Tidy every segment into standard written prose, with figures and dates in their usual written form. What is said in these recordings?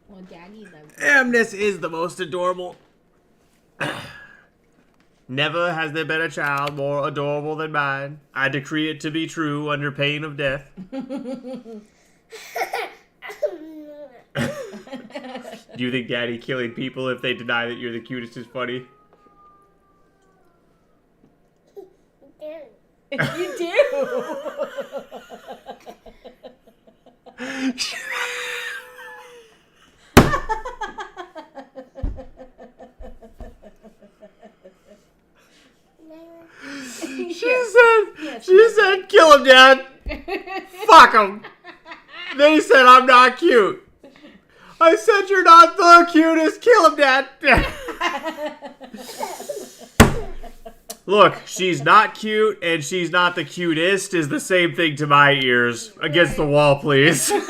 Well, Daddy loves it. Amnes is the most adorable. Never has there been a child more adorable than mine. I decree it to be true under pain of death. Do you think Daddy killing people if they deny that you're the cutest is funny? You do. She said, kill him, Dad. Fuck him. Then he said, I'm not cute. I said, you're not the cutest. Kill him, Dad. Look, she's not cute and she's not the cutest is the same thing to my ears. Against the wall, please. That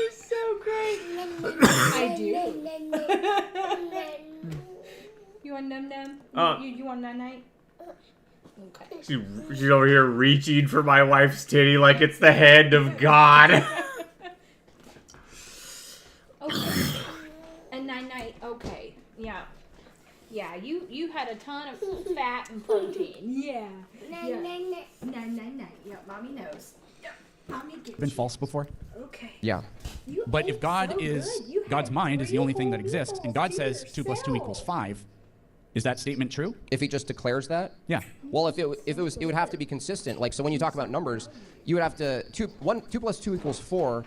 is so great. I do. You want num num? You want night night? Okay. She's over here reaching for my wife's titty like it's the hand of God. Okay. And night night. Okay. Yeah. Yeah. You had a ton of fat and protein. Yeah. Night night. Night night. Yeah. Mommy knows. Yeah. Mommy gets Been false before? Okay. Yeah. But if God God's mind is the only thing that exists, and God says 2 + 2 = 5, is that statement true? If he just declares that? Yeah. Well, if it would have to be consistent. Like, so when you talk about numbers, you would have to 2 + 2 = 4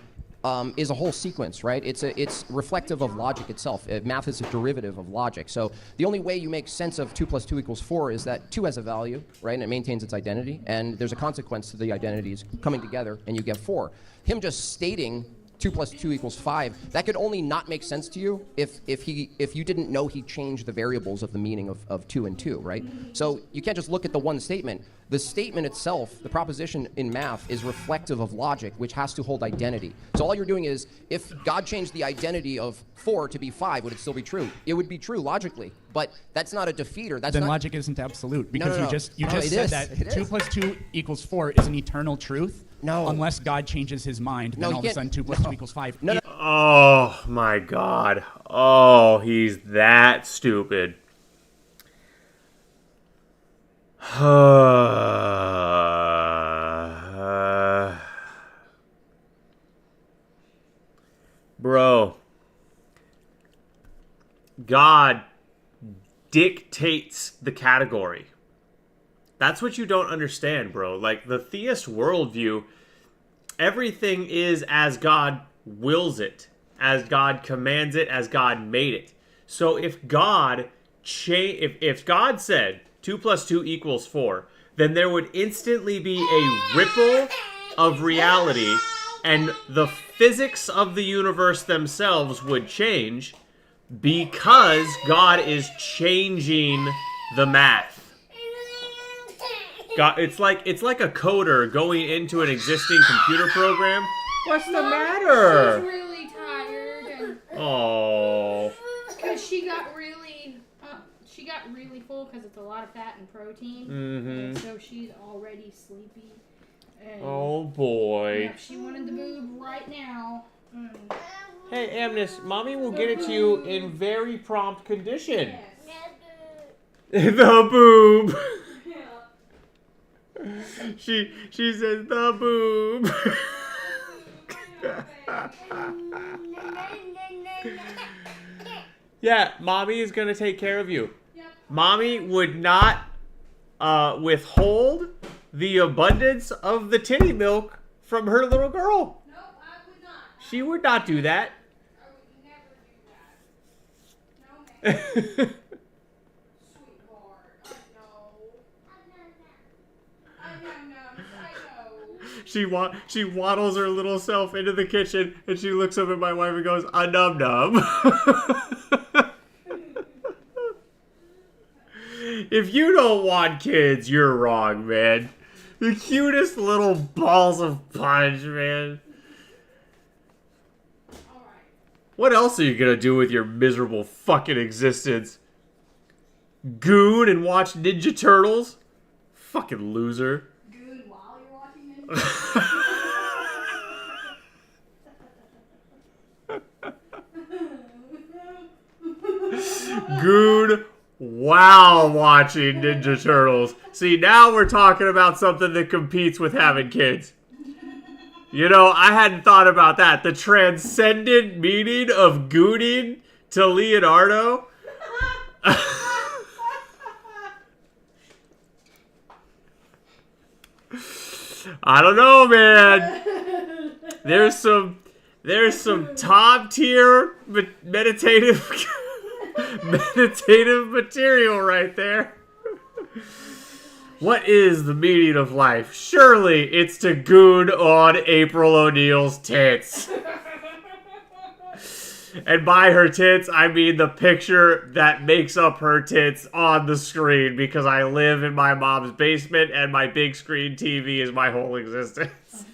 is a whole sequence, right? It's reflective of logic itself. Math is a derivative of logic. So the only way you make sense of 2 + 2 = 4 is that 2 has a value, right? And it maintains its identity, and there's a consequence to the identities coming together, and you get 4. Him just stating 2 + 2 = 5, that could only not make sense to you if you didn't know he changed the variables of the meaning of 2 and 2, right? So you can't just look at the one statement. The statement itself, the proposition in math, is reflective of logic, which has to hold identity. So all you're doing is, if God changed the identity of 4 to be 5, would it still be true? It would be true logically, but that's not a defeater. That's then not, logic isn't absolute, because No. you just No, it said is. that It 2 is. + 2 = 4 is an eternal truth. No. Unless God changes his mind, No, then he all of a can't- sudden 2 + 2 = 5. No, no. Oh my God. Oh, he's that stupid. Bro. God dictates the category. That's what you don't understand, bro. Like, the theist worldview, everything is as God wills it, as God commands it, as God made it. So if God if God said 2 + 2 = 4, then there would instantly be a ripple of reality, and the physics of the universe themselves would change because God is changing the math. God, it's like a coder going into an existing computer program. What's the matter? She's really tired, and Oh. because she got really full because it's a lot of fat and protein, and so she's already sleepy. And Oh boy. yep, she wanted the boob right now. Hey, Amnes, mommy will get it to you in very prompt condition. Yes. The boob. Yeah. She says the boob. Yeah, mommy is gonna take care of you. Yep. Mommy would not withhold the abundance of the titty milk from her little girl. Nope, I would not. She would not do that. I would never do that. No, ma'am. Sweetheart, I know. She waddles her little self into the kitchen and she looks up at my wife and goes, "A num num." If you don't want kids, you're wrong, man. The cutest little balls of punch, man. Alright. What else are you gonna do with your miserable fucking existence? Goon and watch Ninja Turtles? Fucking loser. Good while you're watching it. all watching Ninja Turtles. See, now we're talking about something that competes with having kids. You know, I hadn't thought about that. The transcendent meaning of gooning to Leonardo. I don't know, man. There's some top tier meditative material right there. What is the meaning of life? Surely it's to goon on April O'Neil's tits. And by her tits, I mean the picture that makes up her tits on the screen, because I live in my mom's basement and my big screen TV is my whole existence.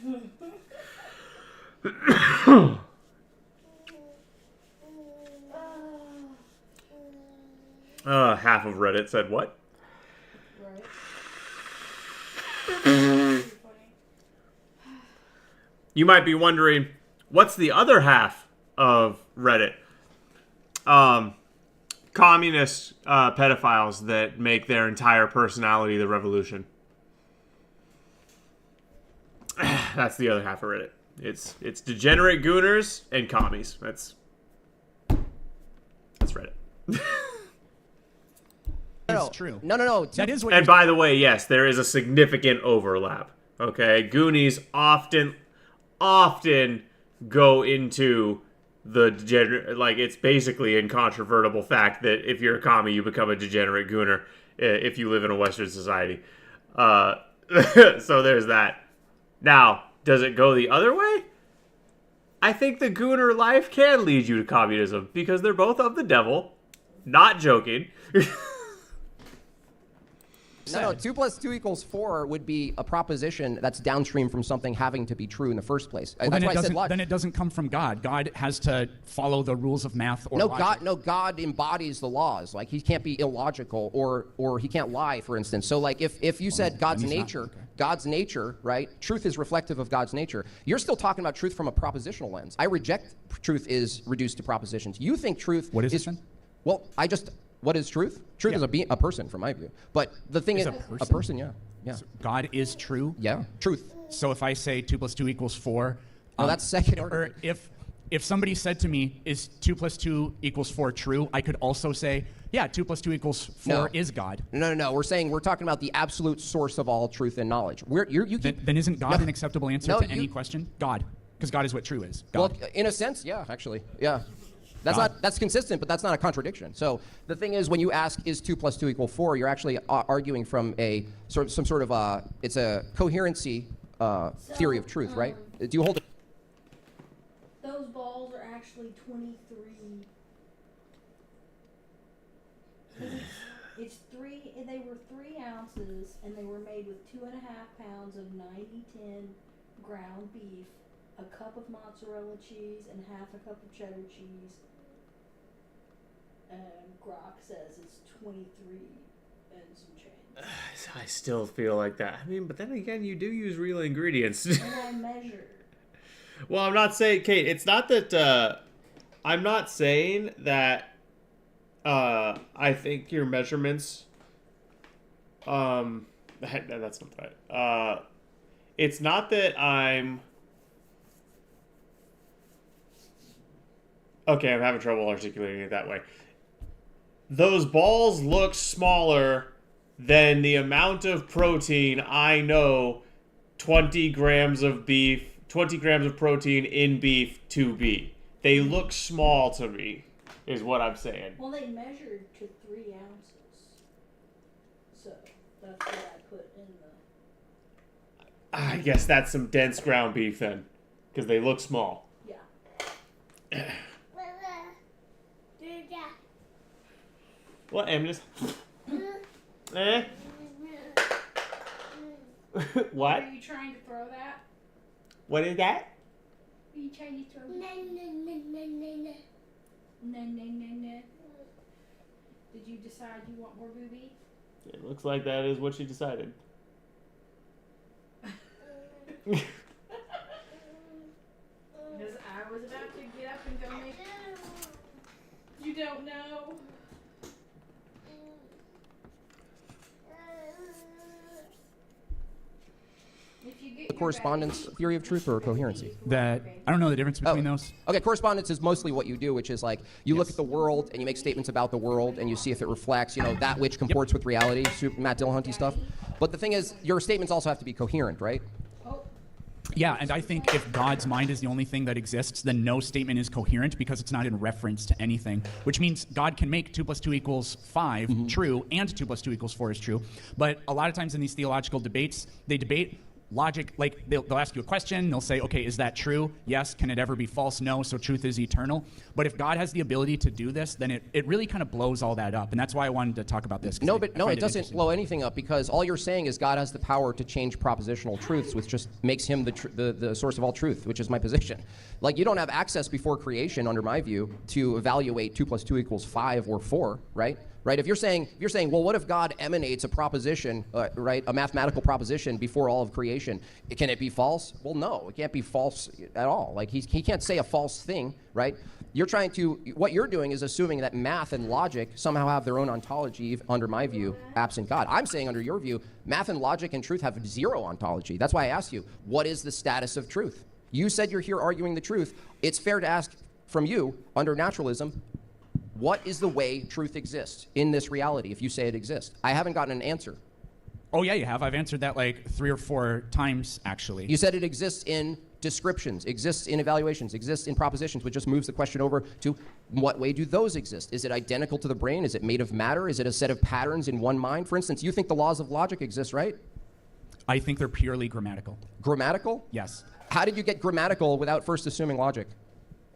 Half of Reddit said what? You might be wondering, what's the other half of Reddit? Communist pedophiles that make their entire personality the revolution. That's the other half of Reddit. It's degenerate gooners and commies. That's Reddit. It's true. No. That is what. And by the way, yes, there is a significant overlap. Okay, Goonies often go into the degenerate. Like, it's basically incontrovertible fact that if you're a commie, you become a degenerate gooner if you live in a Western society. So there's that. Now, does it go the other way? I think the gooner life can lead you to communism because they're both of the devil. Not joking. No, 2 + 2 = 4 would be a proposition that's downstream from something having to be true in the first place. Well, that's why I said logic. Then it doesn't come from God. God has to follow the rules of math or logic. God embodies the laws. Like, he can't be illogical or he can't lie, for instance. So, like, if you said God's nature, right? Truth is reflective of God's nature. You're still talking about truth from a propositional lens. I reject truth is reduced to propositions. You think truth What is it then? Well, what is truth? Truth is a person, from my view. But the thing is, a person, yeah. So God is true? Yeah, truth. So if I say 2 + 2 = 4... No, that's second order. Or if somebody said to me, is 2 + 2 = 4 true? I could also say, yeah, 2 + 2 = 4 is God. No. We're talking about the absolute source of all truth and knowledge. Then isn't God an acceptable answer to any question? God. Because God is what true is. God. Well, in a sense, yeah, actually. Yeah. That's consistent, but that's not a contradiction. So the thing is, when you ask, is 2 + 2 = 4, you're actually arguing from some sort of it's a coherency theory of truth, right? Do you hold it? Those balls are actually 23. They were 3 ounces, and they were made with 2.5 pounds of 90/10 ground beef, a cup of mozzarella cheese, and half a cup of cheddar cheese. And Grok says it's 23 and some change. I still feel like that. I mean, but then again, you do use real ingredients. And I measured. Well, I'm not saying, Kate, it's not that, I'm not saying that, I think your measurements, that's not right. It's not that I'm, okay, I'm having trouble articulating it that way. Those balls look smaller than the amount of protein I know 20 grams of protein in beef to be. They look small to me, is what I'm saying. Well, they measured to 3 ounces. So that's what I put in the... I guess that's some dense ground beef then, because they look small. Yeah. What, Amnes? Eh? What? Are you trying to throw that? What is that? Are you trying to throw that? No. Did you decide you want more booby? It looks like that is what she decided. Because I was about to get up and go make... You don't know? The correspondence theory of truth or coherency? That I don't know the difference between those. Okay, correspondence is mostly what you do, which is like you look at the world and you make statements about the world and you see if it reflects, that which comports with reality, super Matt Dillahunty stuff. But the thing is, your statements also have to be coherent, right? Yeah, and I think if God's mind is the only thing that exists, then no statement is coherent because it's not in reference to anything, which means God can make 2 + 2 = 5 true, and 2 + 2 = 4 is true. But a lot of times in these theological debates, they debate logic, like they'll ask you a question, they'll say, okay, is that true? Yes. Can it ever be false? No. So truth is eternal. But if God has the ability to do this, then it really kind of blows all that up. And that's why I wanted to talk about this. No, it doesn't blow anything up, because all you're saying is God has the power to change propositional truths, which just makes him the source of all truth, which is my position. Like, you don't have access before creation, under my view, to evaluate 2 + 2 = 5 or 4, right? Right? If you're saying, well, what if God emanates a proposition, right, a mathematical proposition before all of creation? Can it be false? Well, no, it can't be false at all. Like, he can't say a false thing, right? What you're doing is assuming that math and logic somehow have their own ontology, under my view, absent God. I'm saying, under your view, math and logic and truth have zero ontology. That's why I asked you, what is the status of truth? You said you're here arguing the truth. It's fair to ask from you, under naturalism, what is the way truth exists in this reality, if you say it exists? I haven't gotten an answer. Oh, yeah, you have. I've answered that like 3 or 4 times, actually. You said it exists in descriptions, exists in evaluations, exists in propositions, which just moves the question over to what way do those exist? Is it identical to the brain? Is it made of matter? Is it a set of patterns in one mind? For instance, you think the laws of logic exist, right? I think they're purely grammatical. Grammatical? Yes. How did you get grammatical without first assuming logic?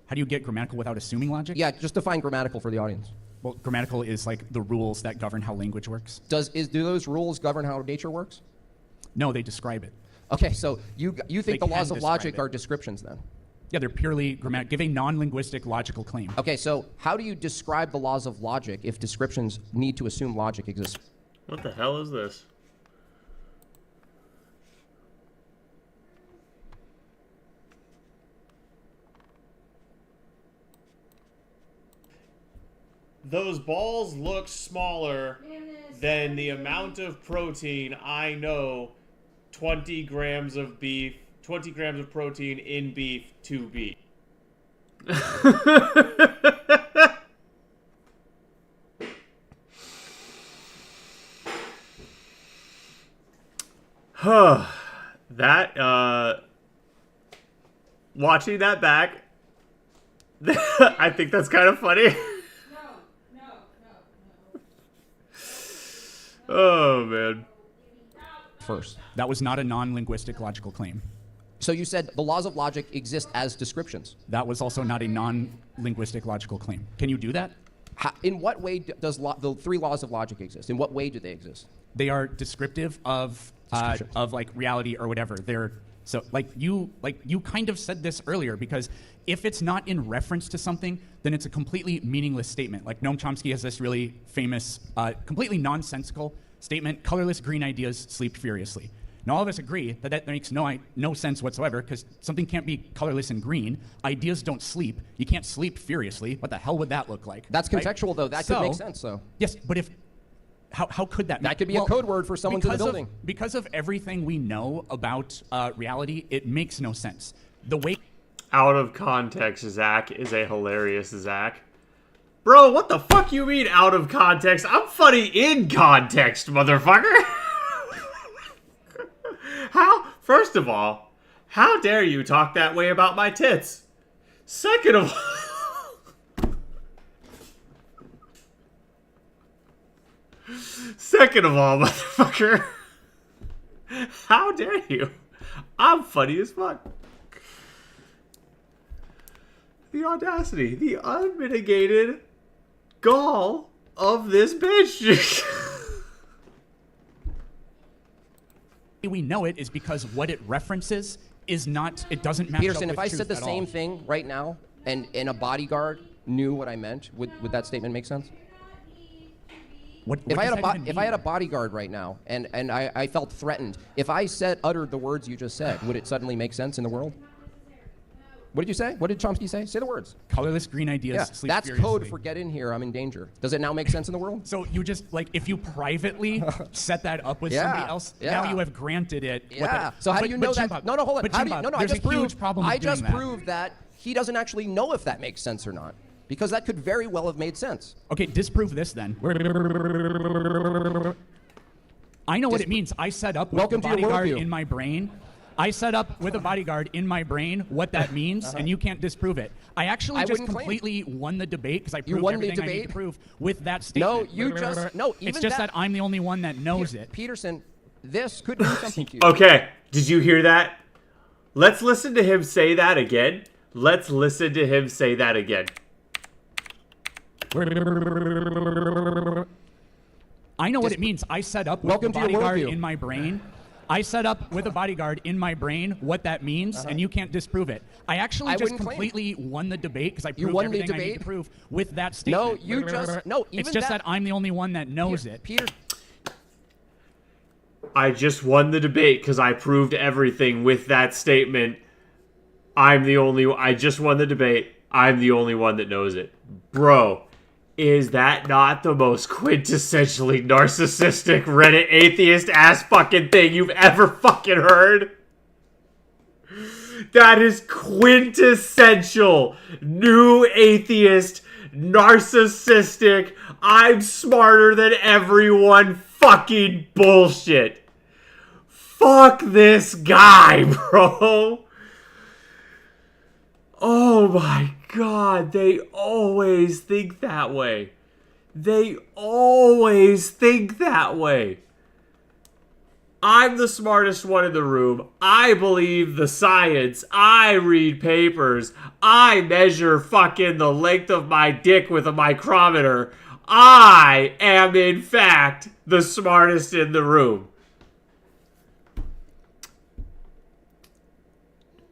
How do you get grammatical without assuming logic? Yeah, just define grammatical for the audience. Well, grammatical is like the rules that govern how language works. Do those rules govern how nature works? No, they describe it. Okay, so you think the laws of logic it. are descriptions then? Yeah, they're purely grammatical. Give a non-linguistic logical claim. Okay, so how do you describe the laws of logic if descriptions need to assume logic exists? What the hell is this? Those balls look smaller than the amount of protein I know 20 grams of protein in beef to be. Watching that back, I think that's kind of funny. Oh, man. First. That was not a non-linguistic logical claim. So you said the laws of logic exist as descriptions. That was also not a non-linguistic logical claim. Can you do that? In what way does the 3 laws of logic exist? In what way do they exist? They are descriptive of like reality or whatever. They're so like you kind of said this earlier, because if it's not in reference to something, then it's a completely meaningless statement. Like Noam Chomsky has this really famous, completely nonsensical statement: colorless green ideas sleep furiously. And all of us agree that that makes no sense whatsoever, because something can't be colorless and green. Ideas don't sleep. You can't sleep furiously. What the hell would that look like? That's contextual, though. That could make sense, though. Yes, but if how could that? That could be a code word for someone to the building. Because of everything we know about reality, it makes no sense. The way out of context, Zach is a hilarious Zach. Bro, what the fuck you mean out of context? I'm funny in context, motherfucker. First of all, how dare you talk that way about my tits? Second of all, motherfucker, how dare you? I'm funny as fuck. The audacity, the unmitigated gall of this bitch. we know it is because what it references is not, it doesn't match Peterson, up with if I said the same all. thing right now and a bodyguard knew what I meant, would that statement make sense? If I had a bodyguard right now and I felt threatened, if I uttered the words you just said, would it suddenly make sense in the world? What did you say? What did Chomsky say? Say the words. Colorless green ideas Yeah, sleep that's furiously. code for get in here, I'm in danger. Does it now make sense in the world? So you just, like, if you privately set that up with Yeah, somebody else, now yeah. you have granted it. Yeah. So how do you know that? Jimbo, No, hold on. But How do Jimbo, you, no, I there's just a huge proved. problem with I just doing that. proved that he doesn't actually know if that makes sense or not, because that could very well have made sense. Okay, disprove this then. I know what it means. I set up with Welcome the to your bodyguard worldview. in my brain. I set up with a bodyguard in my brain what that means, and you can't disprove it. I actually just wouldn't claim. completely won the debate because I proved won the everything I need to debate? prove with that statement. No, you just no. Even It's just that I'm the only one that knows it. Peterson, this could do something to you. Okay, did you hear that? Let's listen to him say that again. Let's listen to him say that again. I know what it means. I set up with Welcome the to your bodyguard worldview. in my brain. I set up with a bodyguard in my brain what that means, and you can't disprove it. I actually I just wouldn't claim. completely won the debate because I proved won the everything I need debate? to prove with that No, statement. you just no. Even It's just that I'm the only one that knows it. Peter. I just won the debate because I proved everything with that statement. I just won the debate. I'm the only one that knows it. Bro, is that not the most quintessentially narcissistic Reddit atheist ass fucking thing you've ever fucking heard? That is quintessential new atheist, narcissistic, I'm smarter than everyone fucking bullshit. Fuck this guy, bro. Oh my god, they always think that way. They always think that way. I'm the smartest one in the room. I believe the science. I read papers. I measure fucking the length of my dick with a micrometer. I am, in fact, the smartest in the room.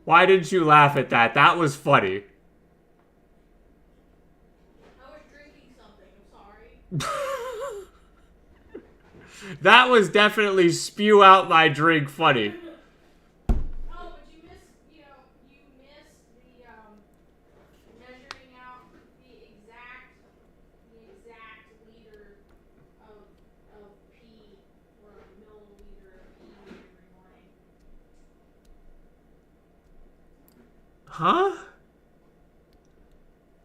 Why didn't you laugh at that? That was funny. I was drinking something. I'm sorry. That was definitely spew out my drink funny. Oh, but you missed, you missed the measuring out the exact liter of pee or milliliter of pee every morning. Huh?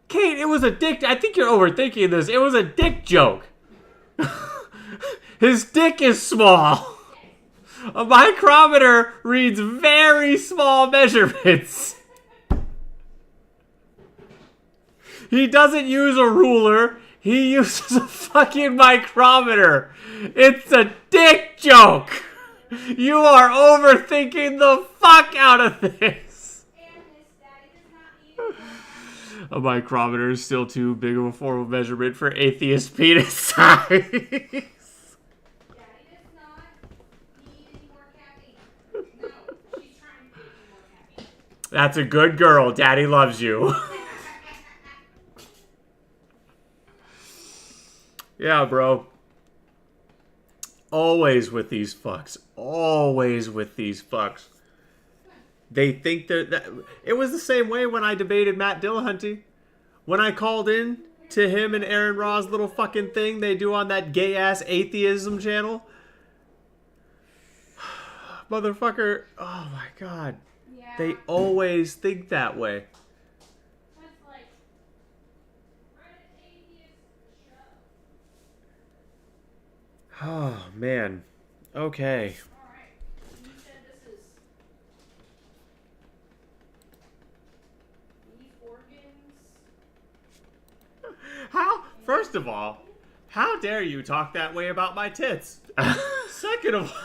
Kate, it was a dick. I think you're overthinking this. It was a dick joke. His dick is small. A micrometer reads very small measurements. He doesn't use a ruler. He uses a fucking micrometer. It's a dick joke. You are overthinking the fuck out of this. A micrometer is still too big of a form of measurement for atheist penis size. Daddy does not need any more caffeine. No, she's trying to get any more caffeine. That's a good girl. Daddy loves you. Yeah, bro. Always with these fucks. Always with these fucks. They think that it was the same way when I debated Matt Dillahunty. When I called in to him and Aaron Raw's little fucking thing they do on that gay ass atheism channel. Motherfucker. Oh my god. Yeah. They always think that way. That's like Reddit atheist show. Oh man. Okay. All right. You said this is these organs. How? First of all, how dare you talk that way about my tits? Second of all.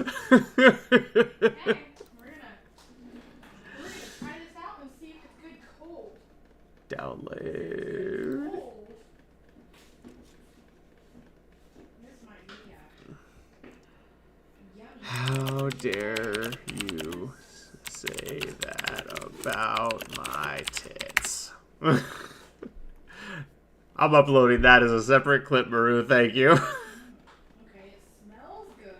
Hey, we're gonna try this out and see if it's good cold. Download. Cold. This might be yummy. How dare you say that about my tits? I'm uploading that as a separate clip, Maru. Thank you. Okay, it smells good.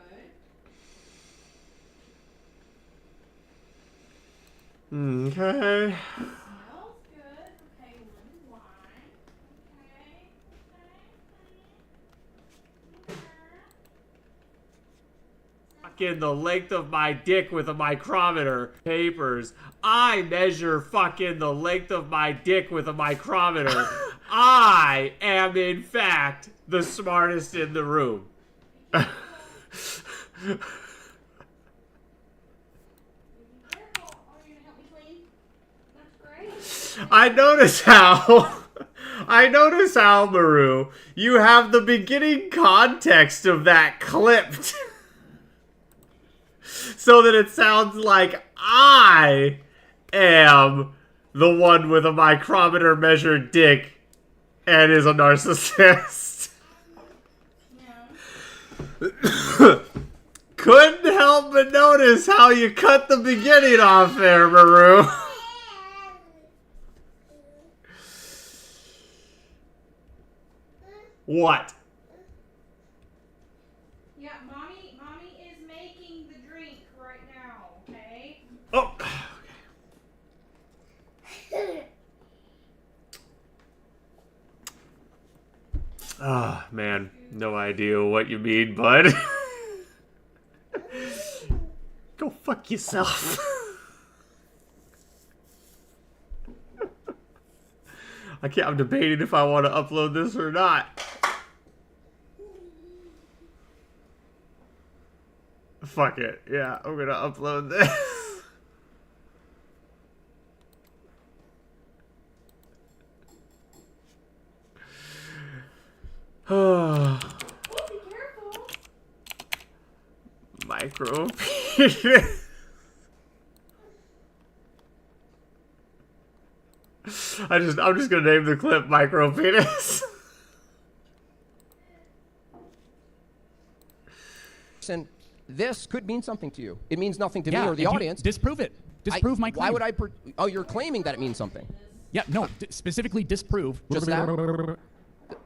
Okay. Smells good. Okay, one wine. Okay. Fucking the length of my dick with a micrometer. Papers. I measure fucking the length of my dick with a micrometer. I am, in fact, the smartest in the room. I notice how, Maru, you have the beginning context of that clipped. So that it sounds like I am the one with a micrometer measured dick and is a narcissist. Yeah. Couldn't help but notice how you cut the beginning off there, Maru. What? Yeah, mommy is making the drink right now, okay? Oh. Ah, man. No idea what you mean, bud. Go fuck yourself. I'm debating if I want to upload this or not. Fuck it. Yeah, I'm gonna upload this. Oh, be careful. Micro penis. I'm just gonna name the clip micro penis. And this could mean something to you. It means nothing to me or if the you audience. disprove it. Disprove my claim. Why would I? Oh, you're claiming that it means something. Yeah, no, specifically disprove. Just that?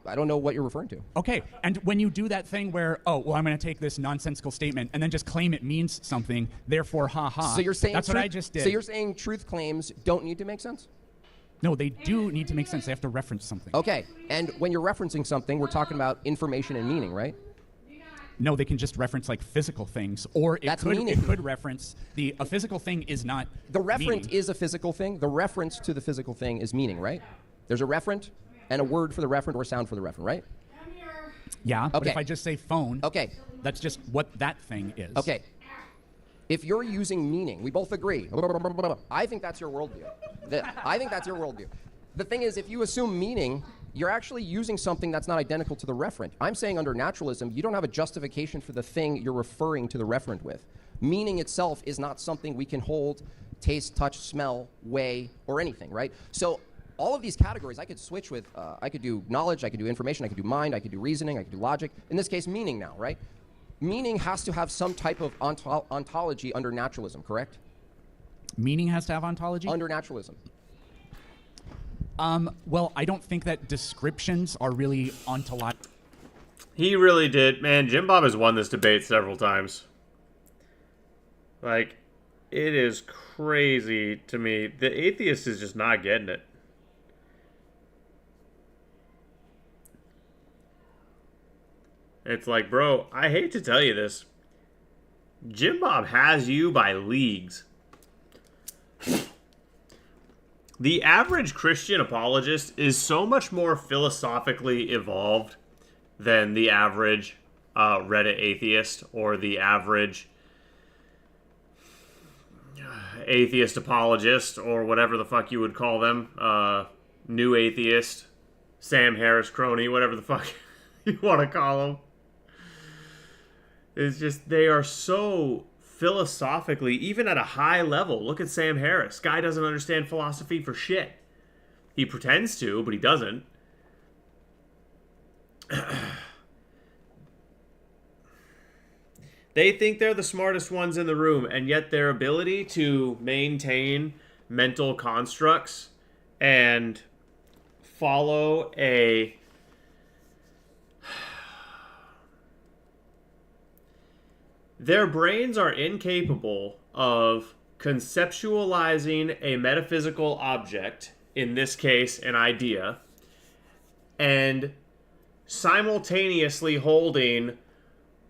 I don't know what you're referring to. Okay, and when you do that thing where, oh, well, I'm going to take this nonsensical statement and then just claim it means something, therefore, ha-ha. So you're saying that's what I just did. So you're saying truth claims don't need to make sense? No, they do need to make sense. They have to reference something. Okay, and when you're referencing something, we're talking about information and meaning, right? No, they can just reference like physical things, or That's it meaning. could reference a physical thing is not The referent meaning. is a physical thing. The reference to the physical thing is meaning, right? There's a referent and a word for the referent or a sound for the referent, right? Yeah, but Okay. if I just say phone, Okay, that's just what that thing is. okay. If you're using meaning, we both agree. I think that's your worldview. I think that's your worldview. The thing is, if you assume meaning, you're actually using something that's not identical to the referent. I'm saying under naturalism, you don't have a justification for the thing you're referring to the referent with. Meaning itself is not something we can hold, taste, touch, smell, weigh, or anything, right? So all of these categories I could switch with. I could do knowledge, I could do information, I could do mind, I could do reasoning, I could do logic. In this case, meaning now, right? Meaning has to have some type of ontology under naturalism, correct? Meaning has to have ontology? Under naturalism. Well, I don't think that descriptions are really ontological. He really did. Man, Jim Bob has won this debate several times. Like, it is crazy to me. The atheist is just not getting it. It's like, bro, I hate to tell you this. Jim Bob has you by leagues. The average Christian apologist is so much more philosophically evolved than the average Reddit atheist or the average atheist apologist or whatever the fuck you would call them. New atheist, Sam Harris crony, whatever the fuck you want to call them. It's just, they are so philosophically, even at a high level. Look at Sam Harris. Guy doesn't understand philosophy for shit. He pretends to, but he doesn't. They think they're the smartest ones in the room, and yet their ability to maintain mental constructs and follow a their brains are incapable of conceptualizing a metaphysical object, in this case an idea, and simultaneously holding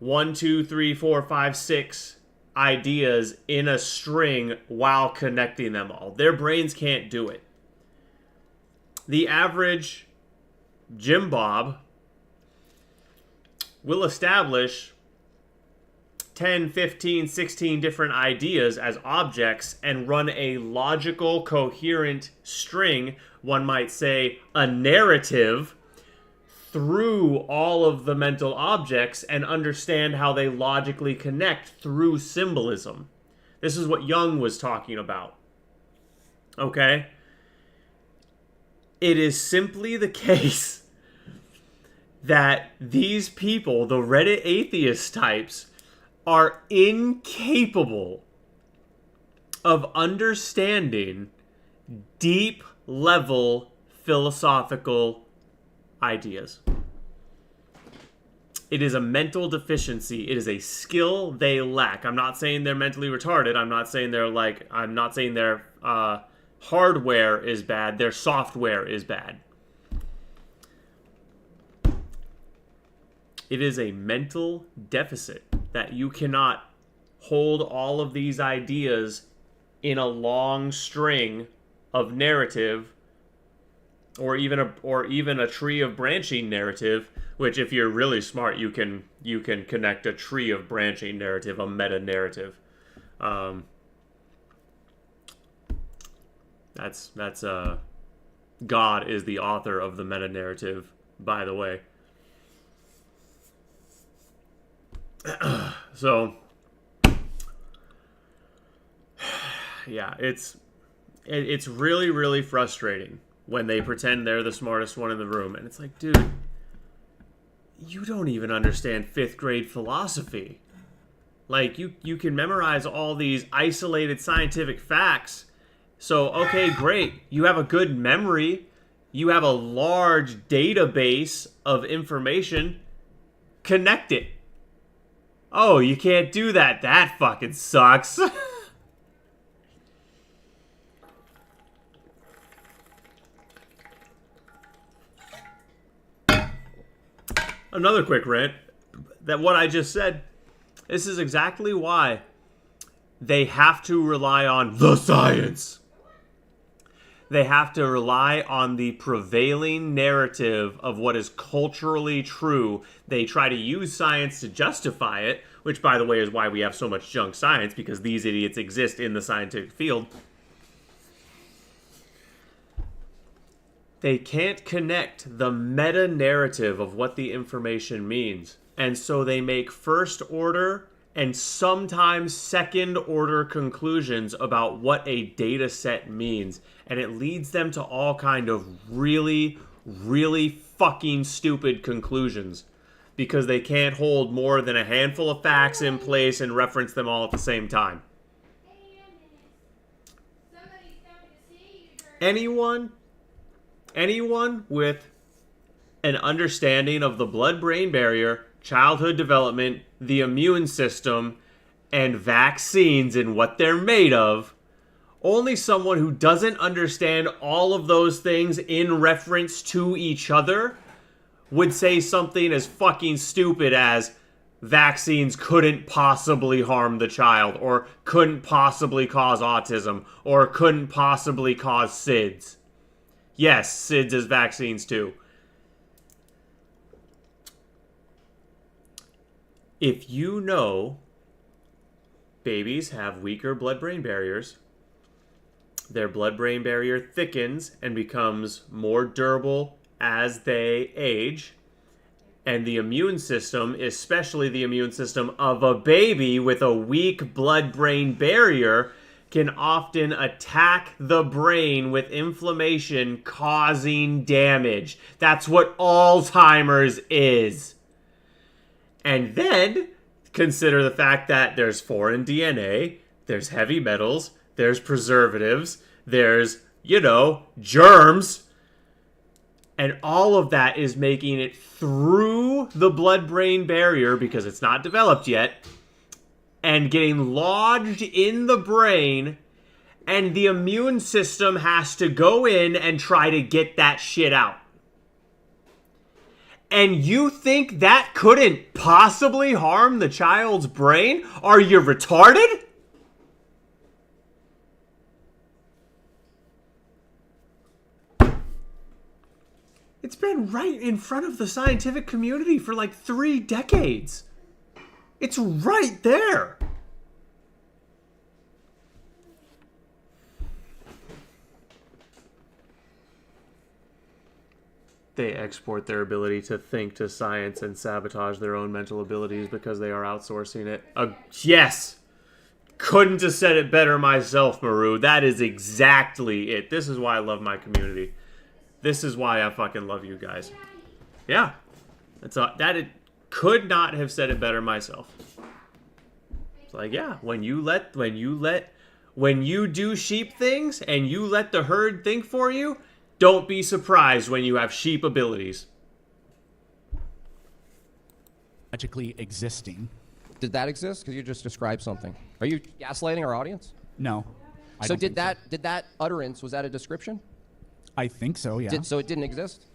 1, 2, 3, 4, 5, 6 ideas in a string while connecting them all. Their brains can't do it. The average Jim Bob will establish 10, 15, 16 different ideas as objects and run a logical, coherent string, one might say a narrative, through all of the mental objects and understand how they logically connect through symbolism. This is what Jung was talking about. Okay? It is simply the case that these people, the Reddit atheist types, are incapable of understanding deep level philosophical ideas. It is a mental deficiency. It is a skill they lack. I'm not saying they're mentally retarded. I'm not saying their hardware is bad. Their software is bad. It is a mental deficit that you cannot hold all of these ideas in a long string of narrative, or even a tree of branching narrative, which if you're really smart you can connect a tree of branching narrative, a meta narrative. That's God is the author of the meta narrative, by the way. So yeah, it's really, really frustrating when they pretend they're the smartest one in the room. And it's like, dude, you don't even understand 5th grade philosophy. Like, you can memorize all these isolated scientific facts. So, okay, great. You have a good memory. You have a large database of information. Connect it. Oh, you can't do that. That fucking sucks. Another quick rant, that what I just said, this is exactly why they have to rely on the science. They have to rely on the prevailing narrative of what is culturally true. They try to use science to justify it, which, by the way, is why we have so much junk science, because these idiots exist in the scientific field. They can't connect the meta-narrative of what the information means. And so they make first-order and sometimes second-order conclusions about what a data set means. And it leads them to all kind of really, really fucking stupid conclusions, because they can't hold more than a handful of facts in place and reference them all at the same time. Anyone with an understanding of the blood-brain barrier, childhood development, the immune system, and vaccines and what they're made of, only someone who doesn't understand all of those things in reference to each other would say something as fucking stupid as vaccines couldn't possibly harm the child, or couldn't possibly cause autism, or couldn't possibly cause SIDS. Yes, SIDS is vaccines too. If you know babies have weaker blood-brain barriers, their blood-brain barrier thickens and becomes more durable as they age, and the immune system, especially the immune system of a baby with a weak blood-brain barrier, can often attack the brain with inflammation, causing damage. That's what Alzheimer's is. And then consider the fact that there's foreign DNA, there's heavy metals, there's preservatives, there's, germs. And all of that is making it through the blood-brain barrier, because it's not developed yet, and getting lodged in the brain, and the immune system has to go in and try to get that shit out. And you think that couldn't possibly harm the child's brain? Are you retarded? It's been right in front of the scientific community for like 3 decades. It's right there. They export their ability to think to science and sabotage their own mental abilities because they are outsourcing it. Yes! Couldn't have said it better myself, Maru. That is exactly it. This is why I love my community. This is why I fucking love you guys. Yeah. It could not have said it better myself. It's like, yeah, when you do sheep things and you let the herd think for you, don't be surprised when you have sheep abilities. Magically existing. Did that exist? Because you just described something. Are you gaslighting our audience? No. So did that utterance, was that a description? I think so, yeah. So it didn't exist?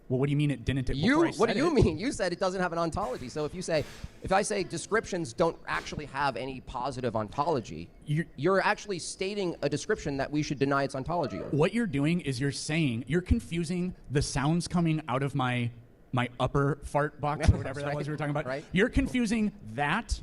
Well, what do you mean it didn't? What do you mean? You said it doesn't have an ontology. So if I say descriptions don't actually have any positive ontology, you're actually stating a description that we should deny its ontology. What you're doing is you're confusing the sounds coming out of my upper fart box or whatever that was we were talking about. Right. You're confusing that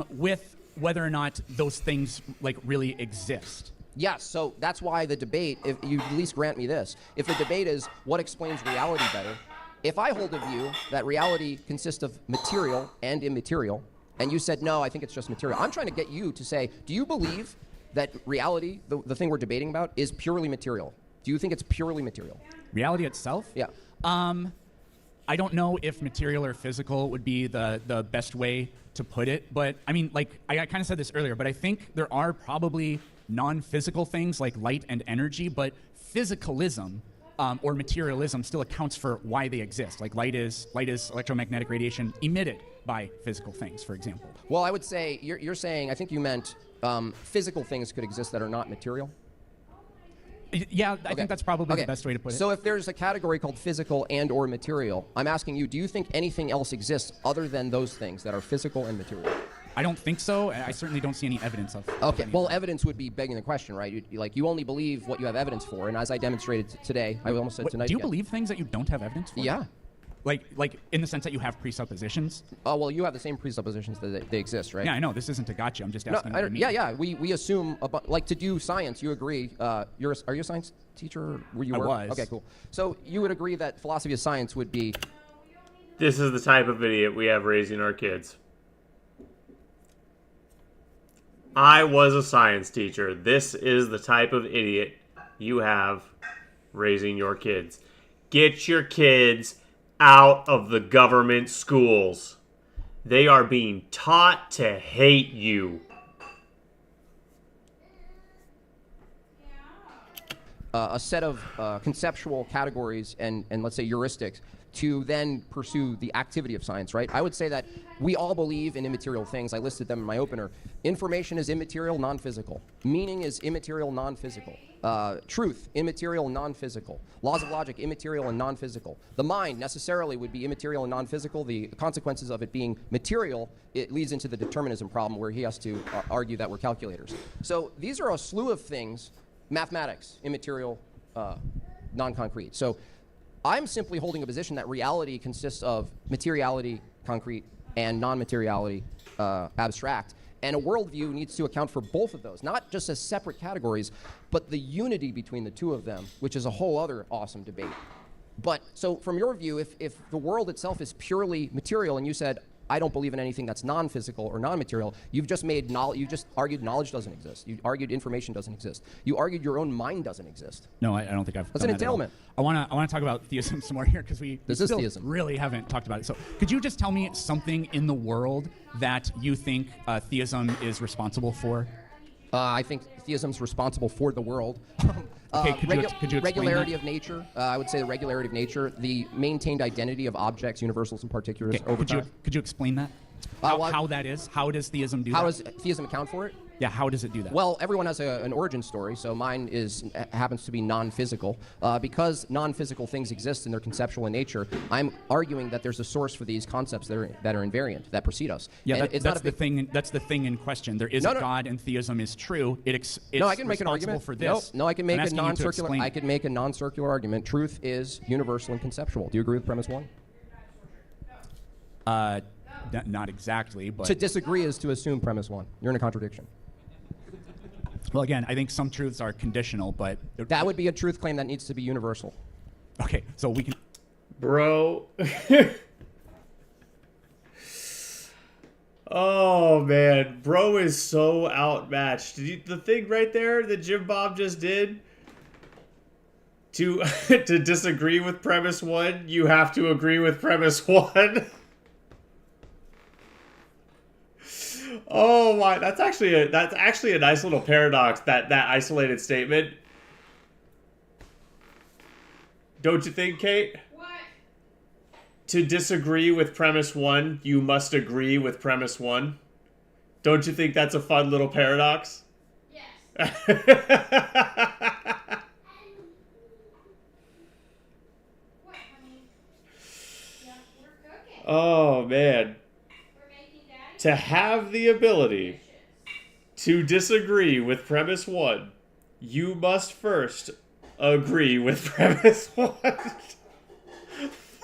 with whether or not those things like really exist. Yes, so that's why the debate, if you at least grant me this, if the debate is what explains reality better, if I hold a view that reality consists of material and immaterial, and you said, no, I think it's just material, I'm trying to get you to say, do you believe that reality, the thing we're debating about, is purely material? Do you think it's purely material? Reality itself? Yeah. I don't know if material or physical would be the best way to put it, but I mean, like, I kind of said this earlier, but I think there are probably non-physical things like light and energy, but physicalism or materialism still accounts for why they exist. Like light is electromagnetic radiation emitted by physical things, for example. Well, I would say, you're saying, I think you meant physical things could exist that are not material? Yeah, I think that's probably the best way to put it. So if there's a category called physical and or material, I'm asking you, do you think anything else exists other than those things that are physical and material? I don't think so. I certainly don't see any evidence of. Okay, well, evidence would be begging the question, right? You only believe what you have evidence for, and as I demonstrated today, I almost said tonight. Do you believe things that you don't have evidence for? Yeah. Like in the sense that you have presuppositions? Oh, well, you have the same presuppositions that they exist, right? Yeah, I know. This isn't a gotcha. I'm just asking. Yeah. We assume, like to do science, you agree. Are you a science teacher? Were you? I was. Okay, cool. So you would agree that philosophy of science would be. This is the type of idiot we have raising our kids. I was a science teacher. This is the type of idiot you have raising your kids. Get your kids out of the government schools. They are being taught to hate you. A set of conceptual categories and let's say heuristics to then pursue the activity of science, right? I would say that we all believe in immaterial things. I listed them in my opener. Information is immaterial, non-physical. Meaning is immaterial, non-physical. Truth, immaterial, non-physical. Laws of logic, immaterial and non-physical. The mind necessarily would be immaterial and non-physical. The consequences of it being material, it leads into the determinism problem where he has to argue that we're calculators. So these are a slew of things. Mathematics, immaterial, non-concrete. So I'm simply holding a position that reality consists of materiality, concrete, and non-materiality, abstract. And a worldview needs to account for both of those, not just as separate categories, but the unity between the two of them, which is a whole other awesome debate. But so from your view, if the world itself is purely material, and you said, I don't believe in anything that's non-physical or non-material, you've just argued knowledge doesn't exist. You argued information doesn't exist. You argued your own mind doesn't exist. No, I don't think I've. That's an entailment. I want to talk about theism some more here because we still theism. Really haven't talked about it. So could you just tell me something in the world that you think theism is responsible for? I think theism is responsible for the world. Okay, could you regularity of nature. I would say the regularity of nature, the maintained identity of objects, universals and particulars over time. Could you explain that? How that is? How does theism do that? How does theism account for it? Yeah, how does it do that? Well, everyone has an origin story, so mine happens to be non-physical. Because non-physical things exist and they're conceptual in nature, I'm arguing that there's a source for these concepts that are invariant, that precede us. Yeah, it's that's the thing. That's the thing in question. There is a God, and theism is true. It's I can make an argument for this. No, I can make a non-circular. I can make a non-circular argument. Truth is universal and conceptual. Do you agree with premise 1? Not exactly, but to disagree is to assume premise 1. You're in a contradiction. Well, again, I think some truths are conditional, but that would be a truth claim that needs to be universal. Okay, so we can. Bro. Oh man, bro is so outmatched. The thing right there that Jim Bob just did to to disagree with premise 1, you have to agree with premise 1. Oh my, that's actually a nice little paradox, that isolated statement. Don't you think, Kate? What? To disagree with premise 1, you must agree with premise 1. Don't you think that's a fun little paradox? Yes. What, honey? Yeah, we're cooking. Oh man. To have the ability to disagree with premise 1, you must first agree with premise 1.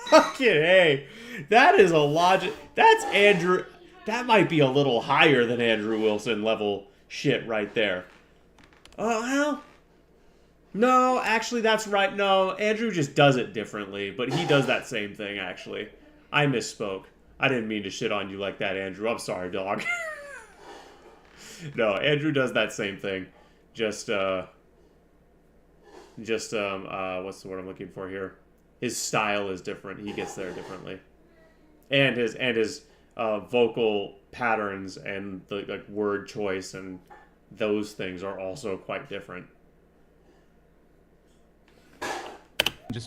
Fucking A. That is a logic. That's Andrew. That might be a little higher than Andrew Wilson level shit right there. Well, no, actually that's right. No, Andrew just does it differently, but he does that same thing, actually. I misspoke. I didn't mean to shit on you like that, Andrew. I'm sorry, dog. No, Andrew does that same thing. Just what's the word I'm looking for here? His style is different. He gets there differently. And his vocal patterns and the word choice and those things are also quite different.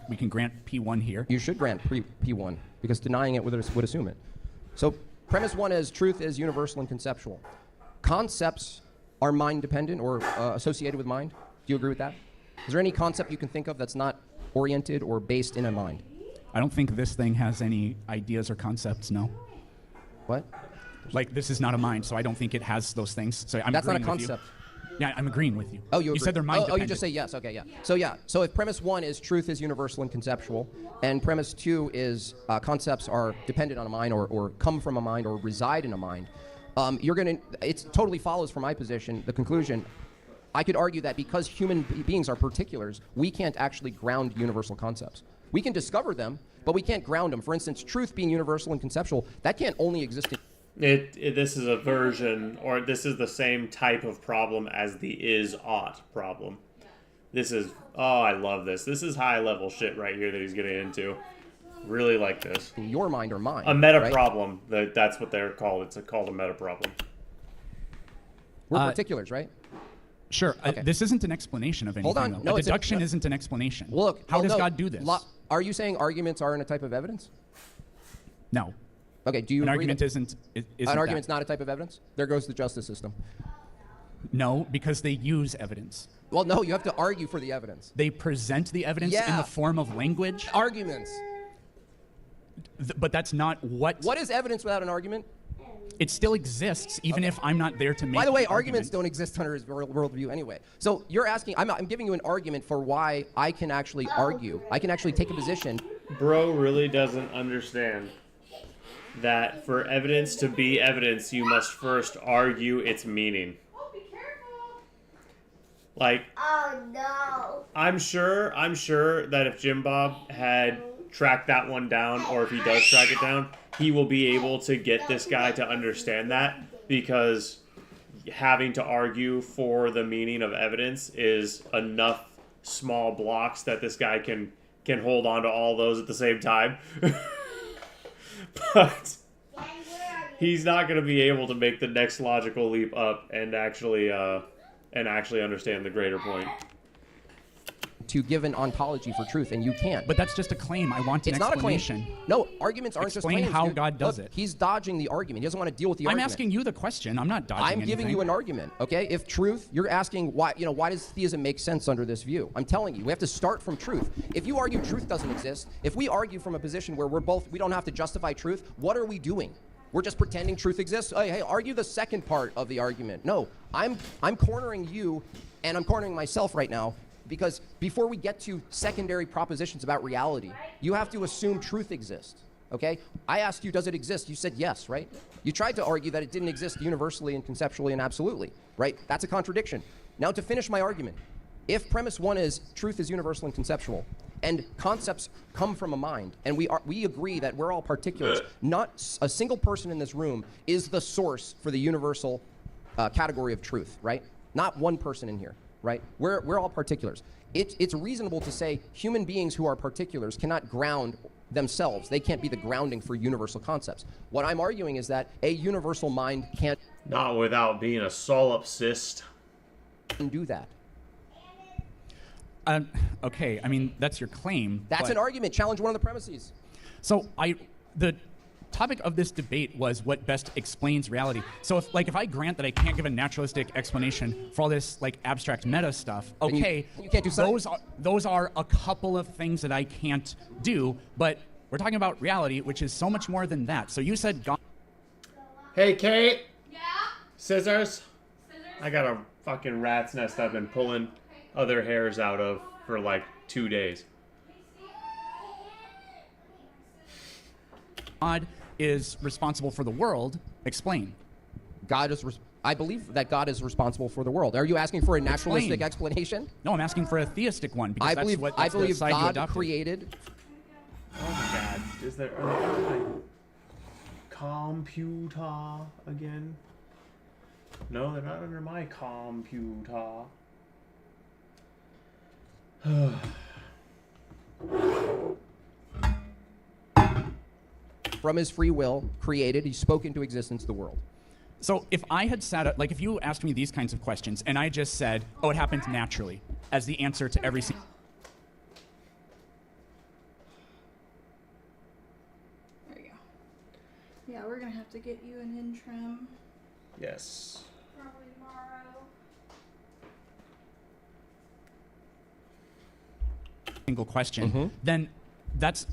We can grant P1 here. You should grant P1 because denying it would assume it. So premise 1 is truth is universal and conceptual. Concepts are mind dependent or associated with mind. Do you agree with that? Is there any concept you can think of that's not oriented or based in a mind? I don't think this thing has any ideas or concepts, no. What? Like, this is not a mind, so I don't think it has those things. So I'm That's not a agreeing with concept. you. Yeah, I'm agreeing with you. Oh, you said they're mind dependent. Oh, you just say yes. Okay, yeah. So if premise 1 is truth is universal and conceptual, and premise 2 is concepts are dependent on a mind or come from a mind or reside in a mind, it totally follows from my position, the conclusion. I could argue that because human beings are particulars, we can't actually ground universal concepts. We can discover them, but we can't ground them. For instance, truth being universal and conceptual, that can't only exist in... This is a version, or this is the same type of problem as the is-ought problem. This is, oh, I love this. This is high-level shit right here that he's getting into. Really like this. In your mind or mine. A meta right? problem. That's what they're called. It's called a meta problem. We're particulars, right? Sure. Okay. This isn't an explanation of anything. Hold on. Though. No, a deduction isn't an explanation. Well, look. How does God do this? Are you saying arguments aren't a type of evidence? No. Okay, do you An agree argument that isn't an argument's not a type of evidence? There goes the justice system. No, because they use evidence. Well, no, you have to argue for the evidence. They present the evidence in the form of language. Arguments. But that's not what... What is evidence without an argument? It still exists, even if I'm not there to make. By the way, the arguments argument. don't exist under his worldview anyway. So you're asking, I'm giving you an argument for why I can actually argue. I can actually take a position. Bro really doesn't understand that for evidence to be evidence, you must first argue its meaning. Oh, be careful. Like, Oh no. I'm sure that if Jim Bob had tracked that one down, or if he does track it down, he will be able to get this guy to understand that, because having to argue for the meaning of evidence is enough small blocks that this guy can hold on to all those at the same time. But he's not going to be able to make the next logical leap up and actually understand the greater point. to give an ontology for truth, and you can't. But that's just a claim. I want an It's not a claim. explanation. No, arguments aren't Explain just claims. how dude. God does Look, it. He's dodging the argument. He doesn't want to deal with the I'm argument. asking you the question. I'm not dodging I'm anything. giving you an argument, okay? If truth, you're asking why, why does theism make sense under this view? I'm telling you, we have to start from truth. If you argue truth doesn't exist, if we argue from a position where we don't have to justify truth, what are we doing? We're just pretending truth exists? Hey, argue the second part of the argument. No, I'm cornering you, and I'm cornering myself right now, because before we get to secondary propositions about reality, you have to assume truth exists, okay? I asked you, does it exist? You said yes, right? You tried to argue that it didn't exist universally and conceptually and absolutely, right? That's a contradiction. Now, to finish my argument, if premise one is truth is universal and conceptual, and concepts come from a mind, and we agree that we're all particulars, not a single person in this room is the source for the universal category of truth, right? Not one person in here, right? We're all particulars. It's reasonable to say human beings who are particulars cannot ground themselves. They can't be the grounding for universal concepts. What I'm arguing is that a universal mind can't Not without being a solipsist. do that. Okay, I mean, that's your claim. That's but- an argument. Challenge one of the premises. So the topic of this debate was what best explains reality. So if I grant that I can't give a naturalistic explanation for all this like abstract meta stuff, okay, you can't do those are a couple of things that I can't do, but we're talking about reality, which is so much more than that. So you said God. Hey, Kate. Yeah? Scissors. I got a fucking rat's nest I've been pulling other hairs out of for like 2 days. God is responsible for the world. Explain. I believe that God is responsible for the world. Are you asking for a naturalistic explanation? No, I'm asking for a theistic one because that's the side you God adopted. created. Oh my god. Are they on my computer again? No, they're not under my computer. From his free will, created, he spoke into existence the world. So if I had if you asked me these kinds of questions and I just said, oh, it happened naturally as the answer to every single. There you go. Yeah, we're gonna have to get you an in-trim Yes. probably tomorrow. Single question, then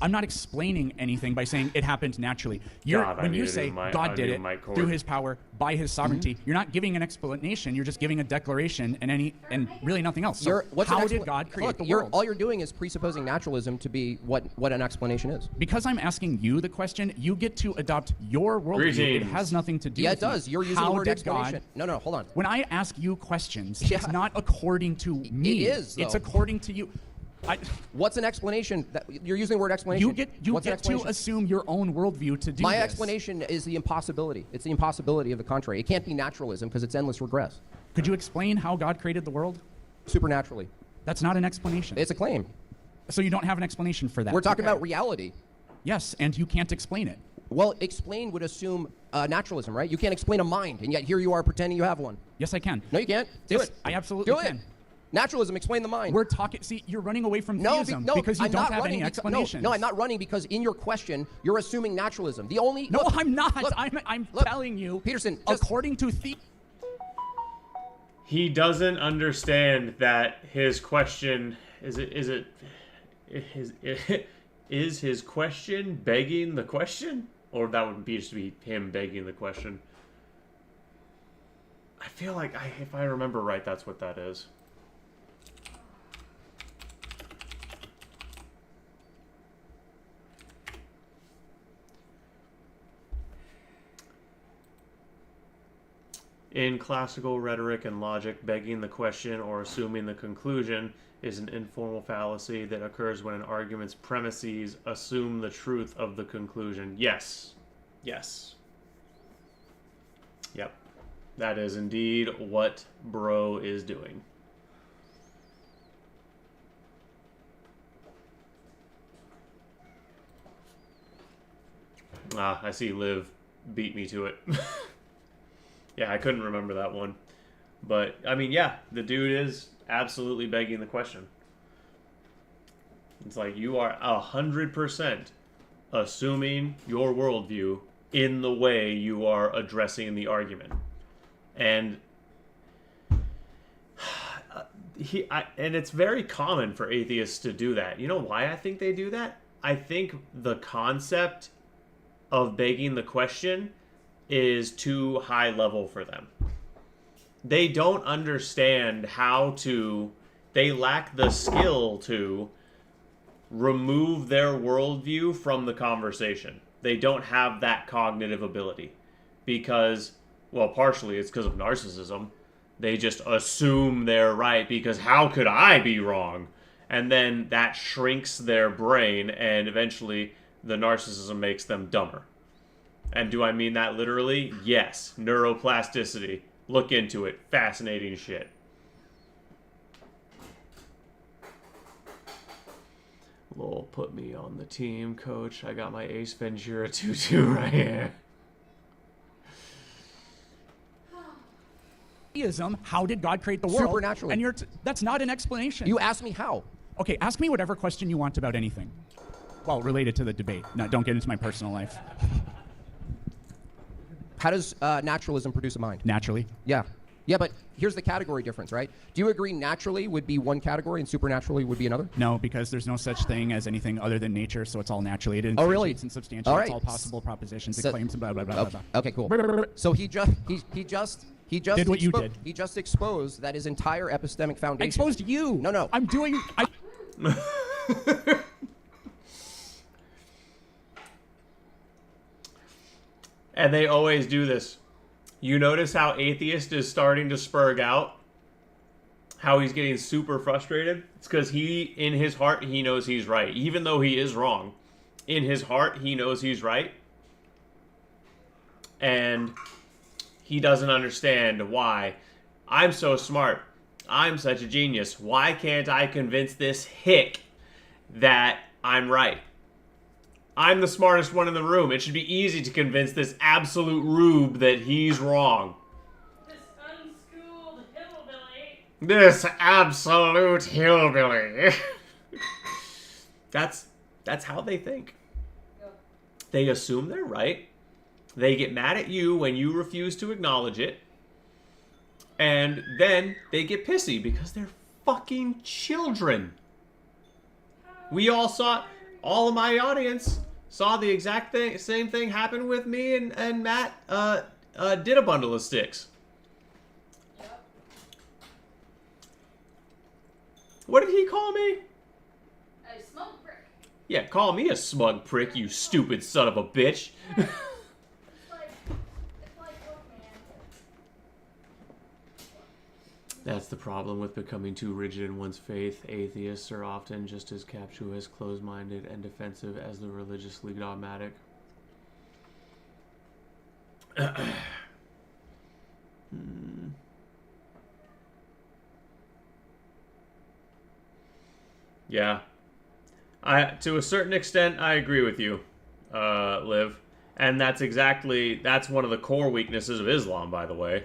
I'm not explaining anything by saying it happened naturally. When you say God did it through his power, by his sovereignty, you're not giving an explanation, you're just giving a declaration and really nothing else. So how did God create the world? All you're doing is presupposing naturalism to be what an explanation is. Because I'm asking you the question, you get to adopt your worldview. It Greetings. has nothing to do Yeah, with it does. you. You're using how the word did explanation. God, No, hold on. when I ask you questions, Yeah. it's not according to me. It is, though. It's according to you. What's an explanation? You're using the word explanation. You get What's an to explanation? assume your own worldview to do My this. explanation is the impossibility. It's the impossibility of the contrary. It can't be naturalism because it's endless regress. Could you explain how God created the world? Supernaturally. That's not an explanation. It's a claim. So you don't have an explanation for that. We're talking about reality. Yes, and you can't explain it. Well, explain would assume naturalism, right? You can't explain a mind, and yet here you are pretending you have one. Yes, I can. No, you can't. Do Yes, it. I absolutely Do can. it. Naturalism, explain the mind. We're talking. See, you're running away from No, theism no, because you I'm don't not have running any explanations. No, I'm not running because in your question you're assuming naturalism. The only No, look, I'm not. look, I'm look, telling you, Peterson, just- according to He doesn't understand that his question is his question begging the question, or that would be just be him begging the question. I feel like if I remember right, that's what that is. In classical rhetoric and logic, begging the question or assuming the conclusion is an informal fallacy that occurs when an argument's premises assume the truth of the conclusion. Yes. Yes. Yep. That is indeed what bro is doing. I see Liv beat me to it. Yeah, I couldn't remember that one. But, I mean, yeah, the dude is absolutely begging the question. It's like you are 100% assuming your worldview in the way you are addressing the argument. And and it's very common for atheists to do that. You know why I think they do that? I think the concept of begging the question is too high level for them. They don't understand they lack the skill to remove their worldview from the conversation. They don't have that cognitive ability because, well, partially it's because of narcissism. They just assume they're right because how could I be wrong? And then that shrinks their brain, and eventually the narcissism makes them dumber. And do I mean that literally? Yes. Neuroplasticity. Look into it. Fascinating shit. Lol, put me on the team, coach. I got my Ace Ventura 2-2 right here. Theism, how did God create the world? Supernaturally. And that's not an explanation. You asked me how. Okay, ask me whatever question you want about anything. Well, related to the debate. No, don't get into my personal life. How does naturalism produce a mind? Naturally. Yeah. Yeah, but here's the category difference, right? Do you agree naturally would be one category and supernaturally would be another? No, because there's no such thing as anything other than nature, so it's all naturally. It Oh, really? instantiates and substantiates All right. all possible propositions, So- it claims, blah, blah, blah, blah, blah. Okay, cool. So he just Did what you did. He just exposed that his entire epistemic I foundation. exposed you. No. I'm doing... And they always do this. You notice how atheist is starting to spurg out? How he's getting super frustrated? It's because in his heart, he knows he's right. Even though he is wrong. In his heart, he knows he's right. And he doesn't understand why. I'm so smart. I'm such a genius. Why can't I convince this hick that I'm right? I'm the smartest one in the room. It should be easy to convince this absolute rube that he's wrong. This unschooled hillbilly. This absolute hillbilly. That's how they think. They assume they're right. They get mad at you when you refuse to acknowledge it. And then they get pissy because they're fucking children. We all all of my audience saw the exact same thing happen with me and Matt did a bundle of sticks. Yep. What did he call me? A smug prick. Yeah, call me a smug prick, you stupid son of a bitch. It's like, look, man. That's the problem with becoming too rigid in one's faith. Atheists are often just as captious, closed-minded, and defensive as the religiously dogmatic. Yeah. To a certain extent, I agree with you, Liv. And that's one of the core weaknesses of Islam, by the way.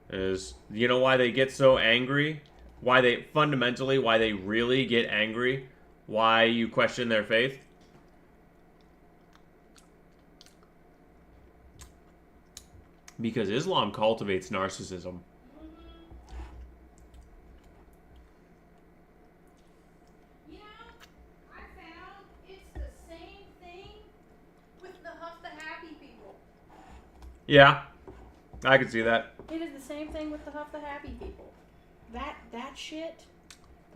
Is, you know why they get so angry? Why they really get angry? Why you question their faith? Because Islam cultivates narcissism. You know, I found it's the same thing with the Huff the Happy people. Yeah, I can see that. It is the same thing with the Huff the Happy people. That shit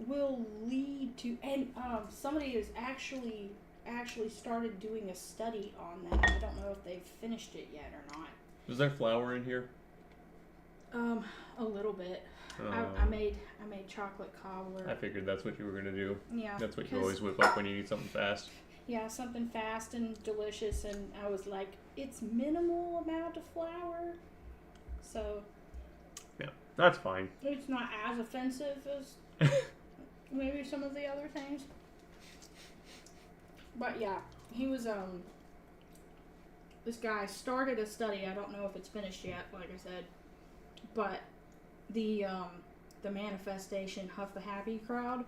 will lead to, and somebody has actually started doing a study on that. I don't know if they've finished it yet or not. Is there flour in here? A little bit. Oh. I made chocolate cobbler. I figured that's what you were gonna do. Yeah. That's what you 'cause- always whip up when you need something fast. Yeah, something fast and delicious, and I was like, it's minimal amount of flour, so Yeah, that's fine. it's not as offensive as maybe some of the other things. But yeah, he was this guy started a study. I don't know if it's finished yet, like I said, but the manifestation Huff the Happy crowd,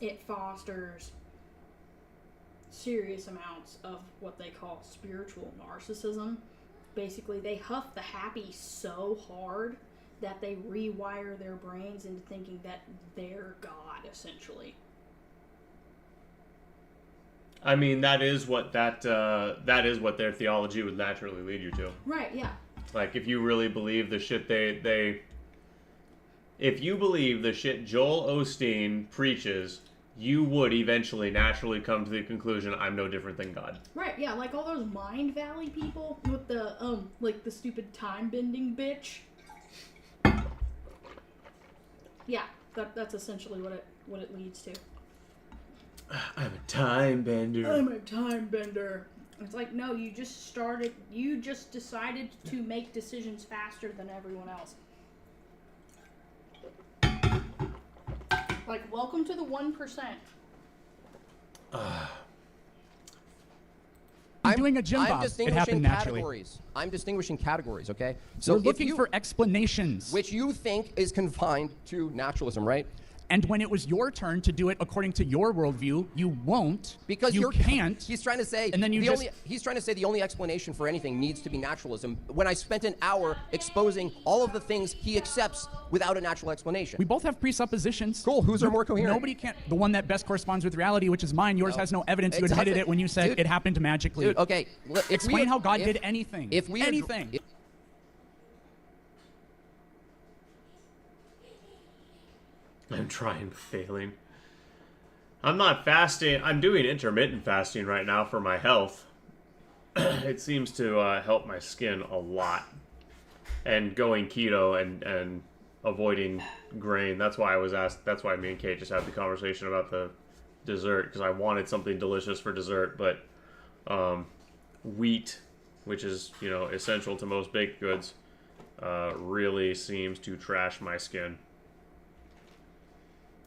it fosters serious amounts of what they call spiritual narcissism. Basically, they huff the happy so hard that they rewire their brains into thinking that they're God, essentially. I mean, that is what their theology would naturally lead you to. Right, yeah. Like, if you really believe the shit if you believe the shit Joel Osteen preaches, you would eventually naturally come to the conclusion, I'm no different than God. Right, yeah, like all those Mind Valley people with the, like the stupid time-bending bitch. Yeah, that's essentially what it leads to. I'm a time bender. I'm a time bender. It's like, no, you just decided to make decisions faster than everyone else. Like, welcome to the 1%. I'm doing a Jim Bob. It happened naturally. Categories. I'm distinguishing categories, okay? So we're looking for explanations. Which you think is confined to naturalism, right? And when it was your turn to do it according to your worldview, you won't. Because you can't. He's trying to say. And then he's trying to say the only explanation for anything needs to be naturalism. When I spent an hour exposing all of the things he accepts without a natural explanation. We both have presuppositions. Cool. Whose are more coherent? Nobody can. The one that best corresponds with reality, which is mine. Yours has no evidence. You admitted it when you said it happened magically. Dude, okay. Explain how God did anything. Anything. I'm trying, failing. I'm not fasting. I'm doing intermittent fasting right now for my health. It seems to help my skin a lot. And going keto and avoiding grain. That's why I was asked. That's why me and Kate just had the conversation about the dessert, because I wanted something delicious for dessert, but wheat, which is, you know, essential to most baked goods, really seems to trash my skin.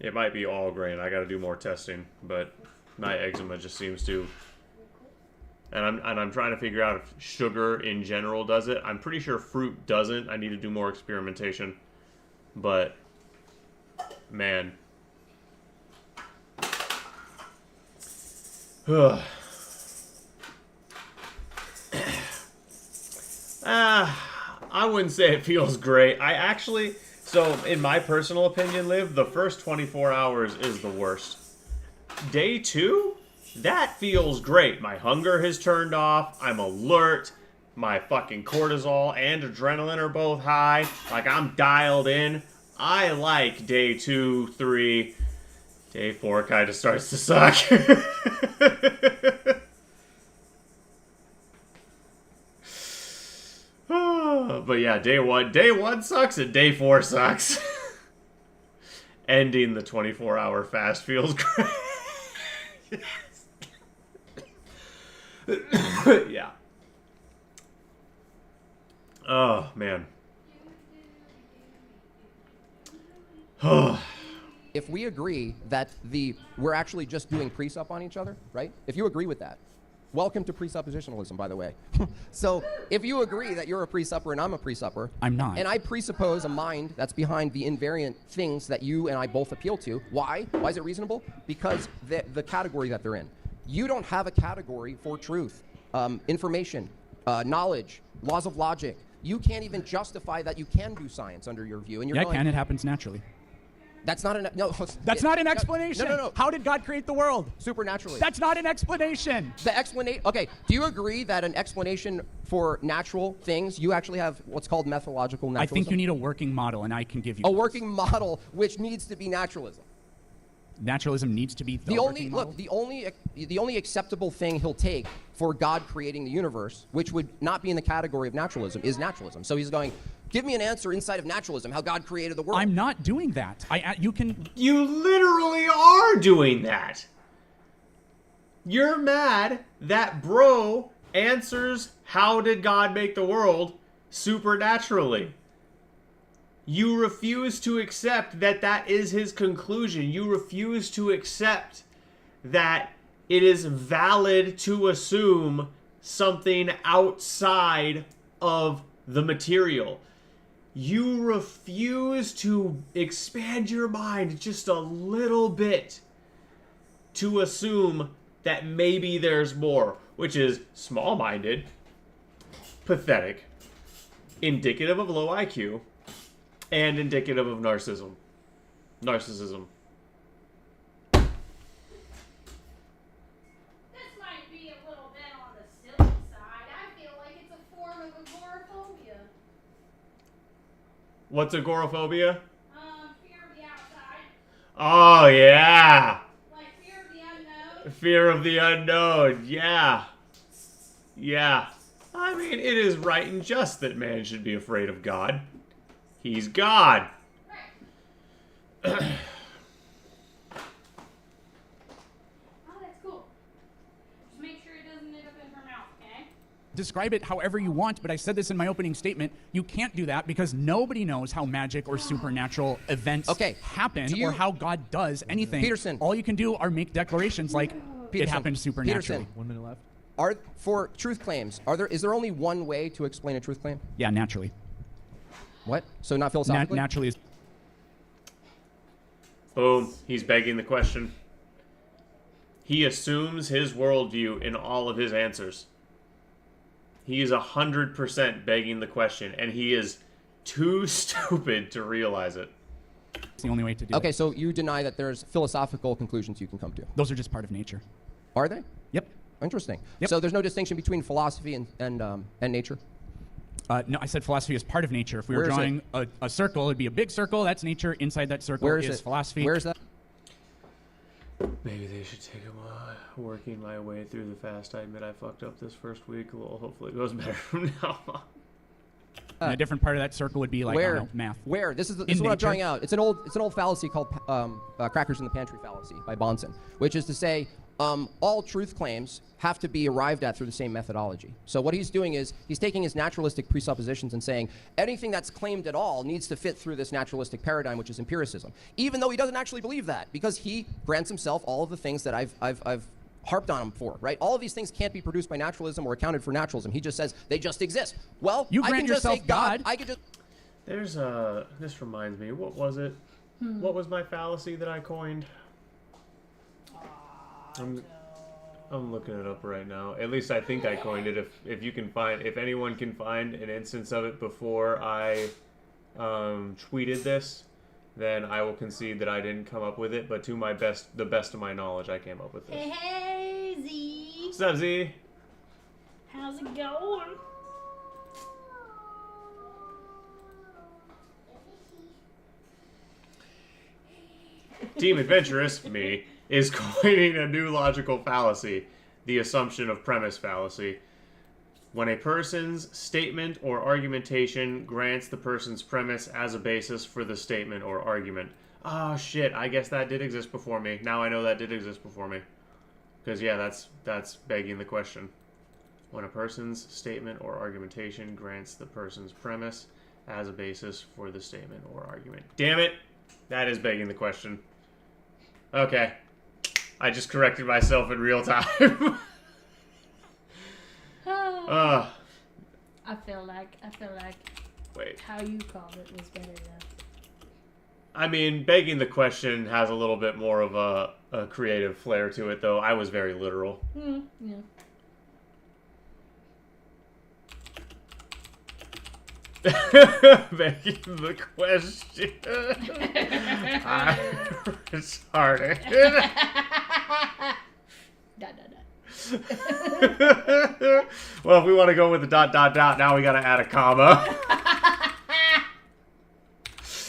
It might be all grain. I got to do more testing, but my eczema just seems to. And I'm trying to figure out if sugar in general does it. I'm pretty sure fruit doesn't. I need to do more experimentation. But man, I wouldn't say it feels great. So, in my personal opinion, Liv, the first 24 hours is the worst. Day 2? That feels great. My hunger has turned off. I'm alert. My fucking cortisol and adrenaline are both high. Like, I'm dialed in. I like day 2, 3. Day 4 kind of starts to suck. But yeah, day one sucks and day 4 sucks. Ending the 24-hour fast feels great. Yeah. Oh, man. If we agree that we're actually just doing precept on each other, right? If you agree with that. Welcome to presuppositionalism, by the way. So, if you agree that you're a presupper and I'm a presupper, I'm not. And I presuppose a mind that's behind the invariant things that you and I both appeal to. Why? Why is it reasonable? Because the category that they're in. You don't have a category for truth, information, knowledge, laws of logic. You can't even justify that you can do science under your view. And you're going, it happens naturally. That's not an That's not an explanation. No. How did God create the world? Supernaturally. That's not an explanation. The explanation. Okay. Do you agree that an explanation for natural things, you actually have what's called methodological naturalism? I think you need a working model, and I can give you a working model, which needs to be naturalism. Naturalism needs to be the working model? Look, the only acceptable thing he'll take for God creating the universe, which would not be in the category of naturalism, is naturalism. So he's going, give me an answer inside of naturalism, how God created the world. I'm not doing that. You literally are doing that. You're mad that bro answers how did God make the world supernaturally. You refuse to accept that that is his conclusion. You refuse to accept that it is valid to assume something outside of the material. You refuse to expand your mind just a little bit to assume that maybe there's more, which is small-minded, pathetic, indicative of low IQ, and indicative of narcissism. Narcissism. This might be a little bit on the silly side. I feel like it's a form of agoraphobia. What's agoraphobia? Fear of the outside. Oh, yeah. Like fear of the unknown. Fear of the unknown. Yeah. Yeah. I mean, it is right and just that man should be afraid of God. He's God. Right. Oh, that's cool. Just make sure it doesn't end up in her mouth, okay? Describe it however you want, but I said this in my opening statement. You can't do that because nobody knows how magic or supernatural events happen or how God does anything. Peterson. All you can do are make declarations like it Peterson. happened supernaturally. Peterson. 1 minute left. For truth claims, is there only one way to explain a truth claim? Yeah, naturally. What? So not philosophically? Naturally is Boom. He's begging the question. He assumes his worldview in all of his answers. He is 100% begging the question, and he is too stupid to realize it. the only way to do it. Okay, so you deny that there's philosophical conclusions you can come to. Those are just part of nature. Are they? Yep. Interesting. Yep. So there's no distinction between philosophy and nature? No, I said philosophy is part of nature. If we were Where is drawing a circle, it'd be a big circle. That's nature. Inside that circle Where is is it? philosophy. Where is that? Maybe they should take a while. Working my way through the fast. I admit I fucked up this first week. Well, hopefully it goes better from now on. And a different part of that circle would be like I don't know, math. Where? This is what nature. I'm drawing out. It's an old fallacy called crackers in the pantry fallacy by Bonkin, which is to say all truth claims have to be arrived at through the same methodology. So what he's doing is he's taking his naturalistic presuppositions and saying anything that's claimed at all needs to fit through this naturalistic paradigm, which is empiricism, even though he doesn't actually believe that, because he grants himself all of the things that I've harped on him for, right? All of these things can't be produced by naturalism or accounted for naturalism. He just says they just exist. Well, You I grant can just say yourself God. I could just. There's this reminds me, what was it? What was my fallacy that I coined? I'm looking it up right now. At least I think I coined it. If anyone can find an instance of it before I tweeted this, then I will concede that I didn't come up with it. But to the best of my knowledge, I came up with this. Hey, Z. What's up, Z? How's it going? Team Adventurous, me, is coining a new logical fallacy, the assumption of premise fallacy. When a person's statement or argumentation grants the person's premise as a basis for the statement or argument. Ah, shit, I guess that did exist before me. Now I know that did exist before me. Because, yeah, that's begging the question. When a person's statement or argumentation grants the person's premise as a basis for the statement or argument. Damn it! That is begging the question. Okay. I just corrected myself in real time. I feel like Wait. how you called it was better though. I mean, begging the question has a little bit more of a creative flair to it, though. I was very literal. Yeah. Begging the question. I'm retarded. Dot, dot, dot. Well, if we want to go with the ... now we gotta add a comma.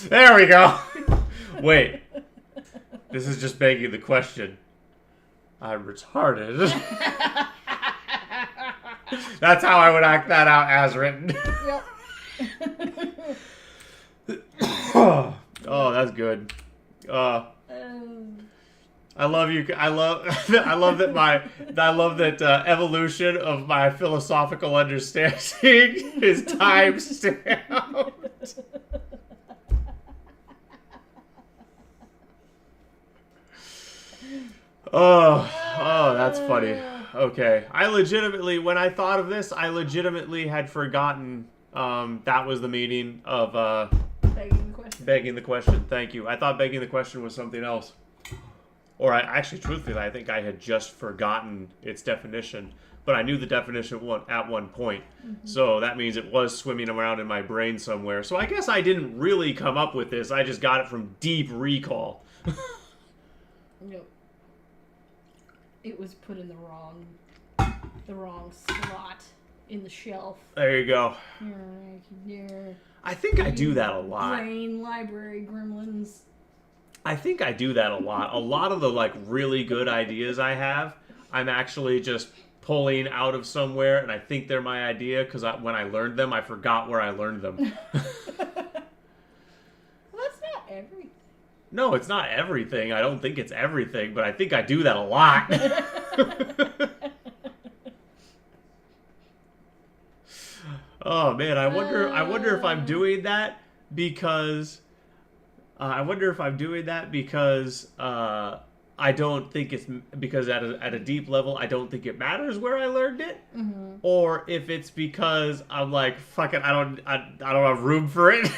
There we go. Wait. This is just begging the question. I'm retarded. That's how I would act that out as written. Yep. Oh, that's good. I love you. I love that evolution of my philosophical understanding is time stamped. Oh, that's funny. Okay, when I thought of this, I legitimately had forgotten that was the meaning of Begging the question. begging the question. Thank you. I thought begging the question was something else. or truthfully, I think I had just forgotten its definition, but I knew the definition at one point. So that means it was swimming around in my brain somewhere. So I guess I didn't really come up with this. I just got it from deep recall. Nope. It was put in the wrong slot in the shelf. There you go. Your I think I do that a lot. brain library gremlins. I think I do that a lot. A lot of the like really good ideas I have, I'm actually just pulling out of somewhere, and I think they're my idea because when I learned them, I forgot where I learned them. Well, that's not everything. No, it's not everything. I don't think it's everything, but I think I do that a lot. Oh man, I wonder if I'm doing that because I don't think it's because at a deep level I don't think it matters where I learned it, or if it's because I'm like fuck it, I don't have room for it.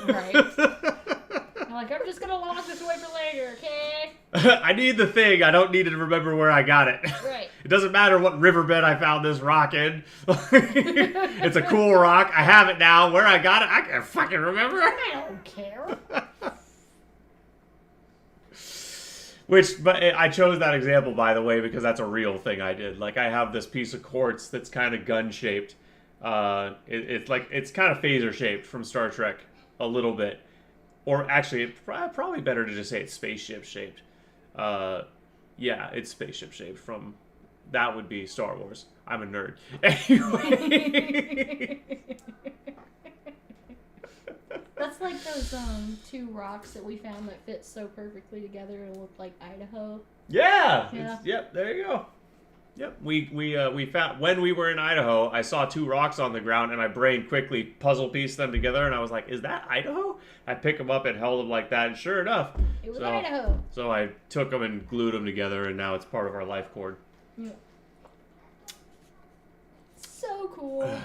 Right. I'm like, I'm just gonna log this away for later, okay? I need the thing. I don't need to remember where I got it. Right. It doesn't matter what riverbed I found this rock in. It's a cool rock. I have it now. Where I got it, I can't fucking remember. I don't care. But I chose that example, by the way, because that's a real thing I did. Like, I have this piece of quartz that's kind of gun-shaped. It's kind of phaser-shaped from Star Trek, a little bit. Or actually, it's probably better to just say it's spaceship-shaped. Yeah, it's spaceship-shaped from... That would be Star Wars. I'm a nerd. Anyway... That's like those two rocks that we found that fit so perfectly together and look like Idaho. Yeah. Yeah. Yep. There you go. Yep. We found when we were in Idaho. I saw two rocks on the ground, and my brain quickly puzzle pieced them together, and I was like, "Is that Idaho?" I picked them up and held them like that, and sure enough, It was Idaho. So I took them and glued them together, and now it's part of our life cord. Yeah. So cool.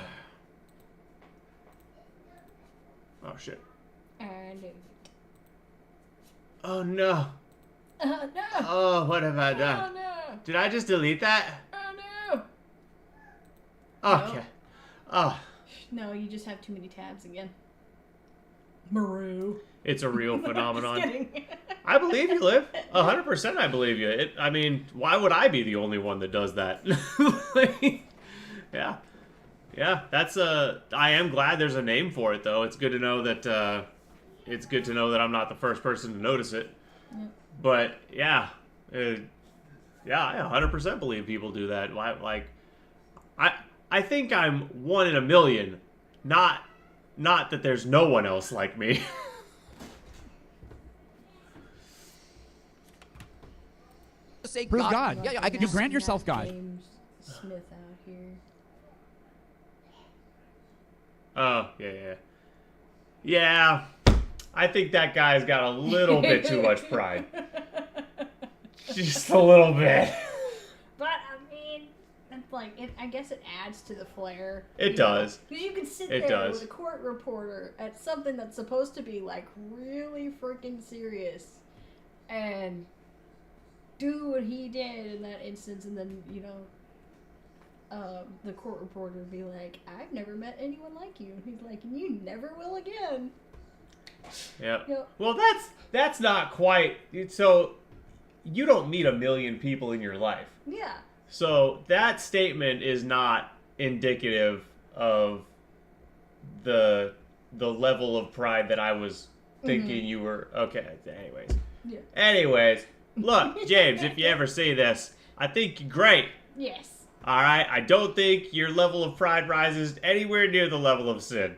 Oh shit. And Oh no. no. Oh, what have I Oh done? no. Did I just delete that? Oh Okay. Oh. no. No, you just have too many tabs again. Maru. It's a real phenomenon. Just kidding. I believe you, Liv. 100% I believe you. I mean, why would I be the only one that does that? Yeah. Yeah, I am glad there's a name for it, though. It's good to know that, I'm not the first person to notice it. Yep. But, yeah. I 100% believe people do that. I think I'm one in a million. Not that there's no one else like me. Say Prove God. Yeah, I could You just grant yourself God. James Smith out here. Oh, yeah. Yeah, I think that guy's got a little bit too much pride. Just a little bit. But I mean, it's like I guess it adds to the flair. It does. Because you can sit It there does. with a court reporter at something that's supposed to be like really freaking serious, and do what he did in that instance, and then the court reporter would be like, "I've never met anyone like you." And he's like, "You never will again." Yeah. Yep. Well, that's not quite. So you don't meet a million people in your life. Yeah. So that statement is not indicative of the level of pride that I was thinking you were. Okay. Anyways. Yeah. Anyways, look, James, if you ever see this, I think you're great. Yes. All right. I don't think your level of pride rises anywhere near the level of sin.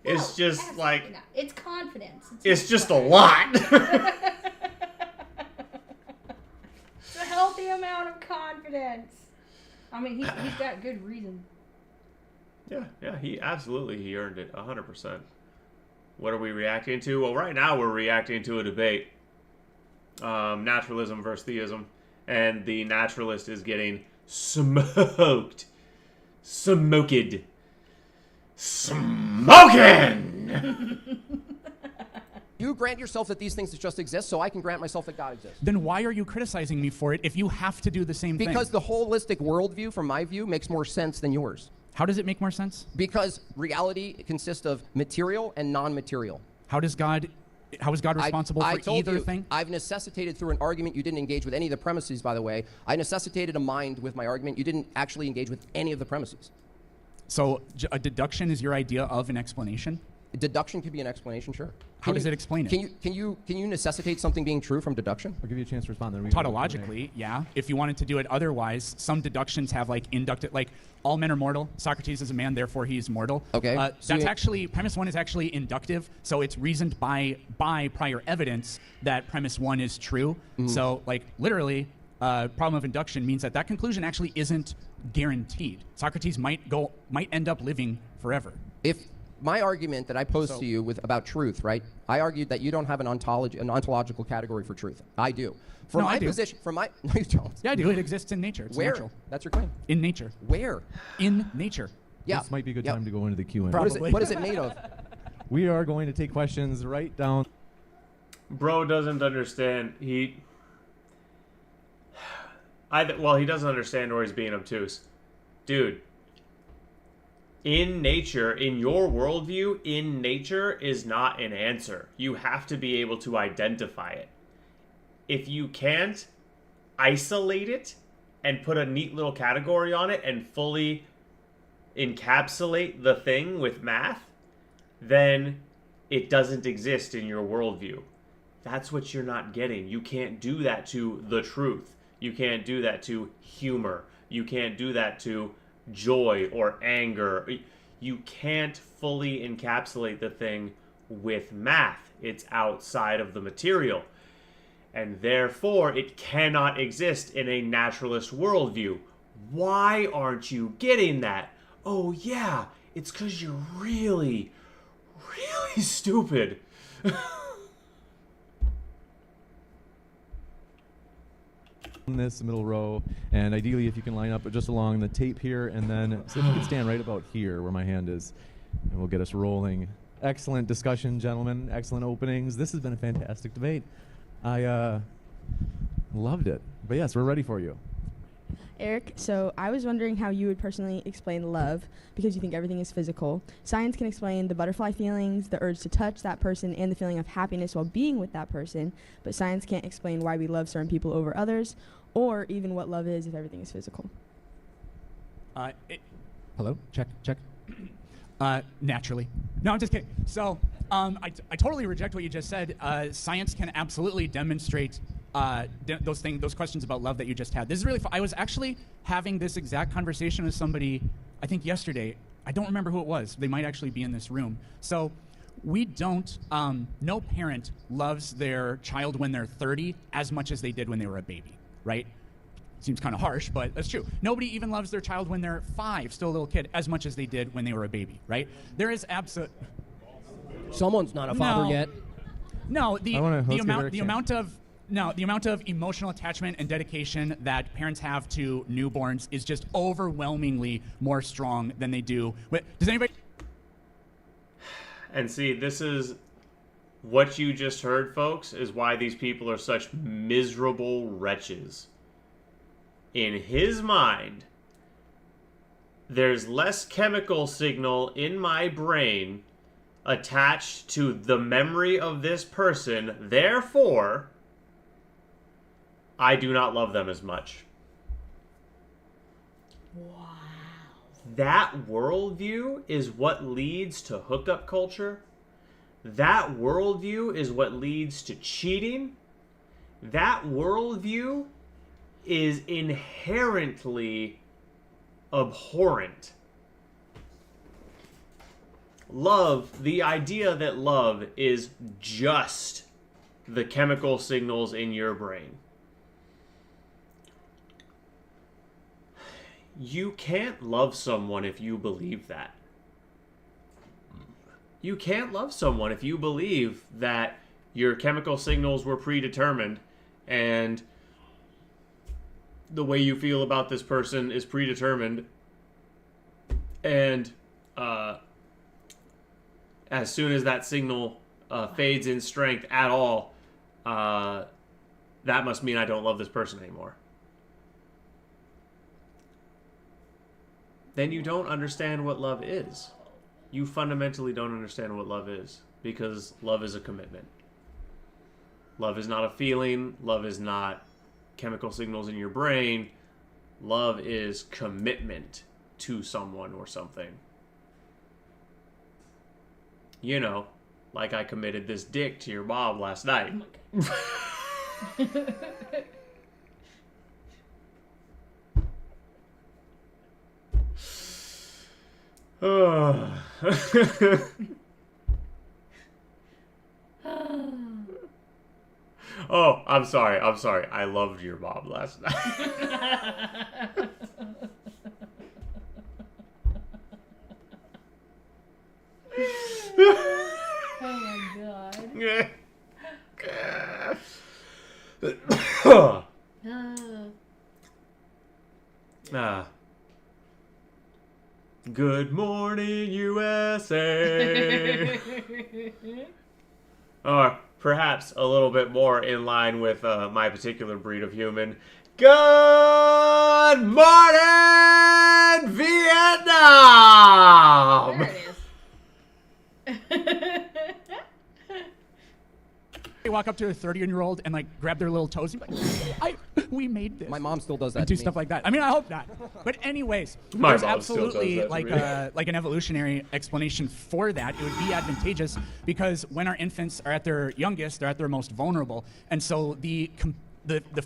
It's No, just absolutely like not. It's confidence. it's just a pride. lot. It's a healthy amount of confidence. I mean, he's got good reason. Yeah, he earned it 100%. What are we reacting to? Well, right now we're reacting to a debate. Naturalism versus theism. And the naturalist is getting smoked. Smoking! You grant yourself that these things just exist, so I can grant myself that God exists. Then why are you criticizing me for it if you have to do the same thing? Because the holistic worldview, from my view, makes more sense than yours. How does it make more sense? Because reality consists of material and non-material. How is God responsible I for told either you, thing? I've necessitated through an argument. You didn't engage with any of the premises, by the way. I necessitated a mind with my argument. You didn't actually engage with any of the premises. So a deduction is your idea of an explanation? Deduction could be an explanation, sure. How does it explain it? Can you necessitate something being true from deduction? I'll give you a chance to respond. Then Tautologically, yeah. If you wanted to do it otherwise, some deductions have like inducted, like all men are mortal. Socrates is a man, therefore he's mortal. Okay. That's actually, premise one is actually inductive, so it's reasoned by prior evidence that premise one is true. So like literally, problem of induction means that conclusion actually isn't guaranteed. Socrates might end up living forever. If my argument that I posed to you about truth, right? I argued that you don't have an ontological category for truth. I do. No, I do. No, you don't. Yeah, I do. It exists in nature. It's Where? natural. That's your claim. In nature. Where? In nature. Yeah. This might be a good Yep. time to go into the Q&A. Probably. What is it made of? We are going to take questions right down. Bro doesn't understand. He doesn't understand, or he's being obtuse. Dude, in nature, in your worldview, in nature is not an answer. You have to be able to identify it. If you can't isolate it and put a neat little category on it and fully encapsulate the thing with math, then it doesn't exist in your worldview. That's what you're not getting. You can't do that to the truth. You can't do that to humor. You can't do that to joy or anger. You can't fully encapsulate the thing with math. It's outside of the material. And therefore, it cannot exist in a naturalist worldview. Why aren't you getting that? Oh yeah, it's because you're really, really stupid. In this middle row, and ideally if you can line up just along the tape here, and then see if you can stand right about here where my hand is, and we'll get us rolling. Excellent discussion, gentlemen. Excellent openings. This has been a fantastic debate. I loved it. But yes, we're ready for you. Eric, so I was wondering how you would personally explain love, because you think everything is physical. Science can explain the butterfly feelings, the urge to touch that person, and the feeling of happiness while being with that person, but science can't explain why we love certain people over others, or even what love is if everything is physical. Hello? Check. Naturally. No, I'm just kidding. So, I totally reject what you just said. Science can absolutely demonstrate those questions about love that you just had. This is really fun. I was actually having this exact conversation with somebody, I think yesterday. I don't remember who it was. They might actually be in this room. So we don't, no parent loves their child when they're 30 as much as they did when they were a baby, right? Seems kind of harsh, but that's true. Nobody even loves their child when they're 5, still a little kid, as much as they did when they were a baby, right? There is Someone's not a father yet. No, the amount of emotional attachment and dedication that parents have to newborns is just overwhelmingly more strong than they do. Does anybody? And see, this is what you just heard, folks, is why these people are such miserable wretches. In his mind, there's less chemical signal in my brain attached to the memory of this person. Therefore, I do not love them as much. Wow. That worldview is what leads to hookup culture. That worldview is what leads to cheating. That worldview is inherently abhorrent. Love, the idea that love is just the chemical signals in your brain. You can't love someone if you believe that. You can't love someone if you believe that your chemical signals were predetermined and the way you feel about this person is predetermined, and as soon as that signal fades in strength at all, that must mean I don't love this person anymore. Then you don't understand what love is. You fundamentally don't understand what love is, because love is a commitment. Love is not a feeling. Love is not chemical signals in your brain. Love is commitment to someone or something. You know, like I committed this dick to your mom last night. Oh. Oh, I'm sorry. I loved your mom last night. Oh my god. Good morning, USA. Or perhaps a little bit more in line with my particular breed of human. Good morning, Vietnam! There it is. They walk up to a 30-year-old and like grab their little toes and be like, we made this. My mom still does that. And do to me. stuff like that. I mean, I hope not. But anyways, My there's mom still does absolutely that to like me. like an evolutionary explanation for that. It would be advantageous because when our infants are at their youngest, they're at their most vulnerable, and so the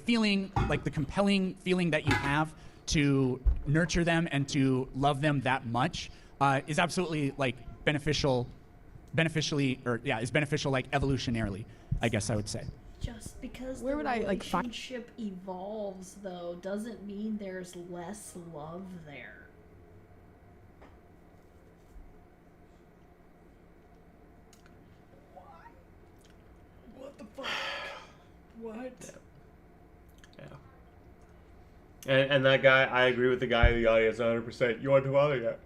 feeling, like the compelling feeling that you have to nurture them and to love them that much is absolutely like beneficial like evolutionarily, I guess I would say. Just because Where the would I, like, find- relationship evolves, though, doesn't mean there's less love there. What the fuck? What? Yeah. And that guy, I agree with the guy in the audience 100%. You aren't a father yet.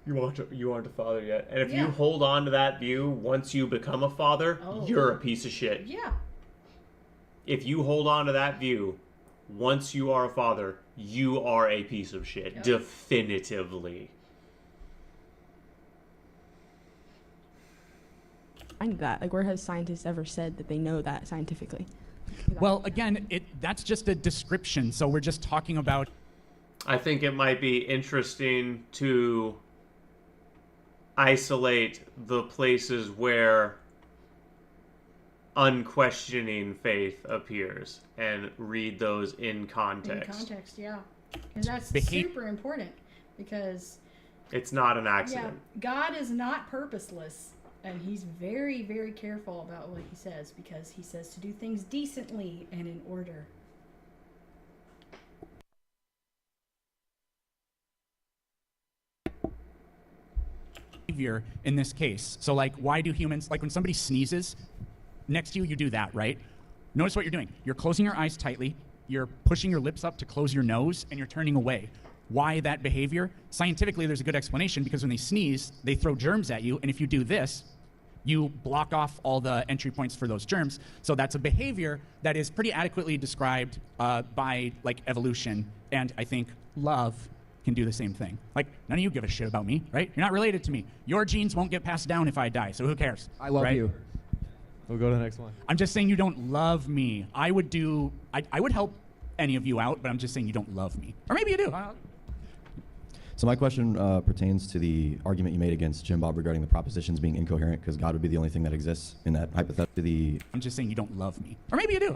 You aren't a father yet. And if you Yeah. hold on to that view, once you become a father, Oh. you're a piece of shit. Yeah. If you hold on to that view, once you are a father, you are a piece of shit. Yep. Definitively. Find that? Like, where has scientists ever said that they know that scientifically? Well, again, that's just a description. So we're just talking about. I think it might be interesting to isolate the places where unquestioning faith appears and read those in context. In context, yeah. And that's Behav- super important because, It's not an yeah, accident. God is not purposeless. And he's very, very careful about what he says because he says to do things decently and in order. Behavior in this case. So like, why do humans, like when somebody sneezes next to you, you do that, right? Notice what you're doing. You're closing your eyes tightly, you're pushing your lips up to close your nose, and you're turning away. Why that behavior? Scientifically, there's a good explanation because when they sneeze, they throw germs at you, and if you do this, you block off all the entry points for those germs. So that's a behavior that is pretty adequately described by like evolution, and I think love can do the same thing. Like, none of you give a shit about me, right? You're not related to me. Your genes won't get passed down if I die, so who cares? I love right? you. We'll go to the next one. I'm just saying you don't love me. I would help any of you out, but I'm just saying you don't love me. Or maybe you do. So my question pertains to the argument you made against Jim Bob regarding the propositions being incoherent because God would be the only thing that exists in that hypothetical. I'm just saying you don't love me. Or maybe you do.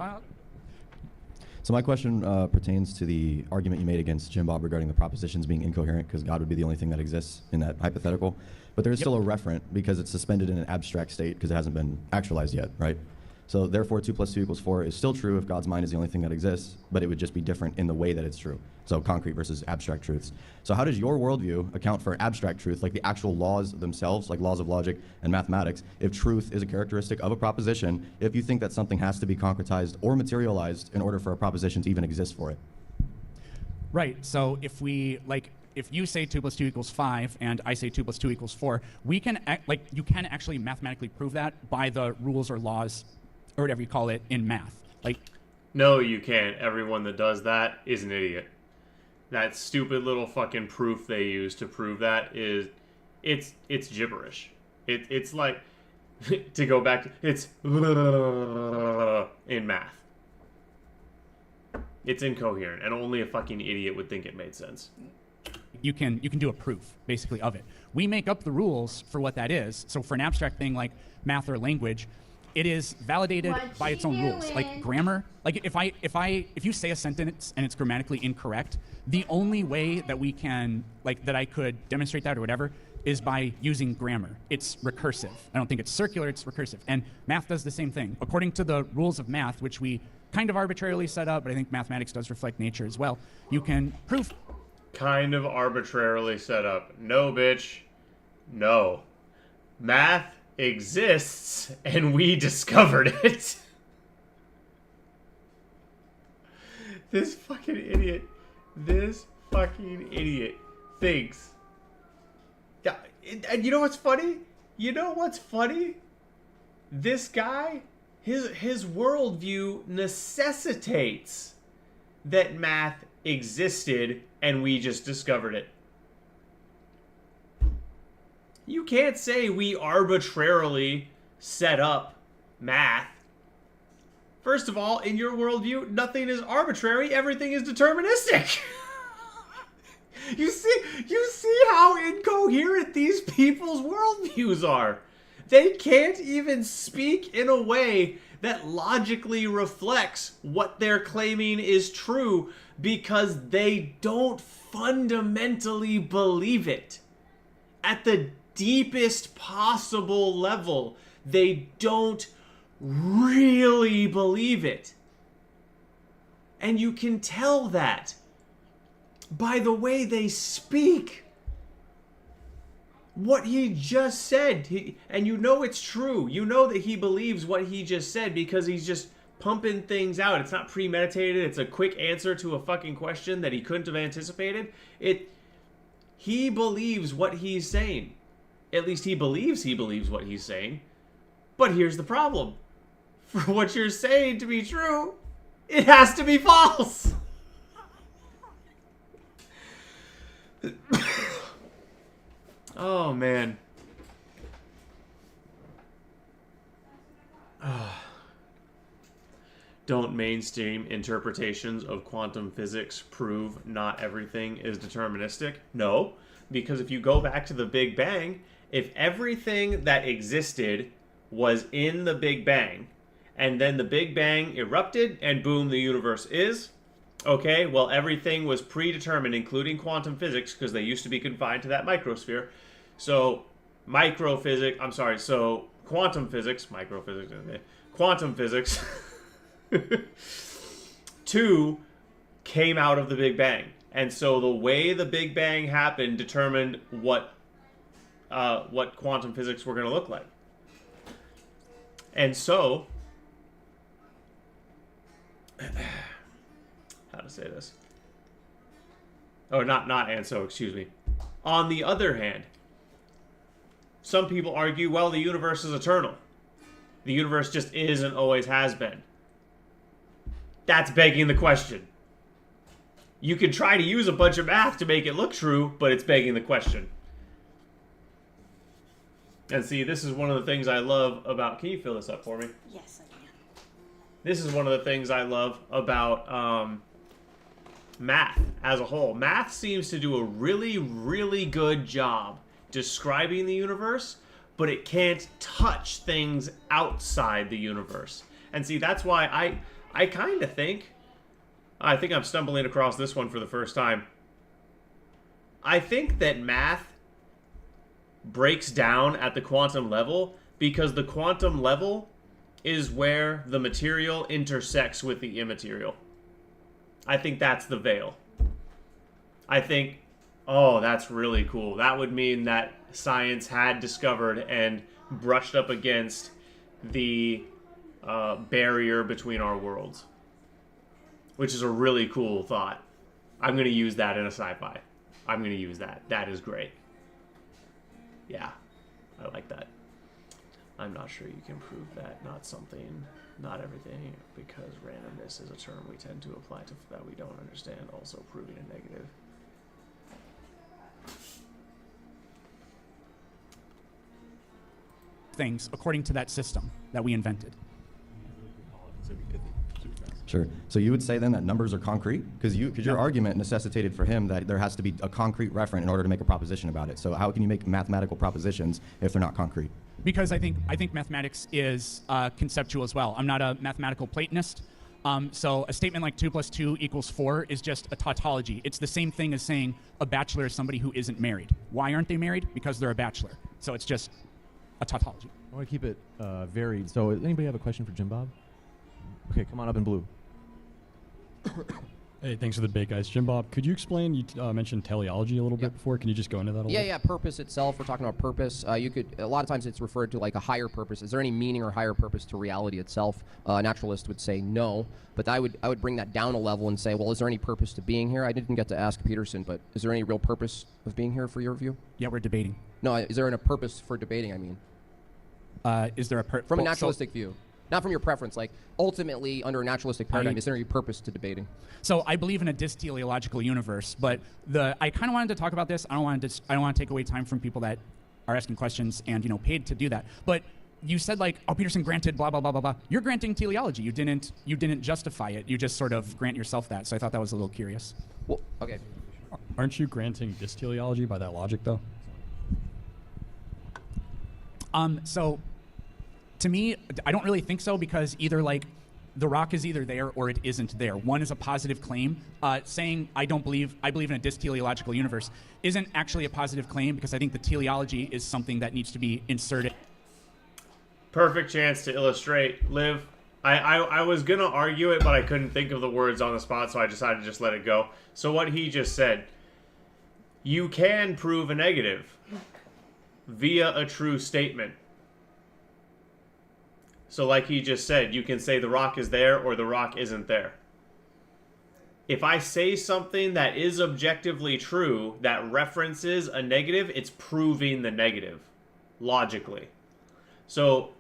So my question pertains to the argument you made against Jim Bob regarding the propositions being incoherent because God would be the only thing that exists in that hypothetical. But there is still a referent because it's suspended in an abstract state because it hasn't been actualized yet, right? So therefore 2 + 2 = 4 is still true if God's mind is the only thing that exists, but it would just be different in the way that it's true. So concrete versus abstract truths. So how does your worldview account for abstract truth, like the actual laws themselves, like laws of logic and mathematics, if truth is a characteristic of a proposition, if you think that something has to be concretized or materialized in order for a proposition to even exist for it? Right. So if if you say 2 + 2 = 5 and I say 2 + 2 = 4, we can you can actually mathematically prove that by the rules or laws or whatever you call it in math. Like, no, you can't. Everyone that does that is an idiot. That stupid little fucking proof they use to prove that it's gibberish. It's like to go back to it's in math. It's incoherent, and only a fucking idiot would think it made sense. you can do a proof basically of it. We make up the rules for what that is. So for an abstract thing like math or language, it is validated by its own rules. Like grammar, like if you say a sentence and it's grammatically incorrect, the only way that we can that I could demonstrate that or whatever is by using grammar. It's recursive. I don't think it's circular, it's recursive. And math does the same thing. According to the rules of math, which we kind of arbitrarily set up, but I think mathematics does reflect nature as well, you can prove. Kind of arbitrarily set up. No, bitch. No. Math exists, and we discovered it. This fucking idiot thinks. Yeah, and you know what's funny? This guy, his worldview necessitates that math existed and we just discovered it. You can't say we arbitrarily set up math. First of all, in your worldview, nothing is arbitrary, everything is deterministic. You see how incoherent these people's worldviews are. They can't even speak in a way that logically reflects what they're claiming is true because they don't fundamentally believe it. At the deepest possible level, they don't really believe it. And you can tell that by the way they speak. What he just said, and you know it's true. You know that he believes what he just said because he's just pumping things out. It's not premeditated. It's a quick answer to a fucking question that he couldn't have anticipated. He believes what he's saying. At least he believes what he's saying. But here's the problem. For what you're saying to be true, it has to be false. Oh, man. Don't mainstream interpretations of quantum physics prove not everything is deterministic? No, because if you go back to the Big Bang, if everything that existed was in the Big Bang, and then the Big Bang erupted, and boom, the universe is, okay, well, everything was predetermined, including quantum physics, because they used to be confined to that microsphere. So, quantum physics, quantum physics, 2 came out of the Big Bang. And so the way the Big Bang happened determined what quantum physics were going to look like. And so, how to say this? Oh, excuse me. On the other hand, some people argue, well, the universe is eternal. The universe just is and always has been. That's begging the question. You can try to use a bunch of math to make it look true, but it's begging the question. And see, this is one of the things I love about... Can you fill this up for me? Yes, I can. This is one of the things I love about math as a whole. Math seems to do a really, really good job describing the universe, but it can't touch things outside the universe. And see, that's why I kind of think... I think I'm stumbling across this one for the first time. I think that math breaks down at the quantum level because the quantum level is where the material intersects with the immaterial. I think that's the veil. I think, oh, that's really cool. That would mean that science had discovered and brushed up against the barrier between our worlds, which is a really cool thought. I'm going to use that in a sci-fi. I'm going to use that. That is great. Yeah, I like that. I'm not sure you can prove that. Not everything, because randomness is a term we tend to apply to that we don't understand. Also proving a negative. Things according to that system that we invented. Sure. So you would say then that numbers are concrete? Because your argument necessitated for him that there has to be a concrete referent in order to make a proposition about it. So how can you make mathematical propositions if they're not concrete? Because I think mathematics is conceptual as well. I'm not a mathematical Platonist. So a statement like 2 + 2 = 4 is just a tautology. It's the same thing as saying a bachelor is somebody who isn't married. Why aren't they married? Because they're a bachelor. So it's just a tautology. I want to keep it varied. So anybody have a question for Jim Bob? Okay, come on up in blue. Hey, thanks for the debate, guys. Jim Bob, could you explain, you mentioned teleology a little bit before. Can you just go into that a little bit? Yeah, purpose itself. We're talking about purpose. You could, a lot of times it's referred to like a higher purpose. Is there any meaning or higher purpose to reality itself? A naturalist would say no, but I would bring that down a level and say, well, is there any purpose to being here? I didn't get to ask Peterson, but is there any real purpose of being here for your view? Yeah, we're debating. No, is there a purpose for debating, I mean? Is there a purpose? From a naturalistic view. Not from your preference. Like, ultimately, under a naturalistic paradigm, is there any purpose to debating? So I believe in a dysteleological universe, but I kind of wanted to talk about this. I don't want to take away time from people that are asking questions and paid to do that. But you said like, oh, Peterson granted blah blah blah blah blah. You're granting teleology. You didn't justify it. You just sort of grant yourself that. So I thought that was a little curious. Well, okay. Aren't you granting dysteleology by that logic, though? So to me, I don't really think so, because either like the rock is either there or it isn't there. One is a positive claim. Saying I believe in a dysteleological universe isn't actually a positive claim, because I think the teleology is something that needs to be inserted. Perfect chance to illustrate. Liv, I was going to argue it, but I couldn't think of the words on the spot, so I decided to just let it go. So what he just said, you can prove a negative via a true statement. So like he just said, you can say the rock is there or the rock isn't there. If I say something that is objectively true that references a negative, it's proving the negative, logically. So,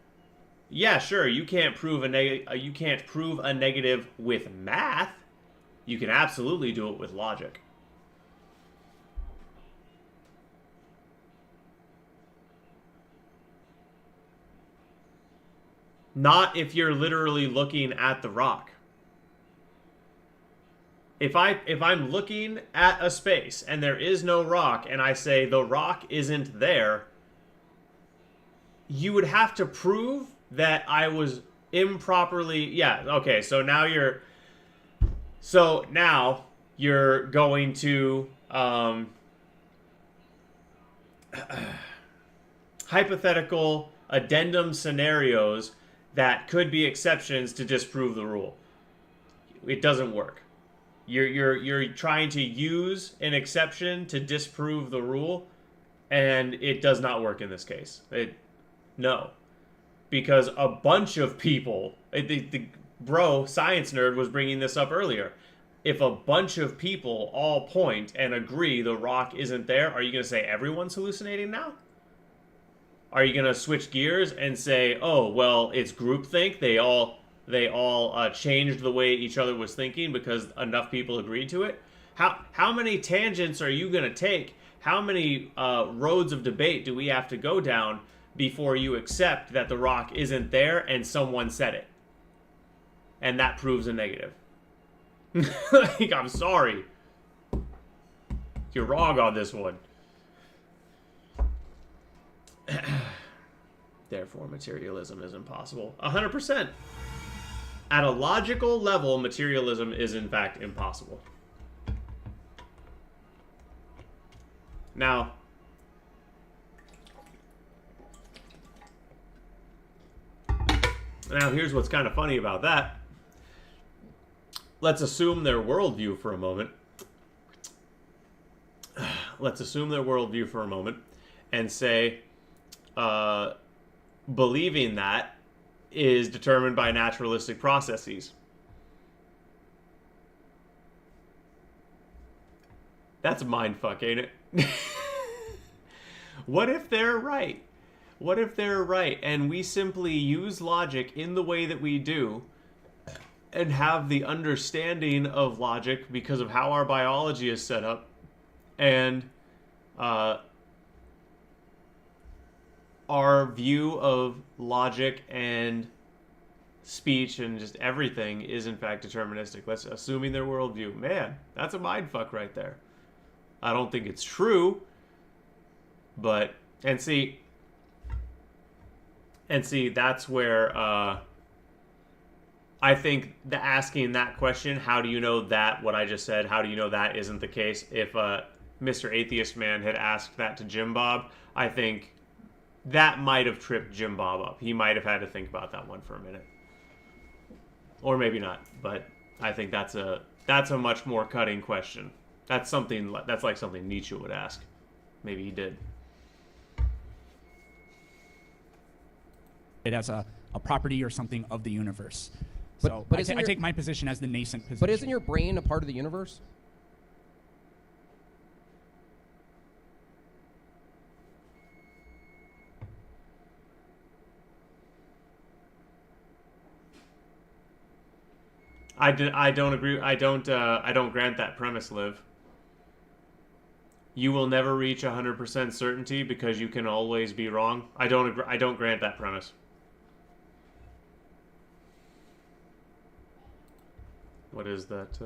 yeah, sure, you can't prove a negative with math. You can absolutely do it with logic. Not if you're literally looking at the rock. If I'm looking at a space and there is no rock and I say the rock isn't there, you would have to prove that I was improperly, yeah, okay, so now you're going to hypothetical addendum scenarios that could be exceptions to disprove the rule. It doesn't work. You're trying to use an exception to disprove the rule, and it does not work in this case. No. Because a bunch of people, the bro, science nerd, was bringing this up earlier. If a bunch of people all point and agree the rock isn't there, are you going to say everyone's hallucinating now? Are you going to switch gears and say, oh, well, it's groupthink? They all changed the way each other was thinking because enough people agreed to it? How many tangents are you going to take? How many roads of debate do we have to go down before you accept that the rock isn't there and someone said it? And that proves a negative. Like, I'm sorry. You're wrong on this one. Therefore, materialism is impossible. 100%. At a logical level, materialism is in fact impossible. Now, here's what's kind of funny about that. Let's assume their worldview for a moment. Let's assume their worldview for a moment and say, believing that is determined by naturalistic processes. That's mindfuck, ain't it? What if they're right? What if they're right and we simply use logic in the way that we do and have the understanding of logic because of how our biology is set up, and our view of logic and speech and just everything is in fact deterministic. Let's assuming their worldview. Man, that's a mindfuck right there. I don't think it's true, but and see that's where I think the asking that question, how do you know that what I just said, how do you know that isn't the case? If Mr. Atheist Man had asked that to Jim Bob, I think that might have tripped Jim Bob up. He might have had to think about that one for a minute. Or maybe not, but I think that's a much more cutting question. That's like something Nietzsche would ask. Maybe he did. It as a property or something of the universe. So I take my position as the nascent position. But isn't your brain a part of the universe? I don't agree. I don't grant that premise, Liv. You will never reach 100% certainty because you can always be wrong. I don't grant that premise. What is that?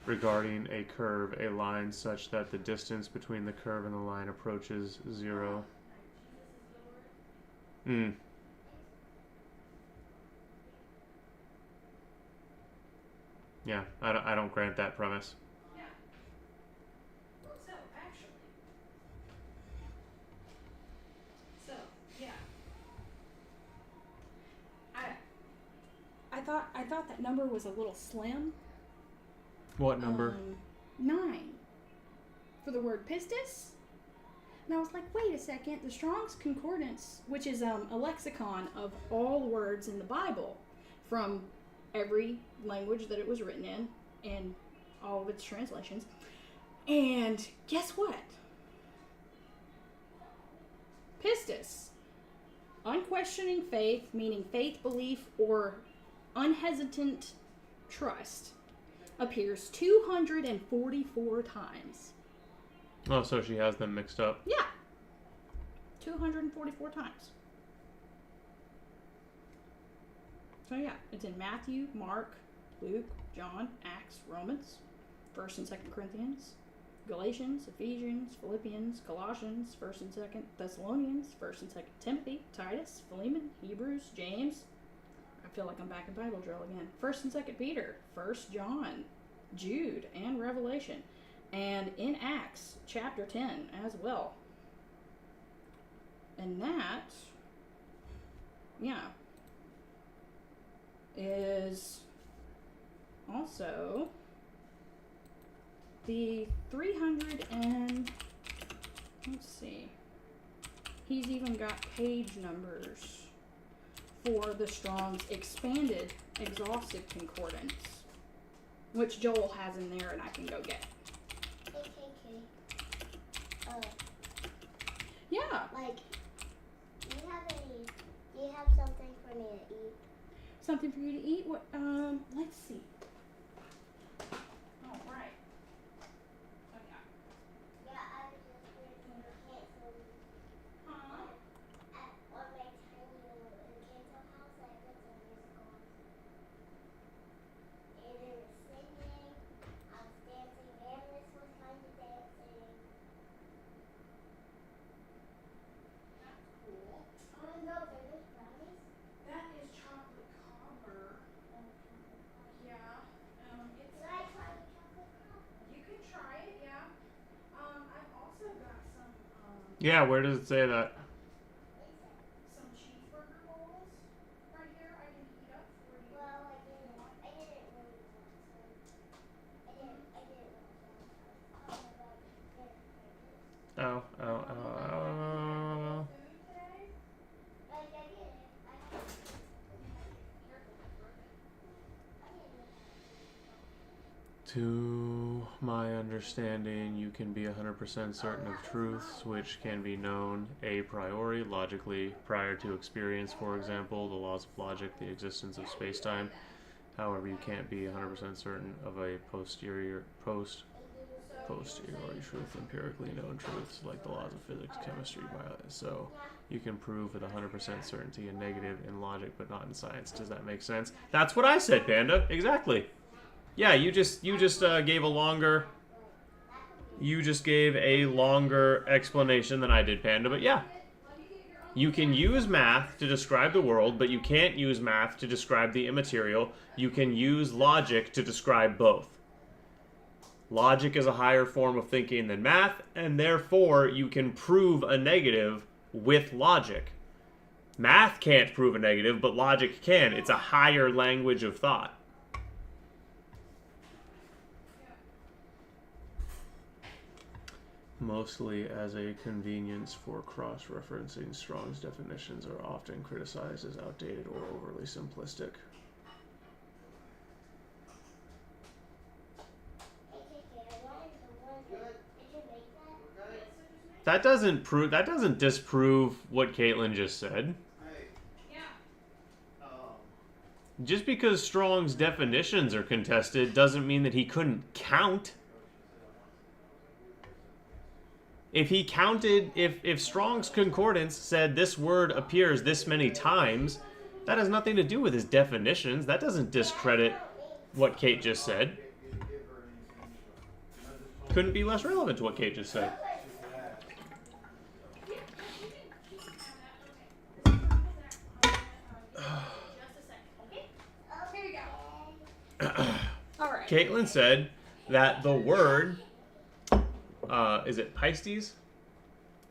Regarding a curve, a line such that the distance between the curve and the line approaches 0. Yeah, I don't grant that premise. I thought that number was a little slim. What number? 9. For the word pistis. And I was like, wait a second. The Strong's Concordance, which is a lexicon of all words in the Bible from every language that it was written in and all of its translations. And guess what? Pistis. Unquestioning faith, meaning faith, belief, or unhesitant trust, appears 244 times. Oh, so she has them mixed up. Yeah. 244 times. So yeah, it's in Matthew, Mark, Luke, John, Acts, Romans, 1st and 2nd Corinthians, Galatians, Ephesians, Philippians, Colossians, 1st and 2nd Thessalonians, 1st and 2nd Timothy, Titus, Philemon, Hebrews, James. I feel like I'm back in Bible drill again. 1st and 2nd Peter, 1st John, Jude, and Revelation. And in Acts chapter 10 as well. And that, yeah, is also the 300 and, let's see, he's even got page numbers for the Strong's Expanded Exhaustive Concordance, which Joel has in there and I can go get. Yeah. Like, do you have something for me to eat? Something for you to eat? What? Let's see. All right. Oh, yeah. Yeah, I was just reading the cancel. Huh? On my tiny little cancel house, I put some music on. And it was singing, I was dancing, and this was kind of dancing. That's cool. Oh no, they're just brownies? That is chocolate cobbler. Yeah. It's. Should I try the chocolate cup? You can try it, yeah. I've also got some. Yeah, where does it say that? Some cheeseburger bowls right here. I can heat up for you. Well, I didn't really want to. I didn't want to. Oh. To my understanding, you can be 100% certain of truths which can be known a priori, logically, prior to experience, for example, the laws of logic, the existence of space-time. However, you can't be 100% certain of a posteriori truth, empirically known truths, like the laws of physics, chemistry, biology. So you can prove with 100% certainty a negative in logic, but not in science. Does that make sense? That's what I said, Panda. Exactly. Yeah, you just gave a longer explanation than I did, Panda. But yeah, you can use math to describe the world, but you can't use math to describe the immaterial. You can use logic to describe both. Logic is a higher form of thinking than math, and therefore you can prove a negative with logic. Math can't prove a negative, but logic can. It's a higher language of thought. Mostly as a convenience for cross-referencing, Strong's definitions are often criticized as outdated or overly simplistic. That doesn't disprove what Caitlin just said. Just because Strong's definitions are contested doesn't mean that he couldn't count. If he counted, if Strong's Concordance said this word appears this many times, that has nothing to do with his definitions. That doesn't discredit what Kate just said. Couldn't be less relevant to what Kate just said. All right. Caitlin said that the word, is it pistis?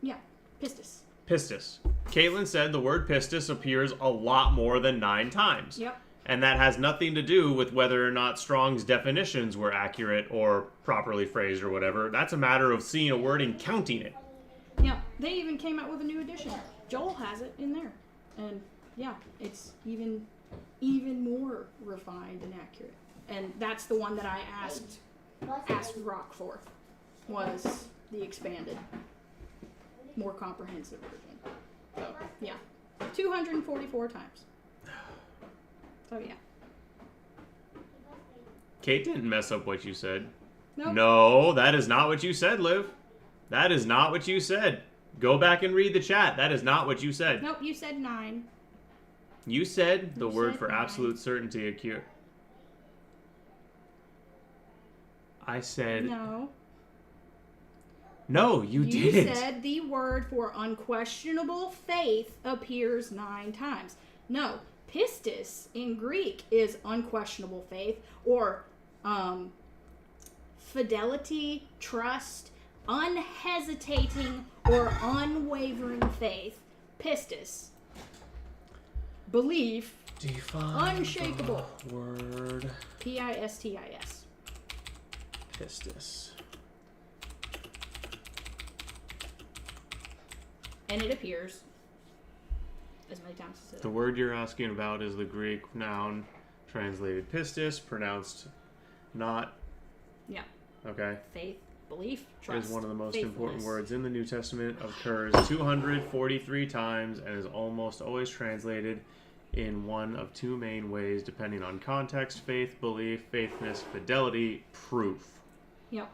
Yeah, pistis. Pistis. Caitlin said the word pistis appears a lot more than 9 times. Yep. And that has nothing to do with whether or not Strong's definitions were accurate or properly phrased or whatever. That's a matter of seeing a word and counting it. Yeah, they even came out with a new edition. Joel has it in there. And yeah, it's even more refined and accurate. And that's the one that I asked Rock for, was the expanded, more comprehensive version. So, yeah. 244 times. So, yeah. Kate didn't mess up what you said. Nope. No, that is not what you said, Liv. That is not what you said. Go back and read the chat. That is not what you said. Nope, you said 9. You said the You word said for 9. absolute certainty occur. I said... No. No, you didn't. You said the word for unquestionable faith appears 9 times. No, pistis in Greek is unquestionable faith, or fidelity, trust, unhesitating or unwavering faith. Pistis. Belief. Define Unshakable. the word Pistis. pistis. And it appears as many times as it The word you're asking about is the Greek noun translated pistis, pronounced not. Yeah. Okay. Faith, belief, It trust. is one of the most important faithfulness. words in the New Testament, occurs 243 times, and is almost always translated in one of 2 main ways, depending on context: faith, belief, faithfulness, fidelity, proof. Yep.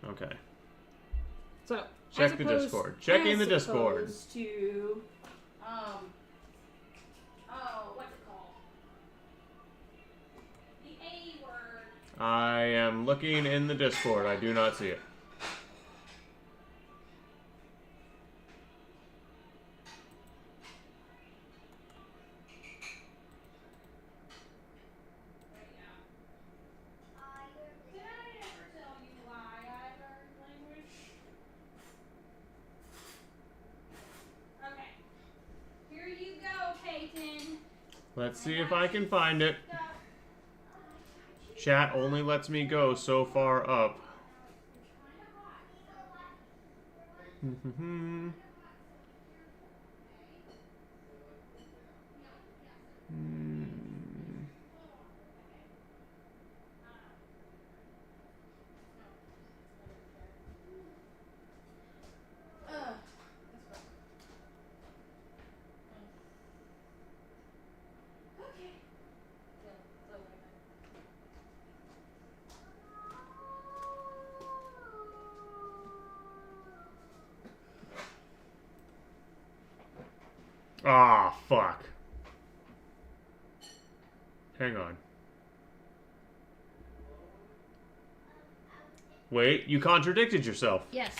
Okay. So Check the Discord. Checking the Discord. As opposed to, what's it called? The A word. I am looking in the Discord. I do not see it. Did I ever tell you why I learned language? Okay. Here you go, Peyton. Let's see if I can find it. Chat only lets me go so far up. Ah, fuck. Hang on. Wait, you contradicted yourself. Yes.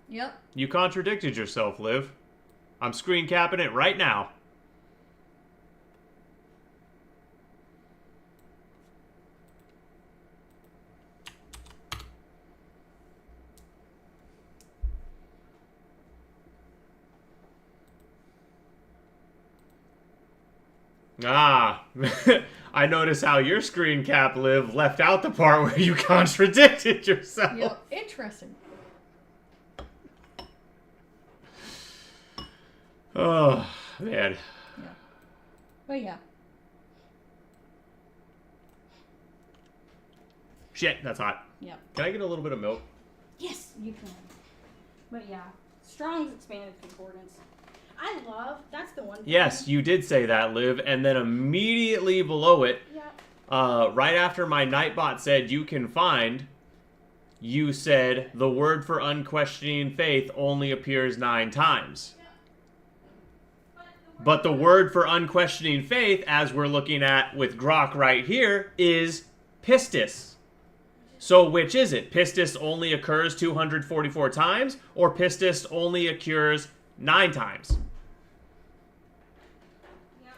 Yep. You contradicted yourself, Liv. I'm screen capping it right now. Ah, I notice how your screen cap, Liv, left out the part where you contradicted yourself. Yep. Interesting. Oh, man. Yeah. But yeah. Shit, that's hot. Yep. Can I get a little bit of milk? Yes, you can. But yeah, Strong's Expanded Concordance. I love, that's the one thing. Yes, you did say that, Liv. And then immediately below it, Yep. right after my Nightbot said you can find, you said the word for unquestioning faith only appears 9 times. But the word for unquestioning faith, as we're looking at with Grok right here, is pistis. So which is it? Pistis only occurs 244 times, or pistis only occurs 9 times? Yep.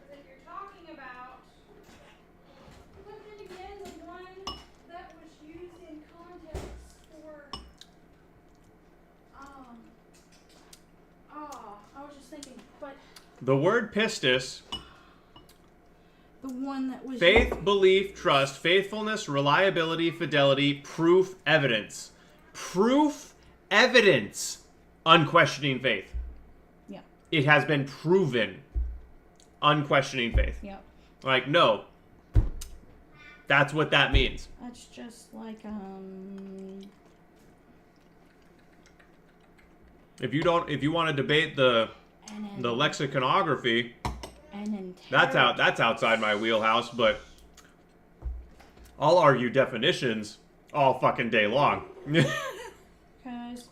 But if you're talking about, but then again, the one that was used in context for, I was just thinking, but The word pistis, the one that was faith, belief, trust, faithfulness, reliability, fidelity, proof, evidence. Proof, evidence, unquestioning faith. Yeah. It has been proven. Unquestioning faith. Yep. Like, no. That's what that means. That's just like If you want to debate the lexiconography, that's outside my wheelhouse, but I'll argue definitions all fucking day long. Because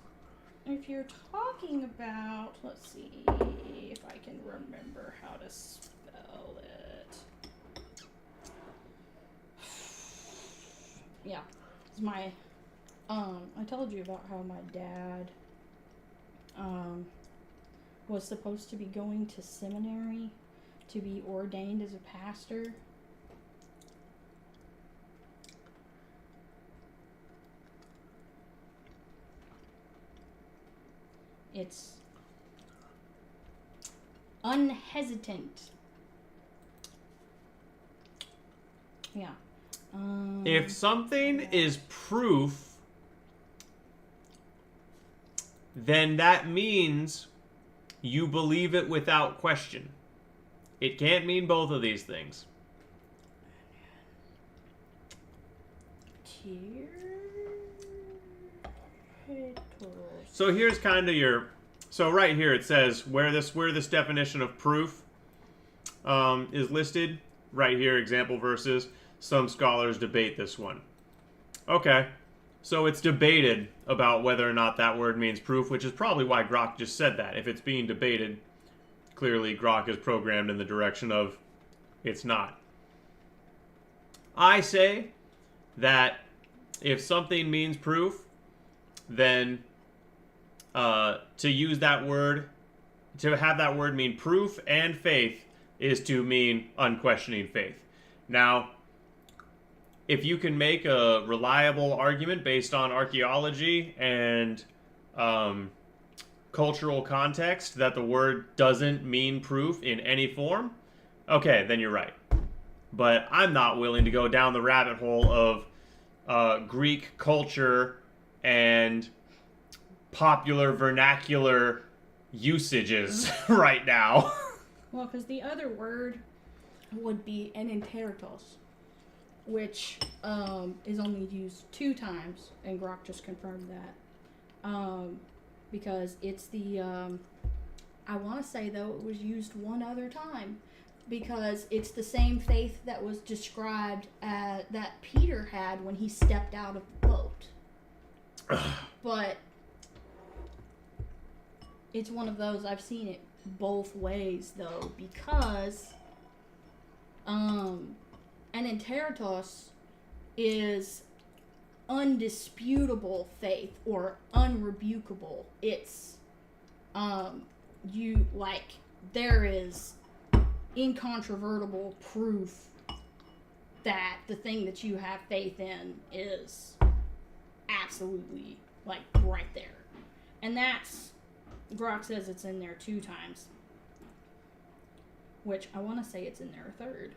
if you're talking about, let's see if I can remember how to spell it. Yeah, it's my, I told you about how my dad, was supposed to be going to seminary to be ordained as a pastor. It's unhesitant. Yeah. If something is proof, then that means you believe it without question. It can't mean both of these things. So here's kind of your... So right here it says where this definition of proof is listed. Right here, example verses. Some scholars debate this one. Okay. So it's debated about whether or not that word means proof, which is probably why Grok just said that. If it's being debated, clearly Grok is programmed in the direction of it's not. I say that if something means proof, then to use that word, to have that word mean proof and faith is to mean unquestioning faith. Now, if you can make a reliable argument based on archaeology and cultural context that the word doesn't mean proof in any form, okay, then you're right. But I'm not willing to go down the rabbit hole of Greek culture and popular vernacular usages right now. Well, because the other word would be enenteritos, which is only used 2 times, and Grok just confirmed that. Because it's the, I want to say, though, it was used one other time, because it's the same faith that was described that Peter had when he stepped out of the boat. But it's one of those, I've seen it both ways though, because an enteritos is undisputable faith or unrebukable. It's there is incontrovertible proof that the thing that you have faith in is absolutely like right there. And that's, Grok says it's in there 2 times, which I want to say it's in there a third.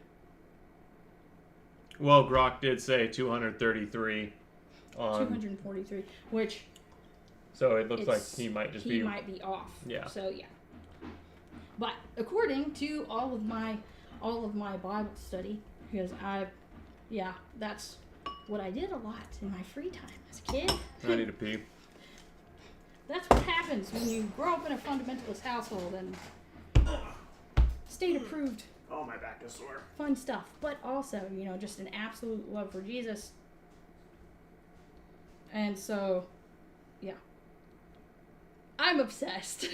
Well, Grok did say 233 on 243, which so it looks like he might just he might be off. Yeah. So yeah. But according to all of my Bible study, because that's what I did a lot in my free time as a kid. I need to pee. That's what happens when you grow up in a fundamentalist household and state approved. Oh, my back is sore. Fun stuff, but also, just an absolute love for Jesus. And so, yeah. I'm obsessed.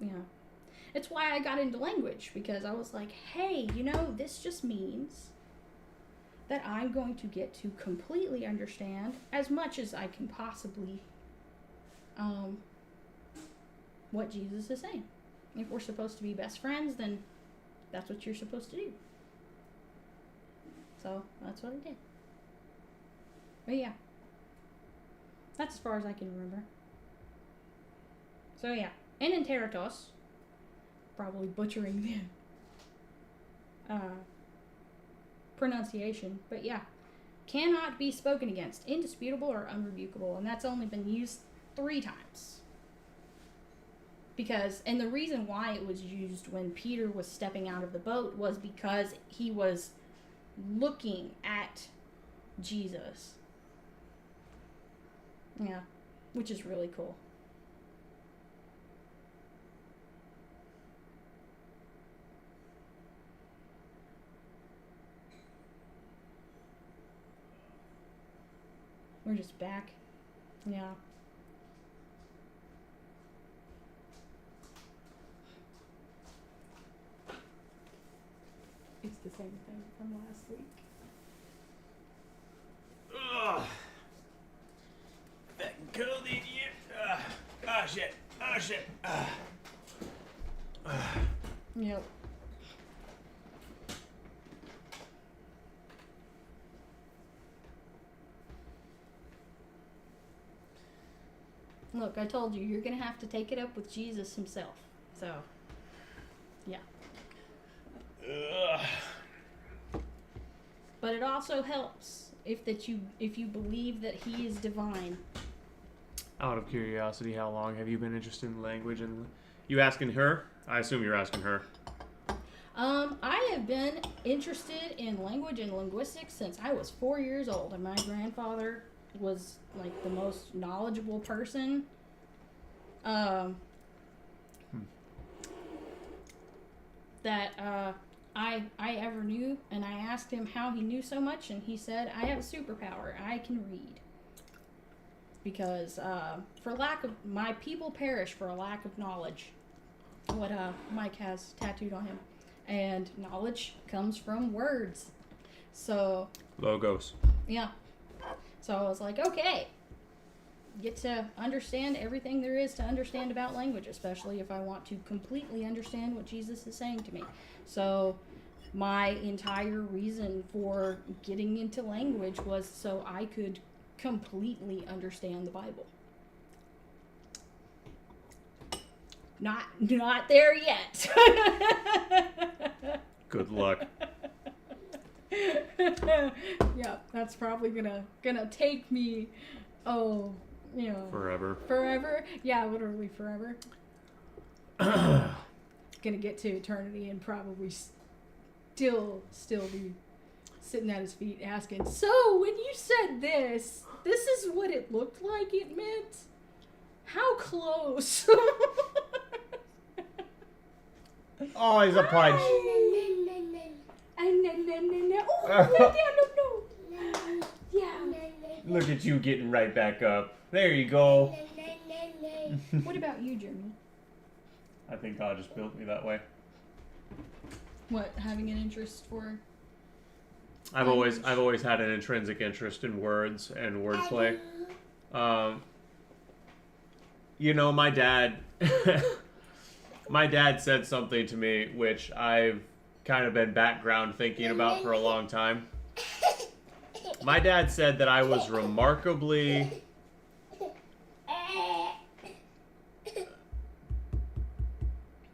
Yeah. It's why I got into language, because I was like, hey, this just means that I'm going to get to completely understand as much as I can possibly what Jesus is saying. If we're supposed to be best friends, then that's what you're supposed to do. So that's what I did. But yeah, that's as far as I can remember. So yeah, and enteritos, probably butchering the pronunciation, but yeah, cannot be spoken against, indisputable or unrebukable, and that's only been used 3 times. And the reason why it was used when Peter was stepping out of the boat was because he was looking at Jesus. Yeah, which is really cool. We're just back. Yeah. It's the same thing from last week. Ugh. Fucking cold in here. Oh, shit. Oh, shit. Yep. Look, I told you, you're going to have to take it up with Jesus himself. So, yeah. Ugh. But it also helps if you believe that he is divine. Out of curiosity, how long have you been interested in language? And you asking her? I assume you're asking her. I have been interested in language and linguistics since I was 4 years old, and my grandfather was like the most knowledgeable person that I ever knew, and I asked him how he knew so much, and he said, I have a superpower, I can read. Because my people perish for a lack of knowledge. What Mike has tattooed on him. And knowledge comes from words. So Logos. yeah. So I was like, okay, get to understand everything there is to understand about language, especially if I want to completely understand what Jesus is saying to me. So my entire reason for getting into language was so I could completely understand the Bible. Not there yet. Good luck. Yeah, that's probably gonna take me, Forever. Forever? Yeah, literally forever. Gonna get to eternity and probably still be sitting at his feet asking, so when you said this is what it looked like it meant? How close? Always a punch. Oh, no. Yeah. Look at you getting right back up. There you go. What about you, Jeremy? I think God just built me that way. What, having an interest for? I've always had an intrinsic interest in words and wordplay. You know, my dad said something to me which I've kind of been background thinking about for a long time. My dad said that I was remarkably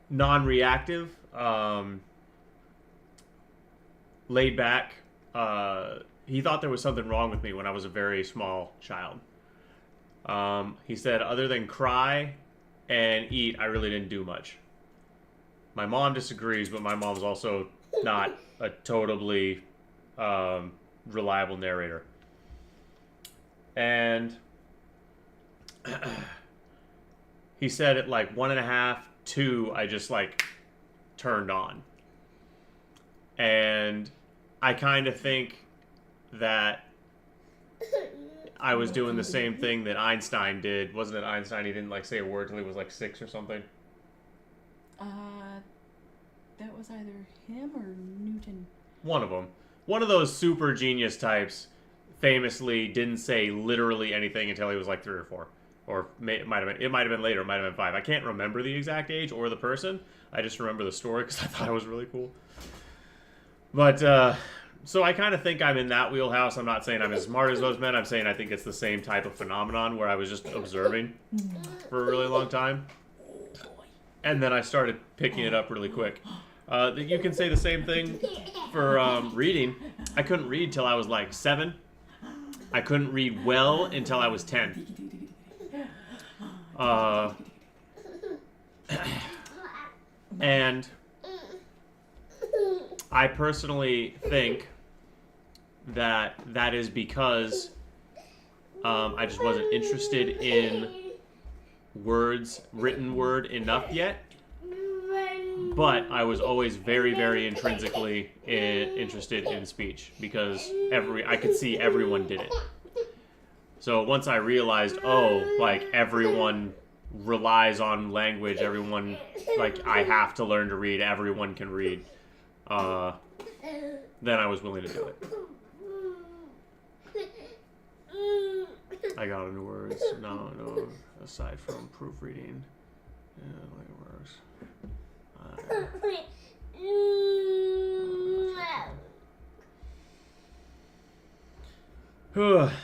non-reactive, laid back. He thought there was something wrong with me when I was a very small child. He said, other than cry and eat, I really didn't do much. My mom disagrees, but my mom's also not a totally reliable narrator. And he said at like 1.5, 2, I just like turned on. And I kind of think that I was doing the same thing that Einstein did. Wasn't it Einstein? He didn't like say a word till he was like 6 or something. That was either him or Newton. One of them. One of those super genius types famously didn't say literally anything until he was like 3 or 4. Or it might have been later, it might have been 5. I can't remember the exact age or the person. I just remember the story because I thought it was really cool. But, so I kind of think I'm in that wheelhouse. I'm not saying I'm as smart as those men. I'm saying I think it's the same type of phenomenon where I was just observing for a really long time. And then I started picking it up really quick. You can say the same thing for reading. I couldn't read till I was like 7. I couldn't read well until I was 10. And I personally think that that is because I just wasn't interested in words, written word enough yet. But I was always very, very intrinsically interested in speech because I could see everyone did it. So once I realized, oh, like everyone relies on language, everyone, like I have to learn to read, everyone can read, then I was willing to do it. I got into words. No, aside from proofreading. Yeah, like it works.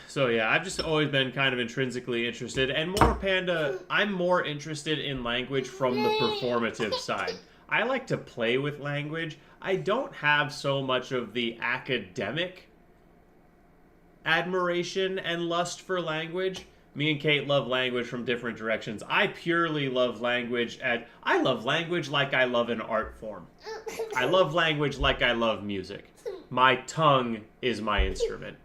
So yeah, I've just always been kind of intrinsically interested, and more Panda, I'm more interested in language from the performative side. I like to play with language. I don't have so much of the academic admiration and lust for language. Me and Kate love language from different directions. I purely love language I love language like I love an art form. I love language like I love music. My tongue is my instrument.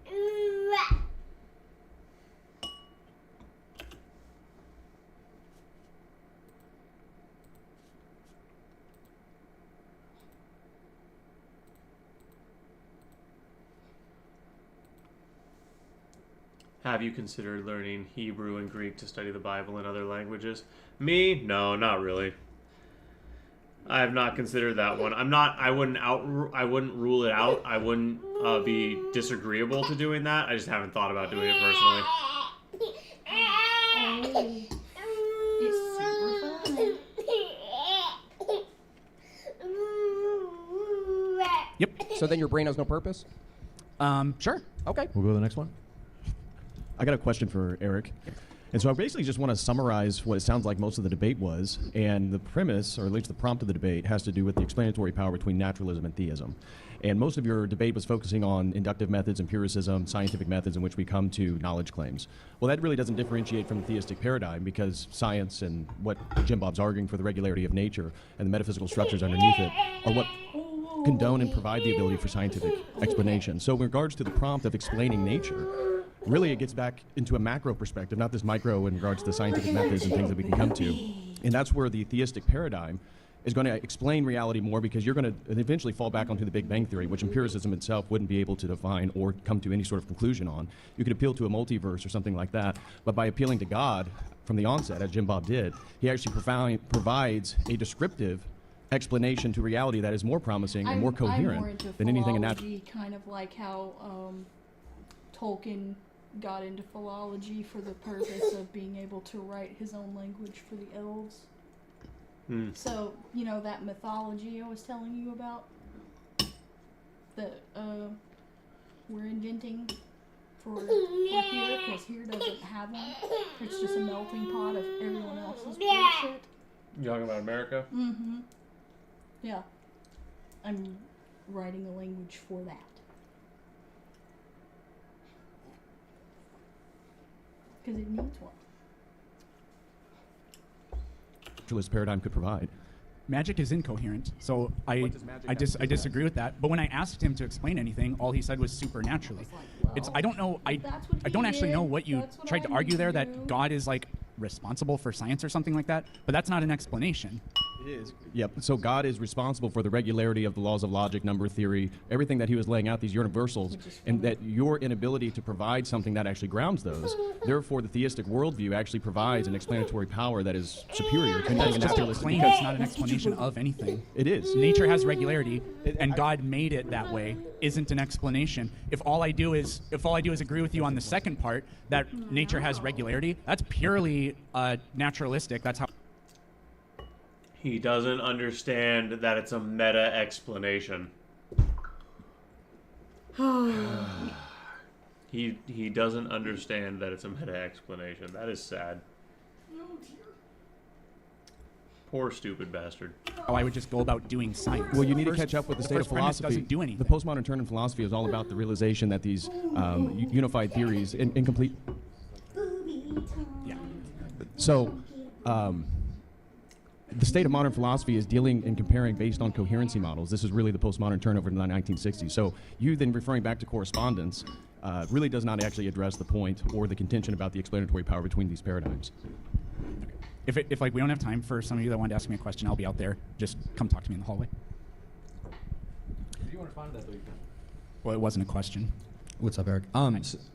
Have you considered learning Hebrew and Greek to study the Bible and other languages? Me? No, not really. I have not considered that one. I wouldn't rule it out. I wouldn't be disagreeable to doing that. I just haven't thought about doing it personally. It's super fun. Yep. So then your brain has no purpose? Sure. Okay. We'll go to the next one. I got a question for Eric. And so I basically just want to summarize what it sounds like most of the debate was. And the premise, or at least the prompt of the debate, has to do with the explanatory power between naturalism and theism. And most of your debate was focusing on inductive methods, empiricism, scientific methods in which we come to knowledge claims. Well, that really doesn't differentiate from the theistic paradigm because science and what Jim Bob's arguing for the regularity of nature and the metaphysical structures underneath it are what condone and provide the ability for scientific explanation. So in regards to the prompt of explaining nature, really it gets back into a macro perspective, not this micro in regards to scientific methods and things that we can come to. And that's where the theistic paradigm is going to explain reality more, because you're going to eventually fall back onto the Big Bang Theory, which empiricism itself wouldn't be able to define or come to any sort of conclusion on. You could appeal to a multiverse or something like that, but by appealing to God from the onset, as Jim Bob did, he actually provides a descriptive explanation to reality that is more promising and more I'm more coherent into than anything in philology, kind of like how Tolkien got into philology for the purpose of being able to write his own language for the elves. So, you know, that mythology I was telling you about that we're inventing for here, because here doesn't have one. It's just a melting pot of everyone else's bullshit. You talking about America? Mm-hmm. Yeah. I'm writing a language for that. Because it needs one. Naturalist paradigm could provide. Magic is incoherent, so I disagree with that. But when I asked him to explain anything, all he said was supernaturally. I don't know. I don't actually know what you tried to argue there, that God is like responsible for science or something like that. But that's not an explanation. It is. Yep. So God is responsible for the regularity of the laws of logic, number theory, everything that he was laying out, these universals, and that your inability to provide something that actually grounds those. Therefore, the theistic worldview actually provides an explanatory power that is superior to anything That's just a naturalistic. claim. It's not an explanation of anything. It is. Nature has regularity, and God made it that way. Isn't an explanation. If all I do is agree with you on the second part, that nature has regularity, that's purely naturalistic. That's how. He doesn't understand that it's a meta explanation. He doesn't understand that it's a meta explanation. That is sad. Poor stupid bastard. Oh, I would just go about doing science. Well, you need to catch up with the state of first premise philosophy. doesn't do anything. The postmodern turn in philosophy is all about the realization that these unified theories, incomplete. Yeah. So, the state of modern philosophy is dealing and comparing based on coherency models. This is really the postmodern turnover in the 1960s. So, you then referring back to correspondence really does not actually address the point or the contention about the explanatory power between these paradigms. If like we don't have time for some of you that wanted to ask me a question, I'll be out there. Just come talk to me in the hallway. If you want to respond to that, though, you can. Well, it wasn't a question. What's up, Eric?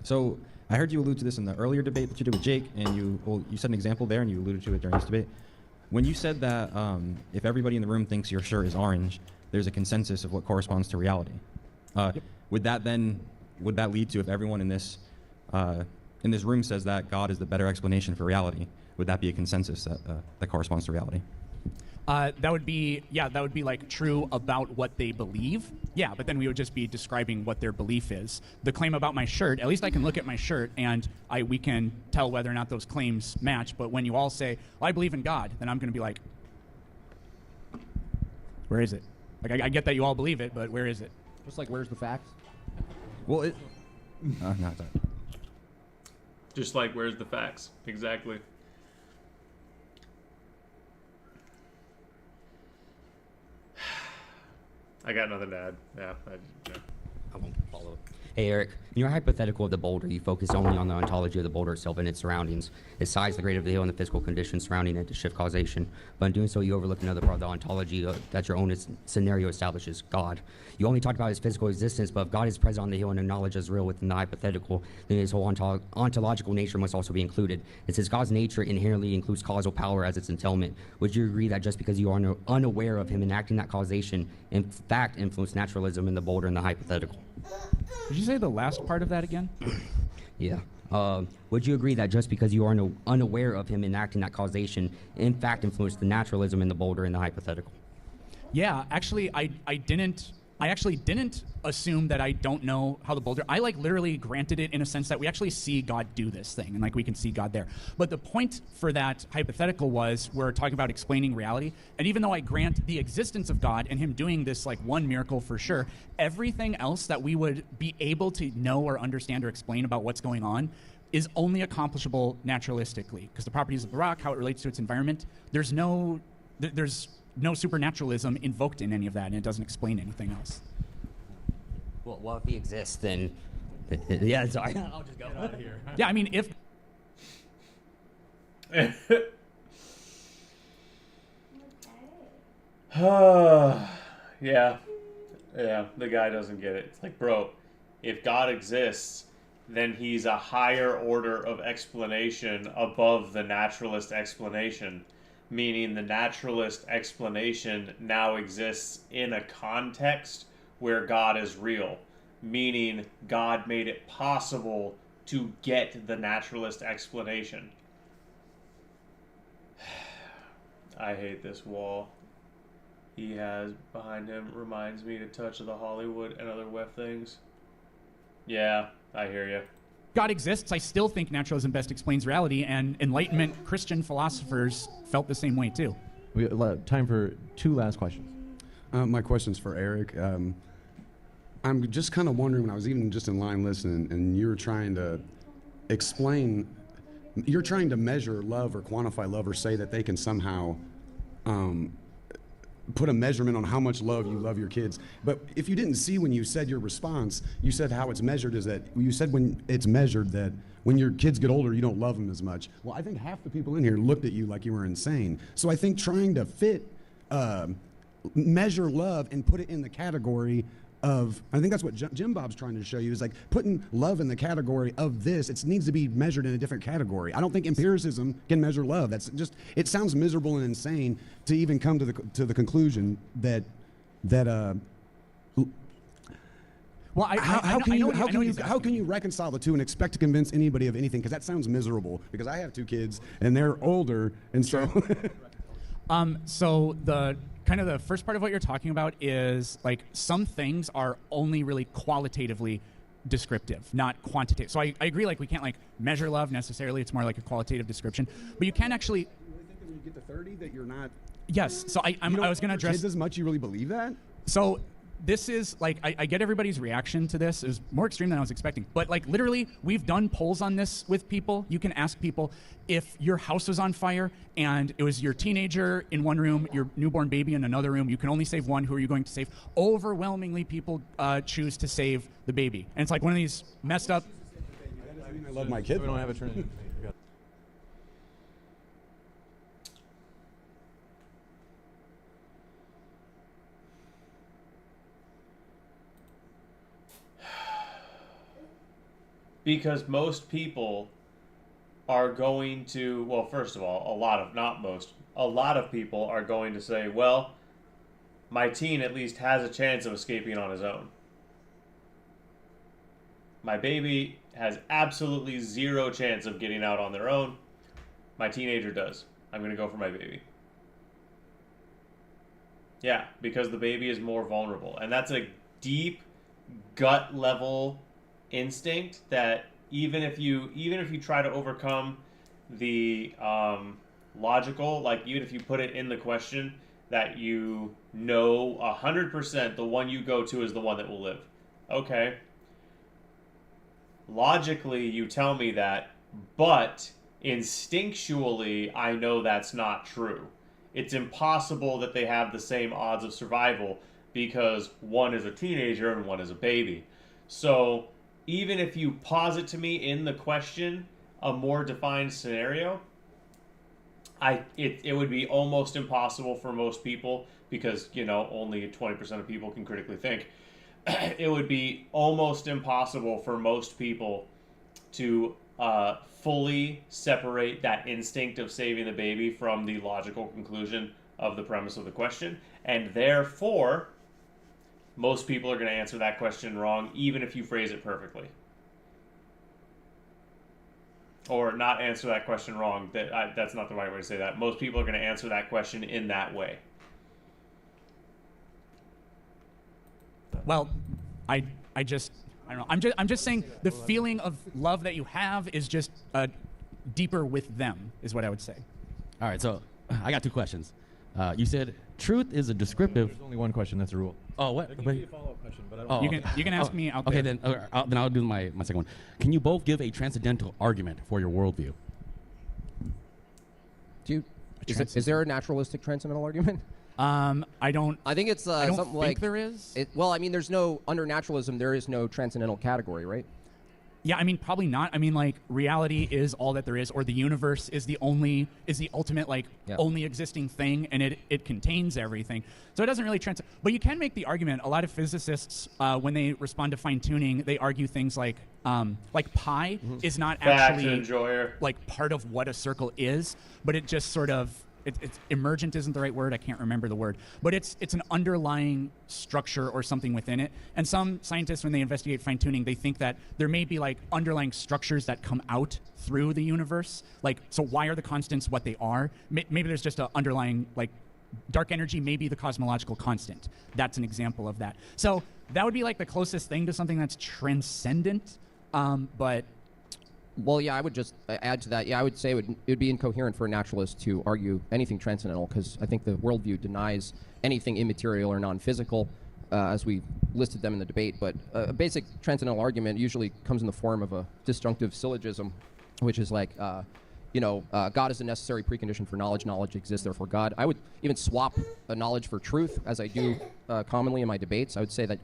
So I heard you allude to this in the earlier debate that you did with Jake, and you said an example there, and you alluded to it during this debate. When you said that if everybody in the room thinks your shirt is orange, there's a consensus of what corresponds to reality. Yep. Would that lead to, if everyone in this room says that God is the better explanation for reality, would that be a consensus that corresponds to reality? That would be like true about what they believe. Yeah, but then we would just be describing what their belief is. The claim about my shirt, at least I can look at my shirt and we can tell whether or not those claims match. But when you all say, well, I believe in God, then I'm going to be like, where is it? Like I get that you all believe it, but where is it? Just like, where's the facts? Well, no, sorry. Just like, where's the facts? Exactly. I got nothing to add. Yeah. I won't follow. Hey, Eric, in your hypothetical of the boulder, you focus only on the ontology of the boulder itself and its surroundings, its size, the grade of the hill, and the physical conditions surrounding it to shift causation. But in doing so, you overlook another part of the ontology that your own scenario establishes, God. You only talked about his physical existence, but if God is present on the hill and acknowledged as real within the hypothetical, then his whole ontological nature must also be included. And since God's nature inherently includes causal power as its entailment, would you agree that just because you are unaware of him enacting that causation, in fact influenced naturalism in the boulder and the hypothetical? Did you say the last part of that again? Yeah. Would you agree that just because you are unaware of him enacting that causation, in fact influenced the naturalism in the boulder and the hypothetical? Yeah, actually, I actually didn't assume that I don't know how the boulder. I literally granted it in a sense that we actually see God do this thing, and we can see God there. But the point for that hypothetical was we're talking about explaining reality, and even though I grant the existence of God and him doing this one miracle for sure, everything else that we would be able to know or understand or explain about what's going on is only accomplishable naturalistically, because the properties of the rock, how it relates to its environment, there's no supernaturalism invoked in any of that, and it doesn't explain anything else. Well, if he exists, then yeah. Sorry, I'll just go. Get out of here. Yeah, I mean, if Yeah. Yeah, the guy doesn't get it. It's like, bro, if God exists, then he's a higher order of explanation above the naturalist explanation, meaning the naturalist explanation now exists in a context where God is real, meaning God made it possible to get the naturalist explanation. I hate this wall he has behind him. Reminds me to touch the Hollywood and other web things. Yeah, I hear you. God exists, I still think naturalism best explains reality, and Enlightenment Christian philosophers felt the same way too. We got time for 2 last questions. My question's for Eric. I'm just kind of wondering, when I was even just in line listening, and you were trying to explain, you're trying to measure love or quantify love or say that they can somehow put a measurement on how much love you love your kids. But if you didn't see when you said your response, you said how it's measured is that, you said when it's measured that when your kids get older, you don't love them as much. Well, I think half the people in here looked at you like you were insane. So I think trying to measure love and put it in the category of, I think that's what Jim Bob's trying to show you, is like putting love in the category of this. It needs to be measured in a different category. I don't think empiricism can measure love. That's just, it sounds miserable and insane to even come to the conclusion that well, how can you reconcile the two and expect to convince anybody of anything? Because that sounds miserable. Because I have 2 kids and they're older, and so. So the kind of the first part of what you're talking about is like some things are only really qualitatively descriptive, not quantitative. So I agree, like we can't like measure love necessarily. It's more like a qualitative description. But you can actually. You really think that when you get to 30 that you're not. Yes. So I was going to address kids as much. You really believe that? So this is like I get everybody's reaction to this. It was more extreme than I was expecting. But like literally, we've done polls on this with people. You can ask people if your house was on fire and it was your teenager in one room, your newborn baby in another room. You can only save one. Who are you going to save? Overwhelmingly, people choose to save the baby. And it's like one of these messed up. I love my kids. We don't have a Trinity. Because most people are going to, well, first of all, a lot of people are going to say, well, my teen at least has a chance of escaping on his own. My baby has absolutely 0 chance of getting out on their own. My teenager does. I'm going to go for my baby. Yeah, because the baby is more vulnerable. And that's a deep gut level instinct that even if you try to overcome the logical, like even if you put it in the question that you know 100% the one you go to is the one that will live. Okay. Logically, you tell me that, but instinctually, I know that's not true. It's impossible that they have the same odds of survival because one is a teenager and one is a baby. So even if you posit to me in the question a more defined scenario, it would be almost impossible for most people because, only 20% of people can critically think. It would be almost impossible for most people to fully separate that instinct of saving the baby from the logical conclusion of the premise of the question. And therefore, most people are going to answer that question wrong, even if you phrase it perfectly. Or not answer that question wrong. That's not the right way to say that. Most people are going to answer that question in that way. Well, I don't know. I'm just saying the feeling of love that you have is just deeper with them, is what I would say. All right, so I got 2 questions. You said truth is a descriptive. There's only one question. That's a rule. Oh, what? I can give you a follow-up question, but I don't. You can ask me out okay, there. then I'll do my second one. Can you both give a transcendental argument for your worldview? Is there a naturalistic transcendental argument? I don't. I think it's I don't something think like there is. Well, I mean, there's no under naturalism. There is no transcendental category, right? Yeah, I mean, probably not. I mean, like, reality is all that there is, or the universe is the ultimate, like, only existing thing, and it contains everything. So it doesn't really but you can make the argument. A lot of physicists, when they respond to fine tuning, they argue things like pi is not actually like part of what a circle is, but it just sort of it's emergent isn't the right word. I can't remember the word, but it's an underlying structure or something within it. And some scientists, when they investigate fine tuning, they think that there may be like underlying structures that come out through the universe. Like, so why are the constants what they are? Maybe there's just an underlying, like, dark energy may be the cosmological constant. That's an example of that. So that would be like the closest thing to something that's transcendent. But well, yeah, I would just add to that. Yeah, I would say it would be incoherent for a naturalist to argue anything transcendental, because I think the worldview denies anything immaterial or non-physical, as we listed them in the debate. But a basic transcendental argument usually comes in the form of a disjunctive syllogism, which is like, God is a necessary precondition for knowledge. Knowledge exists, therefore God. I would even swap a knowledge for truth, as I do commonly in my debates. I would say that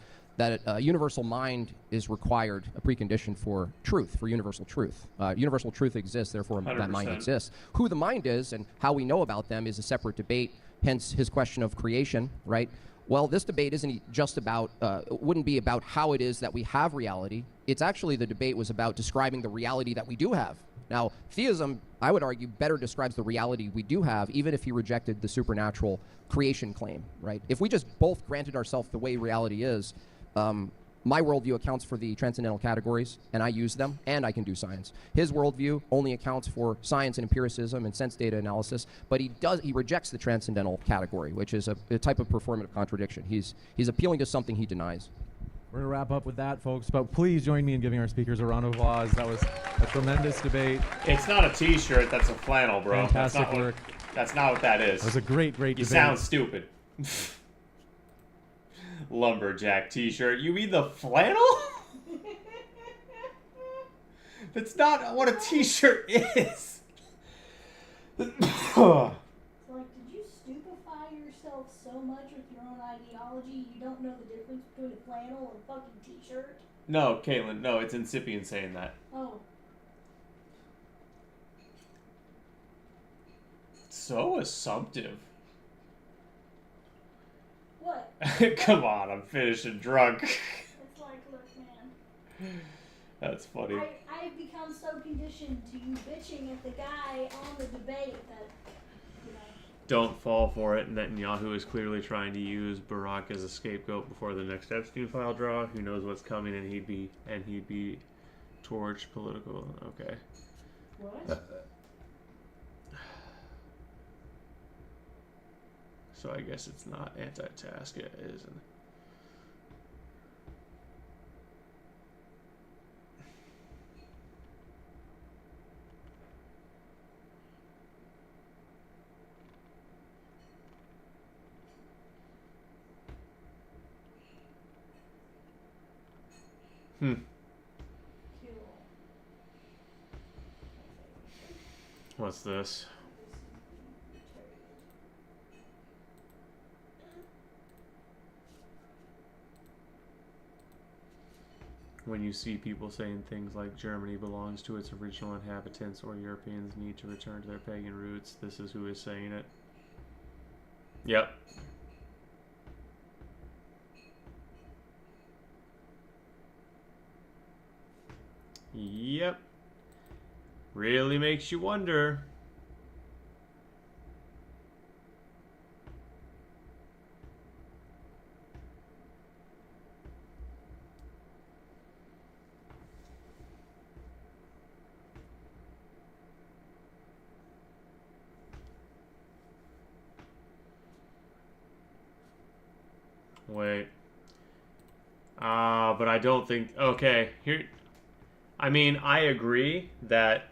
a universal mind is required, a precondition for truth, for universal truth. Universal truth exists, therefore 100%. That mind exists. Who the mind is and how we know about them is a separate debate, hence his question of creation, right? Well, this debate isn't just about, wouldn't be about how it is that we have reality. It's actually, the debate was about describing the reality that we do have. Now, theism, I would argue, better describes the reality we do have, even if he rejected the supernatural creation claim, right? If we just both granted ourselves the way reality is, my worldview accounts for the transcendental categories, and I use them, and I can do science. His worldview only accounts for science and empiricism and sense data analysis, but he rejects the transcendental category, which is a type of performative contradiction. He's appealing to something he denies. We're going to wrap up with that, folks, but please join me in giving our speakers a round of applause. That was a tremendous debate. It's not a t-shirt, that's a flannel, bro. Fantastic work. That's not what that is. It was a great debate. You sound stupid. Lumberjack t-shirt. You mean the flannel? That's not what a t-shirt is. So, like, did you stupefy yourself so much with your own ideology you don't know the difference between a flannel and a fucking t-shirt? No, Caitlin, no, it's incipient saying that. Oh. So assumptive. What? Come on, I'm finishing drunk. It's like, look, man. That's funny. I've become so conditioned to you bitching at the guy on the debate that, Don't fall for it. Netanyahu is clearly trying to use Barack as a scapegoat before the next Epstein file draw. Who knows what's coming, and he'd be torch political. Okay. What? So I guess it's not anti-task, it isn't. What's this? When you see people saying things like Germany belongs to its original inhabitants or Europeans need to return to their pagan roots, this is who is saying it. Yep. Yep. Really makes you wonder. Wait. But I don't think... Okay, here... I mean, I agree that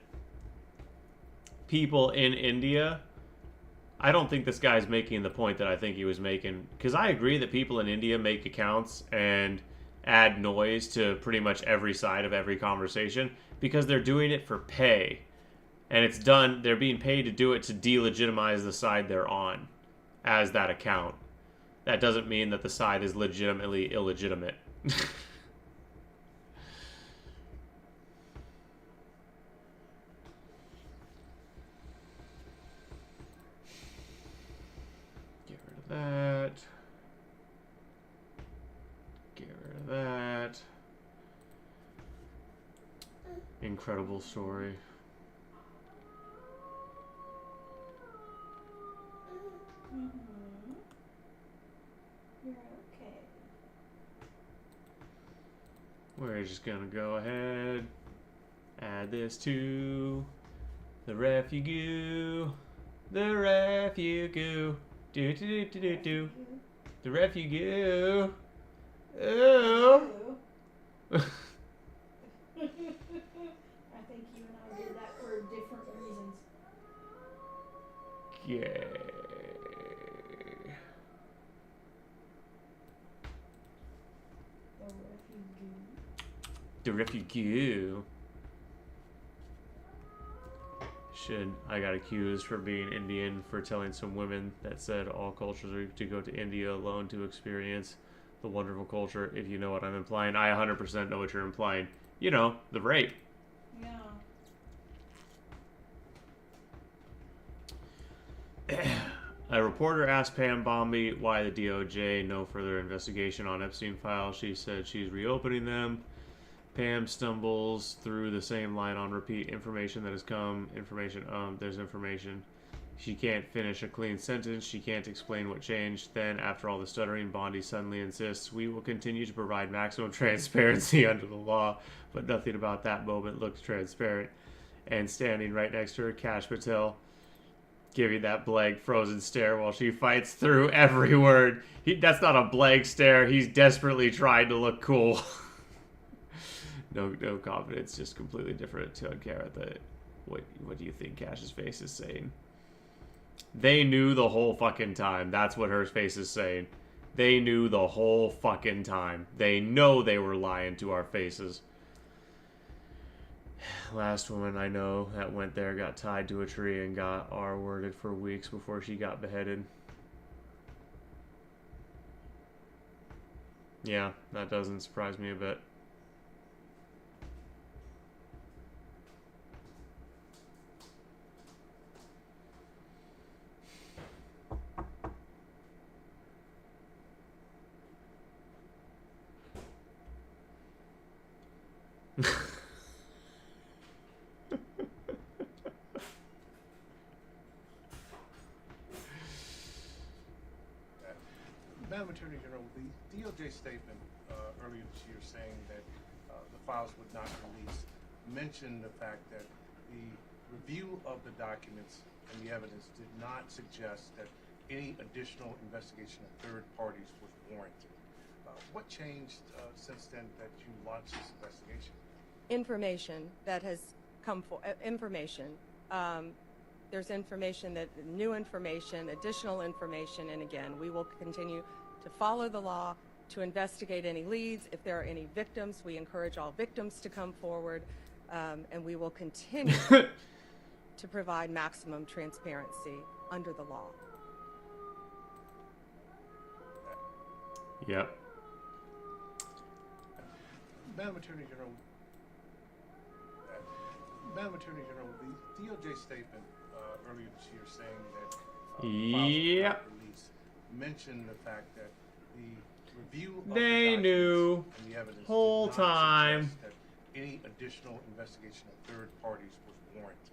people in India... I don't think this guy's making the point that I think he was making. Because I agree that people in India make accounts and add noise to pretty much every side of every conversation. Because they're doing it for pay. And it's done... They're being paid to do it to delegitimize the side they're on as that account. That doesn't mean that the side is legitimately illegitimate. Incredible story. You're okay. We're just gonna go ahead, add this to the refugee. The refugee. Do do do do do do. The refugee. Oh. I think you and I did that for different reasons. Yay. The refugee. I got accused for being Indian for telling some women that said all cultures are to go to India alone to experience the wonderful culture. If you know what I'm implying, I 100% know what you're implying. You know, the rape. Yeah. A reporter asked Pam Bombay why the DOJ no further investigation on Epstein files. She said she's reopening them. Pam stumbles through the same line on repeat. Information that has come. Information, there's information. She can't finish a clean sentence. She can't explain what changed. Then, after all the stuttering, Bondi suddenly insists, we will continue to provide maximum transparency under the law, but nothing about that moment looks transparent. And standing right next to her, Kash Patel, giving that blank, frozen stare while she fights through every word. That's not a blank stare. He's desperately trying to look cool. No confidence, just completely different. To care at the what do you think Cash's face is saying? They knew the whole fucking time. That's what her face is saying. They knew the whole fucking time. They know they were lying to our faces. Last woman I know that went there got tied to a tree and got R-worded for weeks before she got beheaded. Yeah, that doesn't surprise me a bit. Madam Attorney General, the DOJ statement earlier this year saying that the files would not release mentioned the fact that the review of the documents and the evidence did not suggest that any additional investigation of third parties was warranted. What changed since then that you launched this investigation? Information that has come for information. There's information that new information, additional information, and again, we will continue to follow the law, to investigate any leads. If there are any victims, we encourage all victims to come forward, and we will continue to provide maximum transparency under the law. Yep. Madam Attorney General, the DOJ statement earlier this year saying that the files would not release mentioned the fact that the review of they the knew and the evidence whole did not time suggest that any additional investigation of third parties was warranted.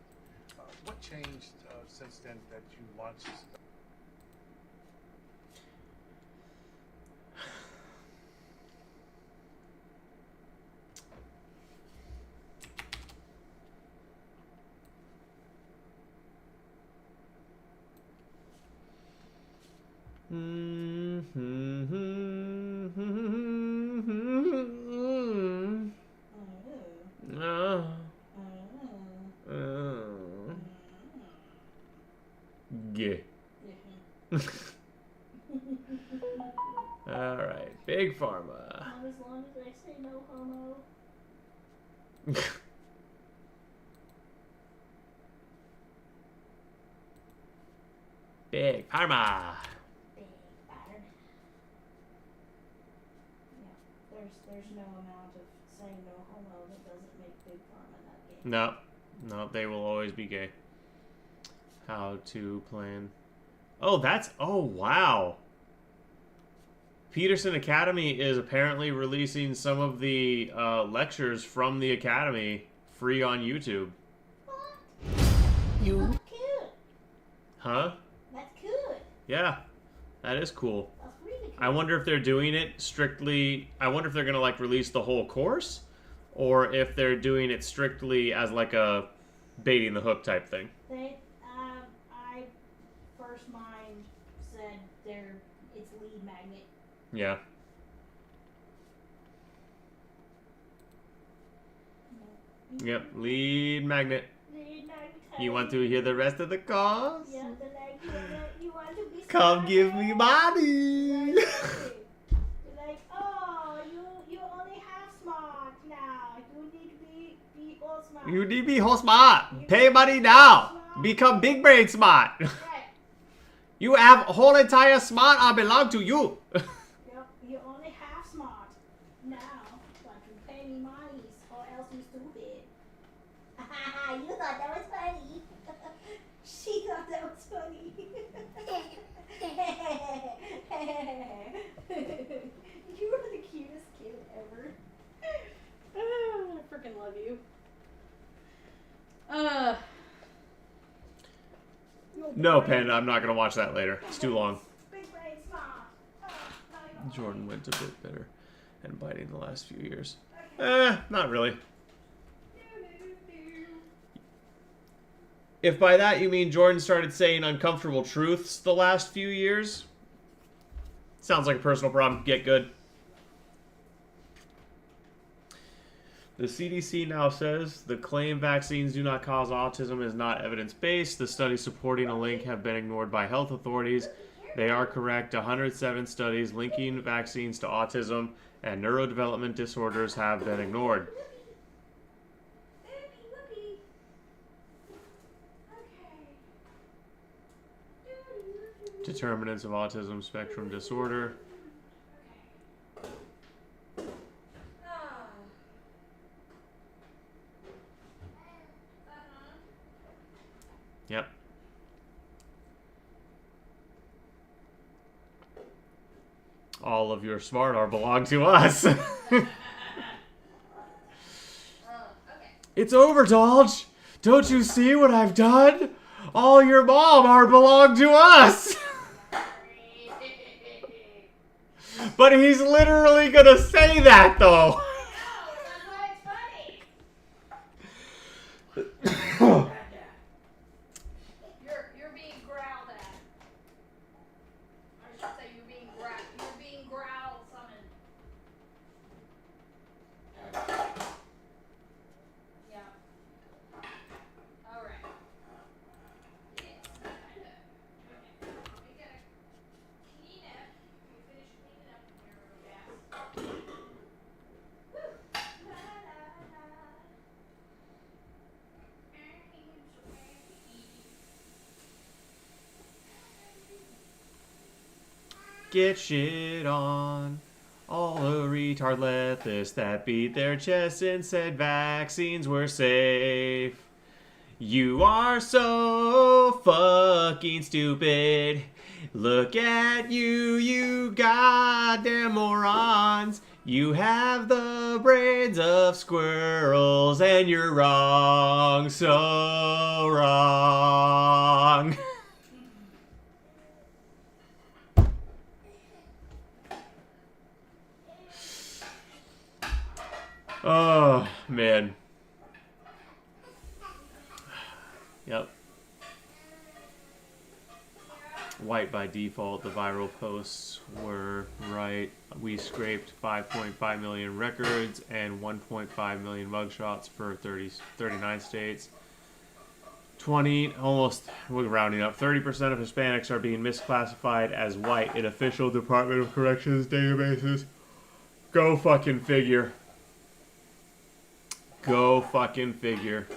What changed since then that you launched this? Yeah. All right, Big Pharma. Not as long as they say no homo. Big Pharma. There's no amount of saying no homo that doesn't make Big Pharma that gay. No, they will always be gay. How to plan. Oh, wow. Peterson Academy is apparently releasing some of the lectures from the Academy free on YouTube. You. Huh? That's good. Yeah, that is cool. That's really cool. I wonder if they're doing it strictly. I wonder if they're gonna like release the whole course, or if they're doing it strictly as like a baiting the hook type thing. I first mind said it's lead magnet. Yeah. Yep, lead magnet. Lead magnet. You want to hear the rest of the cause? Yeah, you want to be Come give me money. like, oh, you only have smart now. You need to be all smart. You need to be whole smart. Pay money now. Become big brain smart. You have whole entire smart. I belong to you. You only have smart now. So I can pay me money, or else you stupid. You thought that was funny. She thought that was funny. You are the cutest kid ever. I freaking love you. No, Panda, I'm not going to watch that later. It's too long. Big brain smart. Jordan went a bit better and biting the last few years. Not really. If by that you mean Jordan started saying uncomfortable truths the last few years, sounds like a personal problem. Get good. The CDC now says the claim vaccines do not cause autism is not evidence-based. The studies supporting a link have been ignored by health authorities. They are correct. 107 studies linking vaccines to autism and neurodevelopment disorders have been ignored. Determinants of autism spectrum disorder. Yep. All of your smart are belong to us. It's overindulge. Don't you see what I've done? All your mom are belong to us. But he's literally gonna say that though. You're being growled at. I should say you're being growl summoned. Yeah. All right. Yes, kind of. Okay. We gotta clean up. We finish cleaning up here real fast. Woo. La la la. Get shit on. All the retard leftists that beat their chests and said vaccines were safe. You are so fucking stupid. Look at you, you goddamn morons. You have the brains of squirrels and you're wrong, so wrong. Oh, man. Yep. White by default, the viral posts were right. We scraped 5.5 million records and 1.5 million mugshots for 39 states. 20, almost, we're rounding up, 30% of Hispanics are being misclassified as white in official Department of Corrections databases. Go fucking figure. Go fucking figure.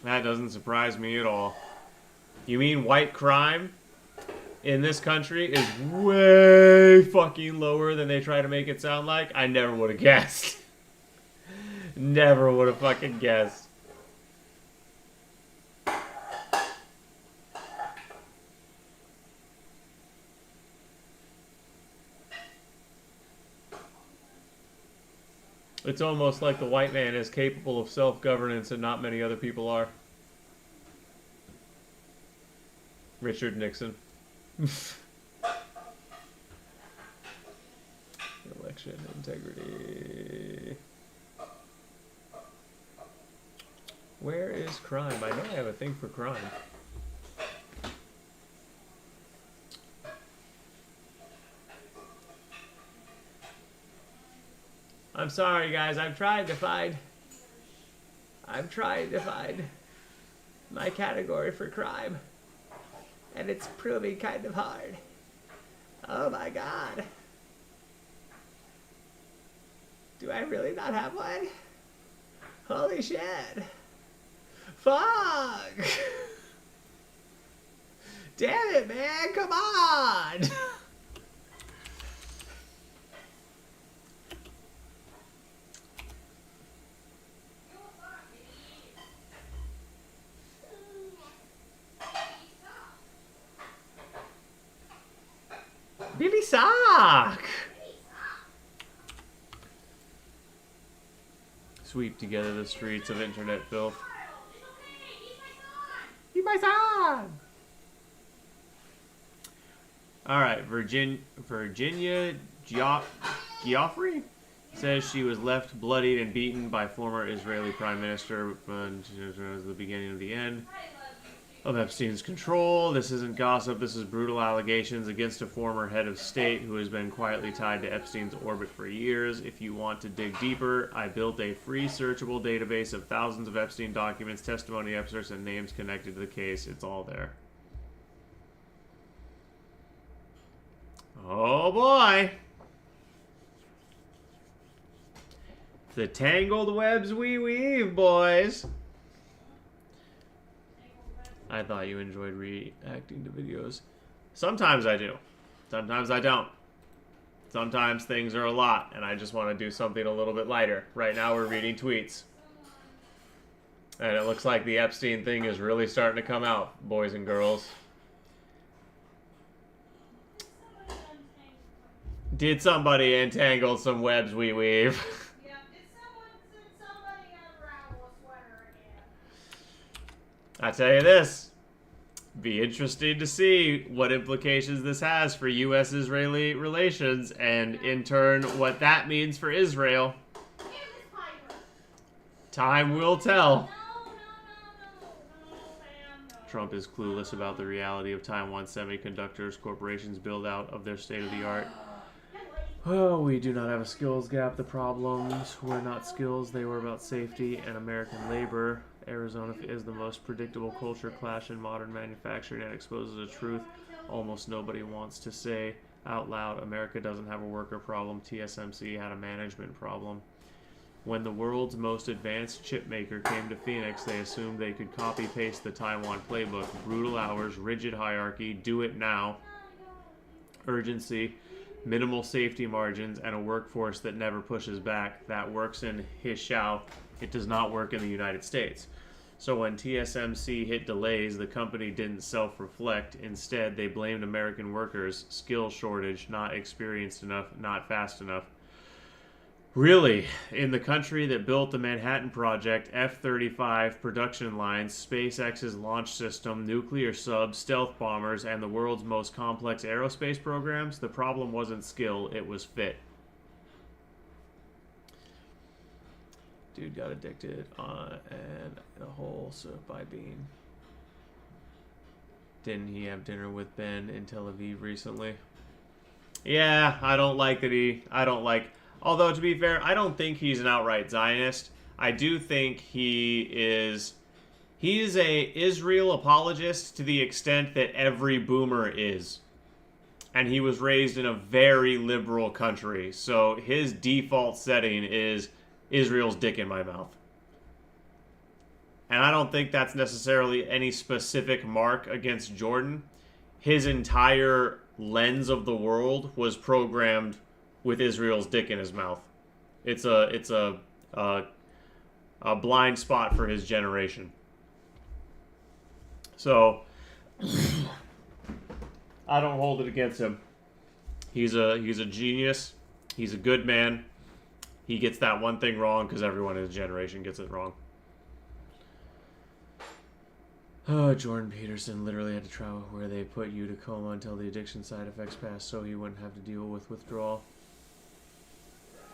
That doesn't surprise me at all. You mean white crime in this country is way fucking lower than they try to make it sound like? I never would have guessed. Never would have fucking guessed. It's almost like the white man is capable of self-governance and not many other people are. Richard Nixon. Election integrity. Where is crime? I know I have a thing for crime. I'm sorry, guys. I'm trying to find my category for crime. And it's proving kind of hard. Oh my god. Do I really not have one? Holy shit. Fuck! Damn it, man! Come on! Billy Sock! Sweep together the streets of internet filth. He's my son! Alright, Virginia Geoffrey says she was left bloodied and beaten by former Israeli Prime Minister as the beginning of the end of Epstein's control. This isn't gossip, this is brutal allegations against a former head of state who has been quietly tied to Epstein's orbit for years. If you want to dig deeper, I built a free searchable database of thousands of Epstein documents, testimony excerpts, and names connected to the case. It's all there. Oh boy! The tangled webs we weave, boys! I thought you enjoyed reacting to videos. Sometimes I do. Sometimes I don't. Sometimes things are a lot, and I just want to do something a little bit lighter. Right now we're reading tweets. And it looks like the Epstein thing is really starting to come out, boys and girls. Did somebody entangle some webs we weave? I tell you this, be interesting to see what implications this has for U.S.-Israeli relations, and in turn, what that means for Israel. Time will tell. Trump is clueless about the reality of Taiwan Semiconductors Corporation's build-out of their state-of-the-art. Oh, we do not have a skills gap. The problems were not skills, they were about safety and American labor. Arizona is the most predictable culture clash in modern manufacturing and exposes a truth almost nobody wants to say out loud. America doesn't have a worker problem. TSMC had a management problem. When the world's most advanced chip maker came to Phoenix, they assumed they could copy-paste the Taiwan playbook. Brutal hours, rigid hierarchy, do it now, urgency, minimal safety margins, and a workforce that never pushes back. That works in Hishao. It does not work in the United States. So when TSMC hit delays, the company didn't self-reflect. Instead, they blamed American workers, skill shortage, not experienced enough, not fast enough. Really, in the country that built the Manhattan Project, F-35 production lines, SpaceX's launch system, nuclear subs, stealth bombers, and the world's most complex aerospace programs, the problem wasn't skill, it was fit. Dude got addicted and a whole soup by bean. Didn't he have dinner with Ben in Tel Aviv recently? Yeah, I don't like that although to be fair, I don't think he's an outright Zionist. I do think he's a Israel apologist to the extent that every boomer is. And he was raised in a very liberal country, so his default setting is Israel's dick in my mouth. And I don't think that's necessarily any specific mark against Jordan. His entire lens of the world was programmed with Israel's dick in his mouth. It's a blind spot for his generation. So I don't hold it against him. He's a genius. He's a good man. He gets that one thing wrong because everyone in his generation gets it wrong. Oh, Jordan Peterson literally had to travel where they put you to coma until the addiction side effects passed so he wouldn't have to deal with withdrawal.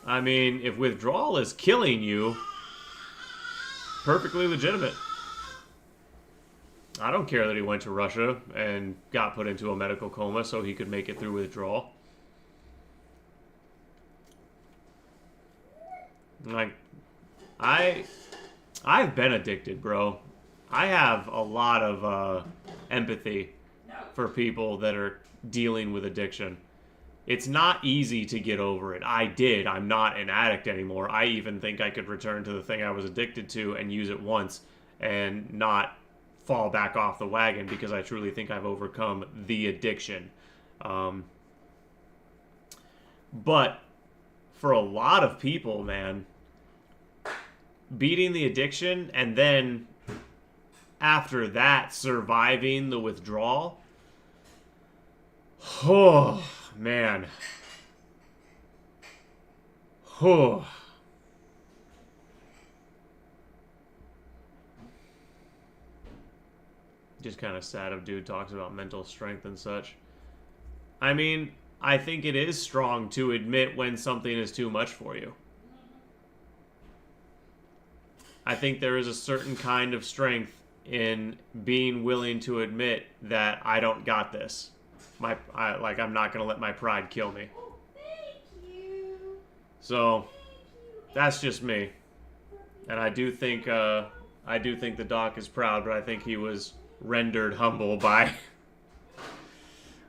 I mean, if withdrawal is killing you, perfectly legitimate. I don't care that he went to Russia and got put into a medical coma so he could make it through withdrawal. Like, I've been addicted, bro. I have a lot of empathy for people that are dealing with addiction. It's not easy to get over it. I did. I'm not an addict anymore. I even think I could return to the thing I was addicted to and use it once and not fall back off the wagon because I truly think I've overcome the addiction. But for a lot of people, man, beating the addiction and then after that surviving the withdrawal, oh man, oh. Just kind of sad if dude talks about mental strength and such. I mean, I think it is strong to admit when something is too much for you. I think there is a certain kind of strength in being willing to admit that I don't got this. I'm not going to let my pride kill me. So, that's just me. And I do think the doc is proud, but I think he was rendered humble by...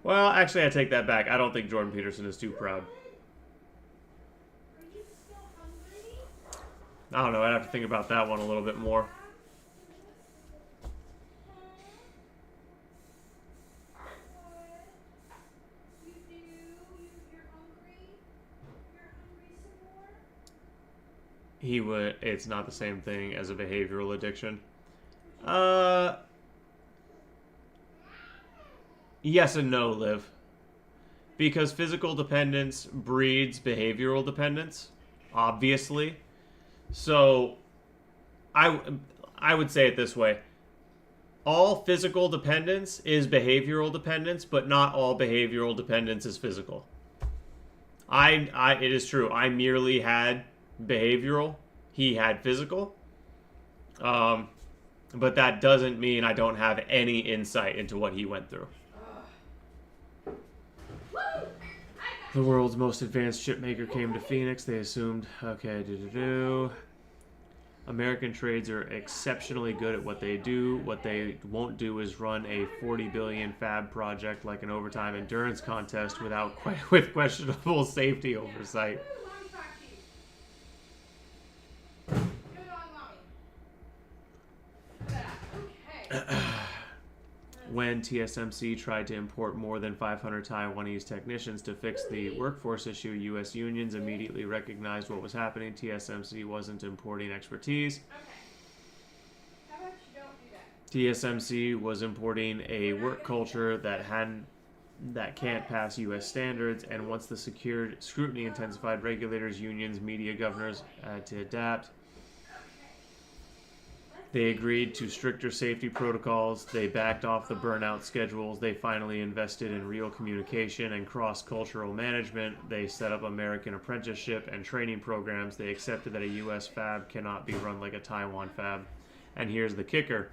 Well, actually, I take that back. I don't think Jordan Peterson is too proud. I don't know. I'd have to think about that one a little bit more. It's not the same thing as a behavioral addiction. Yes and no, Liv. Because physical dependence breeds behavioral dependence, obviously. So, I would say it this way. All physical dependence is behavioral dependence, but not all behavioral dependence is physical. It is true. I merely had behavioral. He had physical. But that doesn't mean I don't have any insight into what he went through. The world's most advanced chipmaker came to Phoenix. They assumed, okay, American trades are exceptionally good at what they do. What they won't do is run a $40 billion fab project like an overtime endurance contest with questionable safety oversight. When TSMC tried to import more than 500 Taiwanese technicians to fix the workforce issue, U.S. unions immediately recognized what was happening. TSMC wasn't importing expertise. How about you don't do that? TSMC was importing a work culture that can't pass U.S. standards, and once the scrutiny intensified, regulators, unions, media, governors had to adapt. They agreed to stricter safety protocols. They backed off the burnout schedules. They finally invested in real communication and cross-cultural management. They set up American apprenticeship and training programs. They accepted that a U.S. fab cannot be run like a Taiwan fab. And here's the kicker.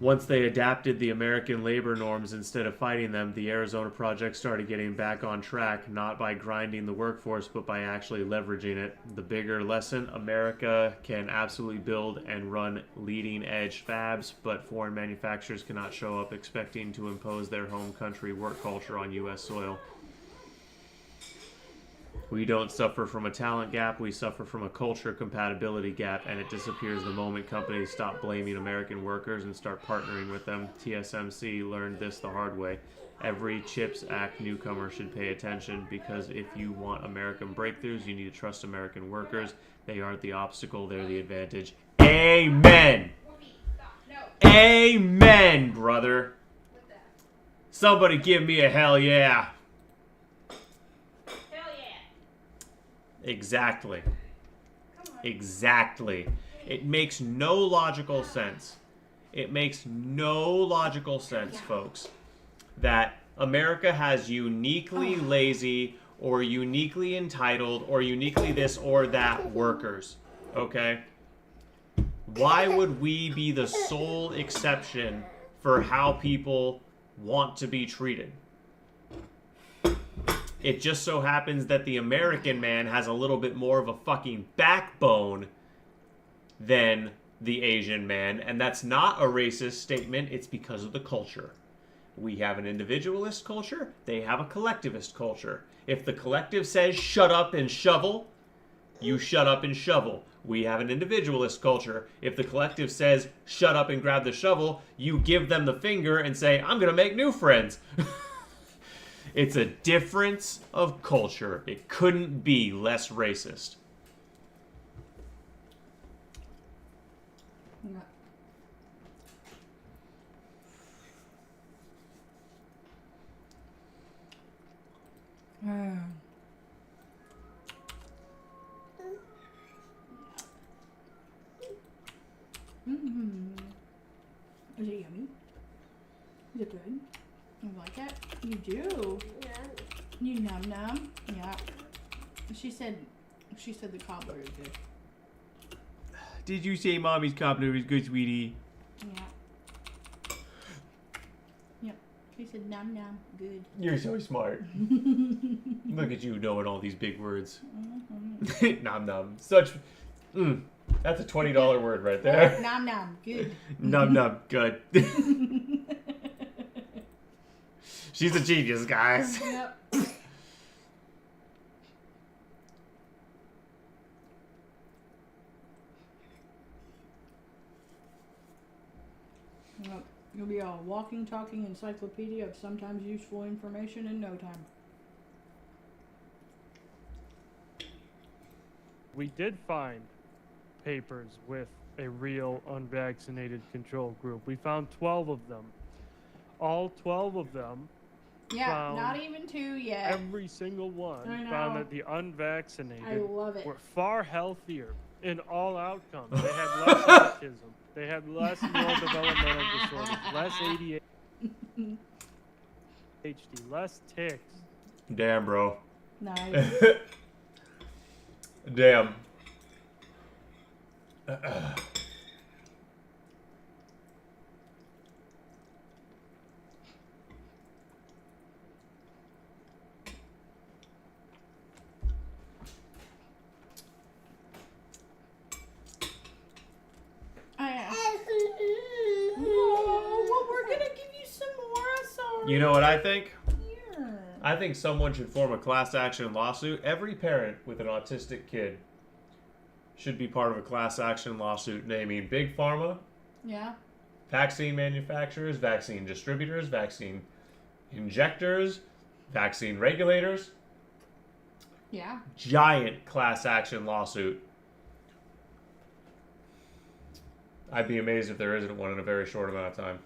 Once they adapted the American labor norms instead of fighting them, the Arizona project started getting back on track, not by grinding the workforce, but by actually leveraging it. The bigger lesson, America can absolutely build and run leading-edge fabs, but foreign manufacturers cannot show up expecting to impose their home country work culture on U.S. soil. We don't suffer from a talent gap, we suffer from a culture compatibility gap, and it disappears the moment companies stop blaming American workers and start partnering with them. TSMC learned this the hard way. Every CHIPS Act newcomer should pay attention, because if you want American breakthroughs, you need to trust American workers. They aren't the obstacle, they're the advantage. Amen! Amen, brother! Somebody give me a hell yeah! Exactly. Exactly. It makes no logical sense. It makes no logical sense, folks, that America has uniquely lazy or uniquely entitled or uniquely this or that workers. Okay? Why would we be the sole exception for how people want to be treated? It just so happens that the American man has a little bit more of a fucking backbone than the Asian man, and that's not a racist statement, it's because of the culture. We have an individualist culture, they have a collectivist culture. If the collective says shut up and shovel, you shut up and shovel. We have an individualist culture. If the collective says shut up and grab the shovel, you give them the finger and say, I'm gonna make new friends. It's a difference of culture. It couldn't be less racist. Yeah. Is it yummy? Is it good? You like it? You do? Yeah. You num num? Yeah. She said the cobbler is good. Did you say mommy's cobbler was good, sweetie? Yeah. Yep. She said num num, good. You're so smart. Look at you knowing all these big words. Nom nom. Such. That's a $20 word right there. Nom nom, good. Nom nom, good. She's a genius, guys. Yep. Yep. You'll be a walking, talking encyclopedia of sometimes useful information in no time. We did find papers with a real unvaccinated control group. We found 12 of them. All 12 of them Yeah, found not even 2 yet. every single one I know. found that the unvaccinated I love it. were far healthier in all outcomes. They had less autism. They had less neurodevelopmental disorders, less ADHD, less tics. Damn, bro. Nice. Damn. Oh, well, we're gonna give you some more. Sorry. You know what I think? Yeah. I think someone should form a class action lawsuit. Every parent with an autistic kid should be part of a class action lawsuit naming Big Pharma, Yeah. vaccine manufacturers, vaccine distributors, vaccine injectors, vaccine regulators. Yeah. Giant class action lawsuit. I'd be amazed if there isn't one in a very short amount of time.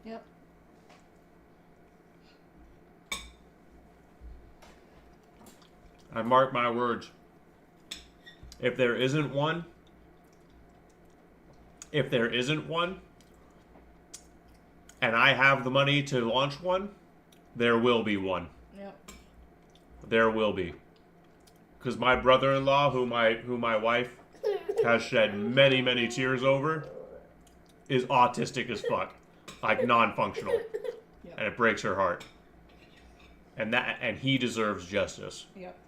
Yep. I mark my words. If there isn't one, and I have the money to launch one, there will be one. Yep. There will be. Because my brother-in-law, who my wife has shed many, many tears over, is autistic as fuck. Like non-functional. Yep. And it breaks her heart. And he deserves justice. Yep.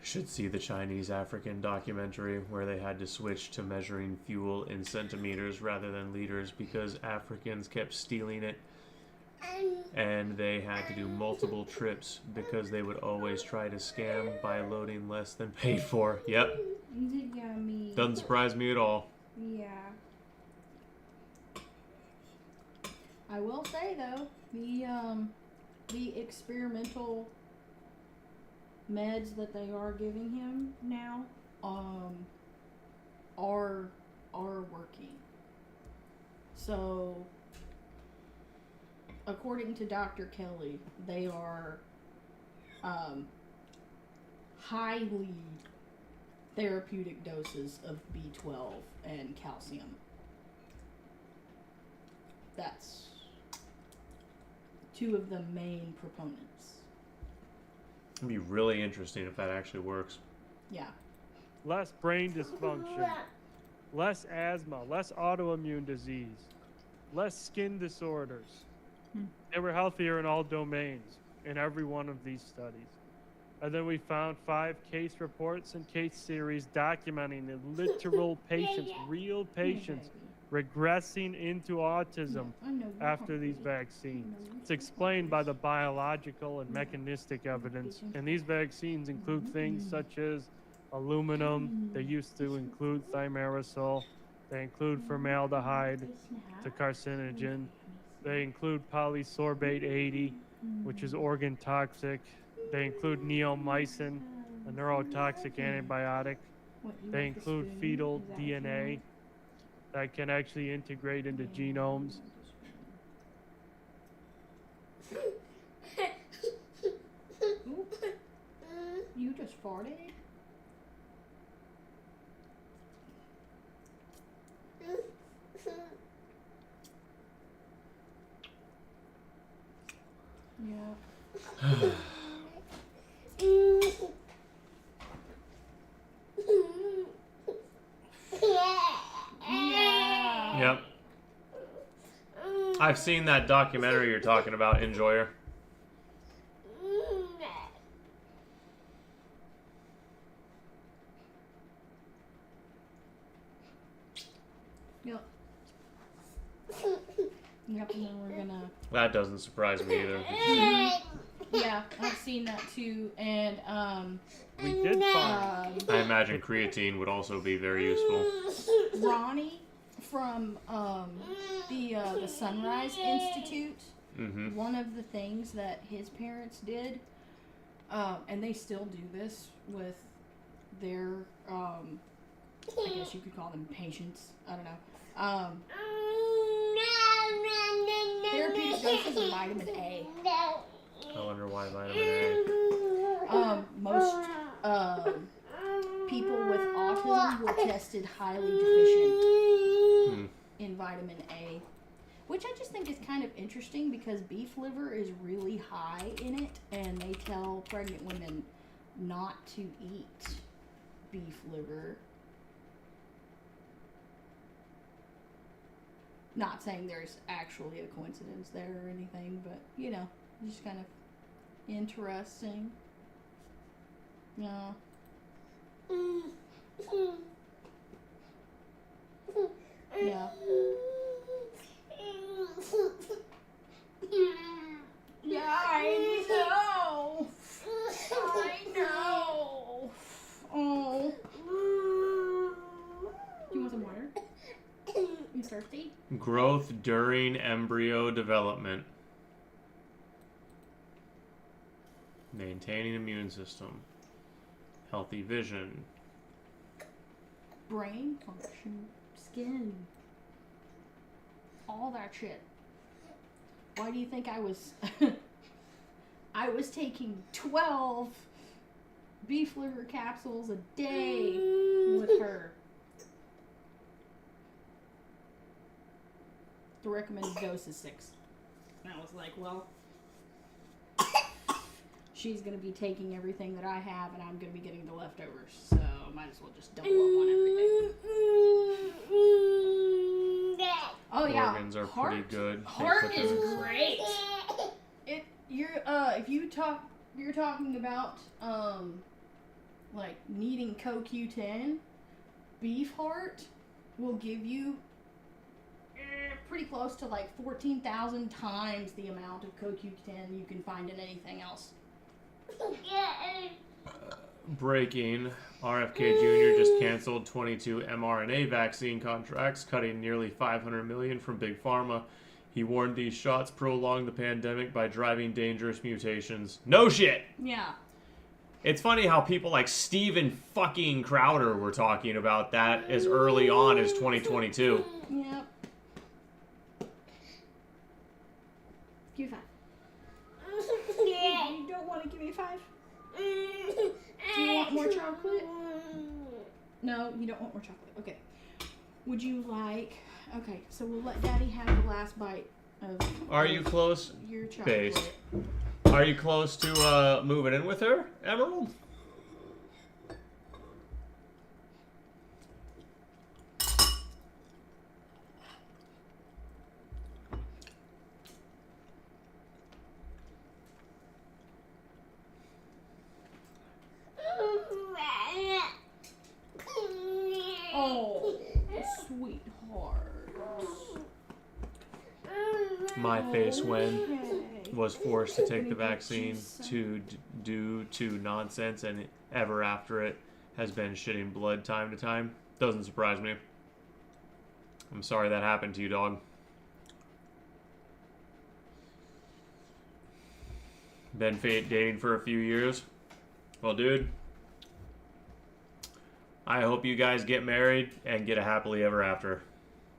Should see the Chinese-African documentary where they had to switch to measuring fuel in centimeters rather than liters because Africans kept stealing it, and they had to do multiple trips because they would always try to scam by loading less than paid for. Yep. Yummy. Doesn't surprise me at all. Yeah. I will say though, the experimental meds that they are giving him now, are working. So, according to Dr. Kelly, they are highly therapeutic doses of B12 and calcium. That's two of the main proponents. It'd be really interesting if that actually works. Yeah. Less brain dysfunction, less asthma, less autoimmune disease, less skin disorders. They were healthier in all domains in every one of these studies. And then we found 5 case reports and case series documenting the literal patients, real patients, regressing into autism after these vaccines. It's explained by the biological and mechanistic evidence. And these vaccines include things such as aluminum. They used to include thimerosal. They include formaldehyde, the carcinogen. They include polysorbate 80, which is organ toxic. They include neomycin, a neurotoxic antibiotic. They include fetal DNA that can actually integrate into genomes. You just farted? Yeah. Yep. I've seen that documentary you're talking about, Enjoyer. Yep. Yep, and then we're gonna... That doesn't surprise me either. Yeah, I've seen that too, and we did find. I imagine creatine would also be very useful. Ronnie from the Sunrise Institute. Mm-hmm. One of the things that his parents did, and they still do this with their, I guess you could call them patients. I don't know. Therapeutic doses of vitamin A. I wonder why vitamin A. Most people with autism were tested highly deficient in vitamin A, which I just think is kind of interesting because beef liver is really high in it, and they tell pregnant women not to eat beef liver. Not saying there's actually a coincidence there or anything, but, you know, just kind of interesting. Yeah. Yeah. Yeah, I know. I know. Oh. Do you want some water? You thirsty? Growth during embryo development. Maintaining immune system. Healthy vision. Brain function. Skin. All that shit. Why do you think I was... I was taking 12 beef liver capsules a day with her. The recommended dose is 6. And I was like, well, she's going to be taking everything that I have, and I'm going to be getting the leftovers. So might as well just double up on everything. Oh yeah, Organs are pretty good. Heart is great. You're talking about like needing CoQ10. Beef heart will give you pretty close to like 14,000 times the amount of CoQ10 you can find in anything else. Breaking. RFK Jr. just canceled 22 mRNA vaccine contracts, cutting nearly $500 million from Big Pharma. He warned these shots prolong the pandemic by driving dangerous mutations. No shit! Yeah. It's funny how people like Steven fucking Crowder were talking about that as early on as 2022. Yep. Give me 5. You don't want to give me 5? Do you want more chocolate? No, you don't want more chocolate. Okay. Would you like... Okay, so we'll let Daddy have the last bite of... Are you close? Your chocolate. Based. Are you close to moving in with her, Emerald? Oh, sweetheart. My face when was forced to take the vaccine due to nonsense, and ever after it has been shitting blood time to time. Doesn't surprise me. I'm sorry that happened to you, dog. Been dating for a few years. Well, dude, I hope you guys get married and get a happily ever after.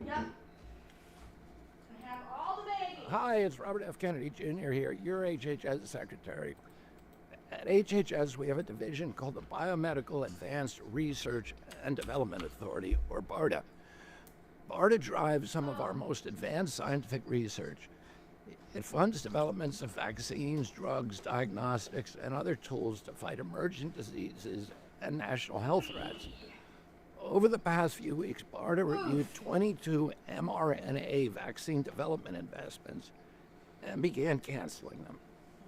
Yep. I have all the babies. Hi, it's Robert F. Kennedy Jr. here, your HHS secretary. At HHS, we have a division called the Biomedical Advanced Research and Development Authority, or BARDA. BARDA drives some of our most advanced scientific research. It funds developments of vaccines, drugs, diagnostics, and other tools to fight emerging diseases and national health threats. Over the past few weeks, BARDA reviewed 22 mRNA vaccine development investments and began canceling them.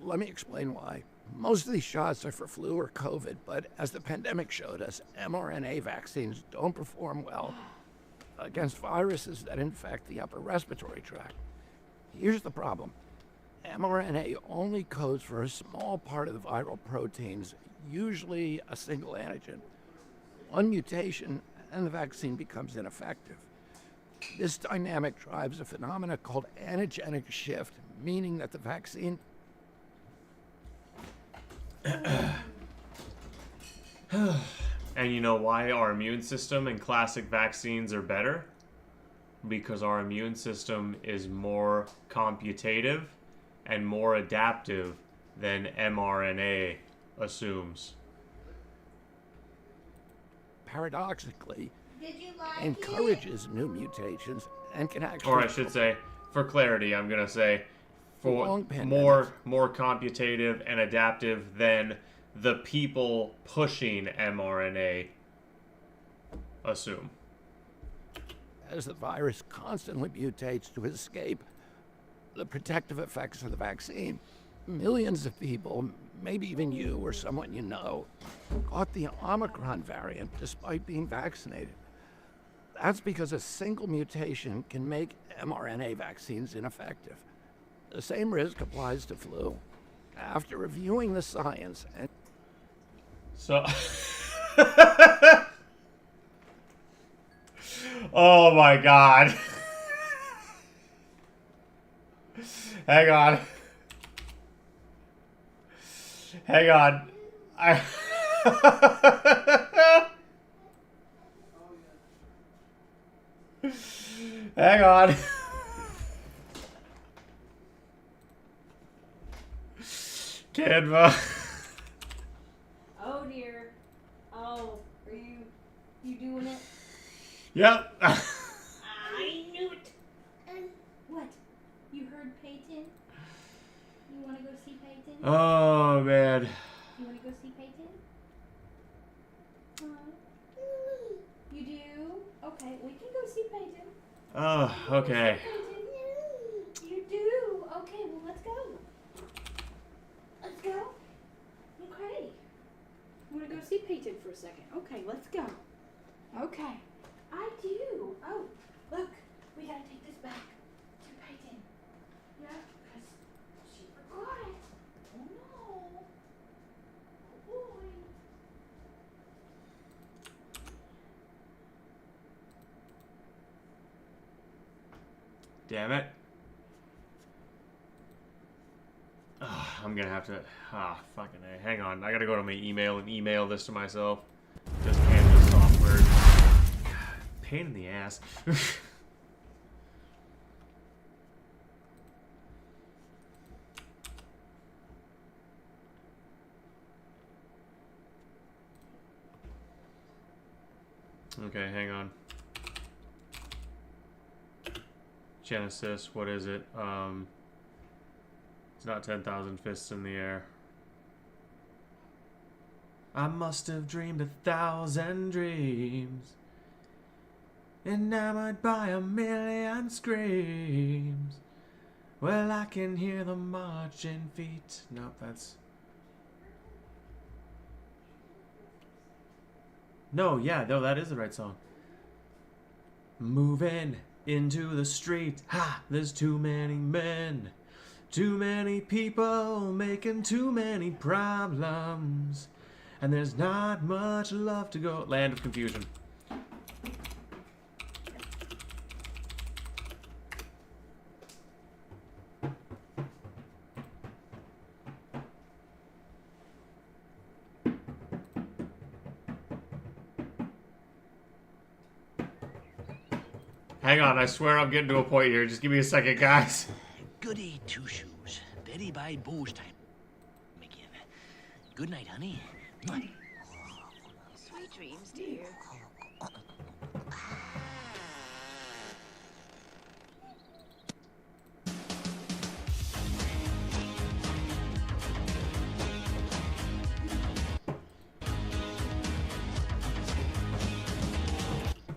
Let me explain why. Most of these shots are for flu or COVID, but as the pandemic showed us, mRNA vaccines don't perform well against viruses that infect the upper respiratory tract. Here's the problem. mRNA only codes for a small part of the viral proteins, usually a single antigen. One mutation and the vaccine becomes ineffective. This dynamic drives a phenomenon called antigenic shift, meaning that the vaccine And you know why our immune system and classic vaccines are better? Because our immune system is more computative and more adaptive than mRNA assumes. paradoxically encourages new mutations and can actually... Or I should say, for clarity, I'm going to say, for more computative and adaptive than the people pushing mRNA assume. As the virus constantly mutates to escape the protective effects of the vaccine, millions of people, maybe even you or someone you know, caught the Omicron variant despite being vaccinated. That's because a single mutation can make mRNA vaccines ineffective. The same risk applies to flu. After reviewing the science and... So... Oh my god. Hang on. Hang on. Hang on. Canva. Oh dear. Oh, are you doing it? Yep. I knew it. What? You heard Peyton? You want to go see Peyton? Oh man. You want to go see Peyton? You do? Okay, we can go see Peyton. Oh, okay. You do? Okay, well let's go. Let's go. Okay. You want to go see Peyton for a second? Okay, let's go. Okay. I do. Oh, look. We gotta take this back to Peyton. Yeah, because she forgot it. Oh no. Oh boy. Damn it. I'm gonna have to... fucking A. Hang on. I gotta go to my email and email this to myself. Just Canva software. Pain in the ass. Okay, hang on. Genesis, what is it? It's not 10,000 fists in the air. I must have dreamed 1,000 dreams, enamored by 1,000,000 screams. Well, I can hear the marching feet. Nope, that's... No, yeah, no, that is the right song. Moving into the street. Ha! There's too many men. Too many people making too many problems. And there's not much love to go. Land of Confusion. Hang on, I swear I'm getting to a point here. Just give me a second, guys. Goody two shoes. Betty by Boo's time. Again. Good night, honey. Sweet dreams, dear.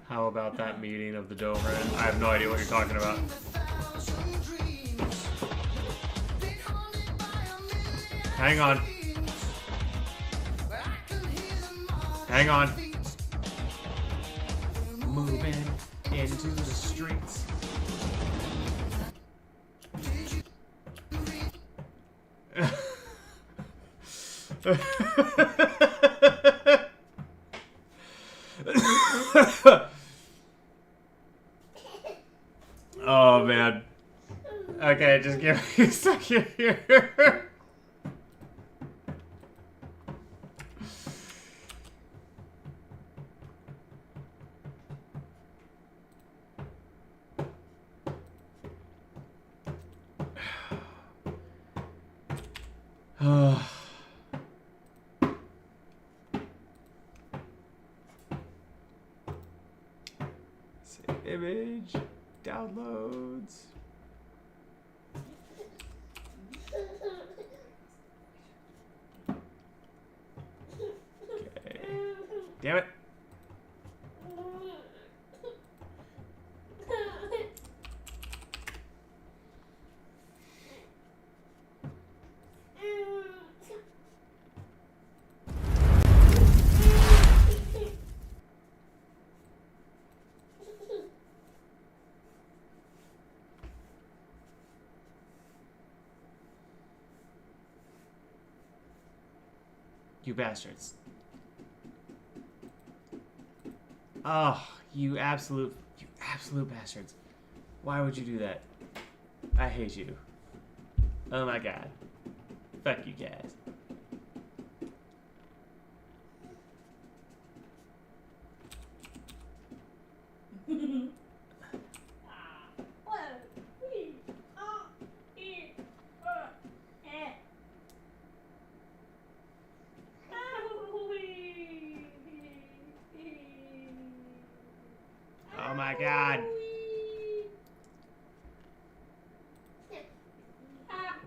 How about that meeting of the Doveran? I have no idea what you're talking about. Hang on. Hang on. Moving into the streets. Oh man. Okay, just give me a second here. Save image, downloads. Okay. Damn it. You bastards. Oh, you absolute bastards. Why would you do that? I hate you. Oh my god. Fuck you guys. Oh my god.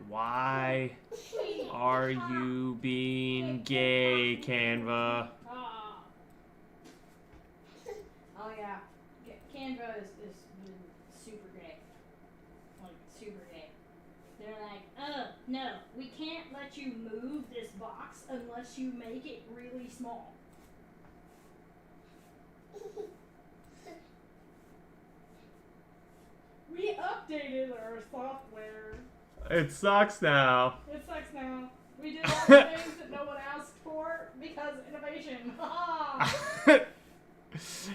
Why are you being gay, Canva? Oh yeah, Canva is super gay, like super gay. They're like, no, we can't let you move this box unless you make it really small. We updated our software. It sucks now. It sucks now. We did all the things that no one asked for because innovation.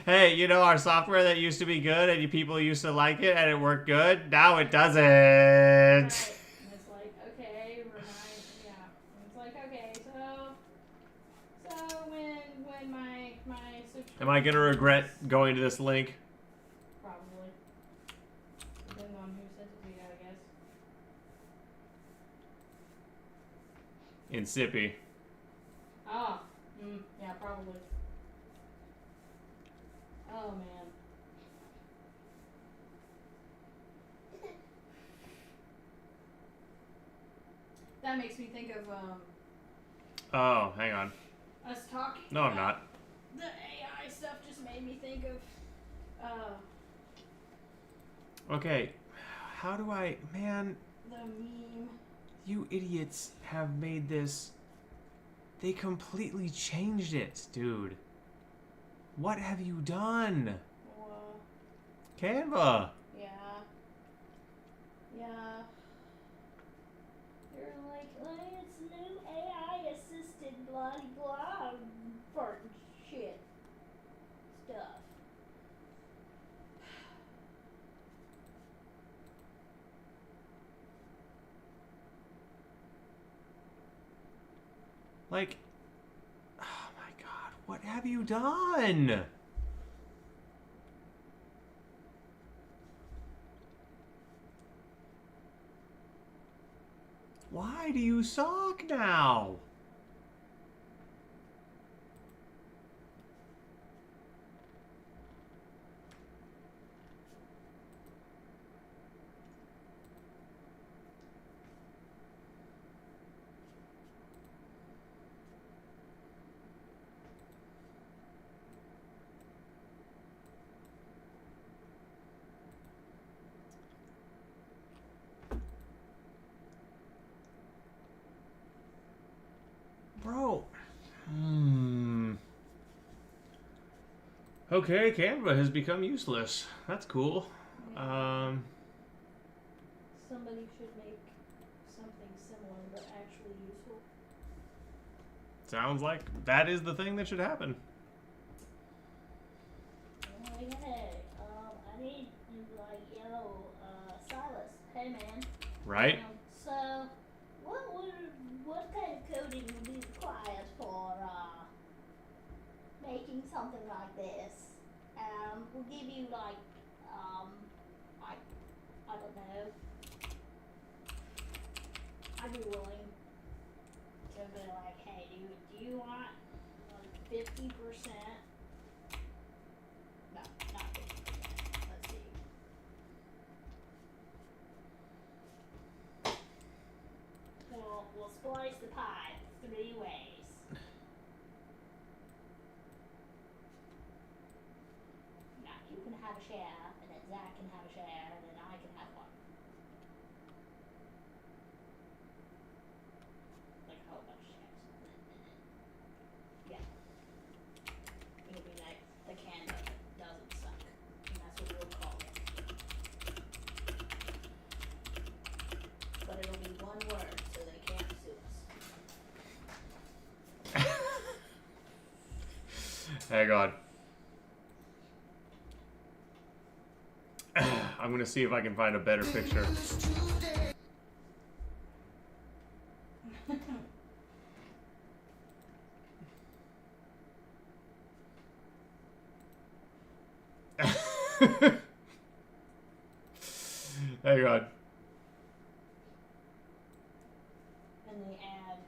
Hey, you know our software that used to be good and you people used to like it and it worked good? Now it doesn't. Right. And it's like, okay, It's like, okay, so when my subscription... Am I gonna regret going to this link? Probably. Depends on who sent it to you, I guess. Insippi. Oh, yeah, probably. Oh man. That makes me think of Oh, hang on. us talking. No, I'm about not. The AI stuff just made me think of Okay, how do I... Man, the meme. you idiots have made this... They completely changed it, dude. What have you done? Well, Canva. yeah. Yeah. They're like, oh, it's new AI assisted blah blah fart shit stuff. Like, oh my god, what have you done? Why do you suck now? Bro. Okay, Canva has become useless. That's cool. Somebody should make something similar but actually useful. Sounds like that is the thing that should happen. Okay, I need like, Silas. Hey man. Right? So, what kind of coding would be required for making something like this? We'll give you like I don't know. I'd be willing to be like, hey, do you want like 50%? No, not 50%. Let's see. We'll splice the pie 3 ways. Now you can have a share, and then Zach can have a share, and then I can have one. Like a whole bunch of shares. Yeah. It'll be like the Canva that doesn't suck. And that's what we'll call it. But it'll be one word, so they can't sue us. Hang on. I'm gonna see if I can find a better picture. Hang on. And the ad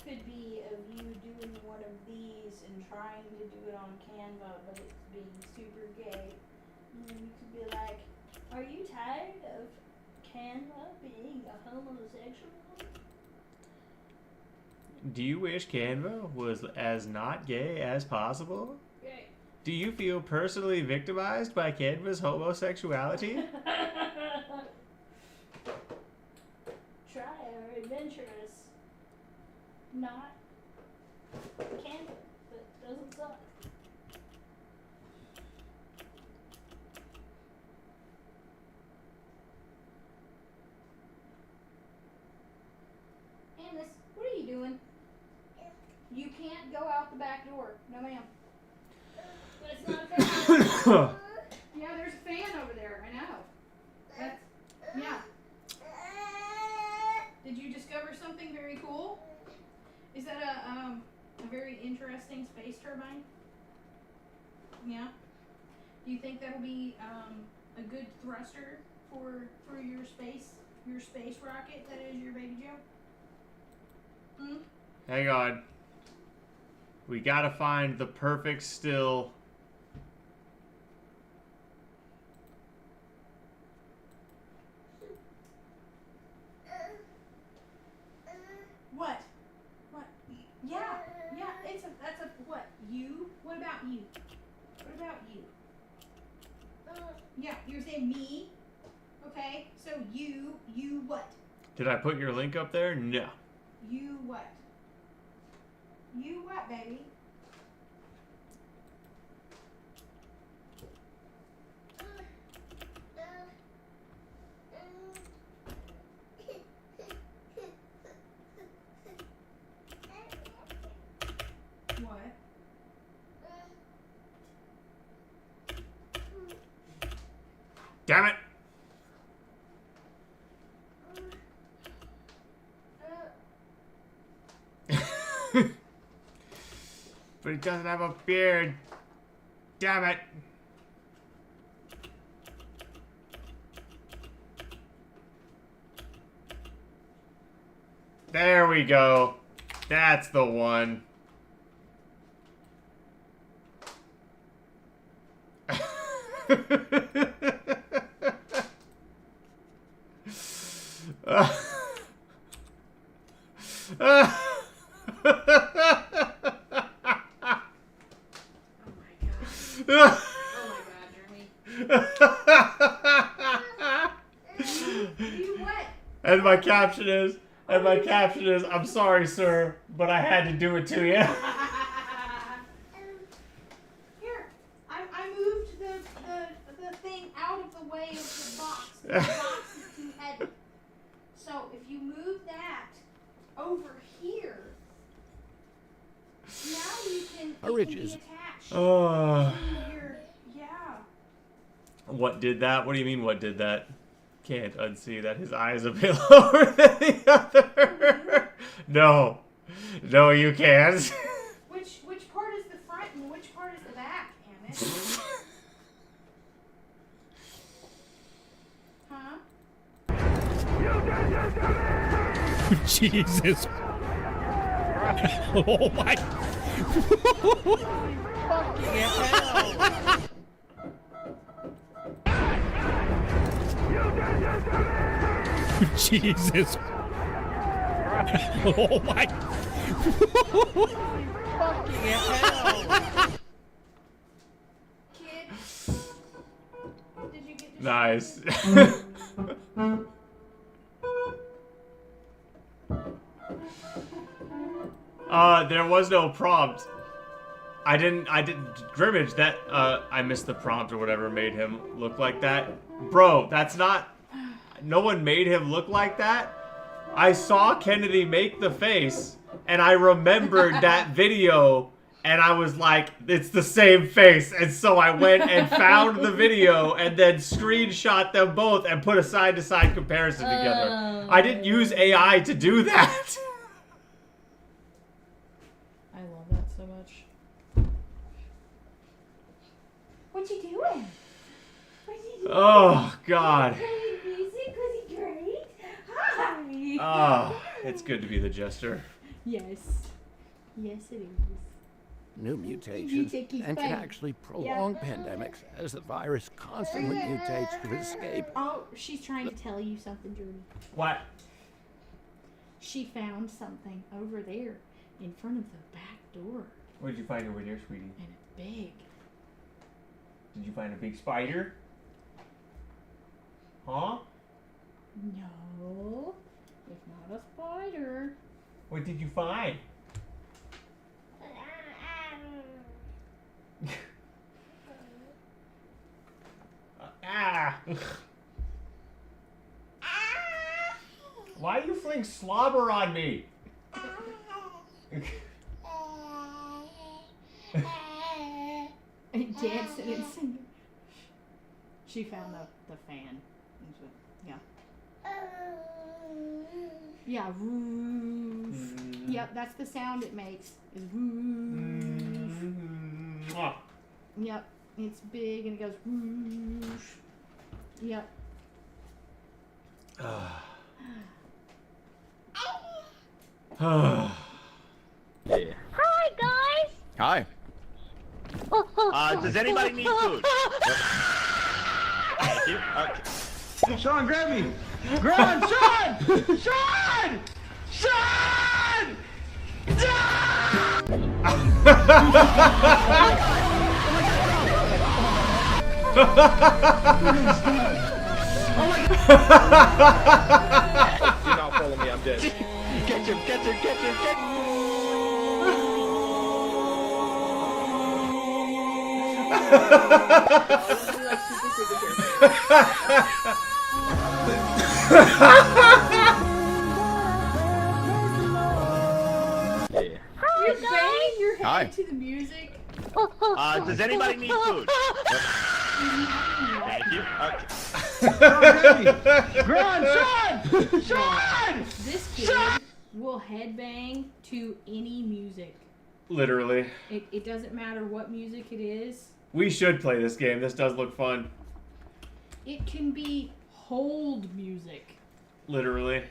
could be of you doing one of these and trying to do it on Canva, but it's being super gay. And then you could be like, are you tired of Canva being a homosexual? Do you wish Canva was as not gay as possible? Gay. Do you feel personally victimized by Canva's homosexuality? Try our adventurous, not Canva, but doesn't suck. Amos, what are you doing? You can't go out the back door. No, ma'am. But it's not a fan. Yeah, there's a fan over there. I know. That's, yeah. Did you discover something very cool? Is that a very interesting space turbine? Yeah. Do you think that'll be a good thruster for your space rocket that is your Baby Joe? Hmm? Hang on. We gotta find the perfect still about you? What about you? Yeah, you're saying me. Okay, so you what? Did I put your link up there? No. You what? You what, baby? What? Damn it! But he doesn't have a beard. Damn it! There we go. That's the one. And my caption is, I'm sorry, sir, but I had to do it to you. Here, I moved the thing out of the way of the box. The box is too heavy. So if you move that over here, now you can, it can be attached. Oh. Yeah. What did that? What do you mean, what did that? Can't unsee that his eye is a bit lower than the other. No. No, you can't. Which part is the front and which part is the back, Emmett? Huh? Jesus. Oh my. Jesus. Oh my. Kid, did you get Nice. There was no prompt. I didn't Grimmage, that I missed the prompt or whatever made him look like that. Bro, that's not, no one made him look like that. I saw Kennedy make the face and I remembered that video and I was like, it's the same face. And so I went and found the video and then screenshot them both and put a side-to-side comparison together. I didn't use AI to do that. I love that so much. What you doing? What you doing? Oh, God. Playing music? Was he great? Hi. Oh, it's good to be the jester. Yes. Yes, it is. New mutations and can actually prolong pandemics as the virus constantly mutates to escape. Oh, she's trying to tell you something, Jordan. What? She found something over there in front of the back door. What did you find over there, sweetie? And it's big. Did you find a big spider? Huh? No, it's not a spider. What did you find? Why are you fling slobber on me? Dancing and singing. She found the fan. Yeah. Yeah, woof. Yep, that's the sound it makes. Is woof. Yep, it's big and it goes woof. Yep. Yeah. Hi, guys. Hi. Does anybody need food? Thank you. Okay. Sean, grab me. Grab Sean! Sean! Sean! Sean! not follow me, I'm dead. Get him, get him, get him, get You're banging your head Hi. to the music. Does anybody need food? Thank you. Run, Sean! Sean! This kid will headbang to any music. Literally. It doesn't matter what music it is. We should play this game. This does look fun. It can be hold music, Literally.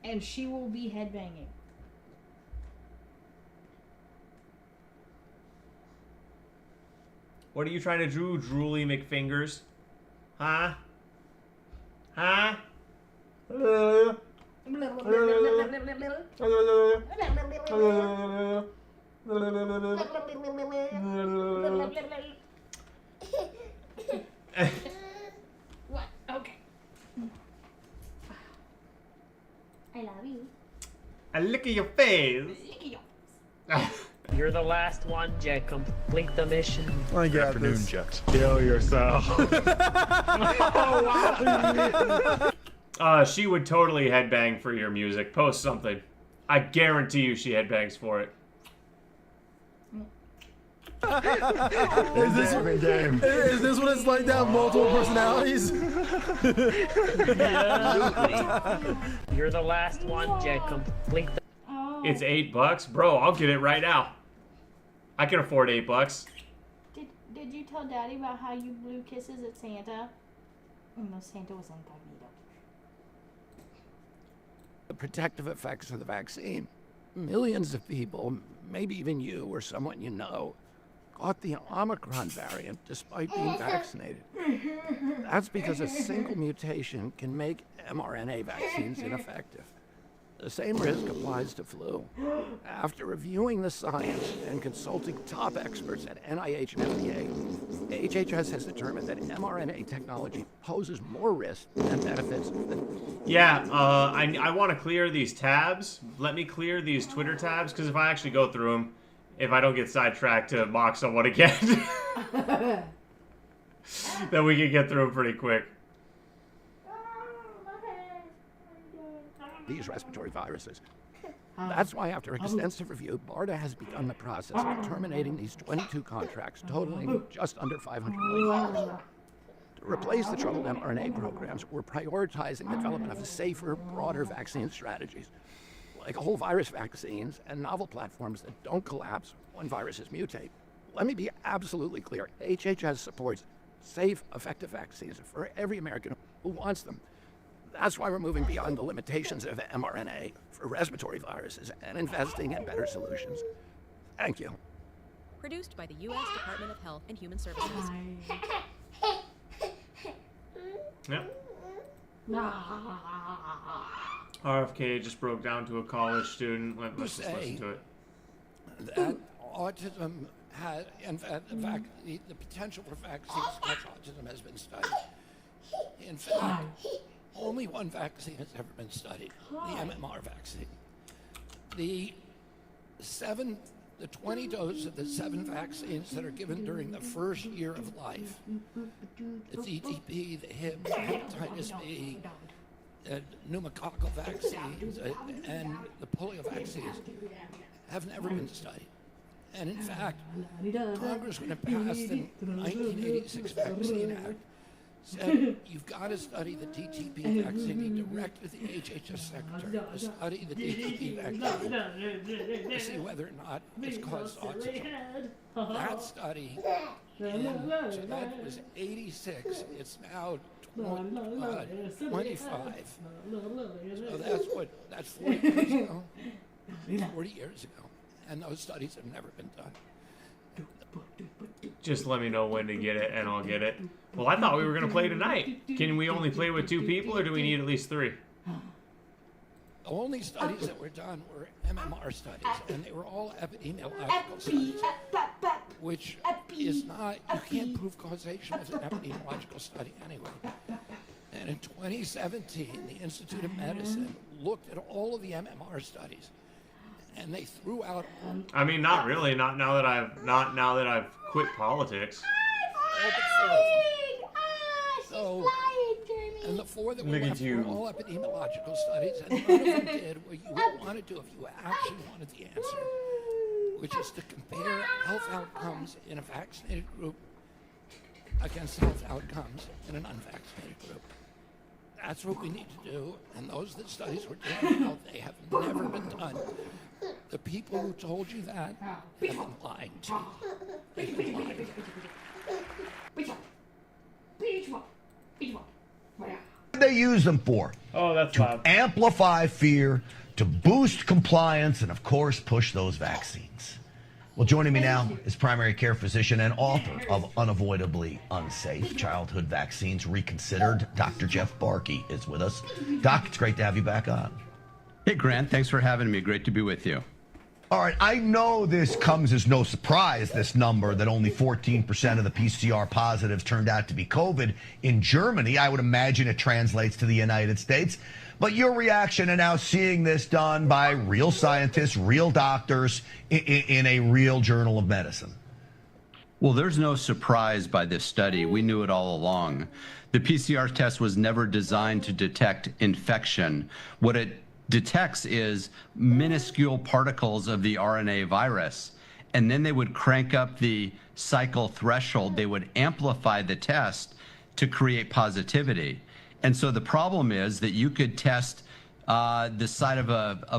and she will be headbanging. What are you trying to do, Drooly McFingers? Huh? Huh? What? Okay. I love you. I lick at your face. You're the last one, Jet. Complete the mission. I got Afternoon, this. Jet. Kill yourself. She would totally headbang for your music. Post something. I guarantee you she headbangs for it. Is this what it's like to have multiple personalities? You're the last one, Jet. Complete the... It's $8, bro. I'll get it right now. I can afford $8. Did you tell Daddy about how you blew kisses at Santa? No, Santa was incognito. The protective effects of the vaccine. Millions of people, maybe even you or someone you know, caught the Omicron variant despite being vaccinated. That's because a single mutation can make mRNA vaccines ineffective. The same risk applies to flu. After reviewing the science and consulting top experts at NIH and FDA, HHS has determined that mRNA technology poses more risk and benefits than... Yeah, I want to clear these tabs. Let me clear these Twitter tabs, because if I actually go through them, if I don't get sidetracked to mock someone again, then we can get through them pretty quick. These respiratory viruses. That's why, after extensive review, BARDA has begun the process of terminating these 22 contracts, totaling just under $500 million. To replace the troubled mRNA programs, we're prioritizing the development of safer, broader vaccine strategies, like whole virus vaccines and novel platforms that don't collapse when viruses mutate. Let me be absolutely clear. HHS supports safe, effective vaccines for every American who wants them. That's why we're moving beyond the limitations of mRNA for respiratory viruses and investing in better solutions. Thank you. Produced by the U.S. Department of Health and Human Services. Yep. RFK just broke down to a college student. Let's just listen to it. That autism has, and the potential for vaccines against autism has been studied. In fact, only one vaccine has ever been studied, the MMR vaccine. The 20 doses of the 7 vaccines that are given during the first year of life, the DTP, the HIB, the hepatitis B, the pneumococcal vaccines, and the polio vaccines have never been studied. And in fact, Congress, when it passed the 1986 Vaccine Act, said you've got to study the DTP vaccine. He directed the HHS secretary to study the DTP vaccine to see whether or not it's caused autism. That study, so that was 86. It's now 25. So that's 40 years ago. 40 years ago. And those studies have never been done. Just let me know when to get it, and I'll get it. Well, I thought we were going to play tonight. Can we only play with 2 people, or do we need at least 3? The only studies that were done were MMR studies, and they were all epidemiological studies. which is not, you can't prove causation with an epidemiological study anyway. And in 2017, the Institute of Medicine looked at all of the MMR studies, and they threw out. I mean, not really. Not now that I've quit politics. So, and the four that were left were all epidemiological studies, and none of them did what you would want to do if you actually wanted the answer, which is to compare health outcomes in a vaccinated group against health outcomes in an unvaccinated group. That's what we need to do, and those studies we're doing now, they have never been done. The people who told you that have been lying to you. They've been lying. What do they use them for? Oh, that's to loud. amplify fear, to boost compliance, and of course, push those vaccines. Well, joining me now is primary care physician and author of Unavoidably Unsafe Childhood Vaccines Reconsidered. Dr. Jeff Barkey is with us. Doc, it's great to have you back on. Hey, Grant, thanks for having me. Great to be with you. All right, I know this comes as no surprise, this number, that only 14% of the PCR positives turned out to be COVID in Germany. I would imagine it translates to the United States. But your reaction to now seeing this done by real scientists, real doctors, in a real journal of medicine? Well, there's no surprise by this study. We knew it all along. The PCR test was never designed to detect infection. What it detects is minuscule particles of the RNA virus. And then they would crank up the cycle threshold. They would amplify the test to create positivity. And so the problem is that you could test the side of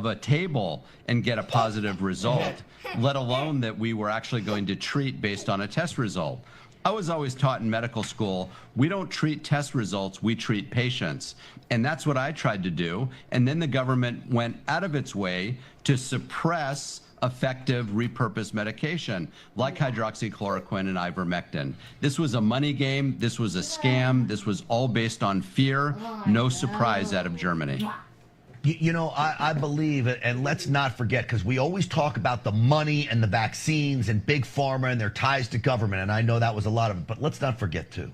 a table and get a positive result, let alone that we were actually going to treat based on a test result. I was always taught in medical school, we don't treat test results, we treat patients. And that's what I tried to do. And then the government went out of its way to suppress effective repurposed medication like hydroxychloroquine and ivermectin. This was a money game. This was a scam. This was all based on fear. No surprise out of Germany. You know, I believe, and let's not forget, because we always talk about the money and the vaccines and big pharma and their ties to government, and I know that was a lot of it, but let's not forget too.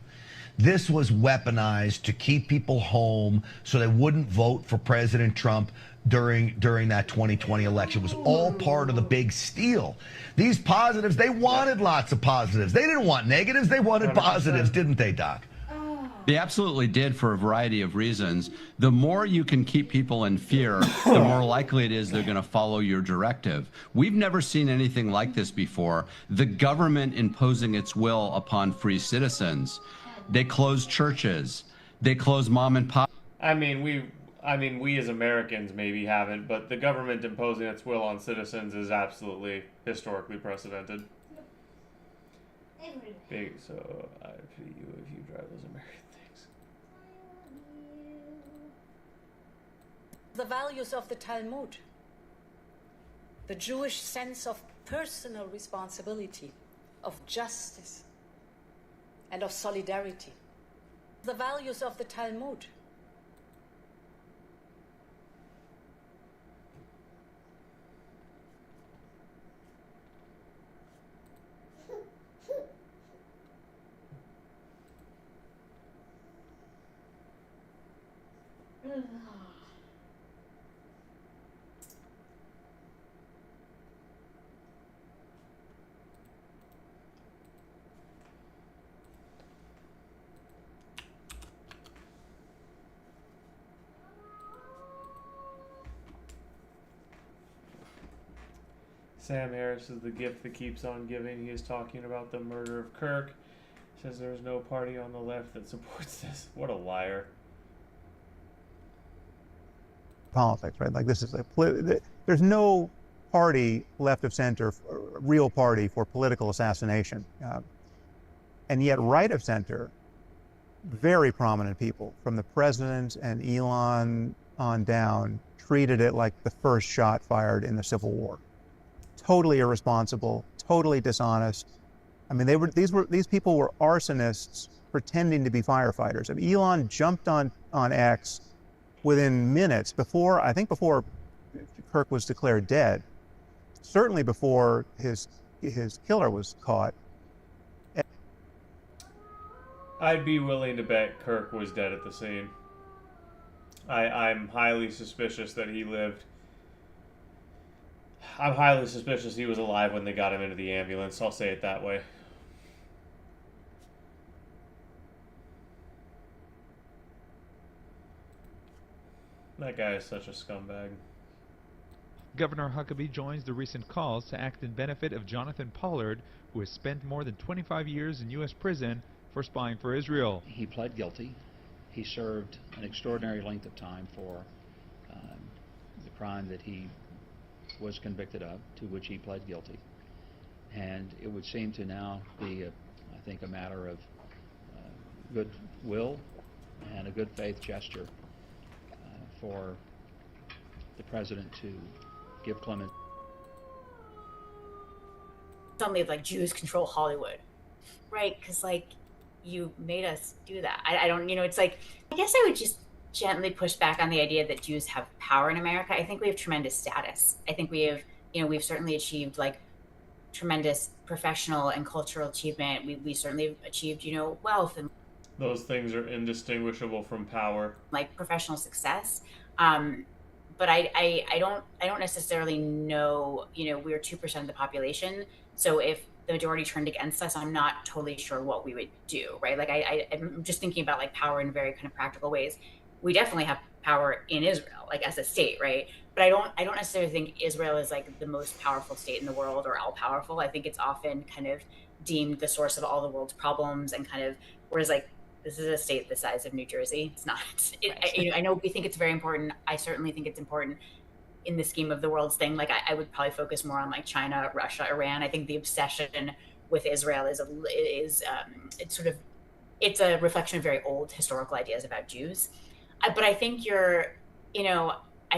This was weaponized to keep people home so they wouldn't vote for President Trump during that 2020 election. It was all part of the big steal. These positives, they wanted lots of positives. They didn't want negatives. They wanted 100%. Positives, didn't they, Doc? They absolutely did for a variety of reasons. The more you can keep people in fear, the more likely it is they're going to follow your directive. We've never seen anything like this before. The government imposing its will upon free citizens. They closed churches. They closed mom and pop. I mean, we as Americans maybe haven't, but the government imposing its will on citizens is absolutely historically precedented. Big, so I pity you if you drive those American things. The values of the Talmud, the Jewish sense of personal responsibility, of justice, and of solidarity. The values of the Talmud. Sam Harris is the gift that keeps on giving. He is talking about the murder of Kirk. Says there is no party on the left that supports this. What a liar. Politics, right? Like this is there's no party left of center, real party for political assassination. And yet right of center, very prominent people from the president and Elon on down treated it like the first shot fired in the Civil War. Totally irresponsible, totally dishonest. I mean, these people were arsonists pretending to be firefighters. I mean, Elon jumped on X within minutes before Kirk was declared dead. Certainly before his his killer was caught. I'd be willing to bet Kirk was dead at the scene. I'm highly suspicious that he lived. I'm highly suspicious he was alive when they got him into the ambulance. I'll say it that way. That guy is such a scumbag. Governor Huckabee joins the recent calls to act in benefit of Jonathan Pollard, who has spent more than 25 years in U.S. prison for spying for Israel. He pled guilty. He served an extraordinary length of time for the crime that he was convicted of, to which he pled guilty. And it would seem to now be, I think, a matter of goodwill and a good faith gesture for the president to give clemency. Suddenly, like, Jews control Hollywood, right? Because, like, you made us do that. I don't, it's like, I guess I would just gently push back on the idea that Jews have power in America. I think we have tremendous status. I think we have, we've certainly achieved, like, tremendous professional and cultural achievement. We certainly have achieved, wealth and those things are indistinguishable from power. Like professional success. But I don't necessarily know, we're 2% of the population. So if the majority turned against us, I'm not totally sure what we would do, right? Like I'm just thinking about like power in very kind of practical ways. We definitely have power in Israel, like as a state, right? But I don't necessarily think Israel is like the most powerful state in the world or all powerful. I think it's often kind of deemed the source of all the world's problems and kind of, whereas like, this is a state the size of New Jersey. It's not. I know we think it's very important. I certainly think it's important in the scheme of the world's thing. Like I would probably focus more on like China, Russia, Iran. I think the obsession with Israel is it's a reflection of very old historical ideas about Jews. But I think I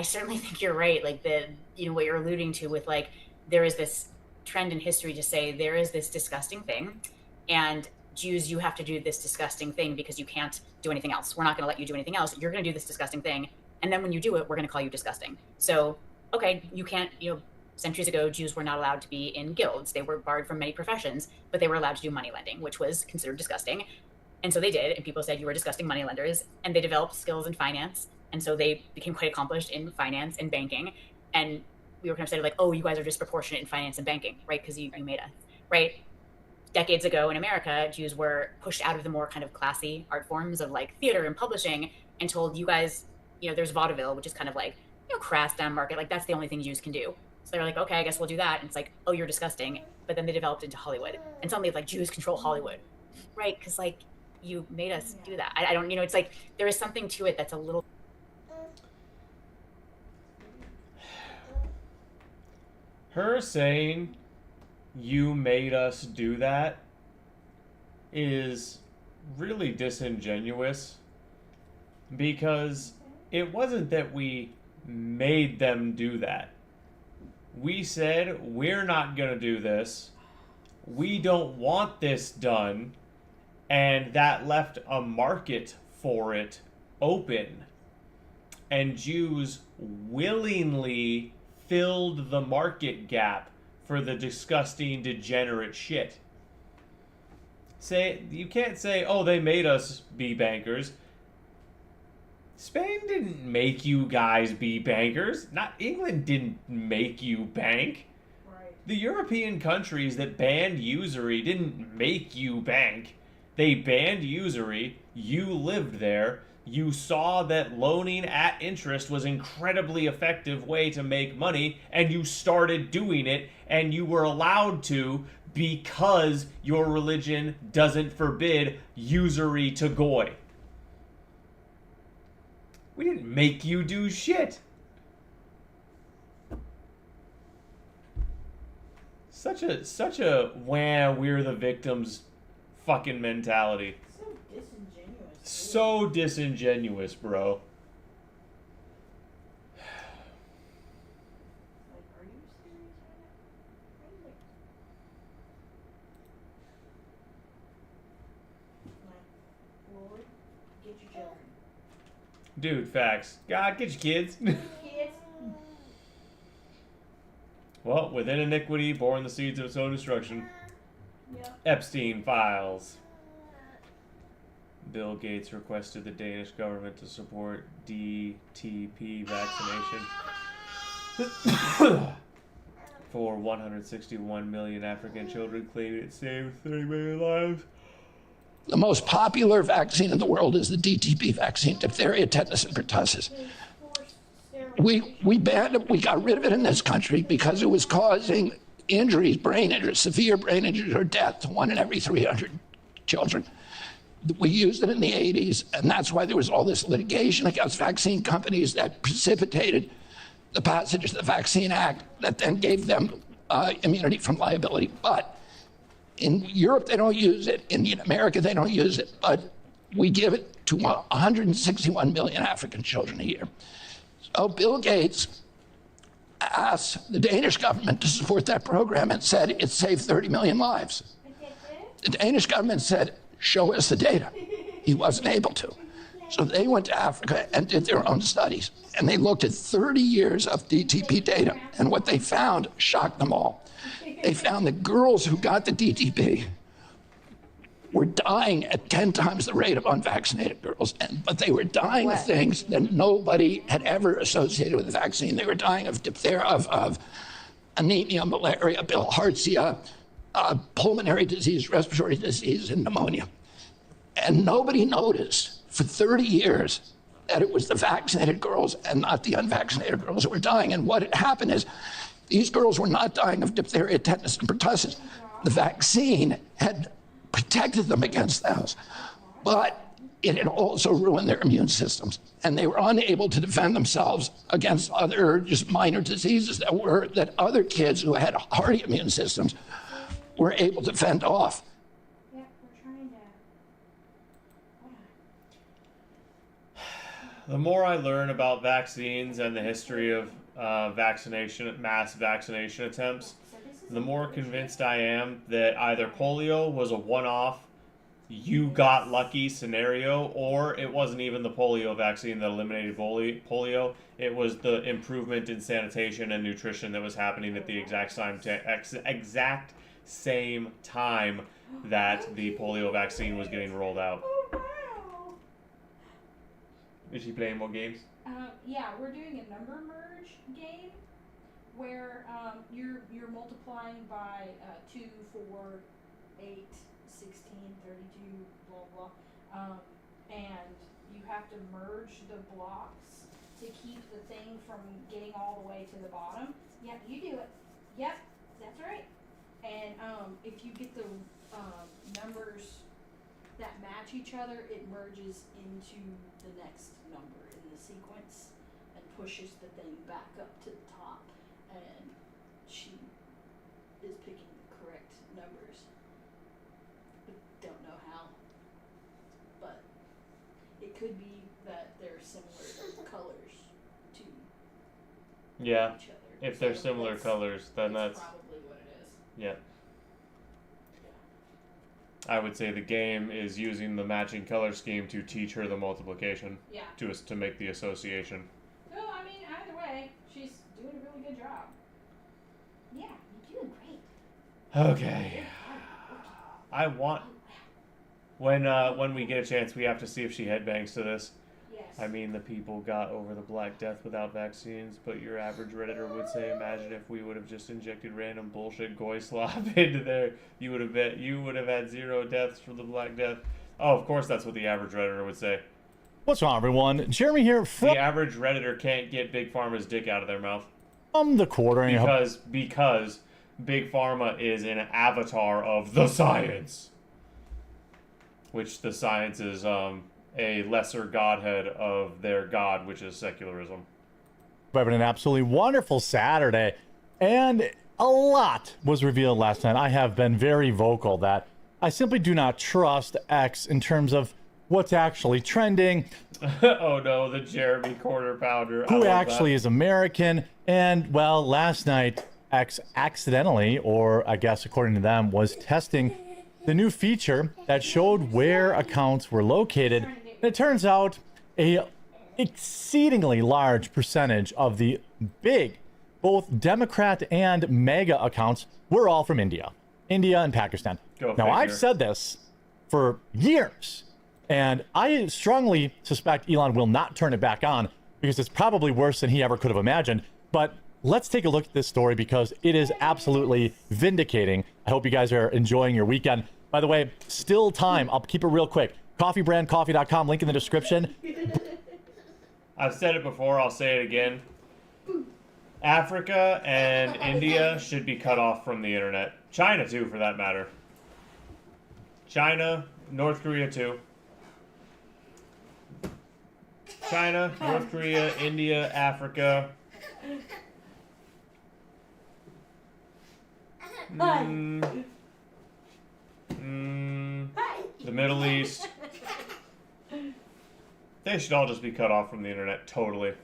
certainly think you're right. Like what you're alluding to with like there is this trend in history to say there is this disgusting thing, and Jews, you have to do this disgusting thing because you can't do anything else. We're not going to let you do anything else. You're going to do this disgusting thing. And then when you do it, we're going to call you disgusting. So, okay, you can't, centuries ago, Jews were not allowed to be in guilds. They were barred from many professions, but they were allowed to do money lending, which was considered disgusting. And so they did. And people said you were disgusting money lenders. And they developed skills in finance. And so they became quite accomplished in finance and banking. And we were kind of said like, oh, you guys are disproportionate in finance and banking, right? Because you made us, right? Decades ago in America, Jews were pushed out of the more kind of classy art forms of like theater and publishing and told you guys, there's vaudeville, which is kind of like, crass down market. Like that's the only thing Jews can do. So they're like, okay, I guess we'll do that. And it's like, oh, you're disgusting. But then they developed into Hollywood. And suddenly it's like Jews control Hollywood, right? Because like you made us do that. I don't, it's like there is something to it that's a little. Her saying, you made us do that, is really disingenuous because it wasn't that we made them do that. We said, we're not going to do this. We don't want this done. And that left a market for it open. And Jews willingly filled the market gap for the disgusting, degenerate shit. You can't say, oh, they made us be bankers. Spain didn't make you guys be bankers. Not England didn't make you bank. Right. The European countries that banned usury didn't make you bank. They banned usury. You lived there. You saw that loaning at interest was an incredibly effective way to make money, and you started doing it, and you were allowed to because your religion doesn't forbid usury to goy. We didn't make you do shit. Such a wah, we're the victims fucking mentality. So disingenuous, bro. Dude, facts. God, get your kids. Well, within iniquity, born the seeds of its own destruction. Yep. Epstein files. Bill Gates requested the Danish government to support DTP vaccination for 161 million African children, claiming it saved 30 million lives. The most popular vaccine in the world is the DTP vaccine, diphtheria, tetanus, and pertussis. We banned it. We got rid of it in this country because it was causing injuries, brain injuries, severe brain injuries, or death to 1 in every 300 children. We used it in the 80s, and that's why there was all this litigation against vaccine companies that precipitated the passage of the Vaccine Act that then gave them immunity from liability. But in Europe, they don't use it. In America, they don't use it. But we give it to 161 million African children a year. So Bill Gates asked the Danish government to support that program and said it saved 30 million lives. The Danish government said, show us the data. He wasn't able to. So they went to Africa and did their own studies. And they looked at 30 years of DTP data. And what they found shocked them all. They found that girls who got the DTP were dying at 10 times the rate of unvaccinated girls. But they were dying of things that nobody had ever associated with the vaccine. They were dying of diphtheria, of anemia, malaria, bilharzia, pulmonary disease, respiratory disease, and pneumonia. And nobody noticed for 30 years that it was the vaccinated girls and not the unvaccinated girls who were dying. And what had happened is these girls were not dying of diphtheria, tetanus, and pertussis. The vaccine had protected them against those, but it had also ruined their immune systems, and they were unable to defend themselves against other just minor diseases that other kids who had hardy immune systems were able to fend off. Yeah, we're trying to. The more I learn about vaccines and the history of mass vaccination attempts, the more convinced I am that either polio was a one-off, you got lucky scenario, or it wasn't even the polio vaccine that eliminated polio. It was the improvement in sanitation and nutrition that was happening at the exact same time that the polio vaccine was getting rolled out. Is she playing more games? Yeah, we're doing a number merge game where you're multiplying by 2, 4, 8, 16, 32, blah blah, and you have to merge the blocks to keep the thing from getting all the way to the bottom. Yep, you do it. Yep, that's right. And if you get the numbers that match each other, it merges into the next number in the sequence and pushes the thing back up to the top. And she is picking the correct numbers. Don't know how, but it could be that they're similar colors to Yeah, each other. if they're similar colors, then that's probably what it is. yeah. I would say the game is using the matching color scheme to teach her the multiplication. Yeah. To make the association. No, I mean, either way, she's doing a really good job. Yeah, you're doing great. Okay. I want when we get a chance, we have to see if she headbangs to this. Yes. I mean, the people got over the Black Death without vaccines, but your average Redditor would say, imagine if we would have just injected random bullshit goy slop into there. You would have had 0 deaths from the Black Death. Oh, of course that's what the average Redditor would say. What's wrong, everyone? Jeremy here from... The average Redditor can't get Big Pharma's dick out of their mouth. The quartering... Because Big Pharma is an avatar of the science. Which the science is, a lesser godhead of their god, which is secularism. Having an absolutely wonderful Saturday, and a lot was revealed last night. I have been very vocal that I simply do not trust X in terms of what's actually trending. Oh no, the Jeremy Quarter Pounder. Who actually is American. And, well, last night, X accidentally, or I guess according to them, was testing the new feature that showed where accounts were located. And it turns out a exceedingly large percentage of the big both Democrat and MAGA accounts were all from India and Pakistan. Go Now, I've figure. said this for years, and I strongly suspect Elon will not turn it back on because it's probably worse than he ever could have imagined. But let's take a look at this story because it is absolutely vindicating. I hope you guys are enjoying your weekend. By the way, still time. I'll keep it real quick. Coffeebrandcoffee.com, link in the description. I've said it before, I'll say it again. Africa and India should be cut off from the internet. China, too, for that matter. China, North Korea, too. China, North Korea, India, Africa. The Middle East. They should all just be cut off from the internet. Totally.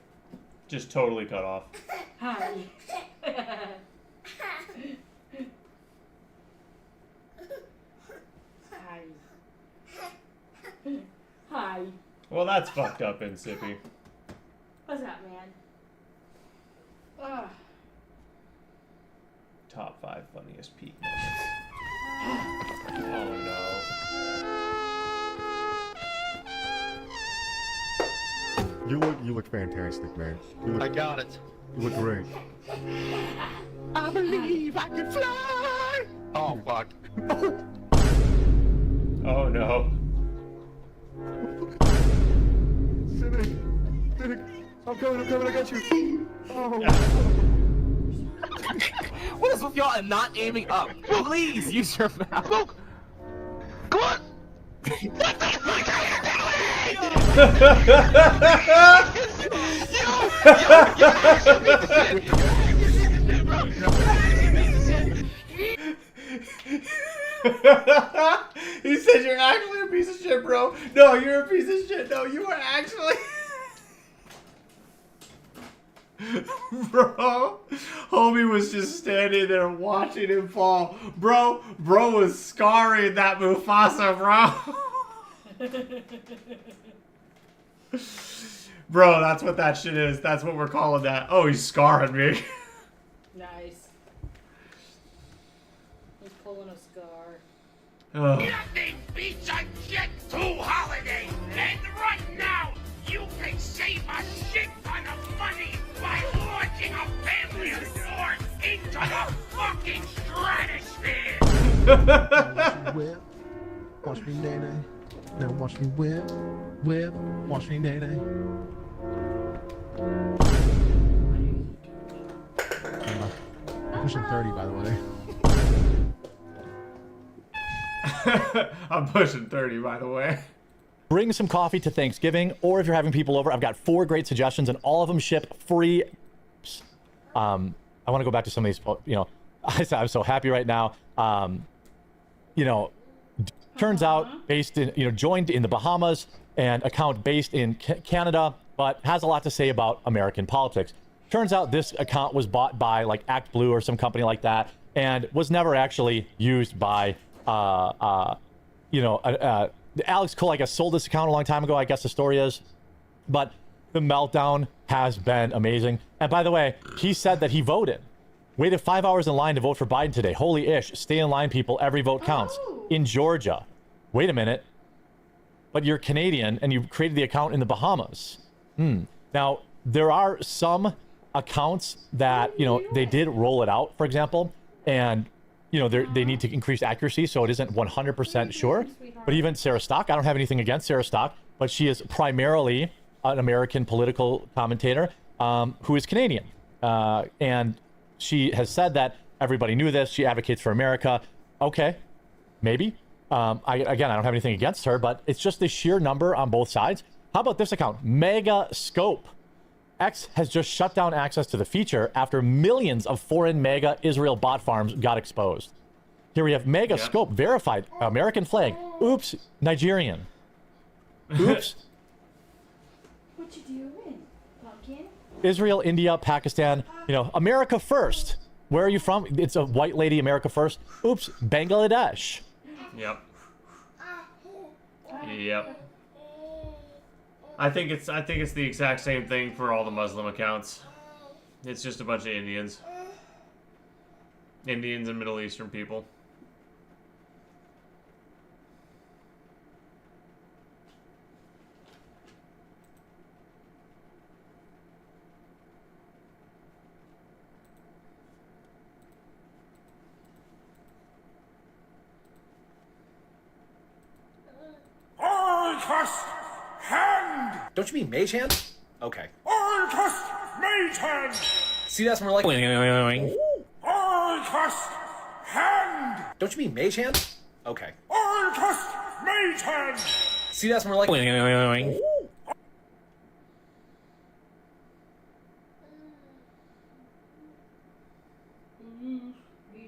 Just totally cut off. Hi. Hi. Hi. Well, that's fucked up, Insippi. What's up, man? Ugh. Top 5 funniest peak moments. Oh no. You look fantastic, man. I got it. You look great. I believe I can fly. Oh, fuck. Oh no. Sitting. I'm coming, I got you. Oh. What is with y'all and not aiming up? Please use your mouth. Come on. He said you're actually a piece of shit, bro. No, you're a piece of shit. No, you are actually... Bro, homie was just standing there watching him fall. Bro was scarring that Mufasa, bro. Bro, that's what that shit is. That's what we're calling that. Oh, he's scarring me. Nice. He's pulling a scar. Oh. Nothing beats a Jet 2 holiday. And right now, you can save a shit ton of money by launching a family of four into the fucking stratosphere. Watch me whip. Watch me nay-nay. Now watch me whip. Whip. Watch me nay-nay. I'm pushing 30, by the way. I'm pushing 30, by the way. Bring some coffee to Thanksgiving, or if you're having people over, I've got 4 great suggestions, and all of them ship free. I want to go back to some of these, you know, I'm so happy right now. You know, turns out based in, you know, joined in the Bahamas and account based in Canada, but has a lot to say about American politics. Turns out this account was bought by like Act Blue or some company like that, and was never actually used by, you know, Alex Cole, I guess, sold this account a long time ago, I guess the story is. But the meltdown has been amazing. And by the way, he said that he voted. Waited 5 hours in line to vote for Biden today. Holy ish. Stay in line, people. Every vote counts. In Georgia. Wait a minute. But you're Canadian and you created the account in the Bahamas. Now, there are some accounts that, you know, they did roll it out, for example. And you know, they need to increase accuracy, so it isn't 100% sure. But even Sarah Stock, I don't have anything against Sarah Stock, but she is primarily an American political commentator who is Canadian. And she has said that everybody knew this. She advocates for America. Okay, maybe. I don't have anything against her, but it's just the sheer number on both sides. How about this account? Mega Scope. X has just shut down access to the feature after millions of foreign MAGA Israel bot farms got exposed. Here we have Mega Scope verified American flag. Oops, Nigerian. Oops. What you doing, Bonkin? Israel, India, Pakistan. You know, America first. Where are you from? It's a white lady, America first. Oops, Bangladesh. Yep. Yep. I think it's the exact same thing for all the Muslim accounts. It's just a bunch of Indians. Indians and Middle Eastern people. Orcust hand! Don't you mean mage hand? Okay. Orcust mage hand! See, that's more like. Orcust hand! Don't you mean mage hand? Okay. Orcust mage hand! See, that's more like. Are you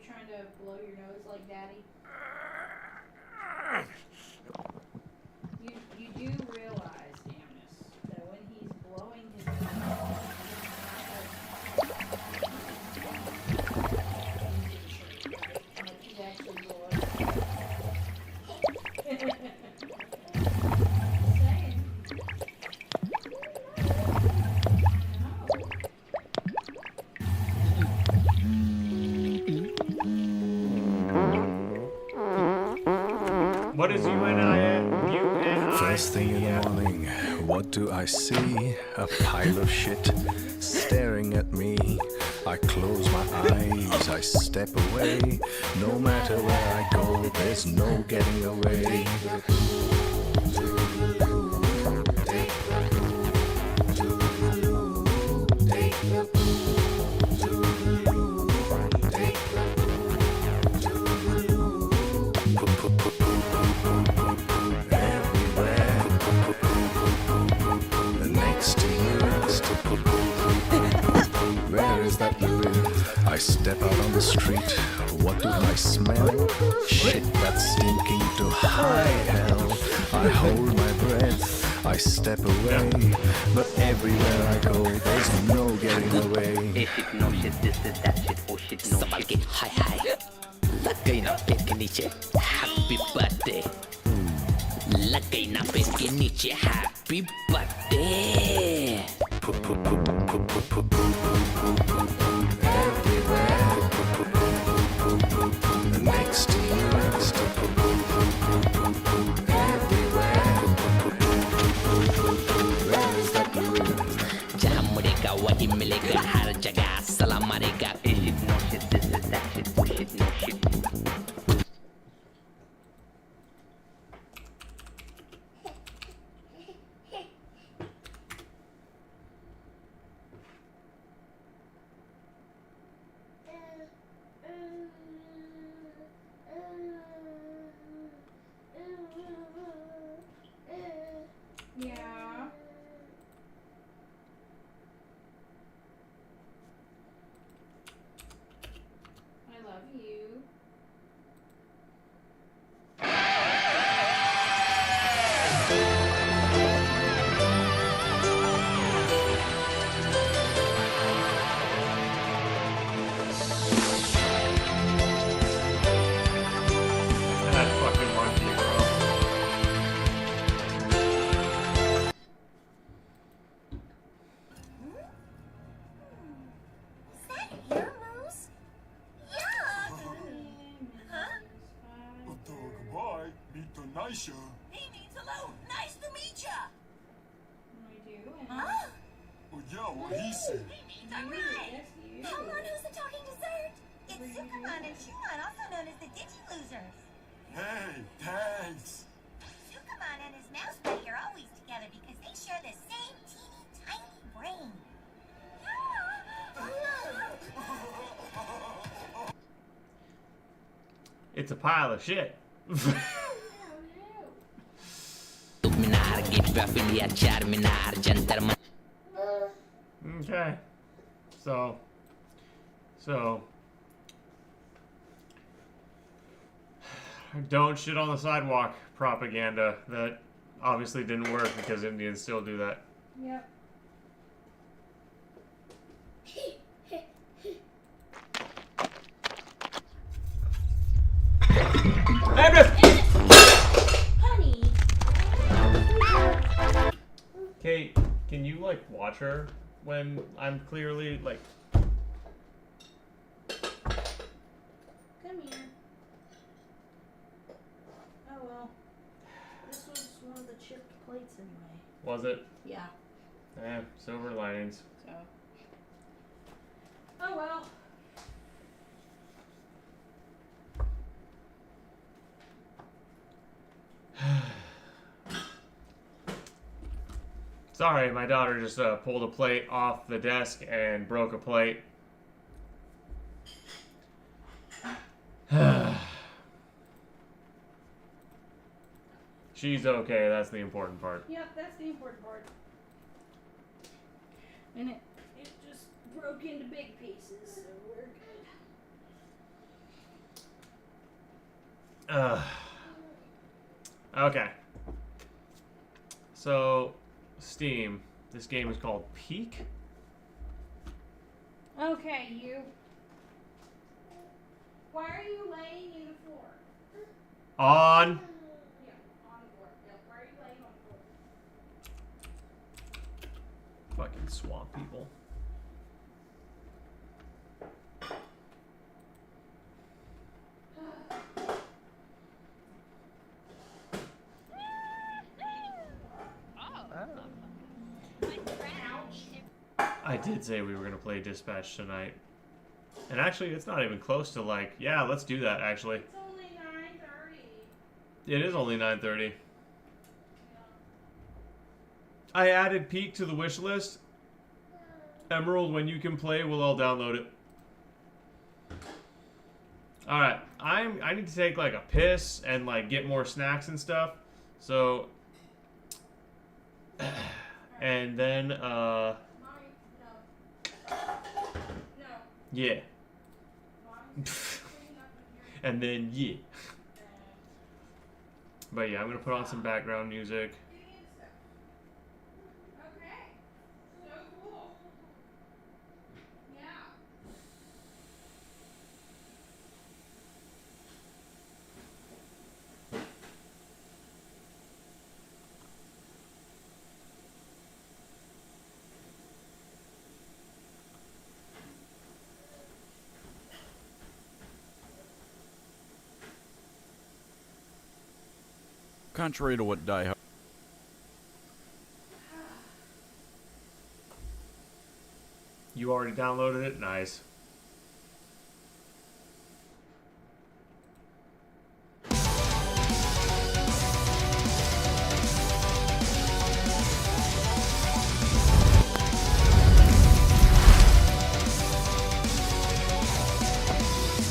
trying to blow your nose like Daddy? You do realize, Damnus, that when he's blowing his nose, like he's actually blowing. What is UNI? First thing in the morning, what do I see? A pile of shit staring at me. I close my eyes, I step away. No matter where I go, there's no getting away. Next to you, where is that Louis? I step out on the street. What do I smell? Shit that's stinking to high hell. I hold my breath. I step away. But everywhere I go, there's no getting away. Hey shit, no shit, this is that shit, oh shit, no somebody shit. Get high high. Lagay na pekiniche. Happy birthday. Lagay na pekiniche. Happy birthday. Next to you, where is that Louis? Jam mereka wajib mereka har jaga salam mereka. Hey shit, no shit, this is that shit, oh shit, no shit. Yeah. I love you. That fucking monkey, bro. Goodbye, meet the Nisha. He means hello. Nice to meet ya. I do. Huh? Well, yeah, what he said. He means I'm right. Hold on, who's the talking dessert? It's Superman and Schumann, also known as the Digi-Losers. Hey, thanks. Superman and his mouse buddy are always together because they share the same teeny tiny brain. It's a pile of shit. Okay. So don't shit on the sidewalk propaganda. That obviously didn't work because Indians still do that. Yep. Honey. Kate, can you like watch her when I'm clearly like chipped plates anyway. Was it? Yeah. Silver linings. So. Oh well. Sorry, my daughter just pulled a plate off the desk and broke a plate. She's okay, that's the important part. Yep, that's the important part. And it just broke into big pieces, so we're good. Okay. So, Steam. This game is called Peak. Okay, you. Why are you laying in the floor? On. Yeah, on the floor. Yeah, why are you laying on the floor? Fucking swamp people. I did say we were going to play Dispatch tonight. And actually, it's not even close to like, yeah, let's do that, actually. It's only 9:30. It is only 9:30. I added Peak to the wish list. Emerald, when you can play, we'll all download it. Alright, I need to take like a piss and like get more snacks and stuff. So, and then, yeah. And then, yeah. But yeah, I'm gonna put on some background music. Okay. So cool. Yeah. Contrary to what Die Hard. You already downloaded it? Nice.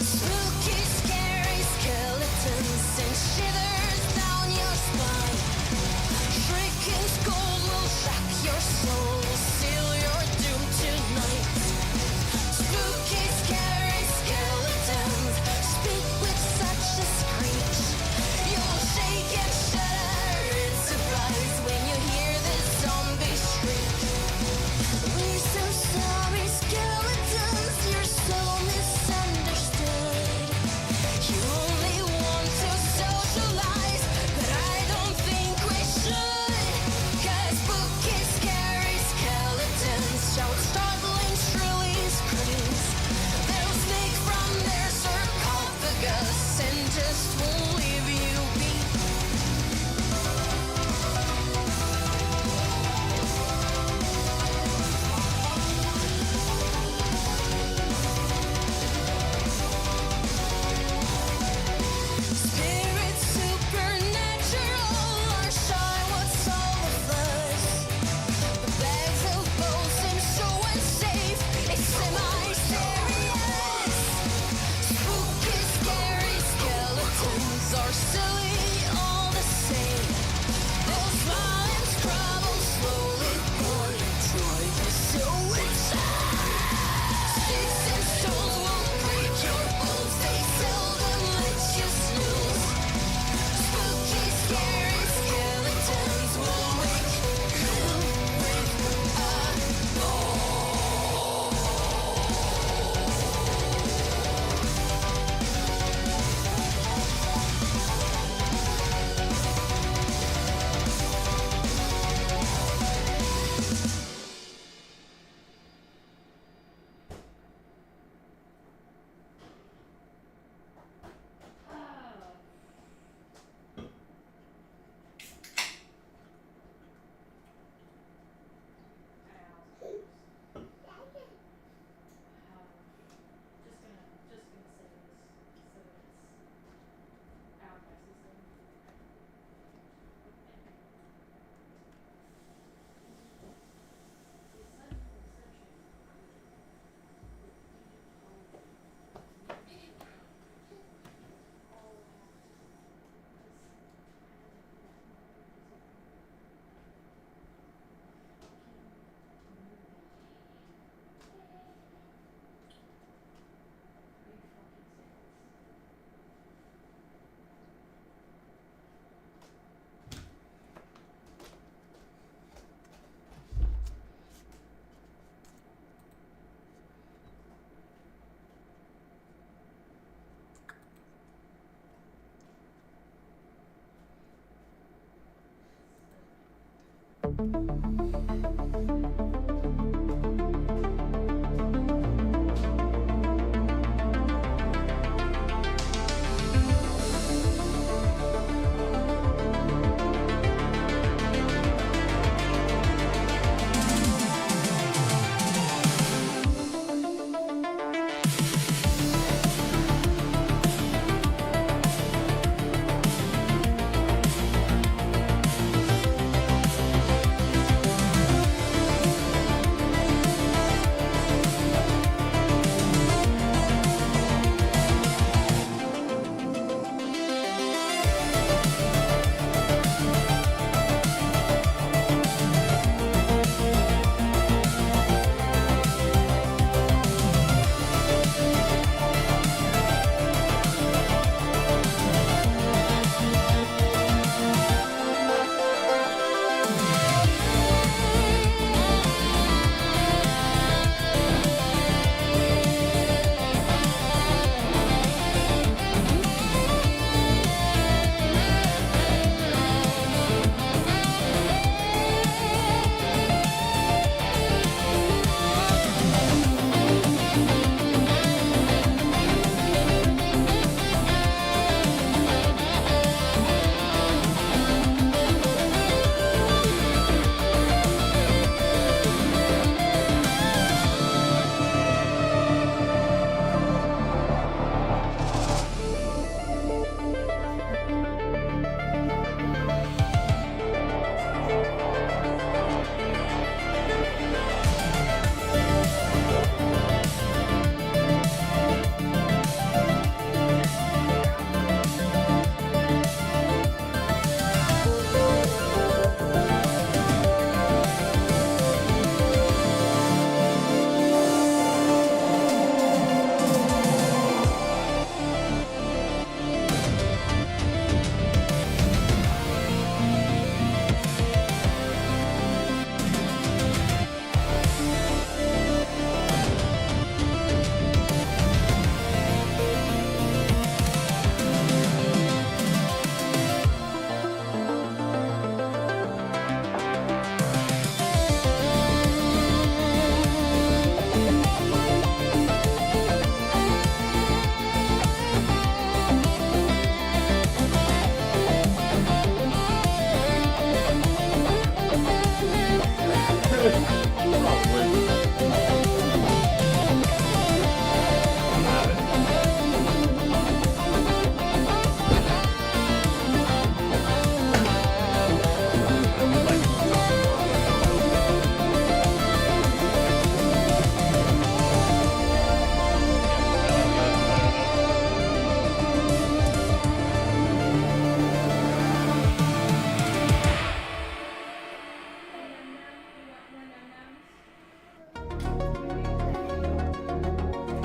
Spooky, scary skeletons and shivers down your spine. Shrieking skulls will shock your soul, seal your doom tonight. Spooky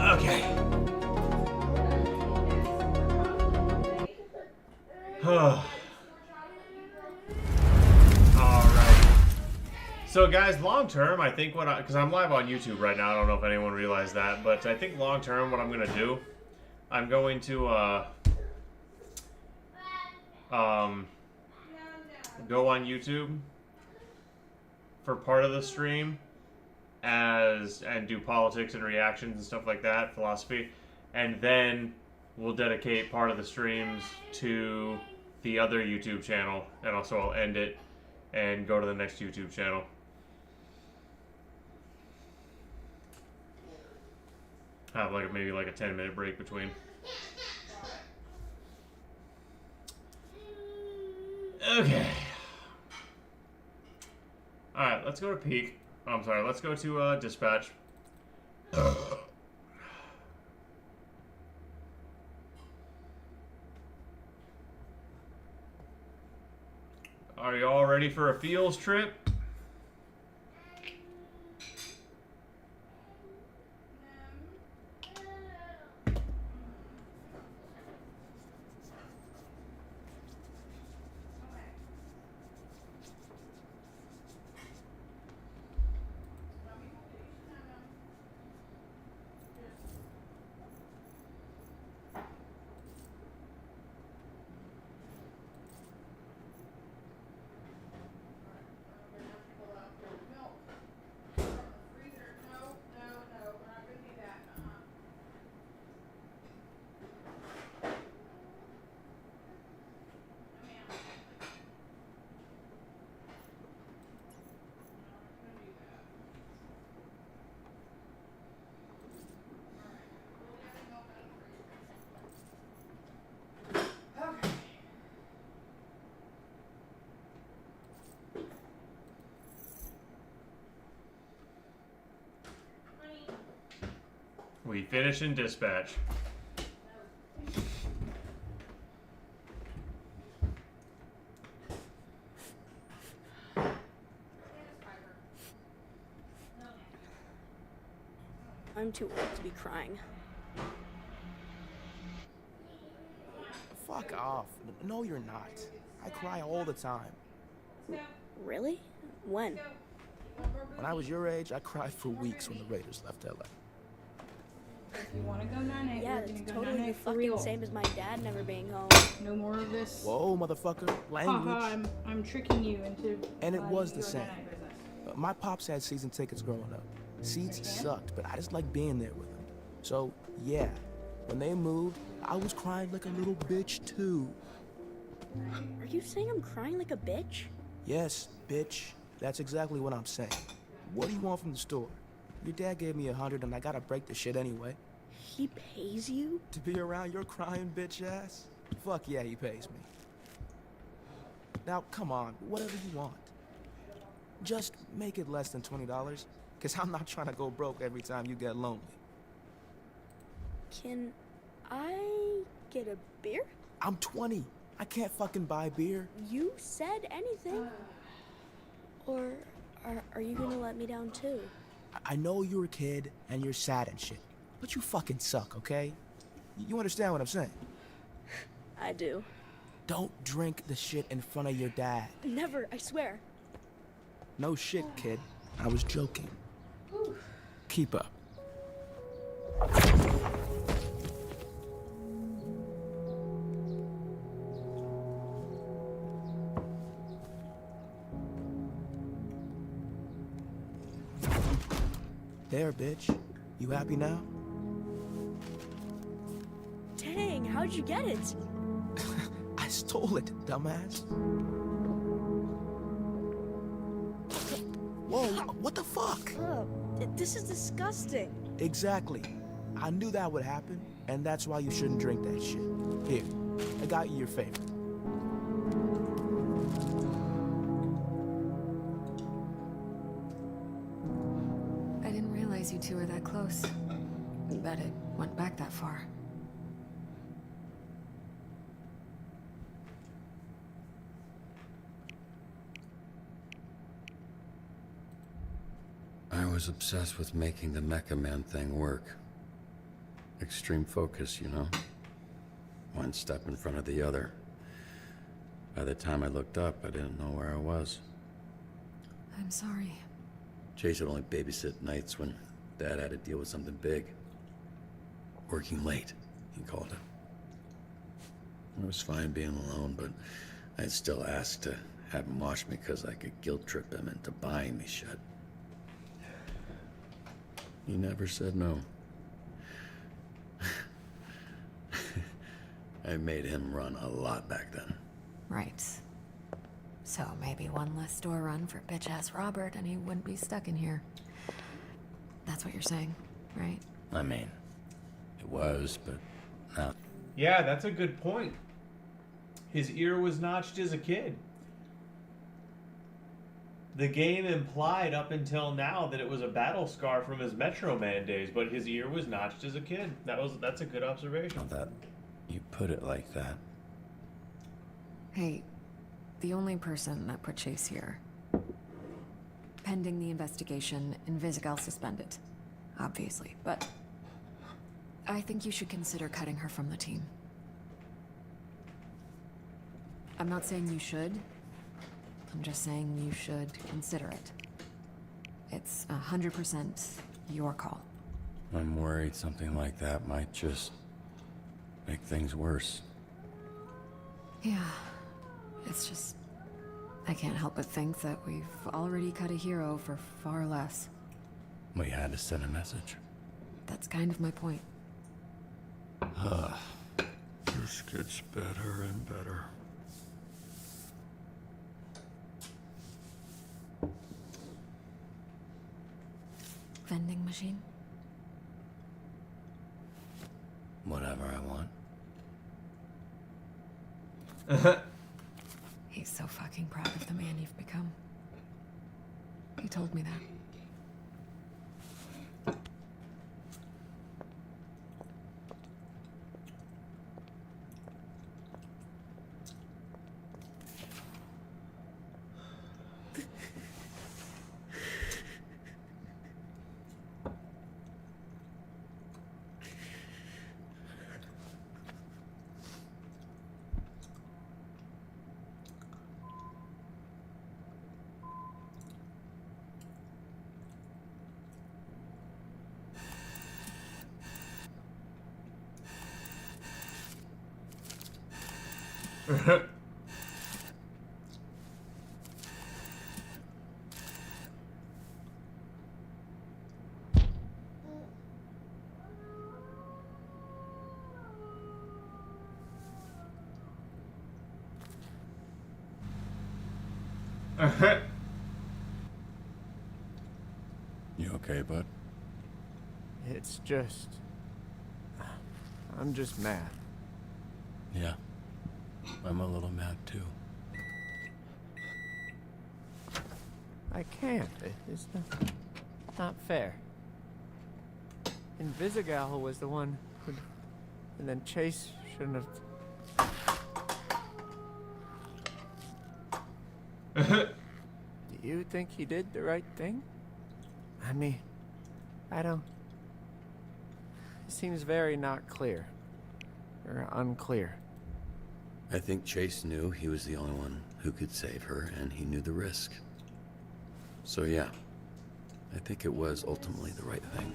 Okay. Alright. So guys, long term, I think because I'm live on YouTube right now, I don't know if anyone realized that, but I think long term what I'm going to do, I'm going to go on YouTube for part of the stream and do politics and reactions and stuff like that, philosophy, and then we'll dedicate part of the streams to the other YouTube channel, and also I'll end it and go to the next YouTube channel. Have maybe a 10-minute break between. Okay. Alright, let's go to peak. Oh, I'm sorry, let's go to dispatch. Are you all ready for a feels trip? We finish in dispatch. I'm too old to be crying. Fuck off. No, you're not. I cry all the time. Really? When? When I was your age, I cried for weeks when the Raiders left LA. If you want to go 9-8, Yeah, we're that's gonna go totally 9-8 the for fucking real. same as my dad never being home. No more of this. Whoa, motherfucker. Language. Haha, I'm tricking you into. And it was the your same. 9-8 business. My pops had season tickets growing up. Seats sucked, but I just liked being there with them. So, yeah, when they moved, I was crying like a little bitch, too. Are you saying I'm crying like a bitch? Yes, bitch. That's exactly what I'm saying. What do you want from the store? Your dad gave me $100 and I gotta break the shit anyway. He pays you? To be around your crying bitch ass? Fuck yeah, he pays me. Now, come on, whatever you want. Just make it less than $20, cause I'm not trying to go broke every time you get lonely. Can I get a beer? I'm 20. I can't fucking buy beer. You said anything. Or are you gonna let me down too? I know you're a kid and you're sad and shit, but you fucking suck, okay? You understand what I'm saying? I do. Don't drink the shit in front of your dad. Never, I swear. No shit, kid. I was joking. Keep up. There, bitch. You happy now? Dang, how'd you get it? I stole it, dumbass. Whoa, what the fuck? This is disgusting. Exactly. I knew that would happen, and that's why you shouldn't drink that shit. Here, I got you your favorite. I didn't realize you two were that close. Bet it went back that far. I was obsessed with making the Mecha Man thing work. Extreme focus, you know? One step in front of the other. By the time I looked up, I didn't know where I was. I'm sorry. Chase would only babysit nights when Dad had to deal with something big. Working late, he called it. It was fine being alone, but I'd still ask to have him watch me because I could guilt trip him into buying me shit. He never said no. I made him run a lot back then. Right. So maybe one less store run for bitch-ass Robert and he wouldn't be stuck in here. That's what you're saying, right? I mean, it was, but now... Yeah, that's a good point. His ear was notched as a kid. The game implied up until now that it was a battle scar from his Metro Man days, but his ear was notched as a kid. That's a good observation. That you put it like that. Hey, the only person that put Chase here. Pending the investigation, Invisigal suspended. Obviously, but I think you should consider cutting her from the team. I'm not saying you should. I'm just saying you should consider it. It's 100% your call. I'm worried something like that might just make things worse. Yeah, it's just... I can't help but think that we've already cut a hero for far less. We had to send a message. That's kind of my point. This gets better and better. Vending machine? Whatever I want. He's so fucking proud of the man you've become. He told me that. You okay, bud? It's just... I'm just mad. Yeah. I'm a little mad too. I can't. It's not fair. Invisigal was the one who... And then Chase shouldn't have... Do you think he did the right thing? I mean, I don't... It seems very not clear. Or unclear. I think Chase knew he was the only one who could save her, and he knew the risk. So yeah, I think it was ultimately the right thing.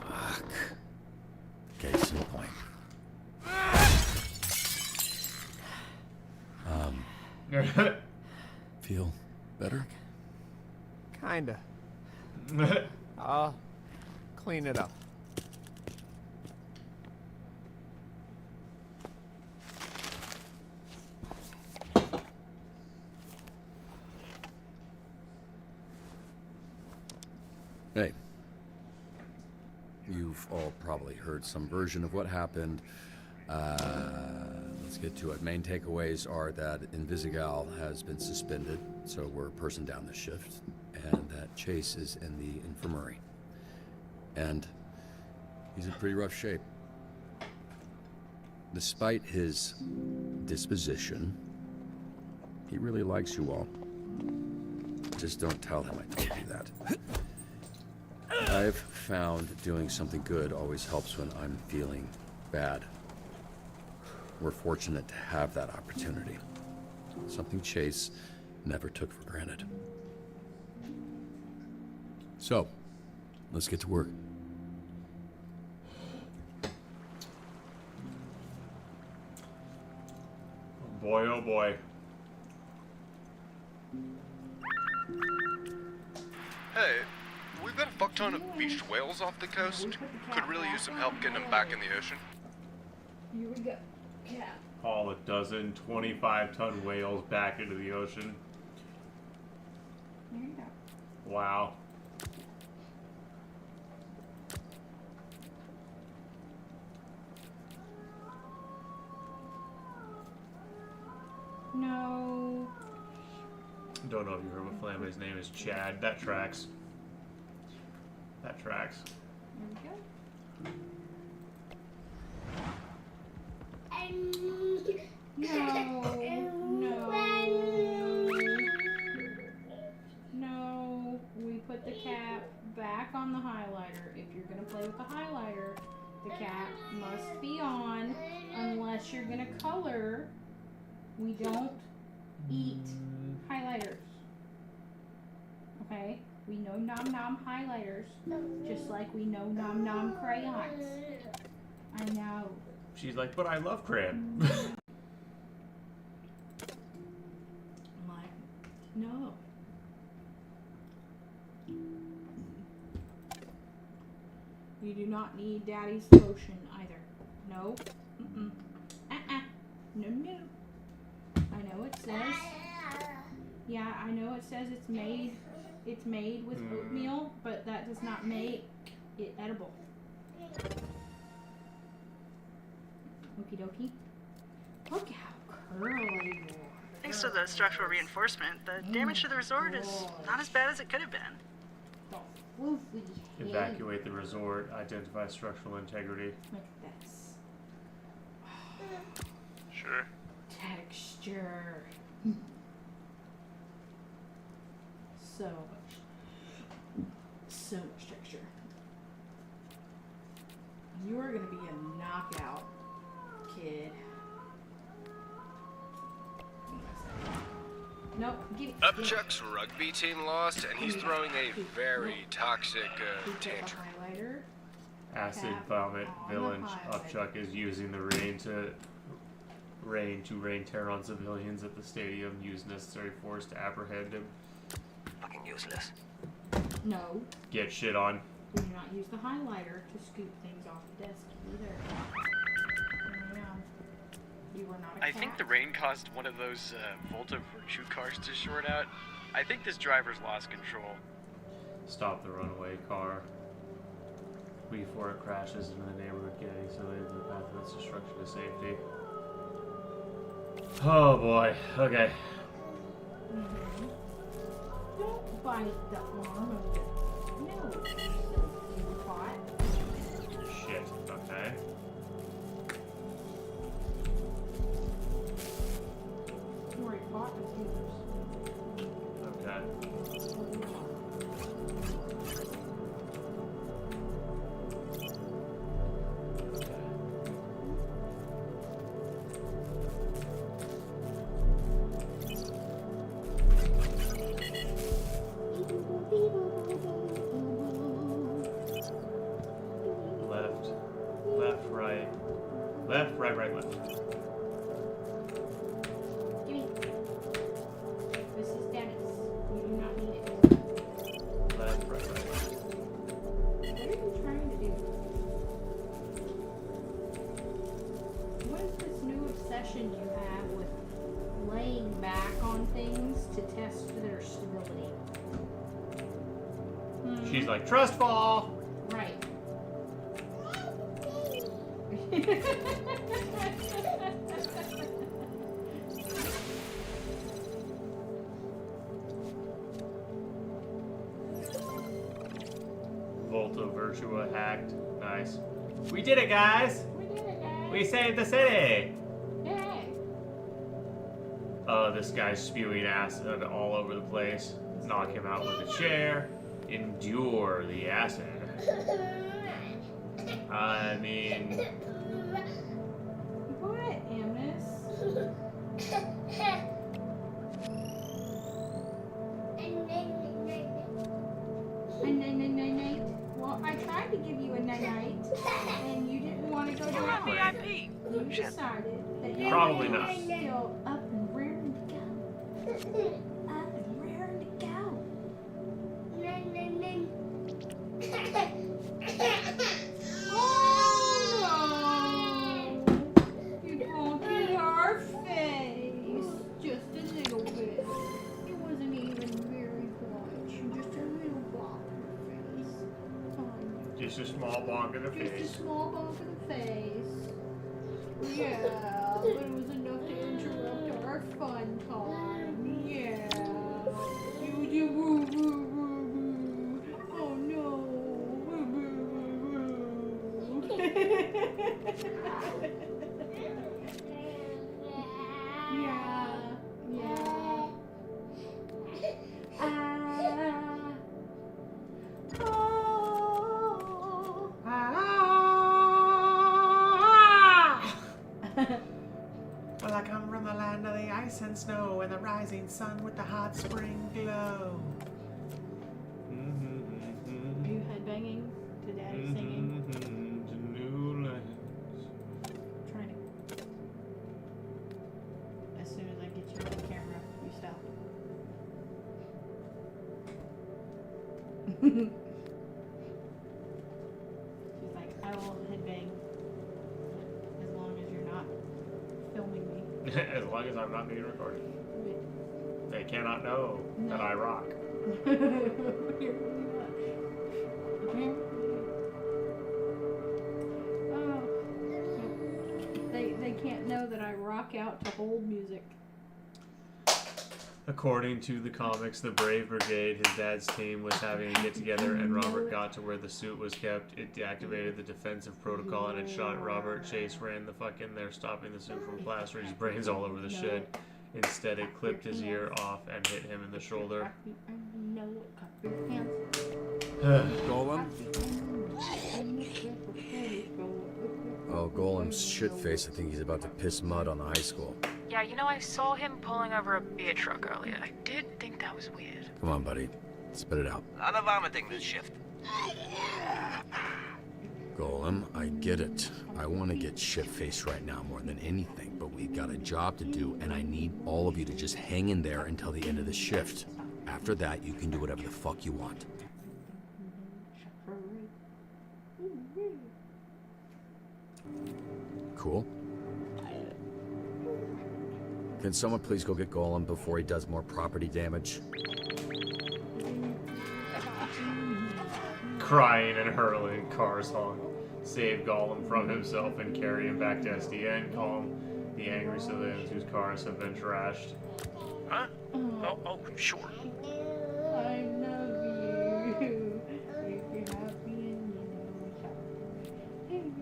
Fuck. Case in point. Feel better? Kinda. I'll clean it up. Hey. You've all probably heard some version of what happened. Let's get to it. Main takeaways are that Invisigal has been suspended, so we're a person down the shift, and that Chase is in the infirmary. And he's in pretty rough shape. Despite his disposition, he really likes you all. Just don't tell him I told you that. I've found doing something good always helps when I'm feeling bad. We're fortunate to have that opportunity. Something Chase never took for granted. So, let's get to work. Boy, oh boy. Hey, we've got a fuck ton of beached whales off the coast. Could really use some help getting them back in the ocean. Here we go. Yeah. Haul a dozen 25-ton whales back into the ocean. There you go. Wow. No. Don't know if you heard what Flambe's his name is Chad. That tracks. That tracks. There we go. No, we put the cap back on the highlighter. If you're gonna play with the highlighter, the cap must be on unless you're gonna color. We don't eat highlighters. Okay? We know nom nom highlighters, just like we know nom nom crayons. I know. She's like, but I love crayon. I'm like, no. You do not need daddy's lotion either. No. Mm-mm. No, no. I know it says. Yeah, I know it says it's made with oatmeal, but that does not make it edible. Okie dokie. Look how curly you are. Thanks to the structural reinforcement, the damage to the resort is not as bad as it could have been. Evacuate the resort. Identify structural integrity. Look at this. Sure. Texture. So much texture. You are gonna be a knockout, kid. What am I saying? Nope. Give it. Upchuck's rugby team lost, and he's throwing a very toxic tantrum. Highlighter. Acid vomit village. Upchuck is using the rain to rain terror on civilians at the stadium. Use necessary force to apprehend him. Fucking useless. No. Get shit on. Do not use the highlighter to scoop things off the desk either. Yeah. You were not a I cat. think the rain caused one of those Volta Virtue cars to short out. I think this driver's lost control. Stop the runaway car before it crashes into the neighborhood, getting civilians in the path of its destruction to safety. Oh boy. Okay. Don't bite the arm of the... No. You caught. Shit. Okay. You already caught the tears. Okay. Left, right. Left, right, right, left. Give me. This is Dennis. You do not need it. Left, right, right. What are you trying to do? What is this new obsession you have with laying back on things to test for their stability? She's like, trust fall! Right. Volta Virtua hacked. Nice. We did it, guys! We did it, guys! We saved the city! Yay! This guy's spewing acid all over the place. Knock him out with a chair. Endure the acid. I mean... What, Amos? A night. Well, I tried to give you a night, and you didn't want to go down. VIP. You decided that you Probably were not. still up and raring to go. Up and raring to go. Oh no! You bumped our face just a little bit. It wasn't even very much. Just a little bump in the face. Just a small bonk in the Just face. a small bump in the face. Yeah, but it was enough to interrupt our fun time. Yeah. You woo woo woo woo. Oh no. Woo woo woo woo. Yeah. Yeah. Well, I come from the land of the ice and snow and the rising sun with the hot spring glow. Are you headbanging to Daddy singing? To new lands. Trying to. As soon as I get you on camera, you stop. She's like, I will headbang as long as you're not filming me. As long as I'm not being recorded. They cannot know that I rock. Oh. They can't know that I rock out to hold music. According to the comics, the Brave Brigade, his dad's team, was having a get-together and Robert got to where the suit was kept. It deactivated the defensive protocol and it shot Robert. Chase ran the fuck in there, stopping the suit from plastering his brains all over the shed. Instead, it clipped his ear off and hit him in the shoulder. No, cut your pants. Golem? Oh, Golem's shitface. I think he's about to piss mud on the high school. Yeah, you know, I saw him pulling over a beer truck earlier. I did think that was weird. Come on, buddy. Spit it out. A lot of vomiting this shift. Golem, I get it. I want to get shit-faced right now more than anything, but we got a job to do, and I need all of you to just hang in there until the end of the shift. After that, you can do whatever the fuck you want. Cool? Can someone please go get Golem before he does more property damage? Crying and hurling, cars honk. Save Gollum from himself and carry him back to SDN. Calm the angry civilians whose cars have been trashed. Huh? Oh, sure. I love you. If you're happy and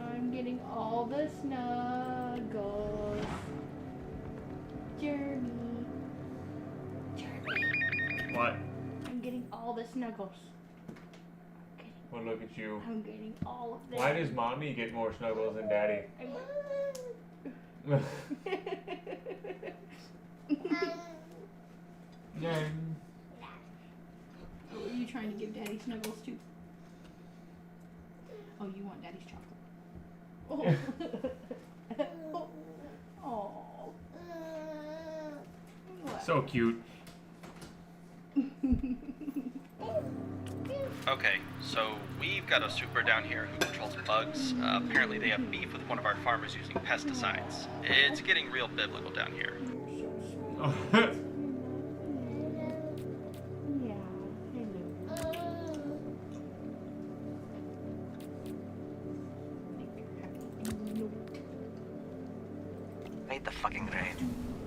I'm getting all the snuggles. Jeremy. What? I'm getting all the snuggles. Well, look at you. I'm getting all of them. Why does mommy get more snuggles than daddy? Oh, are you trying to give Daddy snuggles too? Oh, you want Daddy's chocolate. Oh. Oh. So cute. Okay, so we've got a super down here who controls bugs. Apparently they have beef with one of our farmers using pesticides. It's getting real biblical down here. Hate the fucking rain.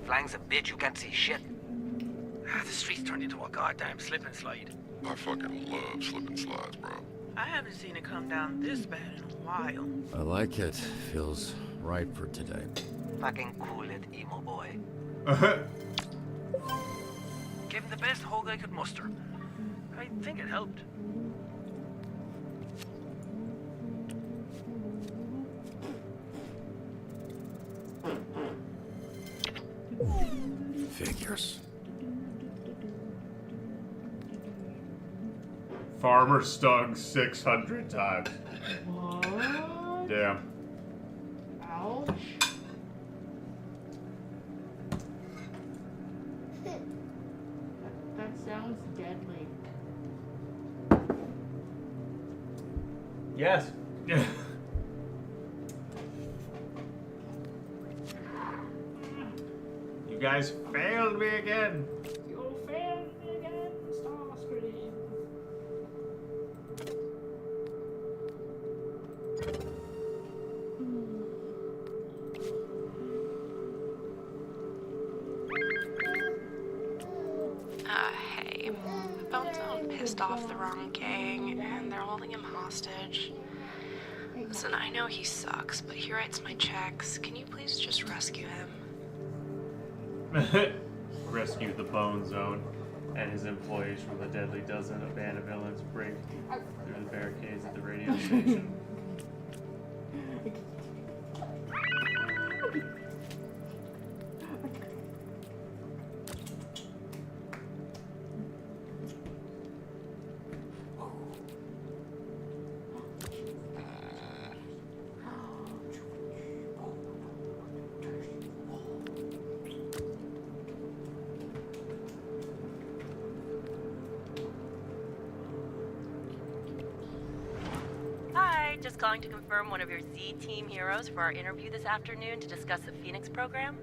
Flying's a bitch, you can't see shit. The streets turned into a goddamn slip and slide. I fucking love slip and slides, bro. I haven't seen it come down this bad in a while. I like it. Feels right for today. Fucking cool it, emo boy. Gave him the best hug I could muster. I think it helped. Figures. Farmer stung 600 times. What? Damn. Ouch. That sounds deadly. Yes. You guys failed me again. You failed me again, Starscream. Hey. Bonkin pissed off the wrong gang, and they're holding him hostage. Listen, I know he sucks, but he writes my checks. Can you please just rescue him? Rescue the Bone Zone and his employees from the deadly dozen of band of villains break through the barricades at the radio station. Hi, just calling to confirm one of your Z-Team heroes for our interview this afternoon to discuss the Phoenix program.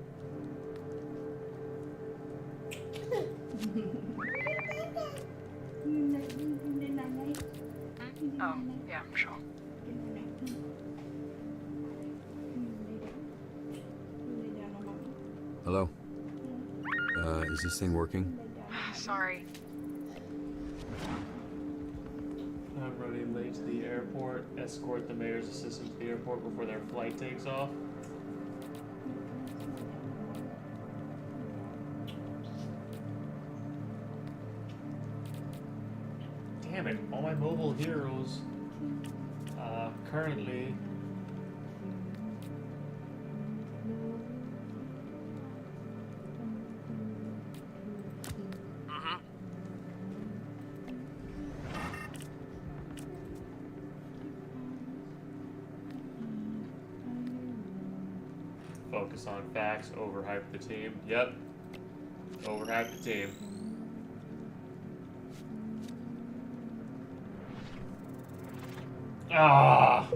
Oh, yeah, sure. Hello? Is this thing working? Sorry. I'm running late to the airport. Escort the mayor's assistant to the airport before their flight takes off. Damn it, all my mobile heroes currently Focus on facts, overhype the team. Yep. Overhype the team. Ah!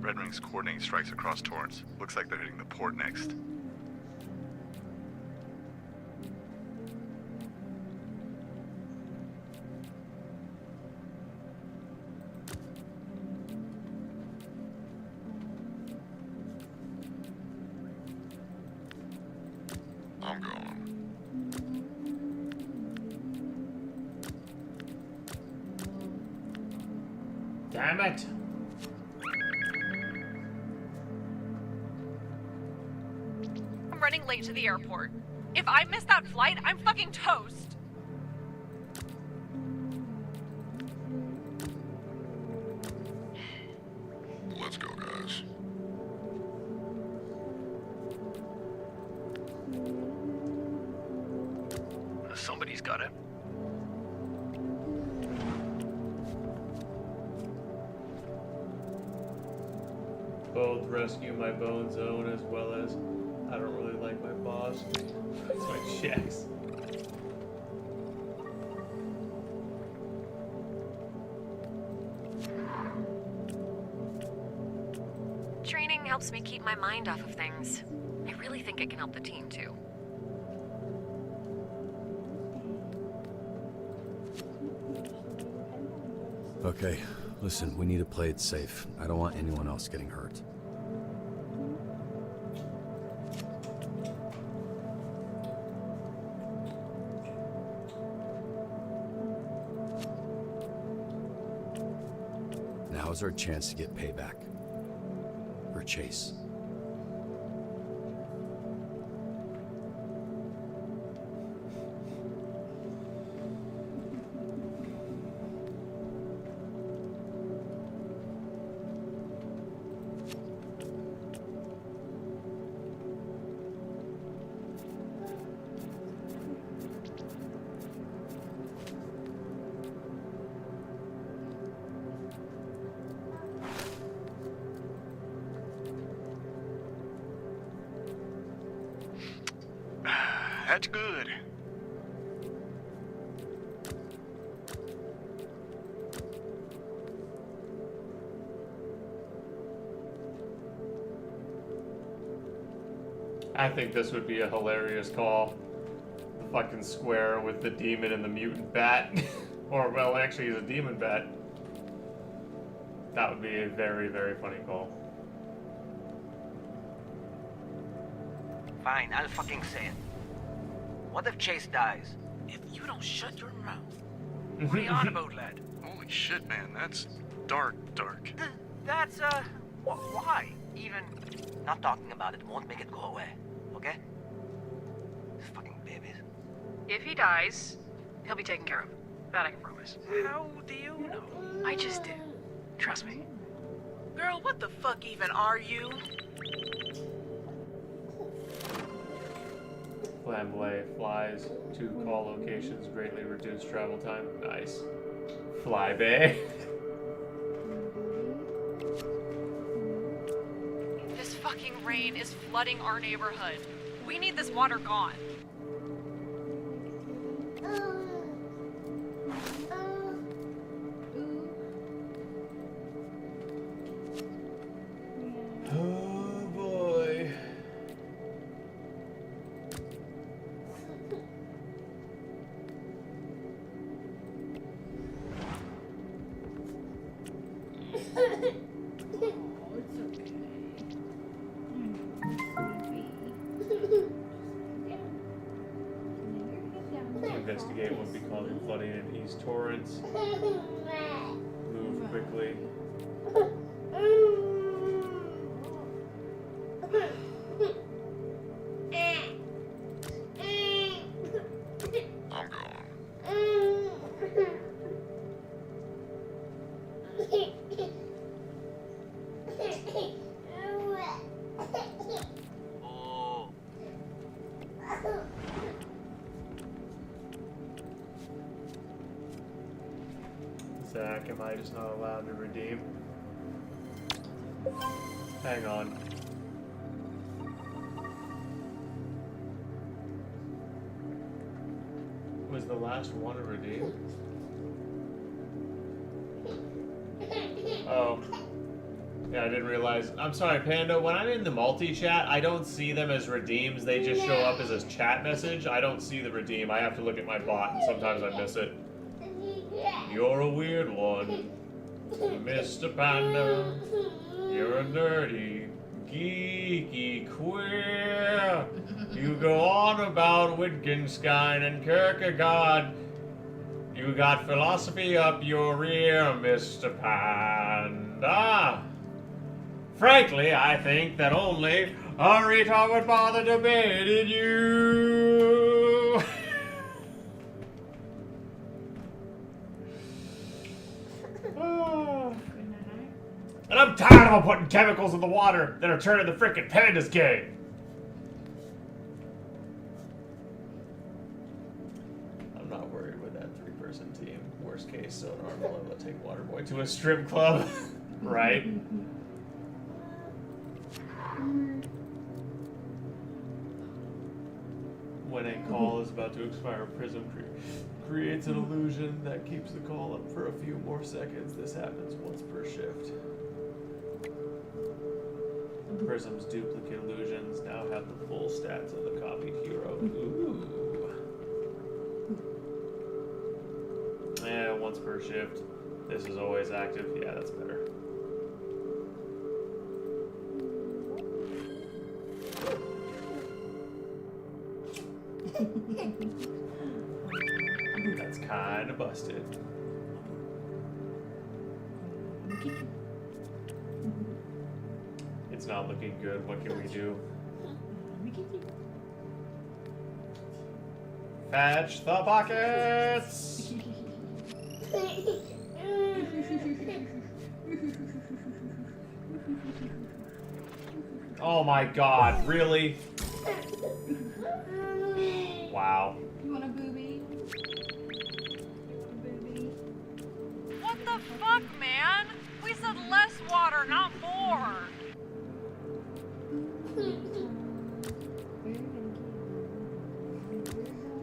Red Wing's coordinating strikes across Torrance. Looks like they're hitting the port next. I'm going. Damn it! I'm running late to the airport. If I miss that flight, I'm fucking toast. Let's go, guys. Somebody's got it. Both rescue my bone zone as well as I don't really like my boss. That's my checks. Training helps me keep my mind off of things. I really think it can help the team too. Okay, listen, we need to play it safe. I don't want anyone else getting hurt. Now is our chance to get payback. For Chase. That's good. I think this would be a hilarious call. The fucking square with the demon and the mutant bat. Or, well, actually, he's a demon bat. That would be a very, very funny call. Fine, I'll fucking say it. What if Chase dies? If you don't shut your mouth. What are you on about, lad? Holy shit, man, that's dark. That's, why? Even not talking about it won't make it go away, okay? These fucking babies. If he dies, he'll be taken care of. That I can promise. How do you know? I just did. Trust me. Girl, what the fuck even are you? Flamboy flies to call locations, greatly reduced travel time. Nice. Flyby. This fucking rain is flooding our neighborhood. We need this water gone. Oh boy. Investigate what would be causing flooding in East Torrance. Move quickly. I'm going. Oh. stack am I just not allowed to redeem? Hang on. Was the last one to redeem? Oh. Yeah, I didn't realize. I'm sorry, Panda. When I'm in the multi-chat, I don't see them as redeems. They just show up as a chat message. I don't see the redeem. I have to look at my bot, and sometimes I miss it. You're a weird one, Mr. Panda. You're a nerdy, geeky queer. You go on about Wittgenstein and Kierkegaard. You got philosophy up your rear, Mr. Panda. Frankly, I think that only a retard would bother debating you. And I'm tired of them putting chemicals in the water that are turning the frickin' pandas gay. I'm not worried with that 3-person team. Worst case, Sonar will able to take Waterboy to a strip club. Right? When a call is about to expire, Prism creates an illusion that keeps the call up for a few more seconds. This happens once per shift. Prism's duplicate illusions now have the full stats of the copied hero. Ooh. And once per shift. This is always active. Yeah, that's better. That's kind of busted. It's not looking good. What can we do? Fetch the buckets! Oh my god, really? Wow. You want a booby? What the fuck, man? We said less water, not more.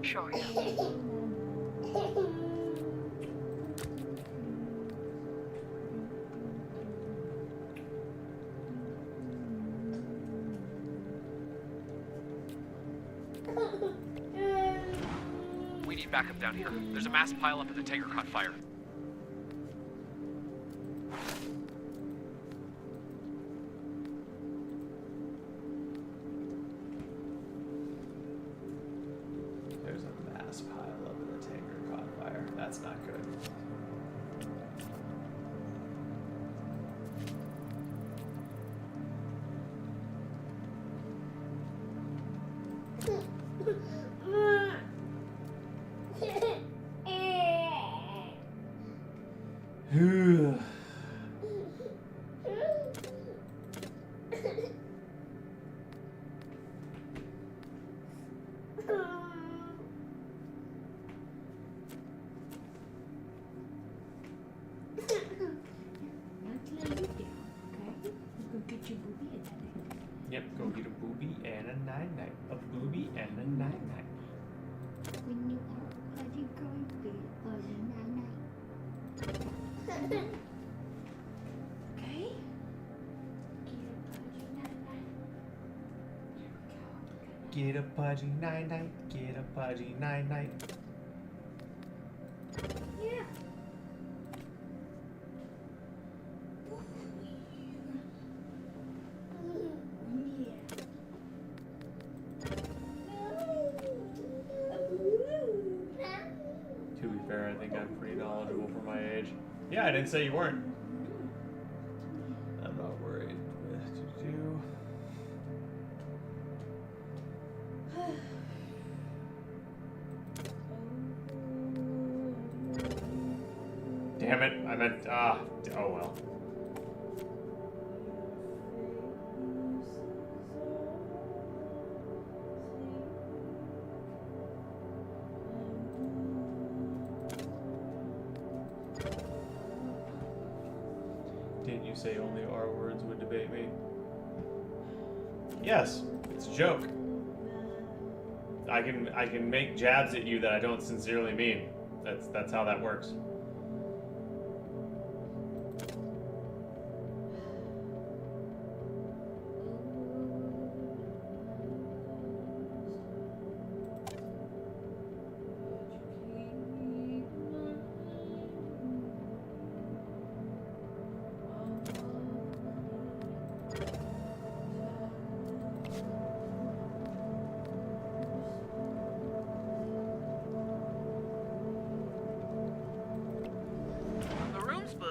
Sure, yeah. We need backup down here. There's a mass pileup and the tanker caught fire. There's a mass pileup and the tanker caught fire. That's not good. Yep, go get a booby and a night-night. A booby and a night-night. When you are pudgy going big or night-night. Okay? Get a pudgy night-night. Get a pudgy night-night. Yeah. To be fair, I think I'm pretty knowledgeable for my age. Yeah, I didn't say you weren't. I'm not worried. Damn it, I meant, oh well. Can't you say only R words would debate me? Yes, it's a joke. I can make jabs at you that I don't sincerely mean. That's how that works.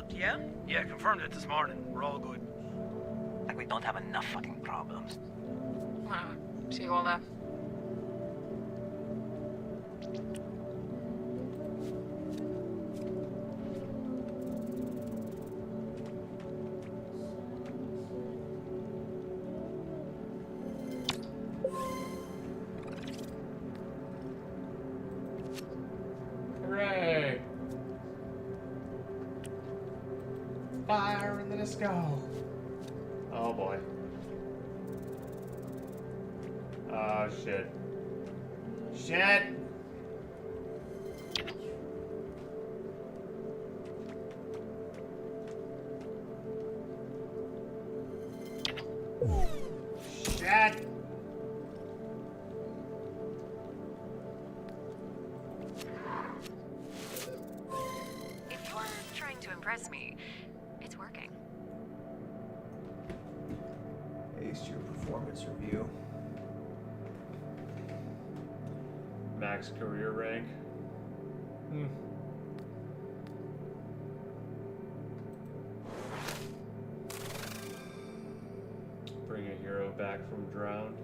Yeah? Yeah, confirmed it this morning. We're all good. Like we don't have enough fucking problems. See all that? Hooray! Fire in the disco. Oh boy. Oh shit. Shit! Shit! If you're trying to impress me, it's working. Aced your performance review. Max career rank. Bring a hero back from drowned.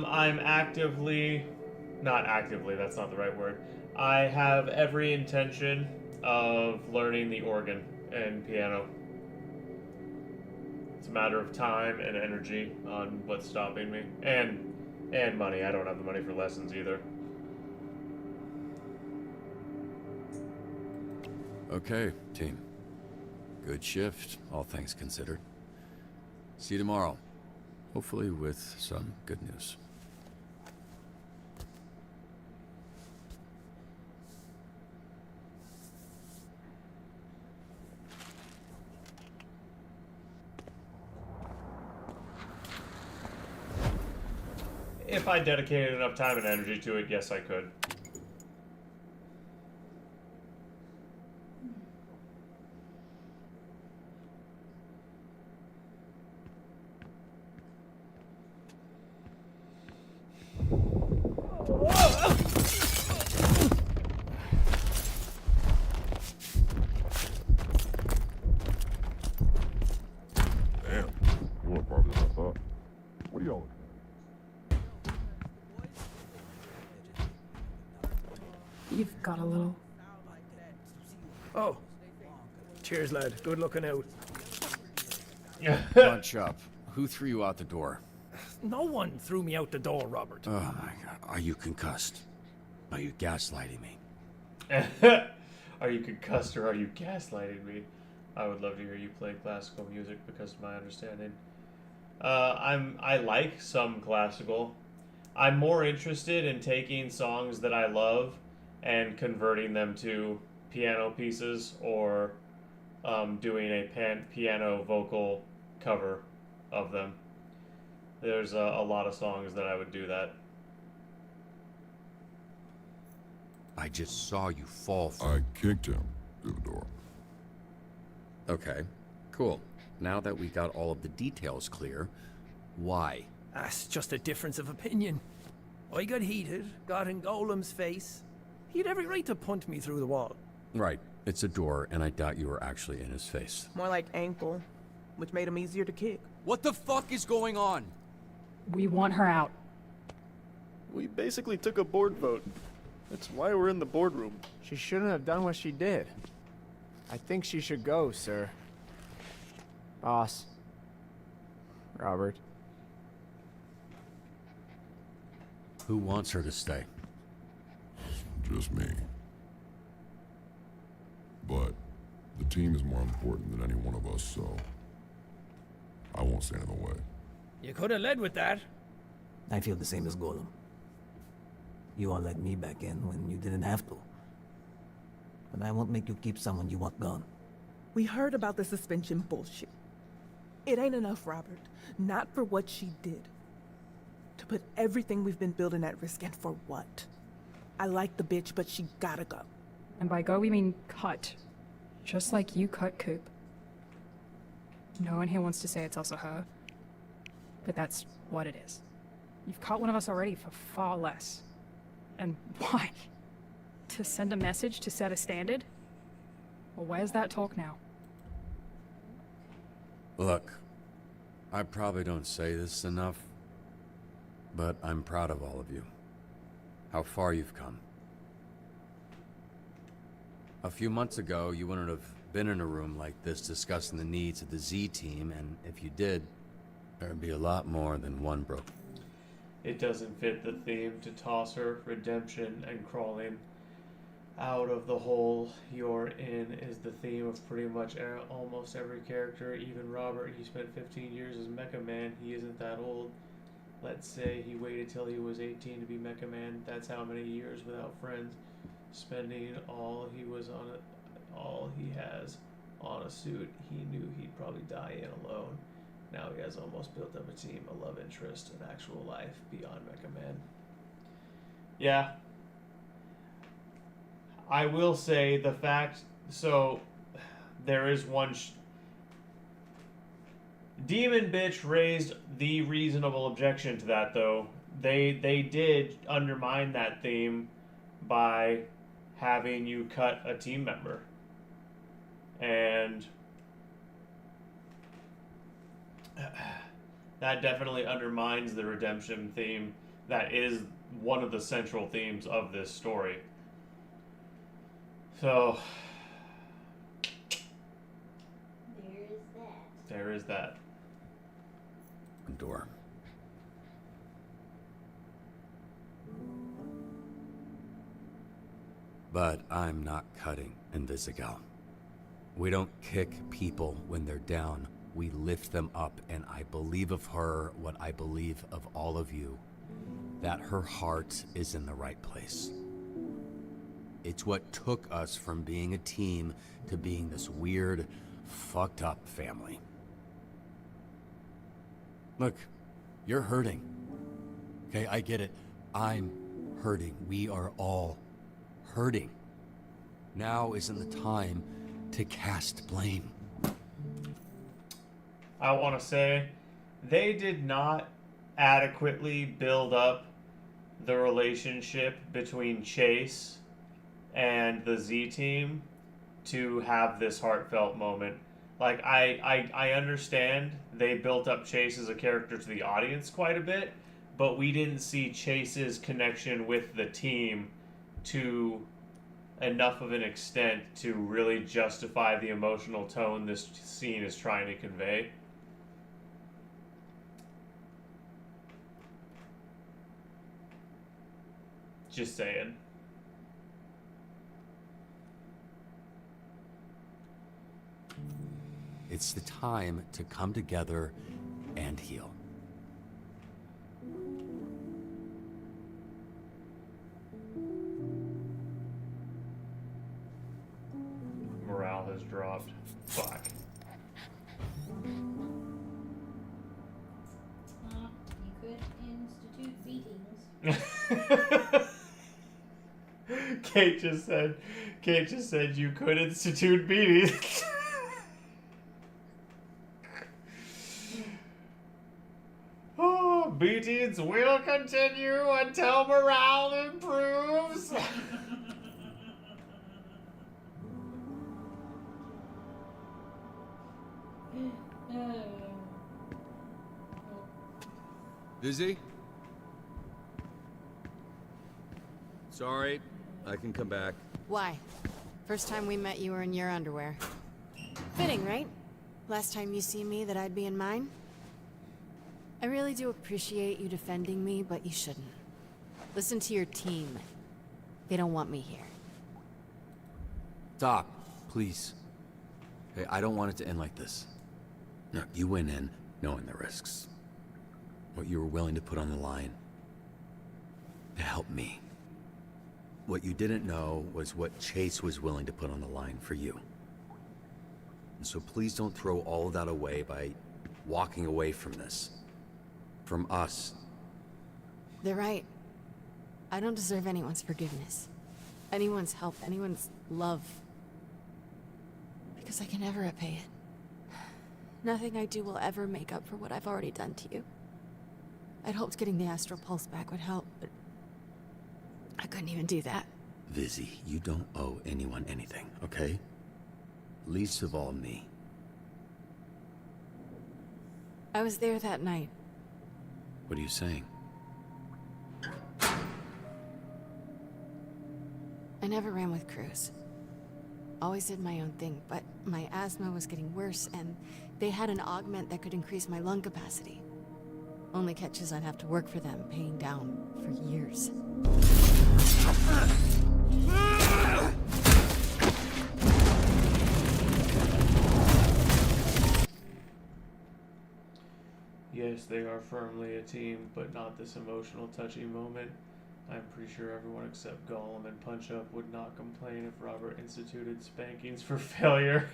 I'm not actively, that's not the right word. I have every intention of learning the organ and piano. It's a matter of time and energy on what's stopping me. And money. I don't have the money for lessons either. Okay, team. Good shift, all things considered. See you tomorrow. Hopefully with some good news. If I dedicated enough time and energy to it, yes, I could. Damn, you look harder than I thought. What are y'all looking You've got a little. Oh. Cheers, lad. Good looking out. Bunch up. Who threw you out the door? No one threw me out the door, Robert. Oh my god. Are you concussed? Are you gaslighting me? Are you concussed or are you gaslighting me? I would love to hear you play classical music because of my understanding. I like some classical. I'm more interested in taking songs that I love and converting them to piano pieces or doing a piano vocal cover of them. There's a lot of songs that I would do that. I just saw you fall through. I kicked him through the door. Okay, cool. Now that we got all of the details clear, why? That's just a difference of opinion. I got heated, got in Golem's face. He had every right to punt me through the wall. Right. It's a door, and I doubt you were actually in his face. More like ankle, which made him easier to kick. What the fuck is going on? We want her out. We basically took a board vote. That's why we're in the boardroom. She shouldn't have done what she did. I think she should go, sir. Boss. Robert. Who wants her to stay? Just me. But the team is more important than any one of us, so I won't stand in the way. You could have led with that. I feel the same as Golem. You all let me back in when you didn't have to. But I won't make you keep someone you want gone. We heard about the suspension bullshit. It ain't enough, Robert. Not for what she did. To put everything we've been building at risk, and for what? I like the bitch, but she gotta go. And by go, we mean cut. Just like you cut Coop. No one here wants to say it's also her. But that's what it is. You've caught one of us already for far less. And why? To send a message to set a standard? Well, where's that talk now? Look, I probably don't say this enough, but I'm proud of all of you. How far you've come. A few months ago, you wouldn't have been in a room like this discussing the needs of the Z team, and if you did, there'd be a lot more than one broke. It doesn't fit the theme to toss her redemption and crawling out of the hole you're in is the theme of pretty much almost every character. Even Robert, he spent 15 years as Mecha Man. He isn't that old. Let's say he waited till he was 18 to be Mecha Man. That's how many years without friends, spending all he has on a suit. He knew he'd probably die in alone. Now he has almost built up a team, a love interest, an actual life beyond Mecha Man. Yeah. I will say the fact, so there is one Demon Bitch raised the reasonable objection to that, though. They did undermine that theme by having you cut a team member. And that definitely undermines the redemption theme that is one of the central themes of this story. So there is that. Door. But I'm not cutting Invisigal. We don't kick people when they're down. We lift them up, and I believe of her what I believe of all of you, that her heart is in the right place. It's what took us from being a team to being this weird, fucked up family. Look, you're hurting. Okay, I get it. I'm hurting. We are all hurting. Now isn't the time to cast blame. I want to say they did not adequately build up the relationship between Chase and the Z team to have this heartfelt moment. Like, I understand they built up Chase as a character to the audience quite a bit, but we didn't see Chase's connection with the team to enough of an extent to really justify the emotional tone this scene is trying to convey. Just saying. It's the time to come together and heal. Morale has dropped. Fuck. You could institute beatings. Kate just said you could institute beatings. Oh, Meetings will continue until morale improves. Busy? Sorry, I can come back. Why? First time we met, you were in your underwear. Fitting, right? Last time you see me, that I'd be in mine? I really do appreciate you defending me, but you shouldn't. Listen to your team. They don't want me here. Stop, please. Hey, I don't want it to end like this. No, you went in knowing the risks. What you were willing to put on the line to help me. What you didn't know was what Chase was willing to put on the line for you. And so please don't throw all of that away by walking away from this. From us. They're right. I don't deserve anyone's forgiveness. Anyone's help, anyone's love. Because I can never repay it. Nothing I do will ever make up for what I've already done to you. I'd hoped getting the astral pulse back would help, but I couldn't even do that. Vizzy, you don't owe anyone anything, okay? Least of all me. I was there that night. What are you saying? I never ran with crews. Always did my own thing, but my asthma was getting worse, and they had an augment that could increase my lung capacity. Only catch is I'd have to work for them, paying down for years. Yes, they are firmly a team, but not this emotional, touchy moment. I'm pretty sure everyone except Gollum and Punch Up would not complain if Robert instituted spankings for failure.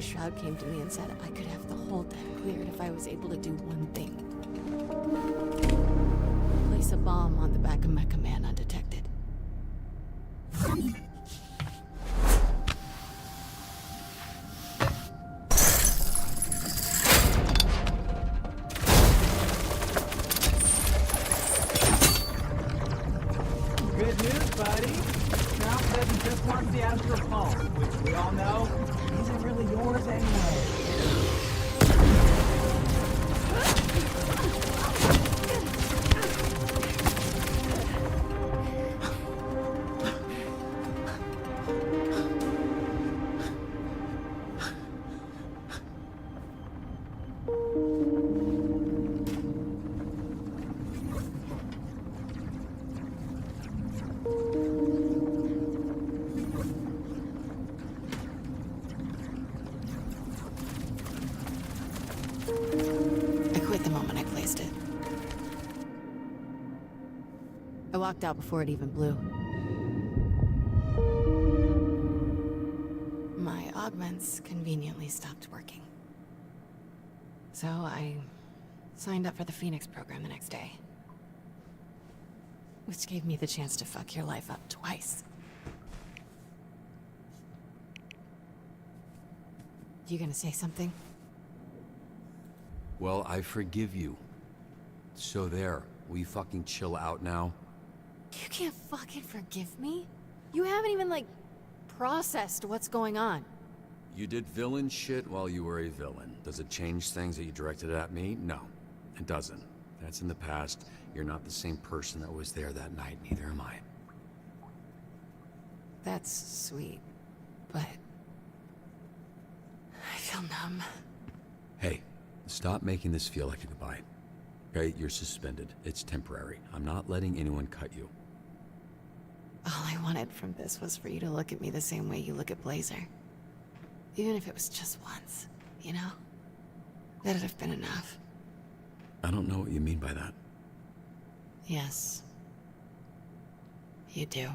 Shroud came to me and said I could have the whole deck cleared if I was able to do one thing. Place a bomb on the back of Mecha Man undetected. Good news, buddy. Shroud says he just wants the astral pulse, which we all know isn't really yours anyway. I walked out before it even blew. My augments conveniently stopped working. So I signed up for the Phoenix program the next day. Which gave me the chance to fuck your life up twice. You gonna say something? Well, I forgive you. So there, will you fucking chill out now? You can't fucking forgive me? You haven't even, like, processed what's going on. You did villain shit while you were a villain. Does it change things that you directed at me? No, it doesn't. That's in the past. You're not the same person that was there that night, neither am I. That's sweet, but I feel numb. Hey, stop making this feel like a goodbye. Okay, you're suspended. It's temporary. I'm not letting anyone cut you. All I wanted from this was for you to look at me the same way you look at Blazer. Even if it was just once, you know? That'd have been enough. I don't know what you mean by that. Yes. You do.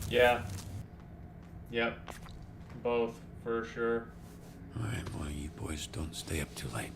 Yeah. Yep. Both, for sure. Alright, well, you boys don't stay up too late.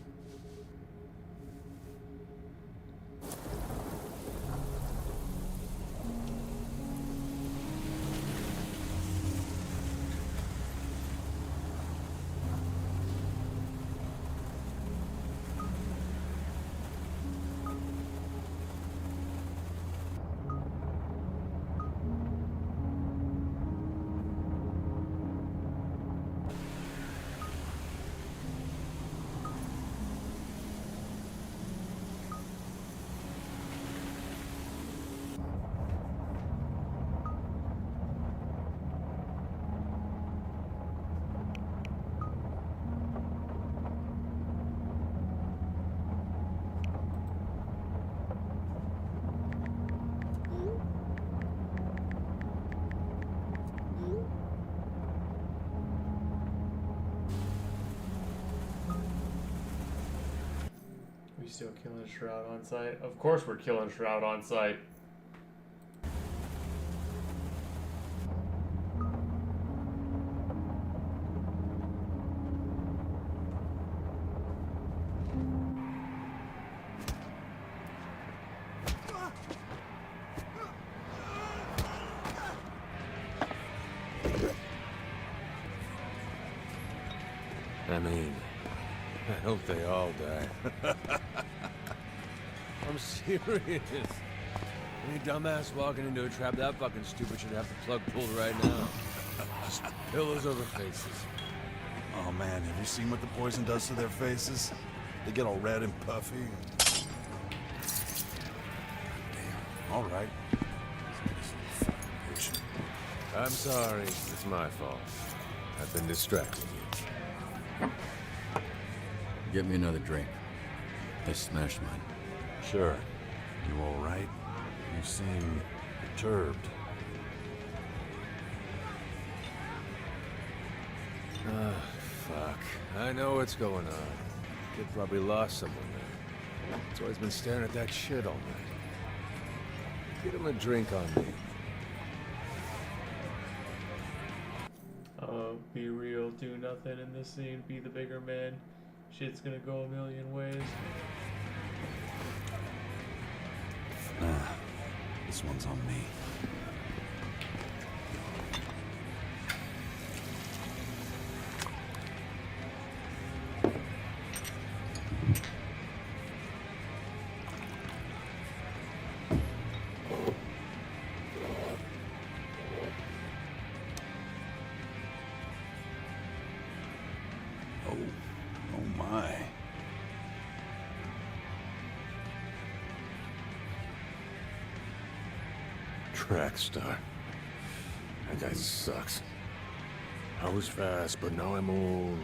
We still killing Shroud on site? Of course we're killing Shroud on site. I mean, I hope they all die. I'm serious. Any dumbass walking into a trap that fucking stupid should have the plug pulled right now. Just pillows over faces. Oh man, have you seen what the poison does to their faces? They get all red and puffy. Damn. All right. I'm sorry. It's my fault. I've been distracting you. Get me another drink. They smashed mine. Sure. You all right? You seem perturbed. Ah, fuck. I know what's going on. Kid probably lost someone there. That's why he's been staring at that shit all night. Get him a drink on me. Be real, do nothing in this scene, be the bigger man. Shit's gonna go a million ways. This one's on me. Oh my. Trackstar. That guy sucks. I was fast, but now I'm old.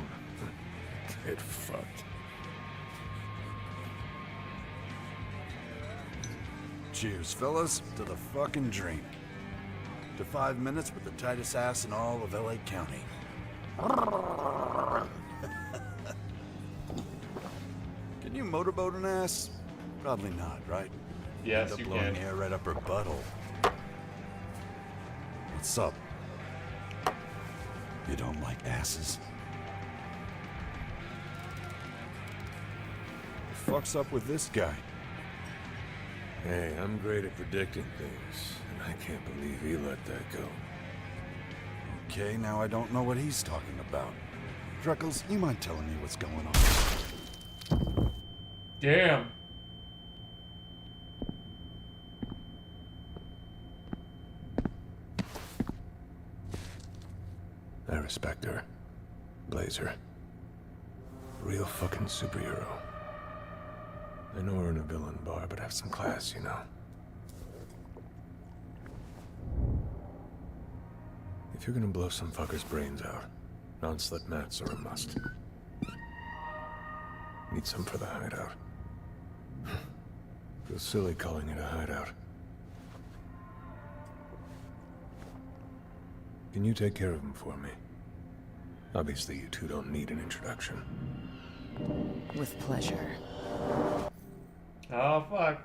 Get fucked. Cheers, fellas, to the fucking dream. To 5 minutes with the tightest ass in all of LA County. Can you motorboat an ass? Probably not, right? Yes, End up you blowing can. air right up her butthole. What's up? You don't like asses? The fuck's up with this guy? Hey, I'm great at predicting things, and I can't believe he let that go. Okay, now I don't know what he's talking about. Freckles, you mind telling me what's going on? Damn. I respect her. Blazer. Real fucking superhero. I know we're in a villain bar, but have some class, you know? If you're gonna blow some fucker's brains out, non-slip mats are a must. Need some for the hideout. Feels silly calling it a hideout. Can you take care of him for me? Obviously, you two don't need an introduction. With pleasure. Oh, fuck.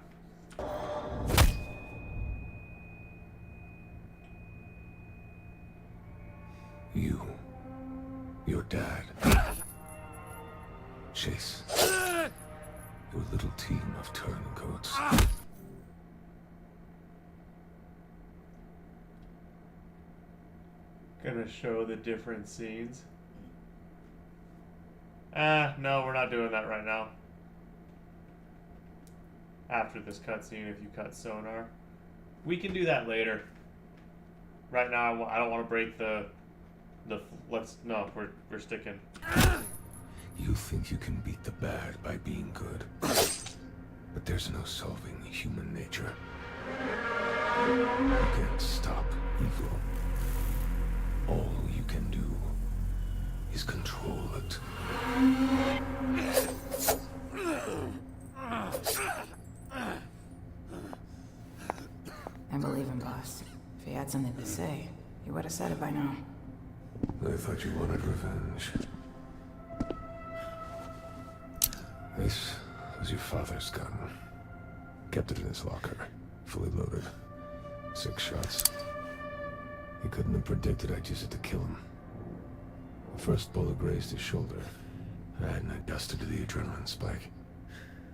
You. Your dad. Chase. Your little team of turncoats. Gonna show the different scenes. No, we're not doing that right now. After this cutscene, if you cut sonar. We can do that later. Right now, I don't want to break we're sticking. You think you can beat the bad by being good. But there's no solving human nature. You can't stop evil. All you can do is control it. I believe him, boss. If he had something to say, he would have said it by now. I thought you wanted revenge. This was your father's gun. Kept it in his locker, fully loaded. 6 shots. He couldn't have predicted I'd use it to kill him. The first bullet grazed his shoulder, and adjusted to the adrenaline spike.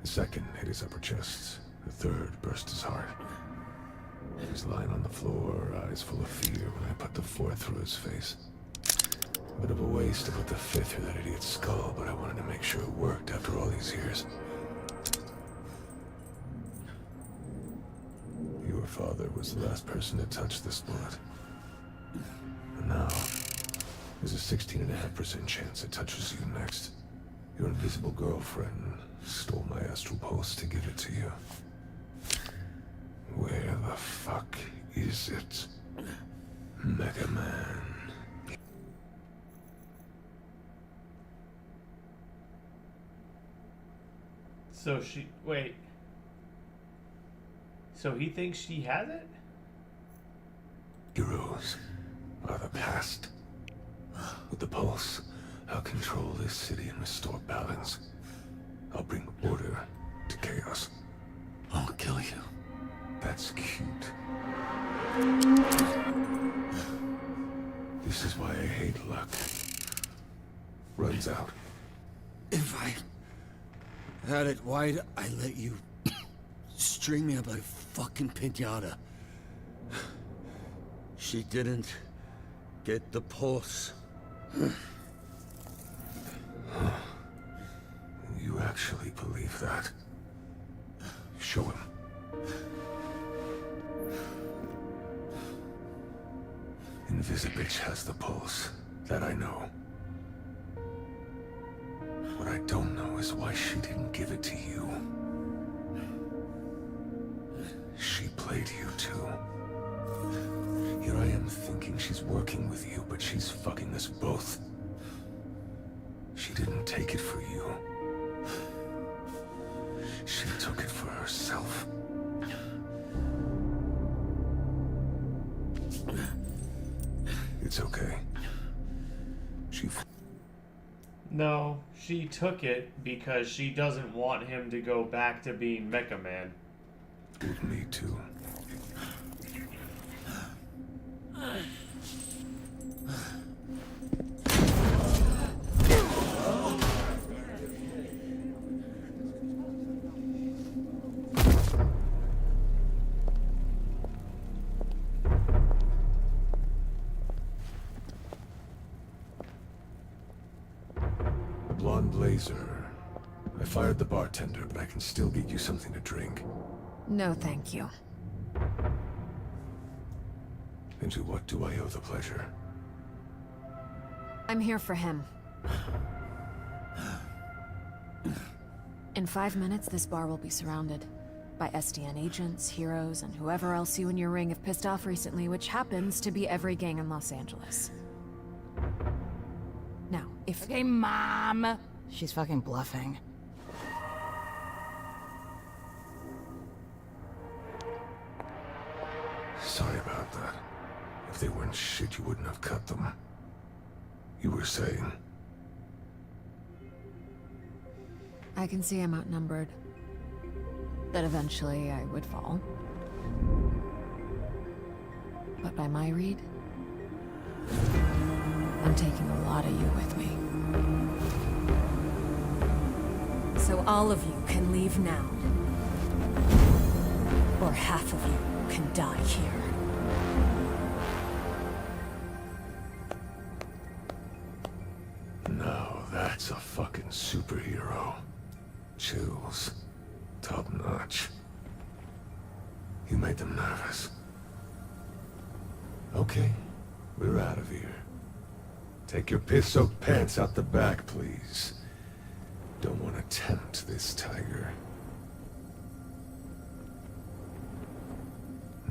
The second hit his upper chest. The third burst his heart. He was lying on the floor, eyes full of fear, when I put the fourth through his face. A bit of a waste to put the fifth through that idiot's skull, but I wanted to make sure it worked after all these years. Your father was the last person to touch this bullet. And now, there's a 16.5% chance it touches you next. Your invisible girlfriend stole my astral pulse to give it to you. Where the fuck is it? Mega Man. So wait. So he thinks she has it? Heroes are the past. With the pulse, I'll control this city and restore balance. I'll bring order to chaos. I'll kill you. That's cute. This is why I hate luck. Runs out. If I had it, why'd I let you string me up like a fucking piñata? She didn't get the pulse. You actually believe that? Show him. Invisibitch has the pulse. That I know. What I don't know is why she didn't give it to you. She played you too. Here I am thinking she's working with you, but she's fucking us both. She didn't take it for you. She took it for herself. It's okay. No, she took it because she doesn't want him to go back to being Mecha Man. Me too. Blonde Blazer. I fired the bartender, but I can still get you something to drink. No, thank you. And to what do I owe the pleasure? I'm here for him. In 5 minutes, this bar will be surrounded by SDN agents, heroes, and whoever else you and your ring have pissed off recently, which happens to be every gang in Los Angeles. Now, if— Okay, Mom! She's fucking bluffing. Sorry about that. If they weren't shit, you wouldn't have cut them. You were saying? I can see I'm outnumbered. That eventually I would fall. But by my read, I'm taking a lot of you with me. So all of you can leave now. Or half of you can die here. Now that's a fucking superhero. Chills. Top notch. You made them nervous. Okay, we're out of here. Take your piss-soaked pants out the back, please. Don't want to tempt this tiger.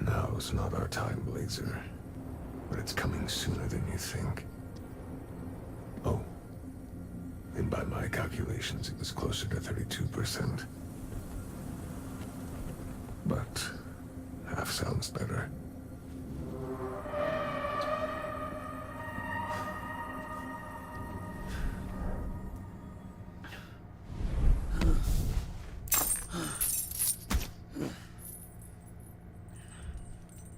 Now's not our time, Blazer. But it's coming sooner than you think. Oh. And by my calculations, it was closer to 32%. But half sounds better.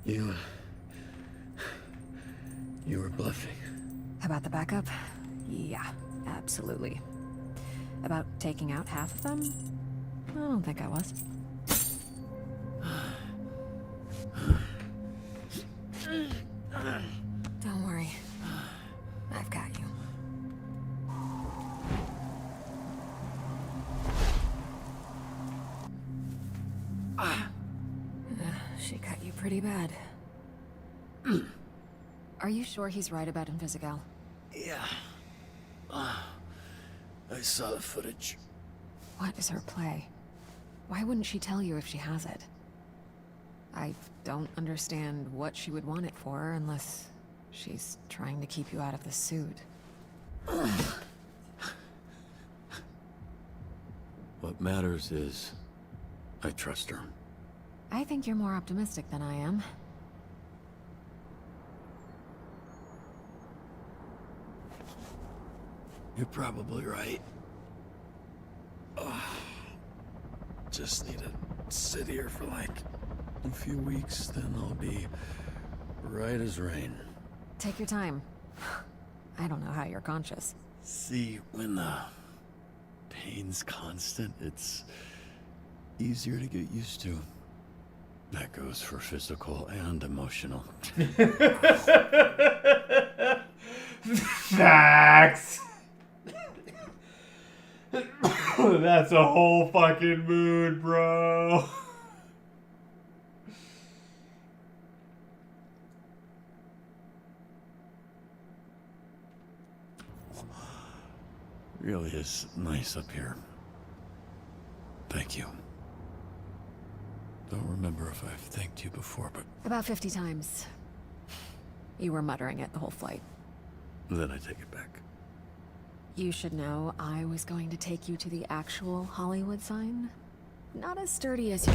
You were bluffing. About the backup? Yeah, absolutely. About taking out half of them? I don't think I was. Don't worry. I've got you. She cut you pretty bad. Are you sure he's right about Invisigal? Yeah. I saw the footage. What is her play? Why wouldn't she tell you if she has it? I don't understand what she would want it for unless she's trying to keep you out of the suit. What matters is I trust her. I think you're more optimistic than I am. You're probably right. Just need to sit here for like a few weeks, then I'll be right as rain. Take your time. I don't know how you're conscious. See, when the pain's constant, it's easier to get used to. That goes for physical and emotional. Facts. That's a whole fucking mood, bro. Really is nice up here. Thank you. Don't remember if I've thanked you before, but About 50 times. You were muttering it the whole flight. then I take it back. You should know I was going to take you to the actual Hollywood sign. Not as sturdy as you.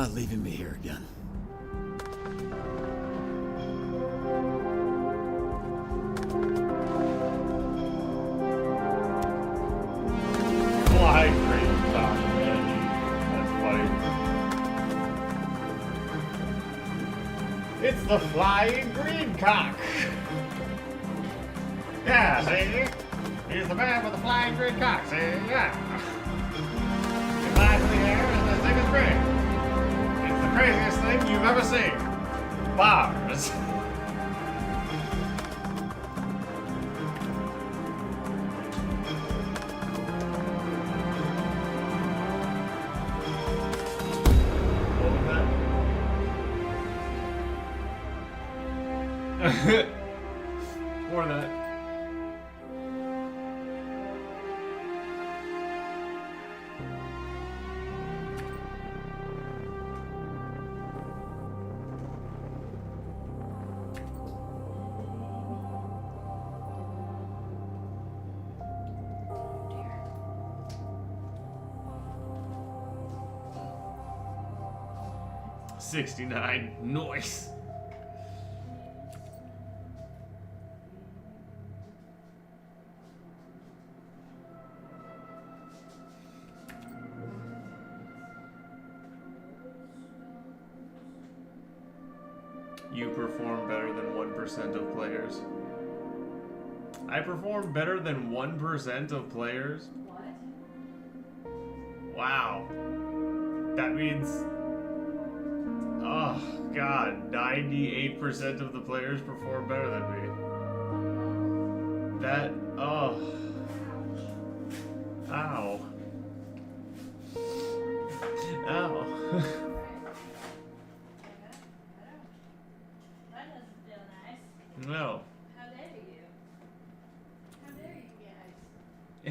not leaving me here again. Fly green cock, man. That's funny. It's the flying green cock. Yeah, see? He's the man with the flying green cock, see? Yeah. He flies in the air and this thing is green. It's the craziest thing you've ever seen. Bars. More than that. $69. Nice. You perform better than 1% of players. I perform better than 1% of players? What? Wow. That means... Oh, God. 98% of the players perform better than me. That... Oh. Ow. Ow. No. How dare you? How dare you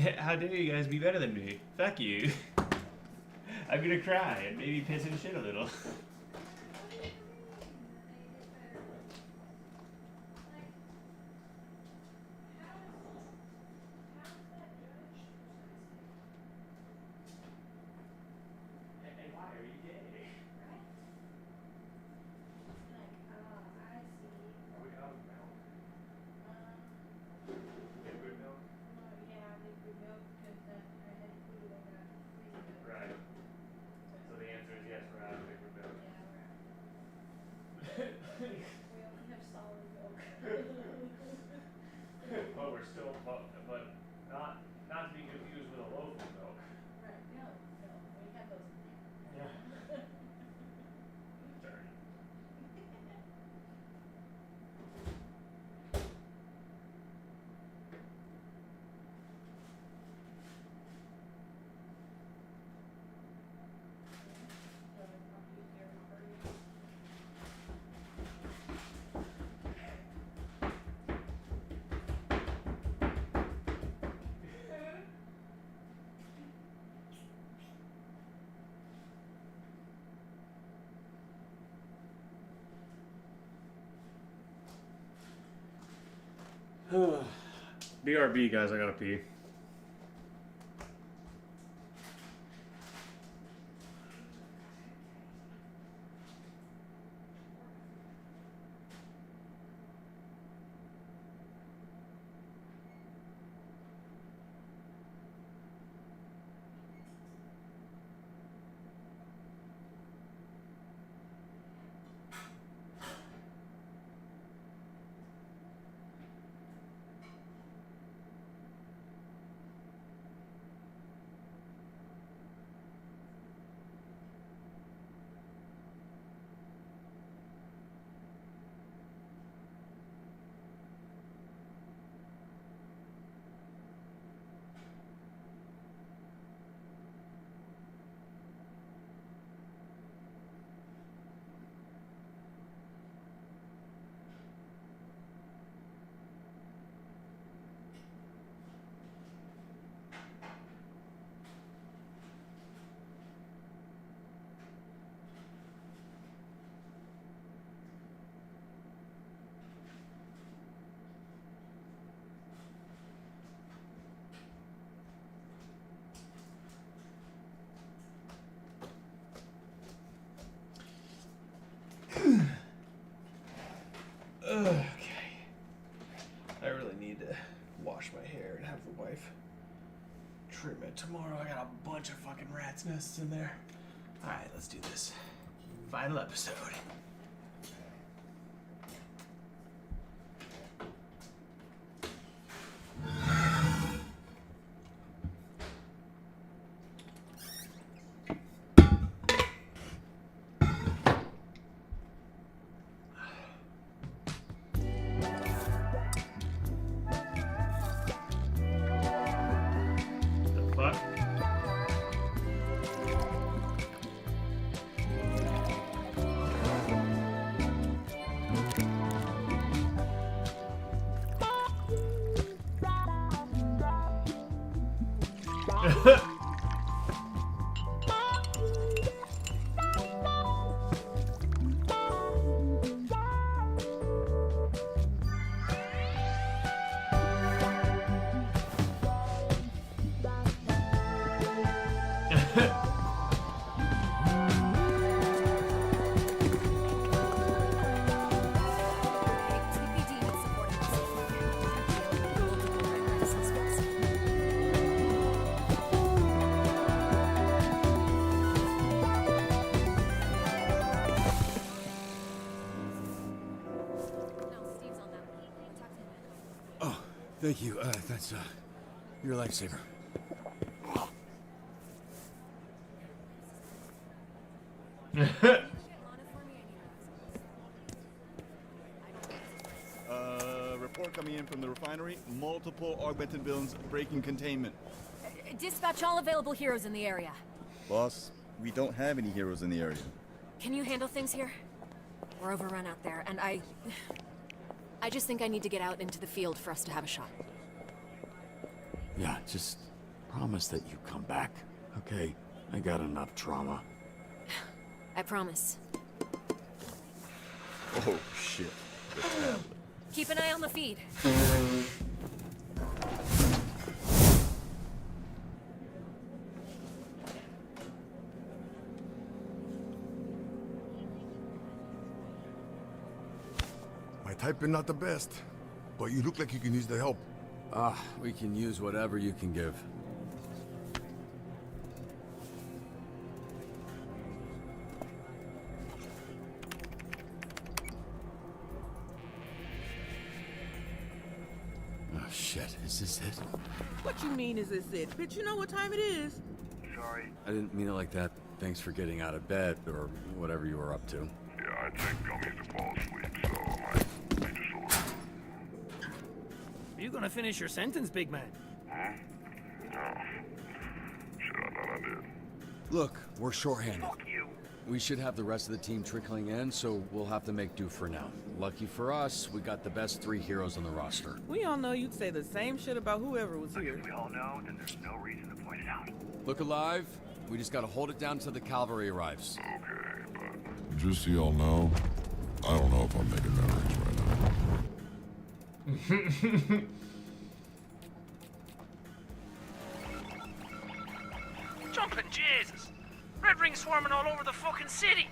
guys? How dare you guys be better than me? Fuck you. I'm gonna cry and maybe piss and shit a little. But we're still, but not to be confused with a loaf of milk. Right, no, we have those in there. Yeah. Sorry. BRB, guys, I gotta pee. treatment tomorrow. I got a bunch of fucking rat's nests in there. Alright, let's do this. Final episode. Thank you. That's your lifesaver. Report coming in from the refinery. Multiple augmented villains breaking containment. Dispatch all available heroes in the area. Boss, we don't have any heroes in the area. Can you handle things here? We're overrun out there, and I just think I need to get out into the field for us to have a shot. Yeah, just promise that you come back, okay? I got enough trauma. I promise. Oh, shit. The tablet. Keep an eye on the feed. My typing not the best, but you look like you can use the help. We can use whatever you can give. Oh shit, is this it? What you mean is this it? Bitch, you know what time it is. Sorry. I didn't mean it like that. Thanks for getting out of bed, or whatever you were up to. Yeah, I take gummies to fall asleep, so I might be disordered. You gonna finish your sentence, big man? Hmm? No. Shit, I thought I did. Look, we're shorthanded. Fuck you. We should have the rest of the team trickling in, so we'll have to make do for now. Lucky for us, we got the best 3 heroes on the roster. We all know you'd say the same shit about whoever was here. We all know, then there's no reason to point it out. Look alive. We just gotta hold it down till the cavalry arrives. Okay, but just so y'all know, I don't know if I'm making memories right now. Jumping Jesus! Red Ring swarming all over the fucking city!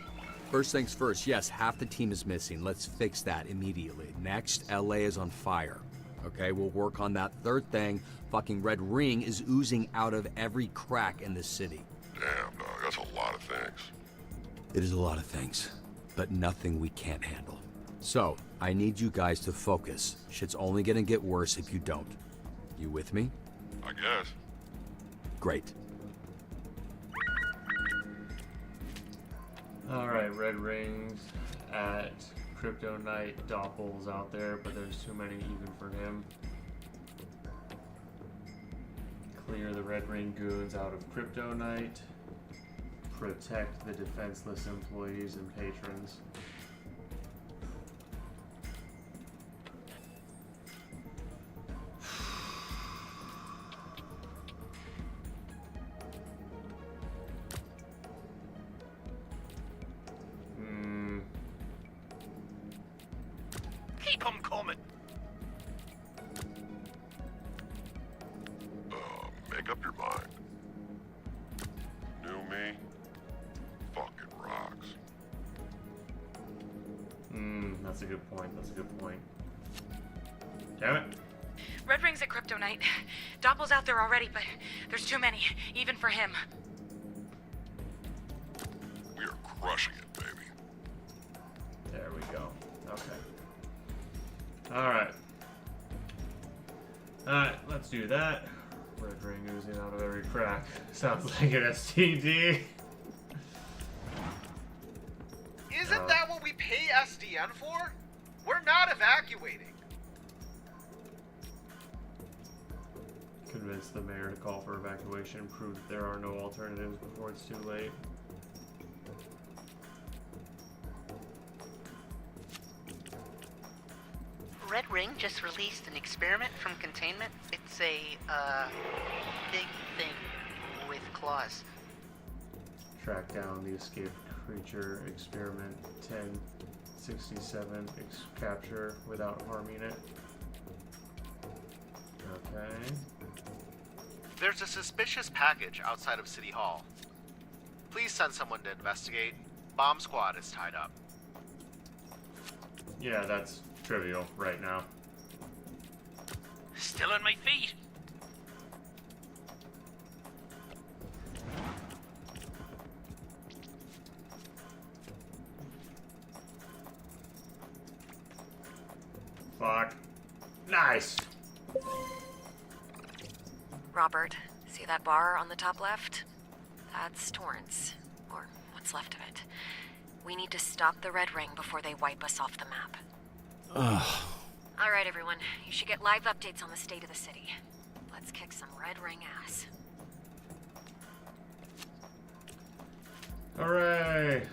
First things first, yes, half the team is missing. Let's fix that immediately. Next, LA is on fire. Okay, we'll work on that. Third thing, fucking Red Ring is oozing out of every crack in the city. Damn, dog, that's a lot of things. It is a lot of things, but nothing we can't handle. So, I need you guys to focus. Shit's only gonna get worse if you don't. You with me? I guess. Great. Alright, Red Rings at Crypto Knight. Doppel's out there, but there's too many even for him. Clear the Red Ring goons out of Crypto Knight. Protect the defenseless employees and patrons. Keep 'em coming! Make up your mind. New me fucking rocks. That's a good point. That's a good point. Damn it. Red Ring's at Crypto Night. Doppel's out there already, but there's too many, even for him. We are crushing it, baby. There we go. Okay. Alright. Alright, let's do that. Red ring oozing out of every crack. Sounds like an STD. Isn't that what we pay SDN for? We're not evacuating. Convince the mayor to call for evacuation. Prove that there are no alternatives before it's too late. Red Ring just released an experiment from containment. It's a, big thing with claws. Track down the escaped creature. Experiment 1067. Capture without harming it. Okay. There's a suspicious package outside of City Hall. Please send someone to investigate. Bomb squad is tied up. Yeah, that's trivial right now. Still on my feet. Fuck. Nice. Robert, see that bar on the top left? That's Torrance, or what's left of it. We need to stop the Red Ring before they wipe us off the map. Ugh. All right, everyone. You should get live updates on the state of the city. Let's kick some Red Ring ass. Hooray!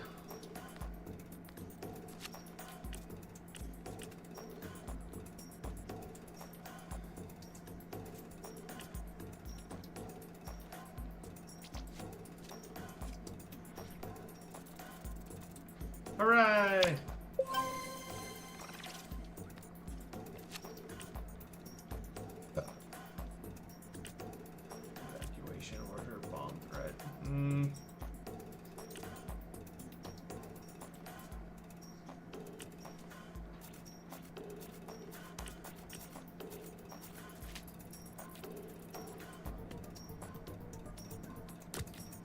Hooray! Evacuation order, bomb threat.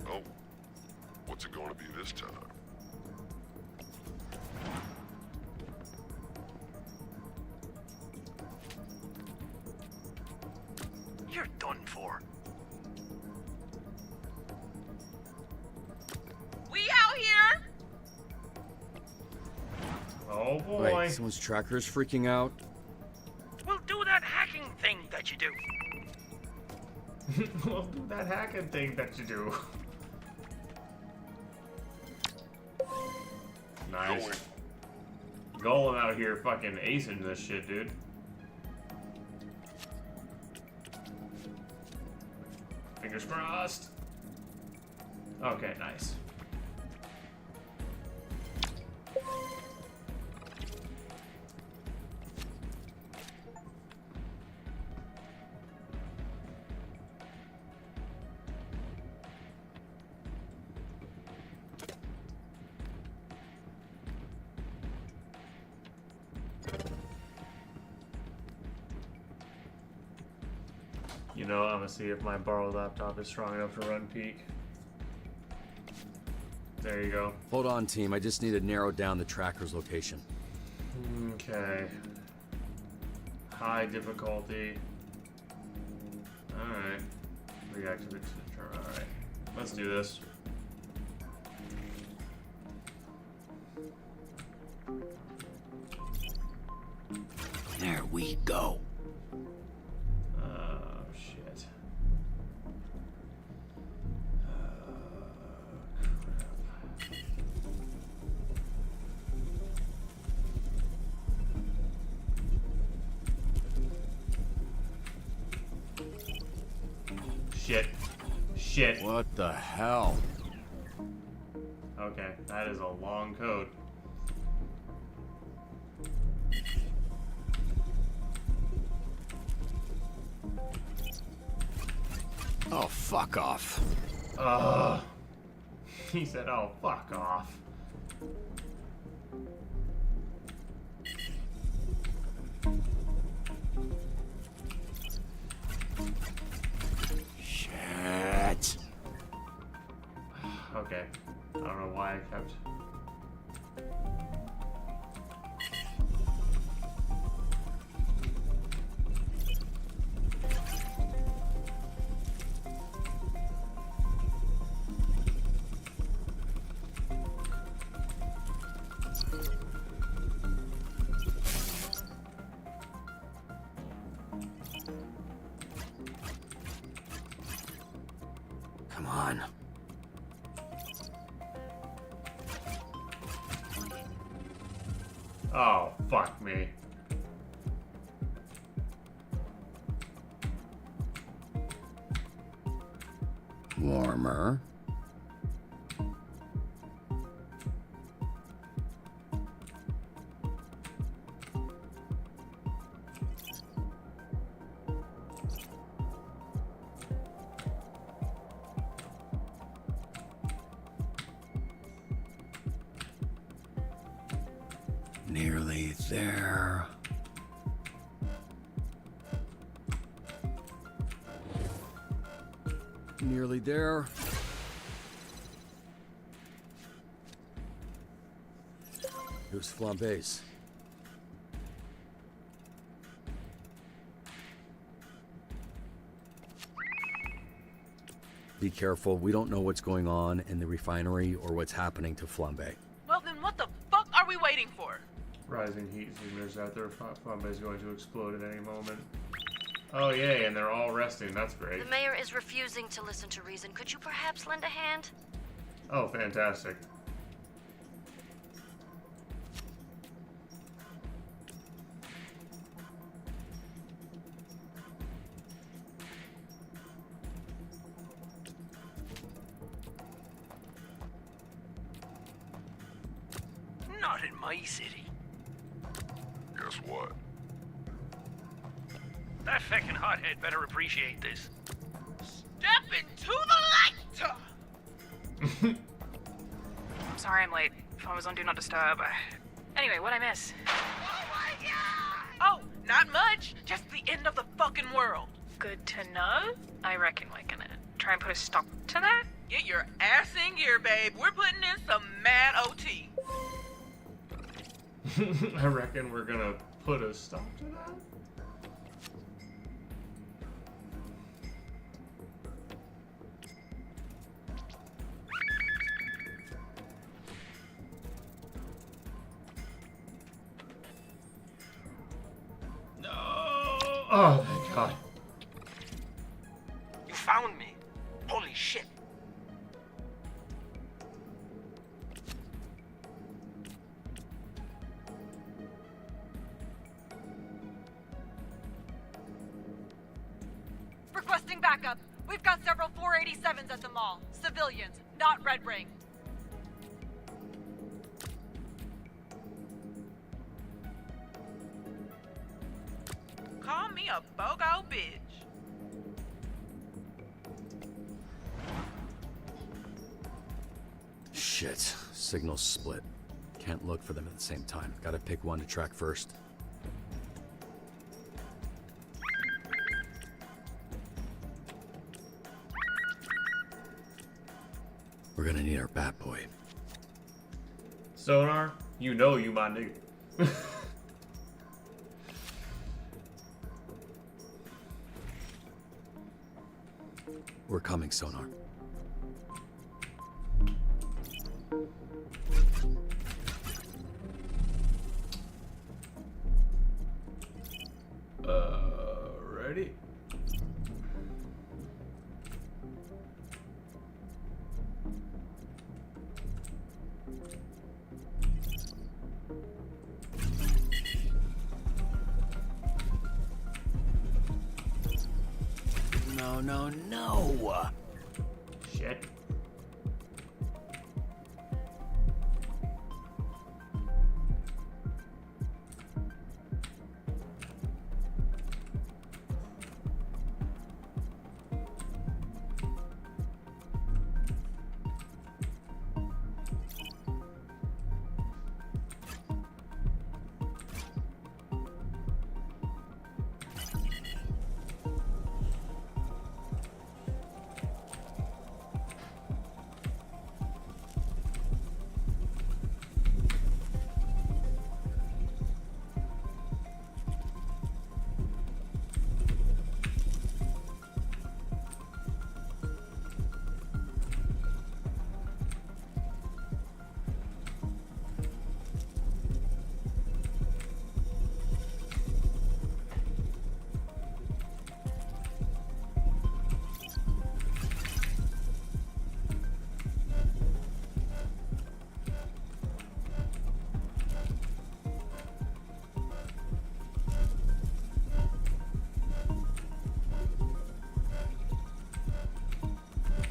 Oh, what's it going to be this time? You're done for. We out here! Oh boy. Wait, someone's tracker's freaking out. Well, do that hacking thing that you do. Well, do that hacking thing that you do. Nice. Golem out here fucking acing this shit, dude. Fingers crossed. Okay, nice. You know, I'm gonna see if my borrowed laptop is strong enough to run peak. There you go. Hold on, team. I just need to narrow down the tracker's location. Okay. High difficulty. Alright. Reactivate to the term. Alright. Let's do this. There we go. Oh, shit. Shit. Shit. What the hell? Okay, that is a long code. Oh, fuck off. He said, oh, fuck off. kept. Come on. Oh, fuck me. Warmer. Nearly there. Nearly there. Here's flambés. Be careful. We don't know what's going on in the refinery or what's happening to flambe. Well, then what the fuck are we waiting for? Rising heat signals out there. Flambe is going to explode at any moment. Oh, yay, and they're all resting. That's great. The mayor is refusing to listen to reason. Could you perhaps lend a hand? Oh, fantastic. Not in my city. Guess what? That feckin' hothead better appreciate this. Step into the light! I'm sorry I'm late. Phone was on Do Not Disturb. Anyway, what'd I miss? Oh, not much. Just the end of the fucking world. Good to know. I reckon we're gonna try and put a stop to that. Get your ass in gear, babe. We're putting in some mad OT. I reckon we're gonna put a stop to that. No! Oh, thank God. You found me. Holy shit. Requesting backup. We've got several 487s at the mall. Civilians, not Red Ring. Call me a BOGO bitch. Shit. Signals split. Can't look for them at the same time. Gotta pick one to track first. We're gonna need our bat boy. Sonar, you know you my nigga. We're coming, Sonar. Ready? No, no, no! Shit.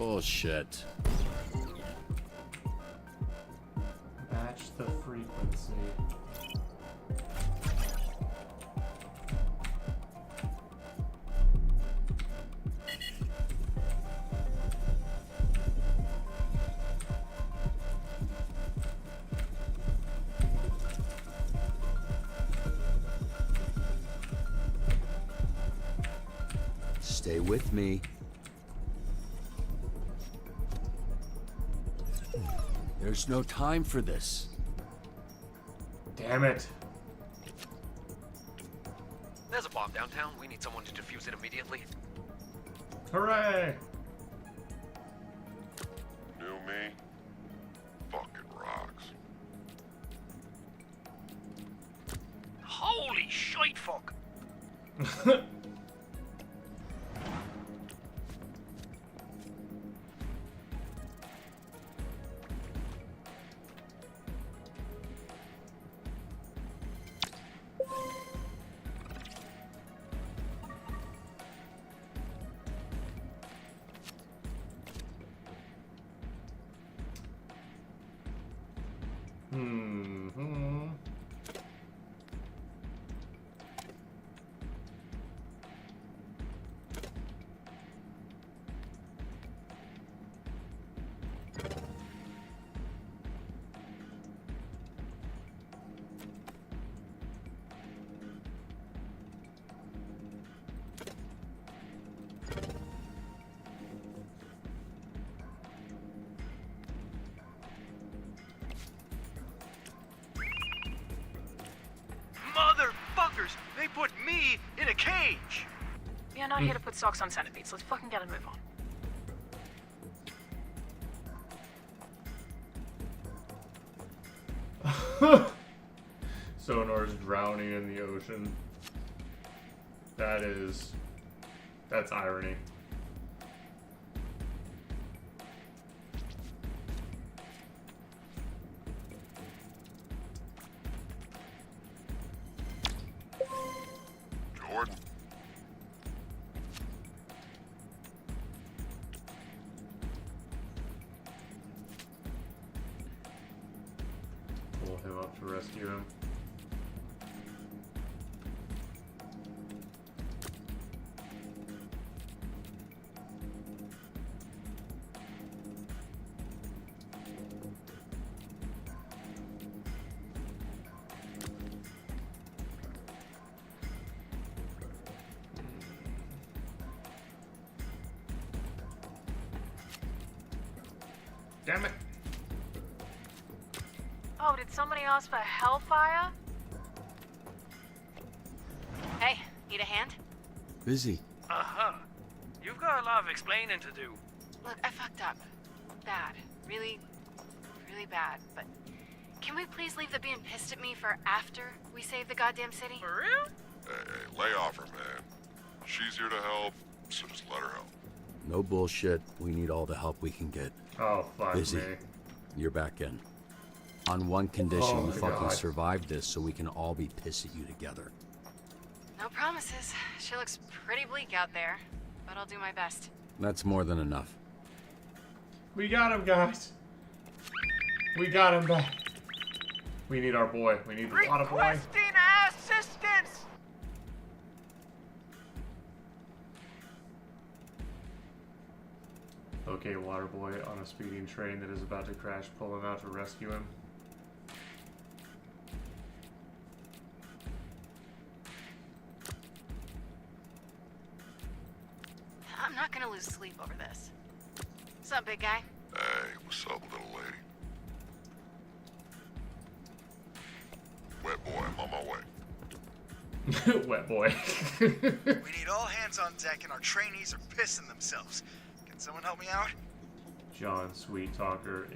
Bullshit. Match the frequency. Stay with me. There's no time for this. Damn it. There's a bomb downtown. We need someone to defuse it immediately. Hooray! You me? Fucking rocks. Holy shite fuck! Hmm. Motherfuckers! They put me in a cage! We are not here to put socks on centipedes. Let's fucking get a move on. Sonar's drowning in the ocean. That's irony. Jordan. Pull him up to rescue him. Damn it. Oh, did somebody ask for hellfire? Hey, need a hand? Busy. Uh-huh. You've got a lot of explaining to do. Look, I fucked up. Bad. Really, really bad. But can we please leave the being pissed at me for after we save the goddamn city? For real? Hey, lay off her, man. She's here to help, so just let her help. No bullshit. We need all the help we can get. Oh, fuck Busy. me. You're back in. On one condition, Oh you my fucking God. survive this so we can all be pissed at you together. No promises. She looks pretty bleak out there, but I'll do my best. That's more than enough. We got him, guys. We got him back. We need our boy. We need the water boy. Requesting assistance! Okay, water boy on a speeding train that is about to crash. Pull him out to rescue him. I'm not gonna lose sleep over this. What's up, big guy? Hey, what's up, little lady? Wet boy, I'm on my way. Wet boy. We need all hands on deck and our trainees are pissing themselves. Can someone help me out? John, sweet talker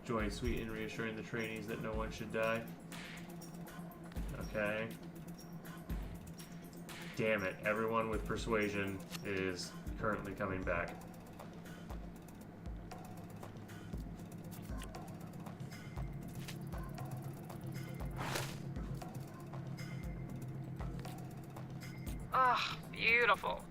join sweet in reassuring the trainees that no one should die. Okay. Damn it, everyone with persuasion is currently coming back. Ugh, beautiful.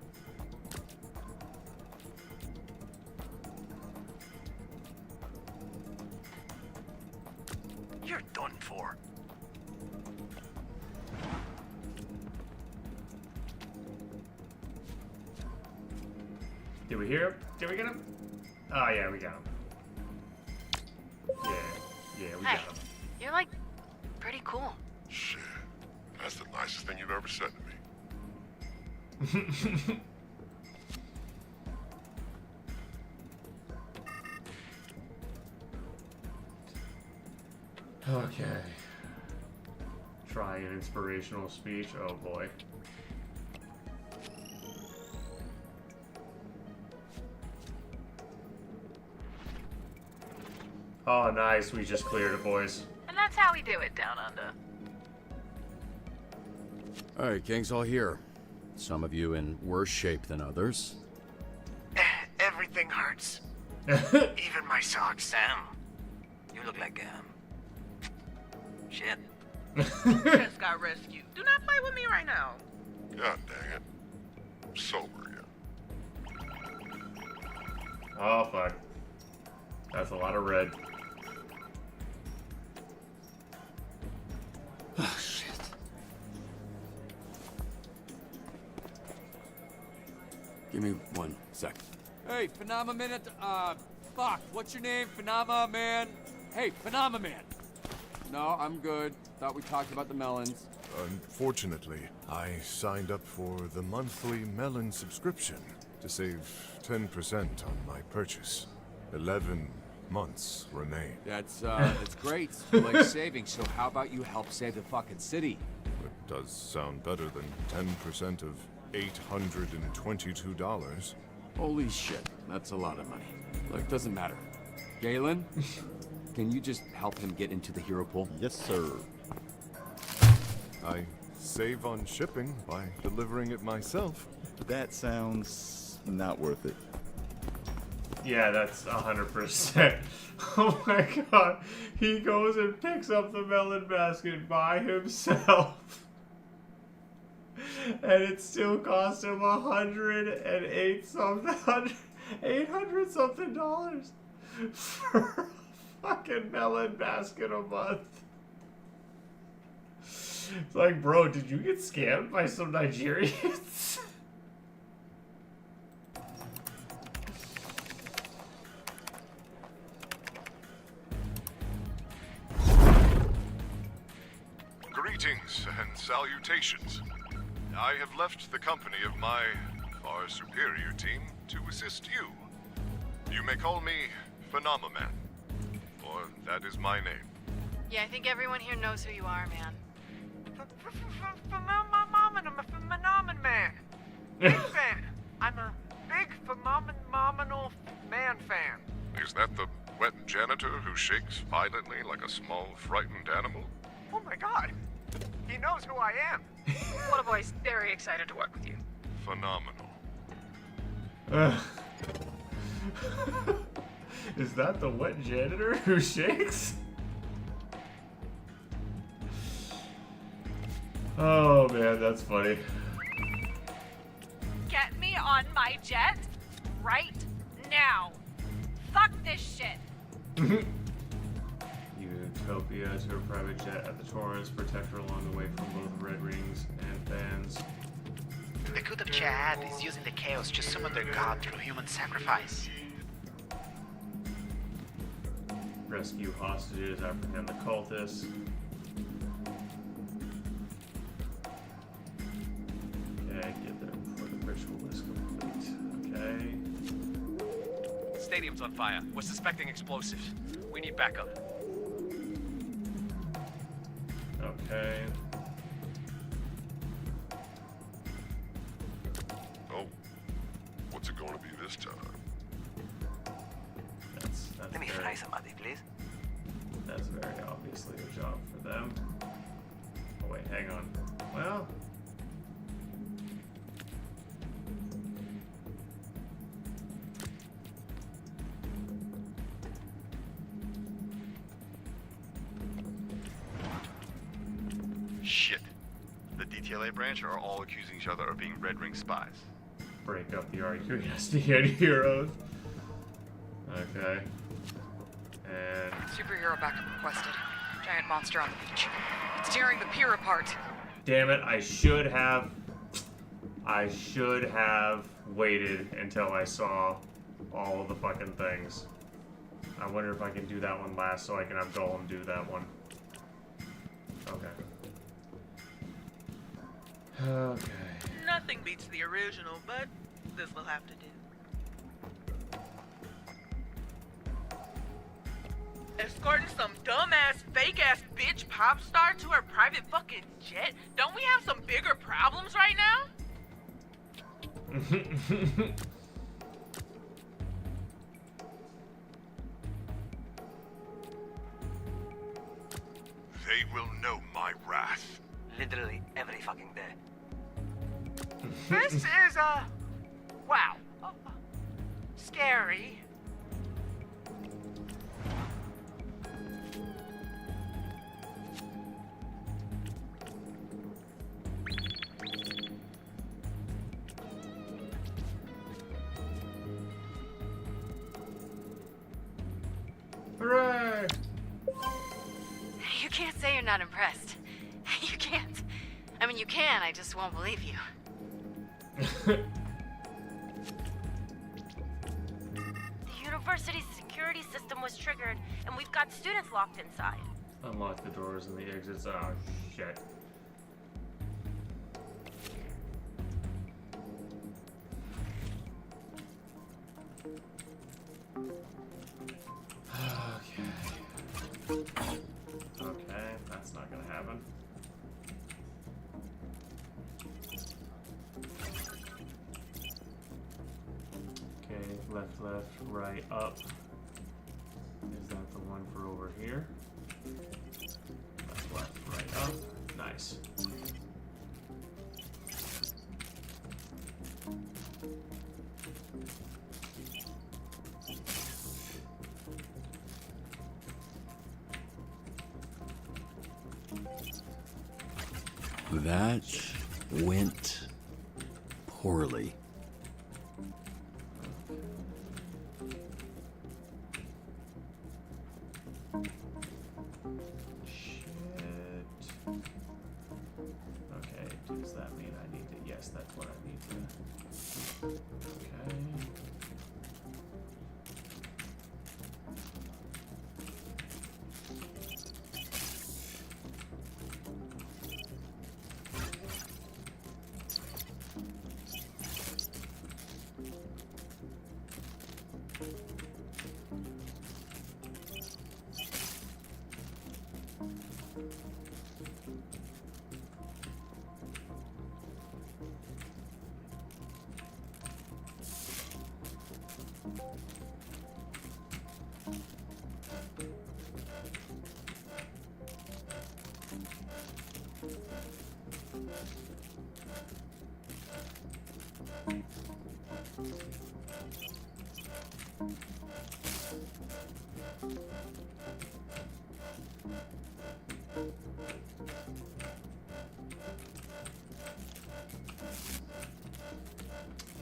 1-4. Did we hear him? Did we get him? Oh yeah, we got him. Yeah, we got him. You're like pretty cool. Shit. That's the nicest thing you've ever said to me. Okay. Try an inspirational speech. Oh boy. Oh, nice. We just cleared it, boys. And that's how we do it down under. Alright, gang's all here. Some of you in worse shape than others. Everything hurts. Even my socks. Sam, you look like, shit. Just got rescued. Do not fight with me right now. God dang it. I'm sober again. Oh, fuck. That's a lot of red. Oh, shit. Give me 1 sec. Hey, Phenomena Man, fuck, what's your name? Phenomena Man? Hey, Phenomena Man. No, I'm good. Thought we talked about the melons. Unfortunately, I signed up for the monthly melon subscription to save 10% on my purchase. 11 months remain. That's great. You like saving, so how about you help save the fucking city? It does sound better than 10% of $822. Holy shit, that's a lot of money. Look, doesn't matter. Galen, can you just help him get into the hero pool? Yes, sir. I save on shipping by delivering it myself. That sounds not worth it. Yeah, that's 100%. Oh my god. He goes and picks up the melon basket by himself. And it still cost him $800 something for a fucking melon basket a month. It's like, bro, did you get scammed by some Nigerians? Greetings and salutations. I have left the company of my far superior team to assist you. You may call me Phenomena Man, or that is my name. Yeah, I think everyone here knows who you are, man. Phenomenon Man. Big fan. I'm a big phenomenal man fan. Is that the wet janitor who shakes violently like a small, frightened animal? Oh my god. He knows who I am. What a boy's very excited to work with you. Phenomenal. Is that the wet janitor who shakes? Oh man, that's funny. Get me on my jet right now. Fuck this shit. Utopia to her private jet at the Torrens, protect her along the way from both Red Rings and fans. The Coup of Chad is using the chaos to summon their god through human sacrifice. Rescue hostages, apprehend the cultists. Okay, get there before the ritual is complete. Okay. Stadium's on fire. We're suspecting explosives. We need backup. Okay. Oh, what's it going to be this time? That's Let me fry somebody, please. That's very obviously a job for them. Oh wait, hang on. Well. Shit. The DTLA branch are all accusing each other of being Red Ring spies. Break up the RQSD and heroes. Okay. And Superhero backup requested. giant monster on the beach. It's tearing the pier apart. Damn it, I should have waited until I saw all of the fucking things. I wonder if I can do that one last so I can have Golem do that one. Okay. Okay. Nothing beats the original, but this will have to do. Escorting some dumbass, fake-ass bitch pop star to her private fucking jet? Don't we have some bigger problems right now? They will know my wrath. Literally every fucking day. This is, wow. Scary. Hooray! You can't say you're not impressed. You can't. I mean, you can, I just won't believe you. The university's security system was triggered, and we've got students locked inside. Unlock the doors and the exits. Oh, shit. Okay, that's not gonna happen. Okay, left, right, up. Is that the one for over here? Left, right, up. Nice. That went poorly. Shit. Okay, does that mean I need to? Yes, that's what I need to. Okay.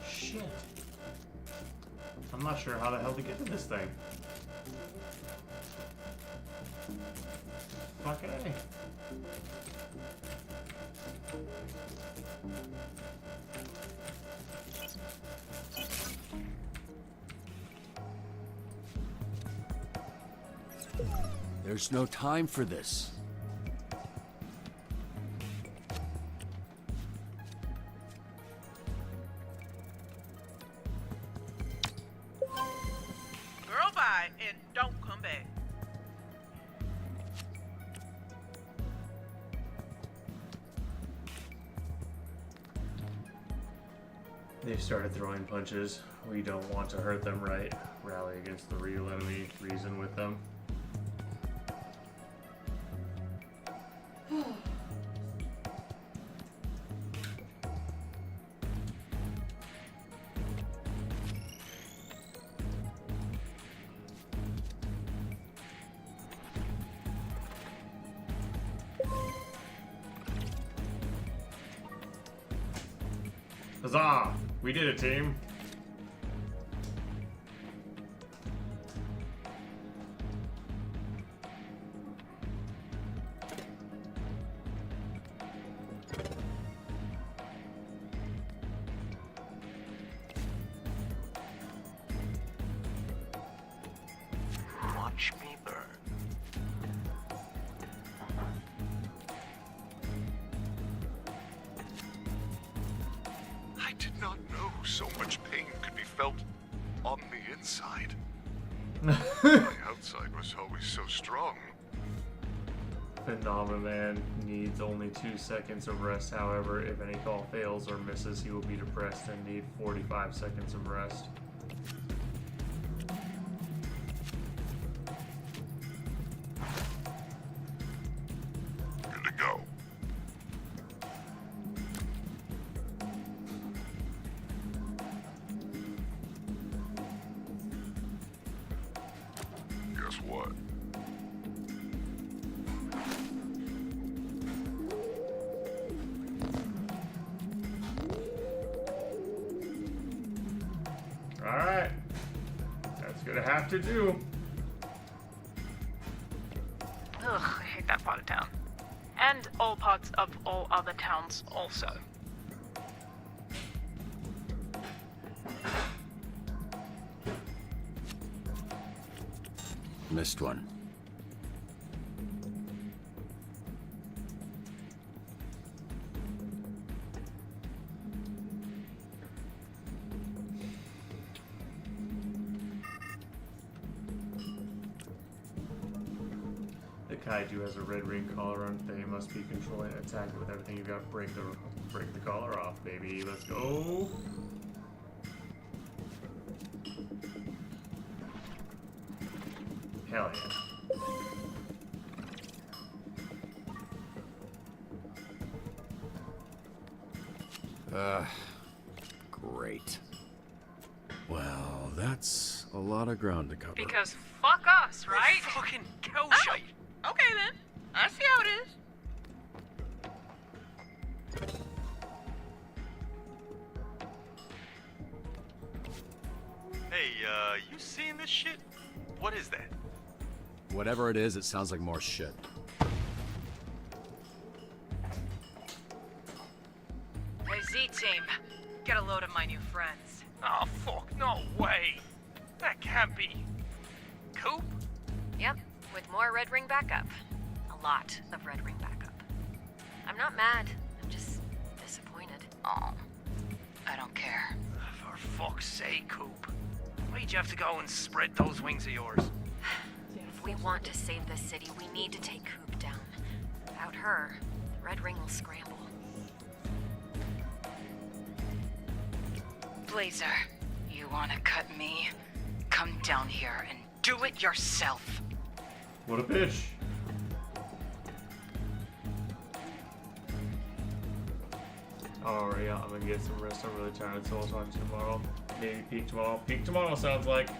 Shit. I'm not sure how the hell to get to this thing. Fuck A. There's no time for this. Girl, bye, and don't come back. They've started throwing punches. We don't want to hurt them, right? Rally against the real enemy, reason with them. Huzzah! We did it, team! so much pain could be felt on the inside. The outside was always so strong. Phenomenon needs only 2 seconds of rest. However, if any call fails or misses, he will be depressed and need 45 seconds of rest. Good to go. Guess what? Alright. That's gonna have to do. Ugh, I hate that part of town. And all parts of all other towns also. Missed one. The kaiju has a red ring collar on it that he must be controlling. Attack it with everything you got. Break the collar off, baby. Let's go. Hell yeah. Great. Well, that's a lot of ground to cover. Because fuck us, right? Fucking cow shite. Okay then. I see how it is. Hey, you seeing this shit? What is that? Whatever it is, it sounds like more shit. Hey, Z-Team. Get a load of my new friends. Oh, fuck, no way. That can't be. Coop? Yep, with more Red Ring backup. A lot of Red Ring backup. I'm not mad. I'm just disappointed. Oh, I don't care. For fuck's sake, Coop. Why'd you have to go and spread those wings of yours? If we want to save this city, we need to take Coop down. Without her, the Red Ring will scramble. Blazer, you wanna cut me? Come down here and do it yourself. What a bitch. Alright, yeah, I'm gonna get some rest. I'm really tired, so I'll talk to you tomorrow. Maybe peak tomorrow. Peak tomorrow sounds like.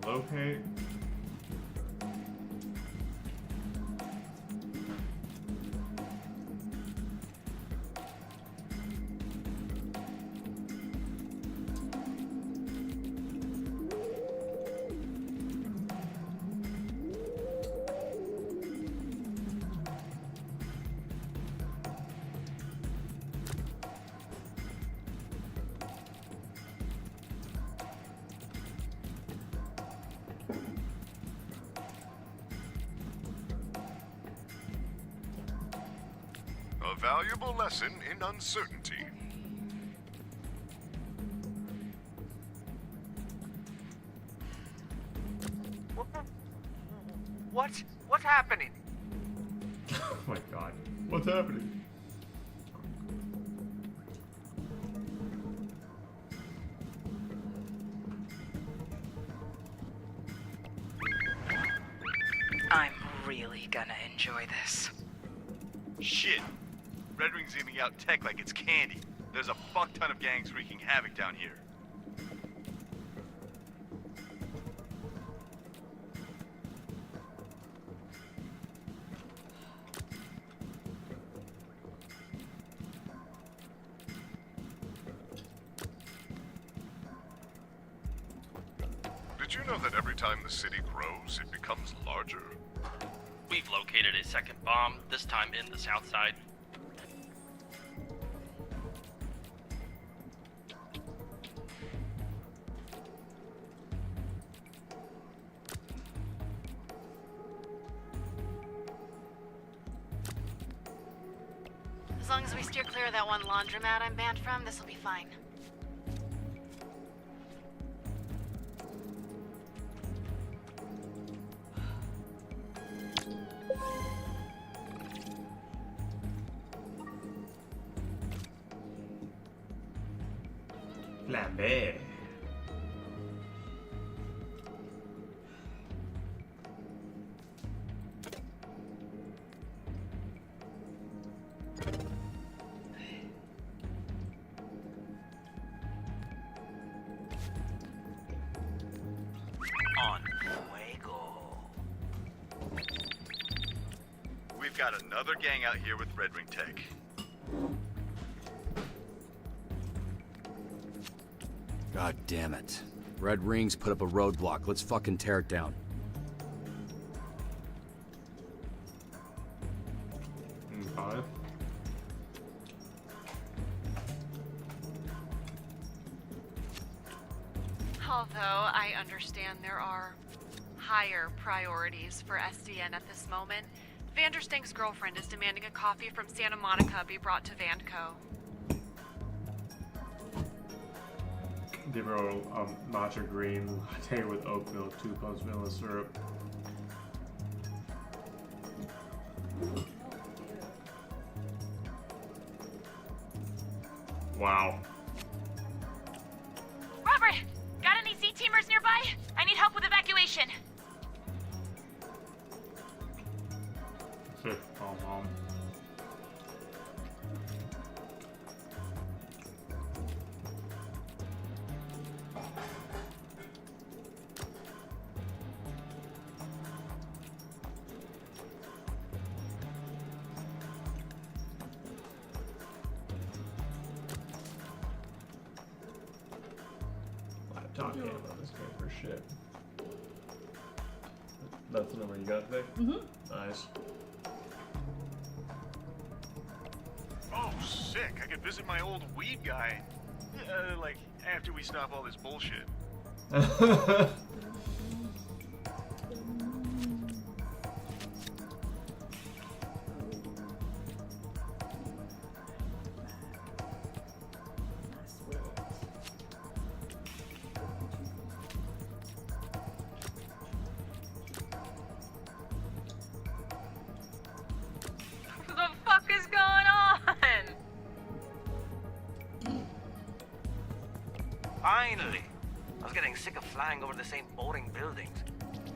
Locate. A valuable lesson in uncertainty. What's happening? Oh my god. What's happening? I'm really gonna enjoy this. Shit. Red Ring's giving out tech like it's candy. There's a fuck ton of gangs wreaking havoc down here. Did you know that every time the city grows, it becomes larger? we've located a second bomb, this time in the south side. As long as we steer clear of that one laundromat I'm banned from, this'll be fine. Flambe. On fuego. We've got another gang out here with Red Ring Tech. God damn it. Red Ring's put up a roadblock. Let's fucking tear it down. Okay. Although I understand there are higher priorities for SDN at this moment, Vanderstink's girlfriend is demanding a coffee from Santa Monica be brought to Vanco. Give her a matcha green latte with oat milk, 2 pumps vanilla syrup. Wow. Robert, got any Z-teamers nearby? I need help with evacuation. Oh, mom. Laptop game on this game for shit. That's the number you got today? Nice. Oh, sick. I could visit my old weed guy. Like, after we stop all this bullshit. What the fuck is going on? Finally! I was getting sick of flying over the same boring buildings.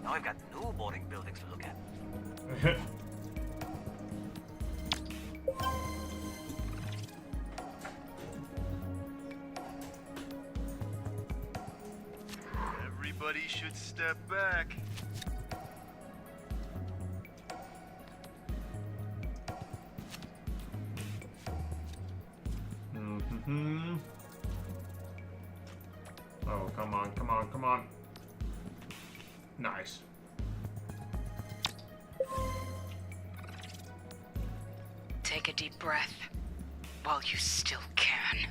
Now I've got new boring buildings to look at. Everybody should step back. Mm-hmm. Oh, come on, come on, come on. Nice. Take a deep breath while you still can.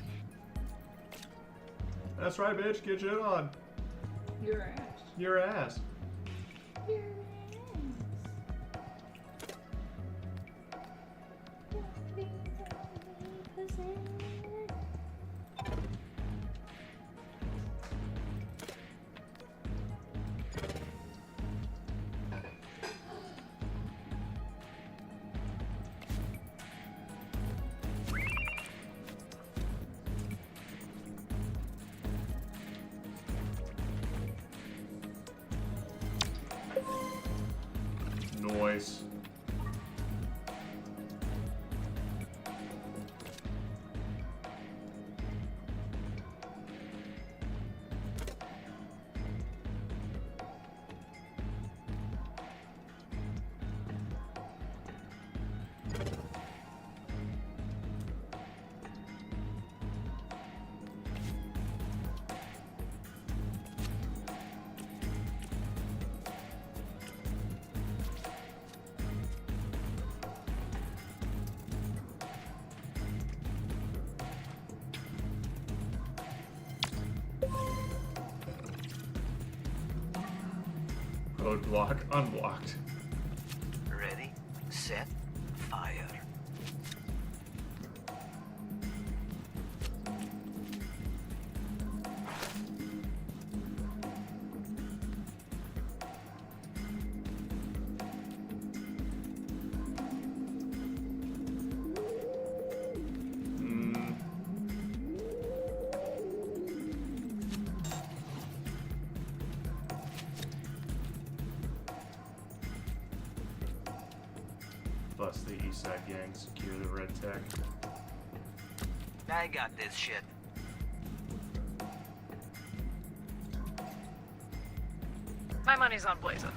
That's right, bitch. Get shit on. Your ass. Your ass. Roadblock unblocked. Ready, set, fire. Bust the East Side gang, secure the red tech. I got this shit. My money's on Blazin.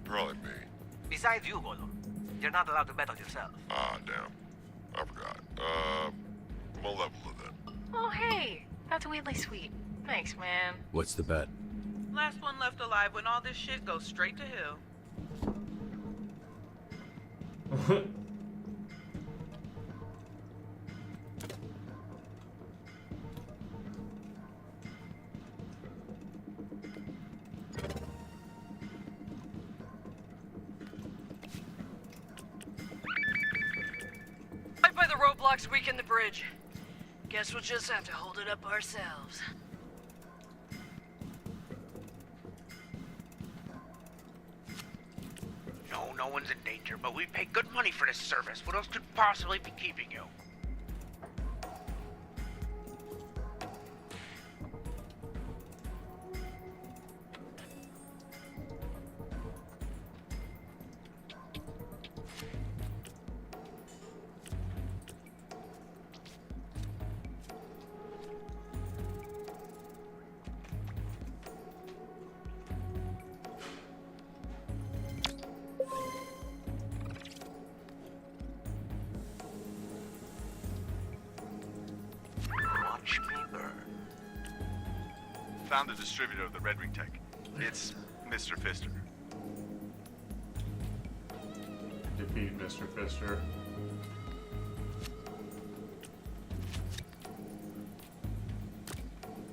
Probably me. Besides you, Golo. You're not allowed to bet on yourself. Ah, damn. I forgot. I'm a level of that. Oh, hey. That's weirdly sweet. Thanks, man. What's the bet? Last one left alive when all this shit goes straight to hell. Right by the roadblocks, weaken the bridge. Guess we'll just have to hold it up ourselves. No, no one's in danger, but we pay good money for this service. What else could possibly be keeping you? Watch me burn. Found the distributor of the Red Ring tech. It's Mr. Fister. Defeat Mr. Fister.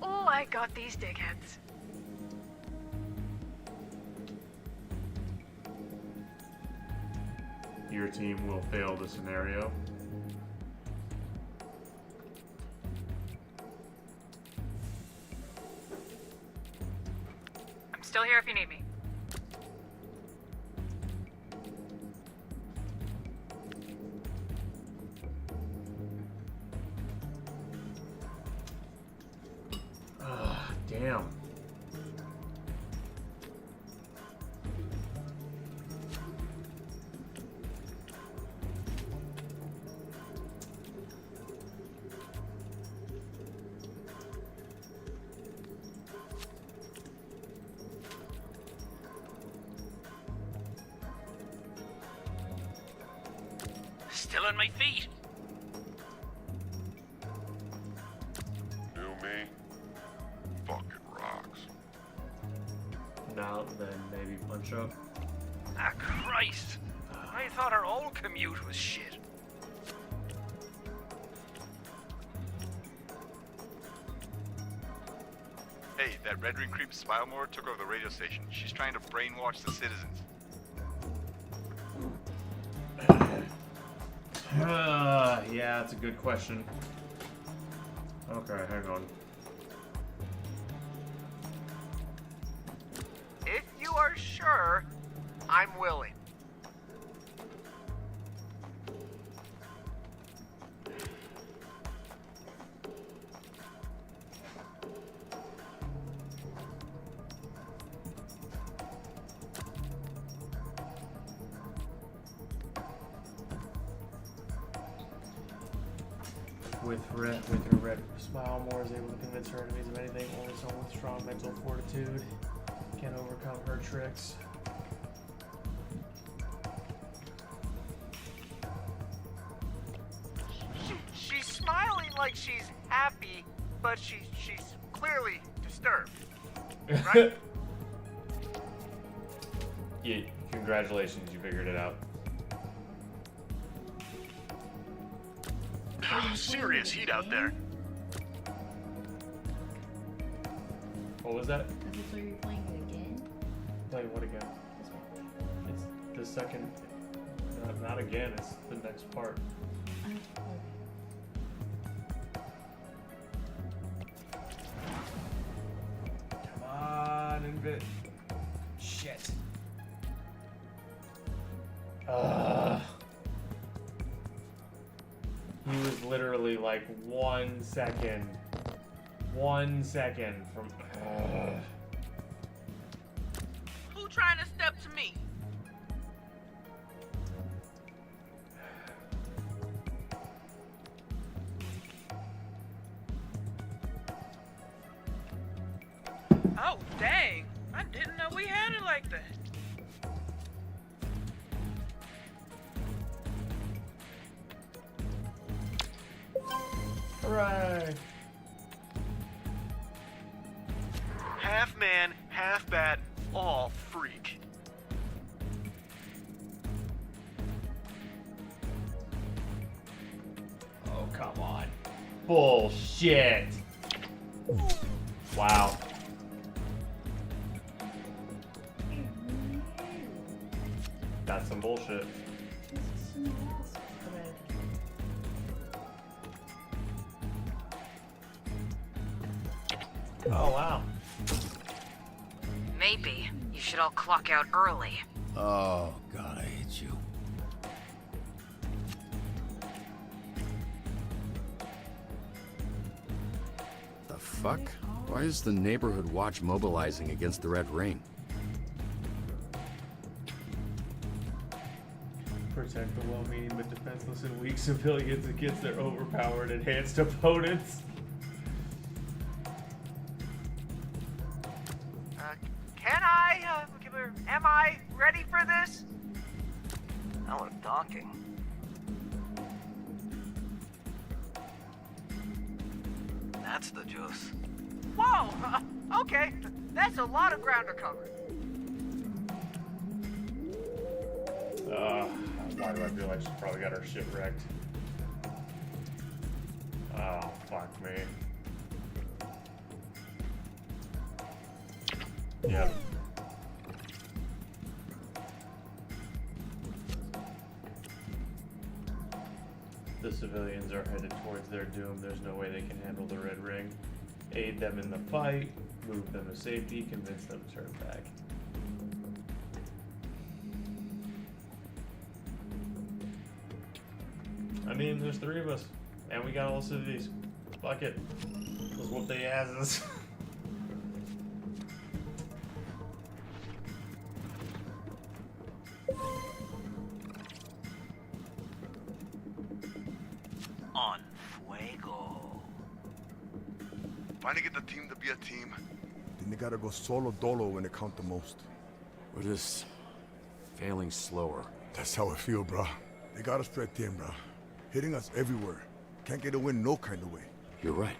Oh, I got these dickheads. Your team will fail the scenario. I'm still here if you need me. Damn. Still on my feet. New me? Fucking rocks. Now then, maybe punch up. Ah, Christ. I thought our old commute was shit. Hey, that Red Ring creep Smilemore took over the radio station. She's trying to brainwash the citizens. Yeah, that's a good question. Okay, hang on. If you are sure, I'm willing. With her red smile, Moore is able to convince her enemies of anything. Only someone with strong mental fortitude can overcome her tricks. She's smiling like she's happy, but she's clearly disturbed. Right? Yeah, congratulations, you figured it out. Serious heat out there. What was that? Is this where you're playing it again? Playing what again? It's the second. Not again. It's the next part. Come on, invent. Shit. He was literally like 1 second. 1 second from. Who trying to step to me? Oh, dang. I didn't know we had it like that. Hooray! Half man, half bat, all freak. Oh, come on. Bullshit. Wow. That's some bullshit. Oh, wow. Maybe you should all clock out early. Oh, God, I hate you. The fuck? Why is the neighborhood watch mobilizing against the Red Ring? Protect the well-meaning but defenseless and weak civilians against their overpowered enhanced opponents. Am I ready for this? Now we're talking. That's the juice. Whoa! Okay, that's a lot of ground to cover. Why do I feel like she probably got her shit wrecked? Oh, fuck me. Yeah. The civilians are headed towards their doom. There's no way they can handle the Red Ring. Aid them in the fight, move them to safety, convince them to turn back. I mean, there's 3 of us, and we got all the cities. Fuck it. Let's whoop their asses. On fuego. Trying to get the team to be a team. Then they gotta go solo dolo when it count the most. We're just failing slower. That's how I feel, brah. They got us spread thin, brah. Hitting us everywhere. Can't get a win no kind of way. You're right.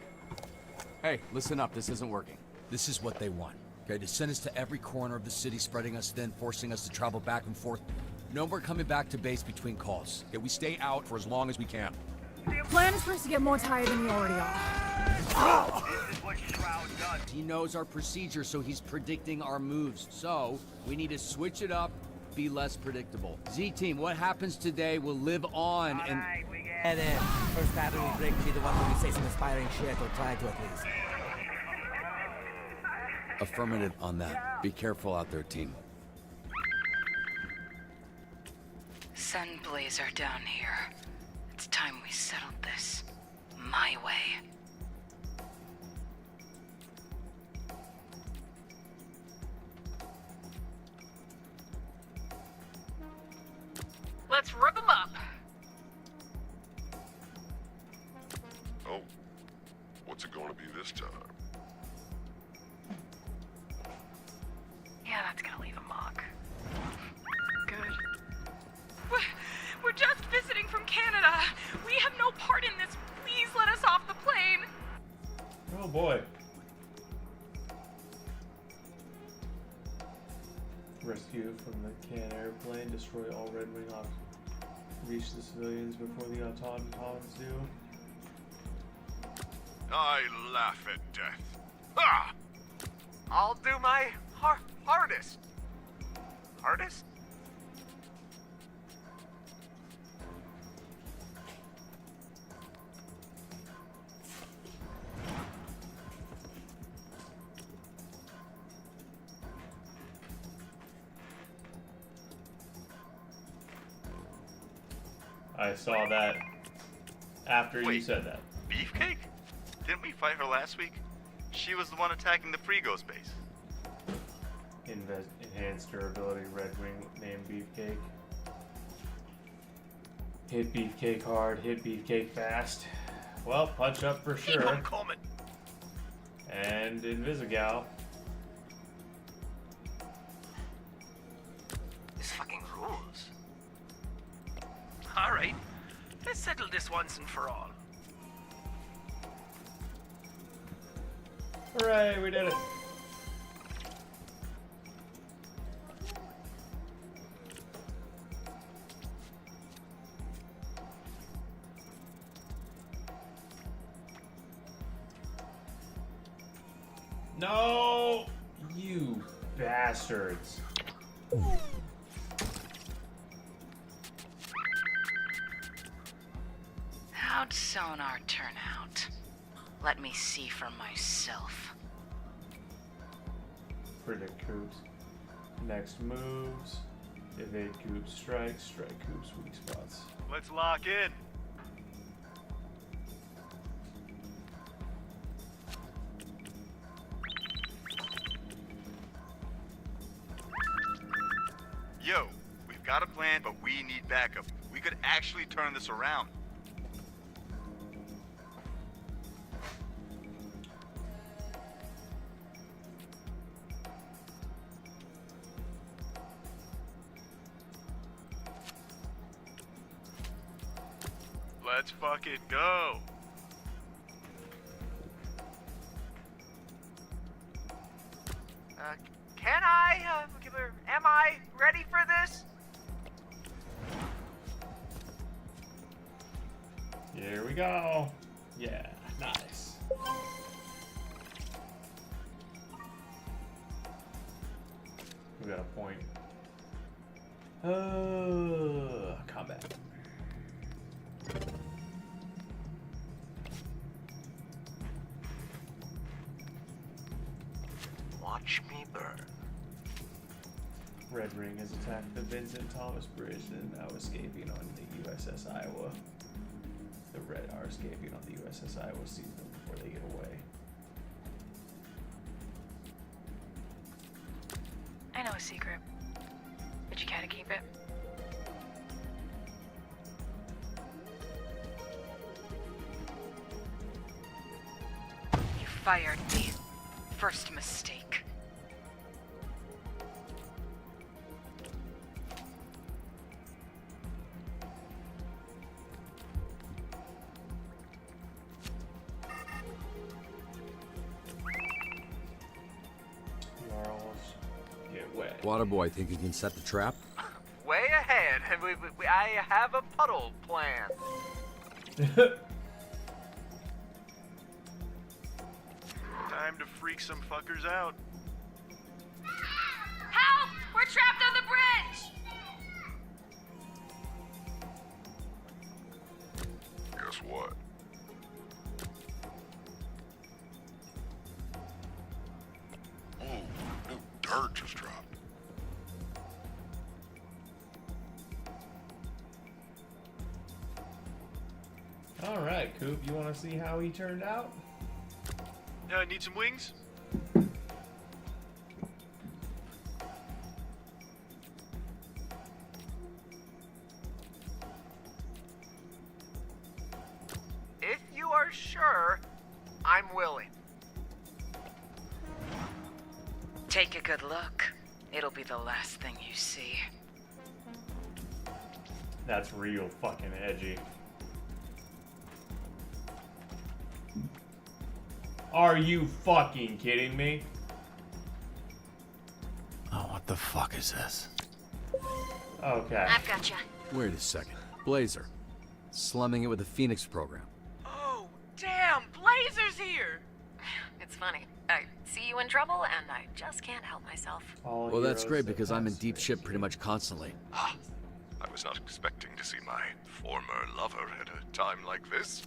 Hey, listen up. This isn't working. This is what they want. Okay, to send us to every corner of the city, spreading us thin, forcing us to travel back and forth. No more coming back to base between calls. Okay, we stay out for as long as we can. Plan is for us to get more tired than we already are. This is what Shroud does. He knows our procedure, so he's predicting our moves. So, we need to switch it up, be less predictable. Z-Team, what happens today will live on, and... Alright, we get And then, first battle we break, be the one where we say some inspiring shit, or try to at least. Affirmative on that. Be careful out there, team. Sunblazer down here. It's time we settled this. My way. Let's rip 'em up. Oh, what's it gonna be this time? Yeah, that's gonna leave a mark. Good. We're just visiting from Canada. We have no part in this. Please let us off the plane. Oh boy. Rescue from the can airplane, destroy all Red Wing off. Reach the civilians before the automatons do. I laugh at death. Ah! I'll do my hardest. Artist? I saw that after you said that. Beefcake? Didn't we fight her last week? She was the one attacking the Frigos base. Enhanced durability, red wing, named Beefcake. Hit Beefcake hard, hit Beefcake fast. Well, punch up for sure. Keep on coming. And Invisigal. This fucking rules. Alright, let's settle this once and for all. Hooray, we did it. No, you bastards. How'd sonar turn out? Let me see for myself. Predict Coops. Next moves. Evade Coops, strike Coops, weak spots. Let's lock in. Yo, we've got a plan, but we need backup. We could actually turn this around. Let's fucking go. Can I? Am I ready for this? Here we go. Yeah, nice. We got a point. Combat. Watch me burn. Red Ring has attacked the Vincent Thomas Bridge and now escaping on the USS Iowa. The Red are escaping on the USS Iowa sees them before they get away. I know a secret. But you gotta keep it. You fired me. First mistake. Waterboy, think you can set the trap? Way ahead. I have a puddle plan. Time to freak some fuckers out. Help! We're trapped on the bridge! Guess what? Ooh, new dirt just dropped. Alright, Coop, you want to see how he turned out? Need some wings? If you are sure, I'm willing. Take a good look. It'll be the last thing you see. That's real fucking edgy. Are you fucking kidding me? Oh, what the fuck is this? Okay. I've got you. Wait a second. Blazer. Slumming it with the Phoenix program. Oh, damn, Blazer's here! It's funny. I see you in trouble, and I just can't help myself. Well, that's great because I'm in deep shit pretty much constantly. I was not expecting to see my former lover at a time like this.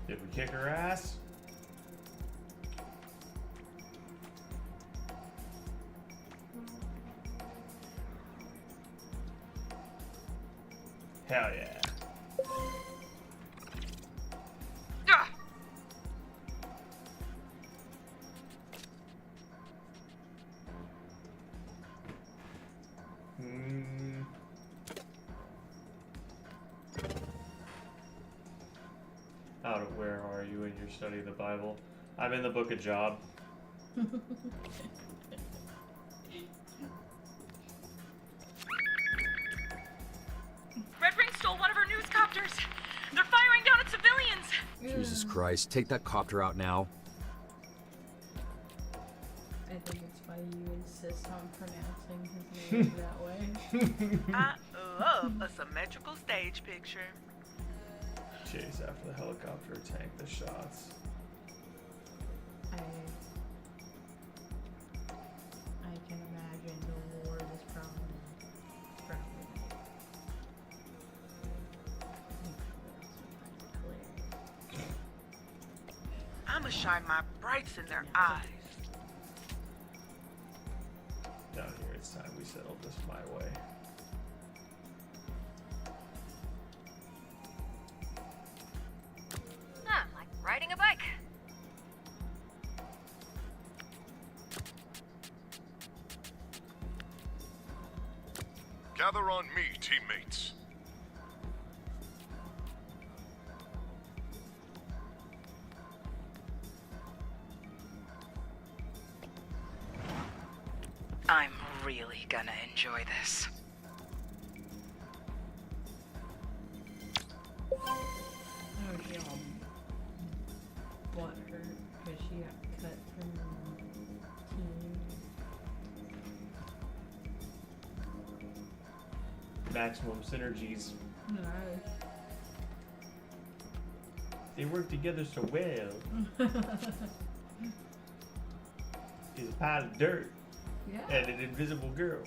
Did we kick her ass? Hell yeah. Where are you in your study of the Bible? I'm in the book of Job. Red Ring stole one of our news copters. They're firing down at civilians. Jesus Christ, take that copter out now. I think it's why you insist on pronouncing his name that way. I love a symmetrical stage picture. Chase after the helicopter, tank the shots. I can imagine the Lord is probably I'ma shine my brights in their eyes. Down here, it's time we settled this my way. Like riding a bike. Gather on me, teammates. I'm really gonna enjoy this. Oh, she all butthurt because she got cut from team. Maximum synergies. Nice. They work together so well. He's a pile of dirt. Yeah. And an invisible girl.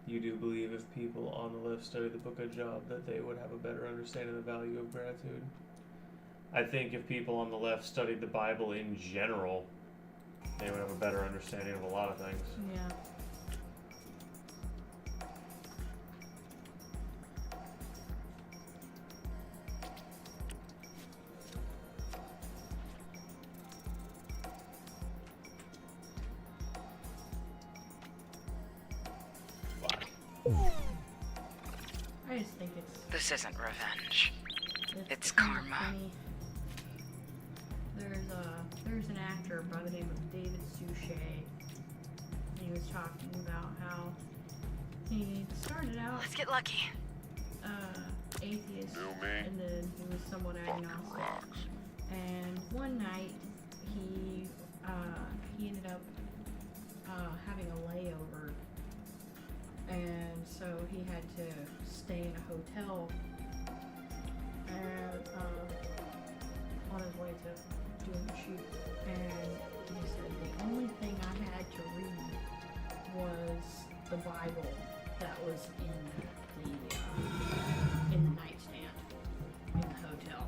You do believe if people on the left study the book of Job that they would have a better understanding of the value of gratitude? I think if people on the left studied the Bible in general, they would have a better understanding of a lot of things. Yeah. I just think it's... This isn't revenge. It's kinda karma. funny. There's an actor by the name of David Suchet. He was talking about how he started out... Let's get lucky. Atheist, and then he was somewhat agnostic. And one night, he ended up having a layover, and so he had to stay in a hotel. And on his way to doing the shoot, and he said the only thing I had to read was the Bible that was in the nightstand in the hotel.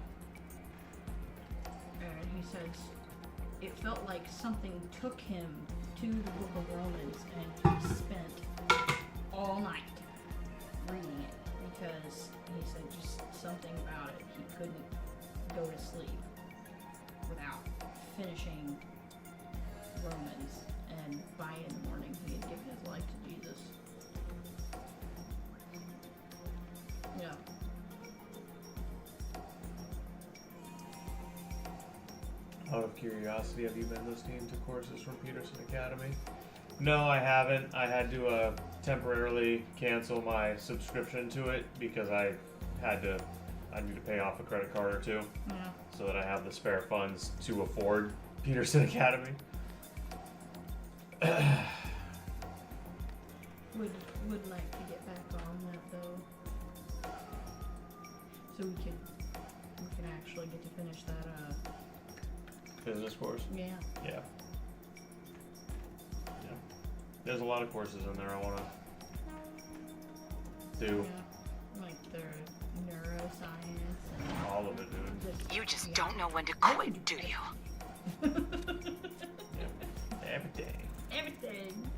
And he says it felt like something took him to the Book of Romans, and he spent all night reading it because he said just something about it. He couldn't go to sleep without finishing Romans, and by in the morning he had given his life to Jesus. Yeah. Out of curiosity, have you been listening to courses from Peterson Academy? No, I haven't. I had to temporarily cancel my subscription to it because I need to pay off a credit card or two, so that I have the spare funds to afford Peterson Academy. Would like to get back on that though, so we can actually get to finish that Business course? Yeah. Yeah. There's a lot of courses in there I want to do. Yeah. Like the neuroscience and all of it, dude. You just don't know when to quit, do you? Everything. Everything.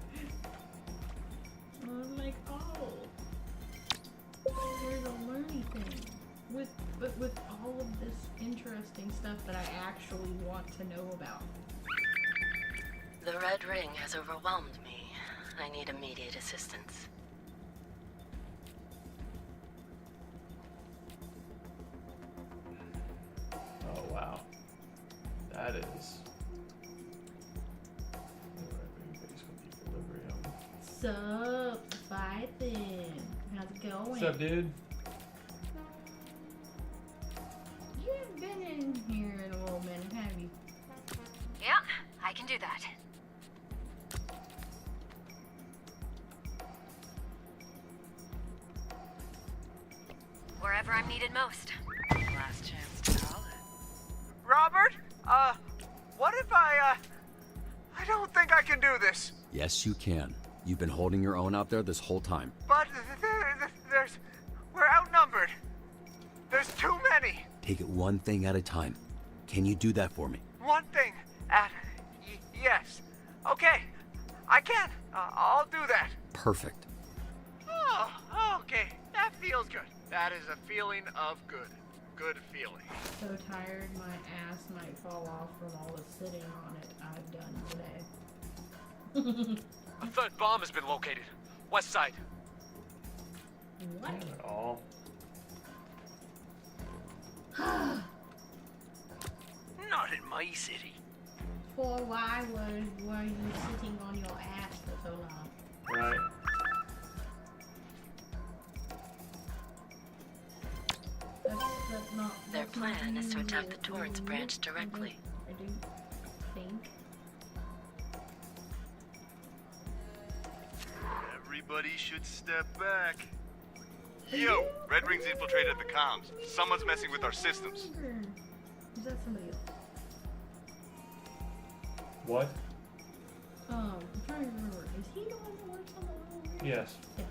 I'm like, oh, there's a learning thing. But with all of this interesting stuff that I actually want to know about. The Red Ring has overwhelmed me. I need immediate assistance. Oh, wow. That is... Sup, Python? How's it going? What's up, dude? You haven't been in here in a little minute, have you? Yeah, I can do that. Wherever I'm needed most. Last chance to call it. Robert? What if I don't think I can do this. Yes, you can. You've been holding your own out there this whole time. But we're outnumbered. There's too many. Take it one thing at a time. Can you do that for me? One thing at yes. Okay, I can. I'll do that. Perfect. Oh, okay. That feels good. That is a feeling of good. Good feeling. So tired my ass might fall off from all the sitting on it I've done today. A third bomb has been located. West side. What? Damn it all. Not in my city. For why were you sitting on your ass for so long? Right. That's not. Their That's not plan is to attack the you. Torrance branch directly. I do think. Everybody should step back. Yo, Red Ring's infiltrated the comms. Someone's messing with our systems. Is that somebody else? What? I'm trying to remember. Is he the one that works on the railroad? Yes. Yeah.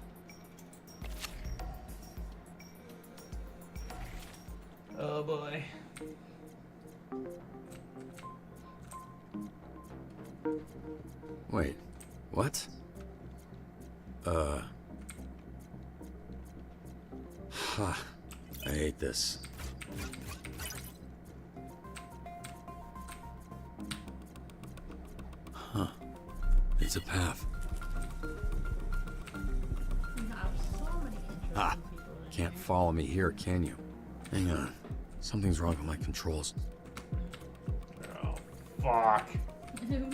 Oh boy. Wait, what? I hate this. Huh. It's a path. We have so many interesting Ah, people in can't here. follow me here, can you? Hang on. Something's wrong with my controls. Oh, fuck. Oh no.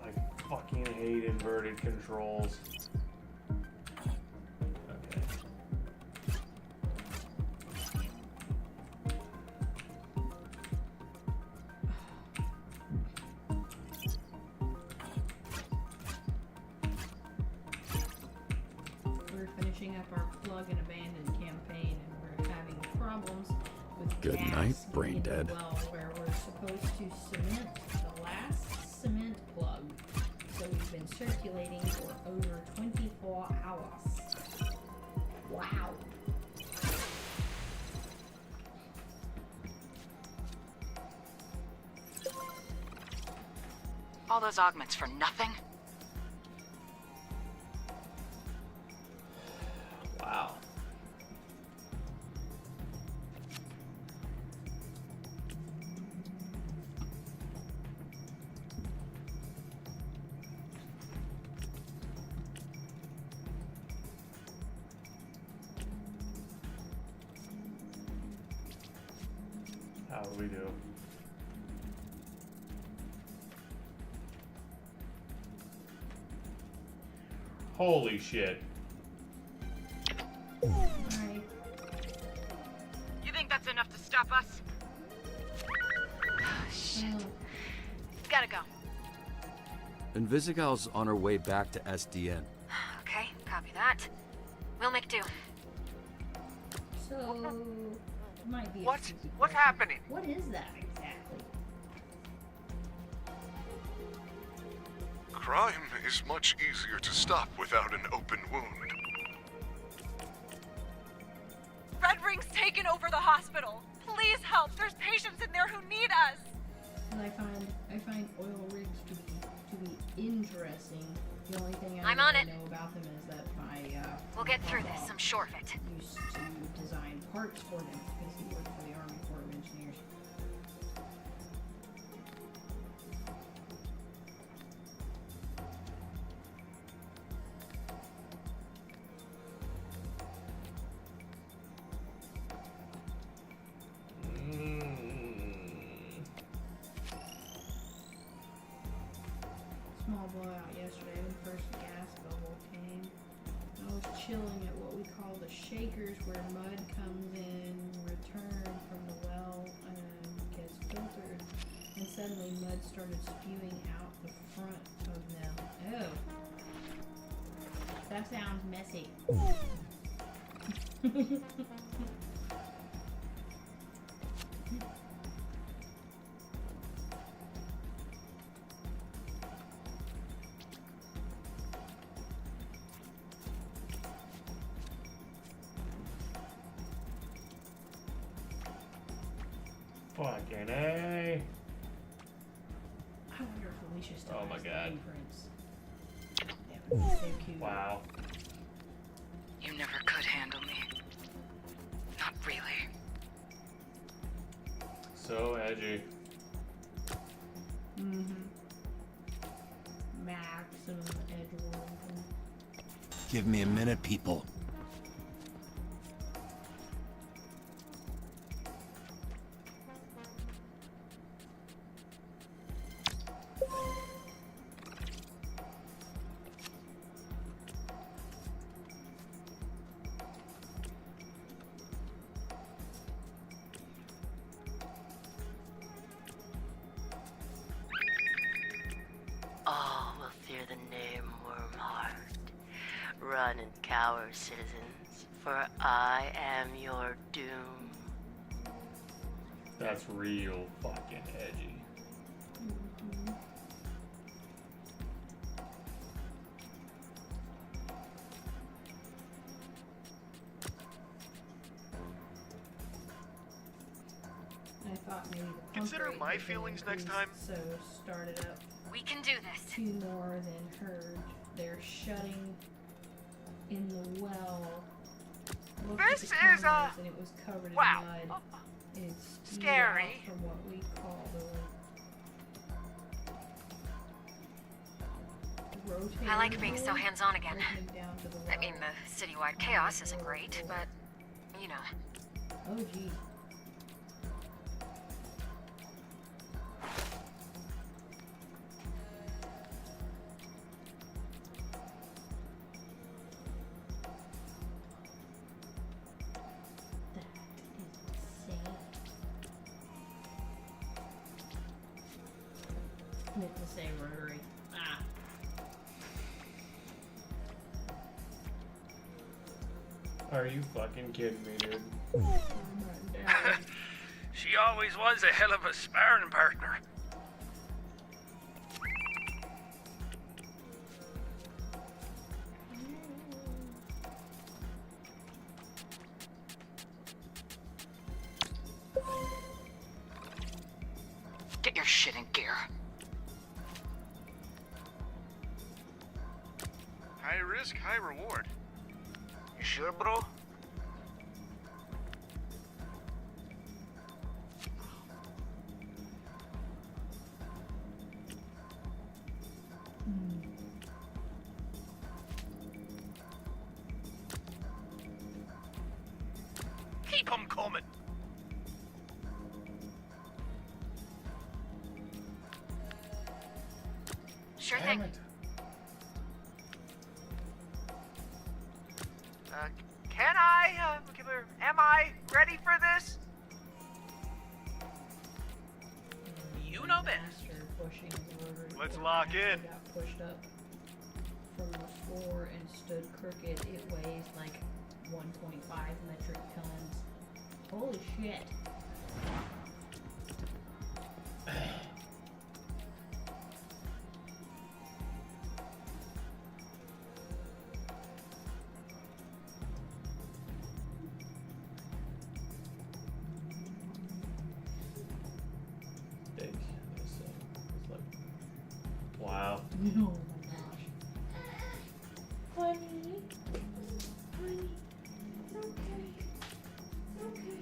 I fucking hate inverted controls. Okay. We're finishing up our plug and abandon campaign, and we're having problems with Good gas night, getting brain into the dead. well, where we're supposed to cement the last cement plug. So we've been circulating for over 24 hours. Wow. All those augments for nothing? Wow. How do we do? Holy shit. Alright. You think that's enough to stop us? Shit. Gotta go. Invisigal's on her way back to SDN. Okay, copy that. We'll make do. So, might be. What's happening? What is that exactly? Crime is much easier to stop without an open wound. Red Ring's taken over the hospital. Please help. There's patients in there who need us. And I find oil rigs to be interesting. The only thing I I'm on it. know about them is that my We'll get through this, I'm sure of it. used to design parts for them because he worked for the Army Corps of Engineers. Small blowout yesterday when the first gas bubble came. I was chilling at what we call the shakers, where mud comes in, returned from the well, and gets filtered. And suddenly mud started spewing out the front of them. Oh. That sounds messy. Fucking A. I wonder if Alicia still Oh my has the God. blueprints. That would be so cute. Wow. You never could handle me. Not really. So edgy. Maximum edgeworth. Give me a minute, people. All will fear the name Wormheart. Run and cower, citizens, for I am your doom. That's real fucking edgy. I thought maybe the pump Consider rate my was feelings gonna next increase, time. So started up We can do this. 2 more than heard. They're shutting in the well. Looked at This the is, cameras and it was covered wow. in mud. And it's spewed Scary. out from what we call the rotating. I like being so hole, hands-on again. opening down to the I well. mean, the citywide chaos isn't great, but, you know. Oh, geez. Meant to say rotary. Ah. Are you fucking kidding me, dude? She always was a hell of a sparring partner. Get your shit in gear. High risk, high reward. You sure, bro? Keep 'em coming. Sure Damn thing. it. ready for this? You know best. After pushing the rotary Let's cord lock after in. it got pushed up from the floor and stood crooked. It weighs like 1.5 metric tons. Holy shit. Big. It's like, wow. Oh my gosh. Honey. Honey. It's okay. It's okay.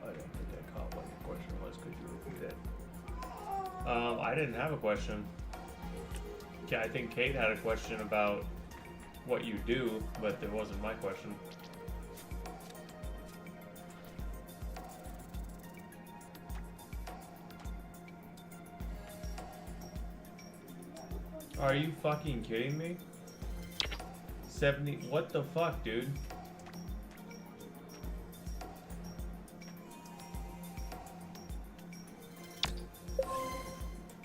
I don't think I caught what your question was. Could you repeat it? I didn't have a question. Yeah, I think Kate had a question about what you do, but it wasn't my question. Are you fucking kidding me? 70, what the fuck, dude?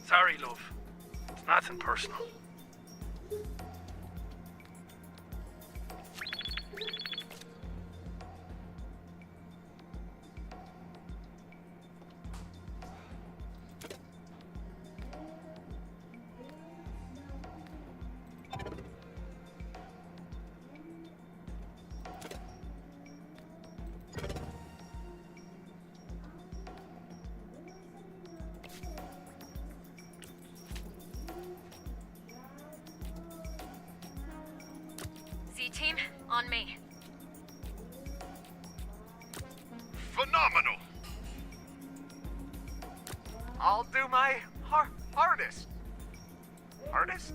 Sorry, love. It's nothing personal. Z-Team, on me. Phenomenal! I'll do my hardest. Hardest?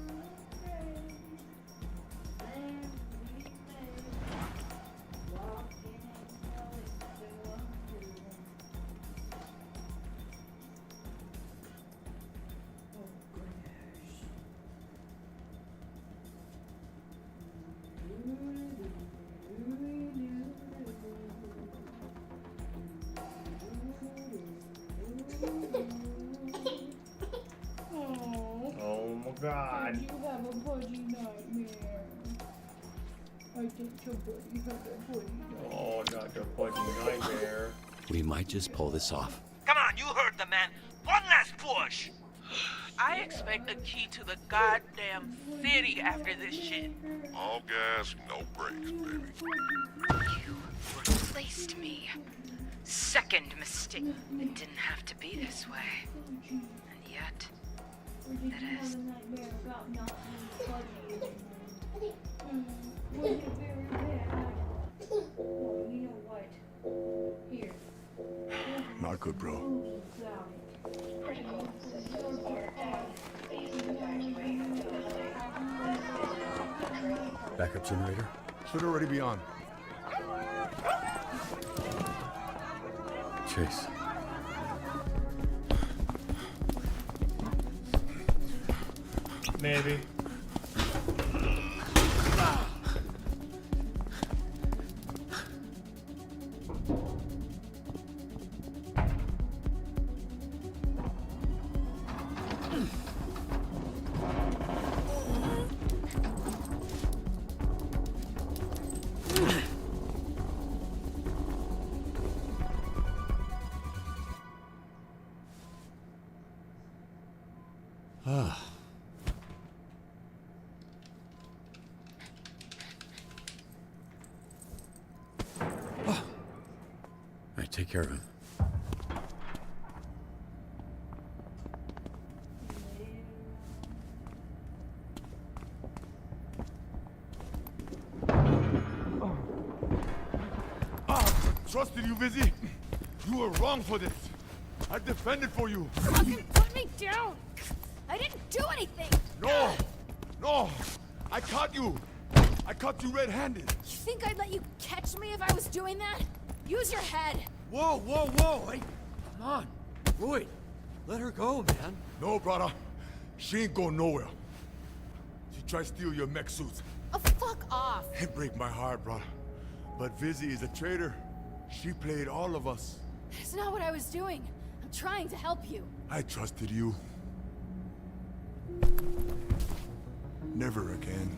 Oh my god. You have a buddy nightmare. I think your buddy had a buddy nightmare. Oh, not your fucking nightmare. We might just pull this off. Come on, you heard the man. One last push. I expect a key to the goddamn city after this shit. All gas, no brakes, baby. You replaced me. Second mistake. It didn't have to be this way. And yet, it is. Was it very bad? Oh, you know what? Here. Not good, bro. Backup generator? Should already be on. Chase. Maybe. Ah. All right, take care of him. Trusted you, Vizzy. You were wrong for this. I defended for you. Fucking put me down! I didn't do anything! No! No! I caught you! I caught you red-handed! You think I'd let you catch me if I was doing that? Use your head! Whoa, whoa, whoa! Hey, come on. Roy, let her go, man. No, brother. She ain't going nowhere. She tried to steal your mech suits. Oh, fuck off! It break my heart, brother. But Vizzy is a traitor. She played all of us. That's not what I was doing. I'm trying to help you. I trusted you. Never again.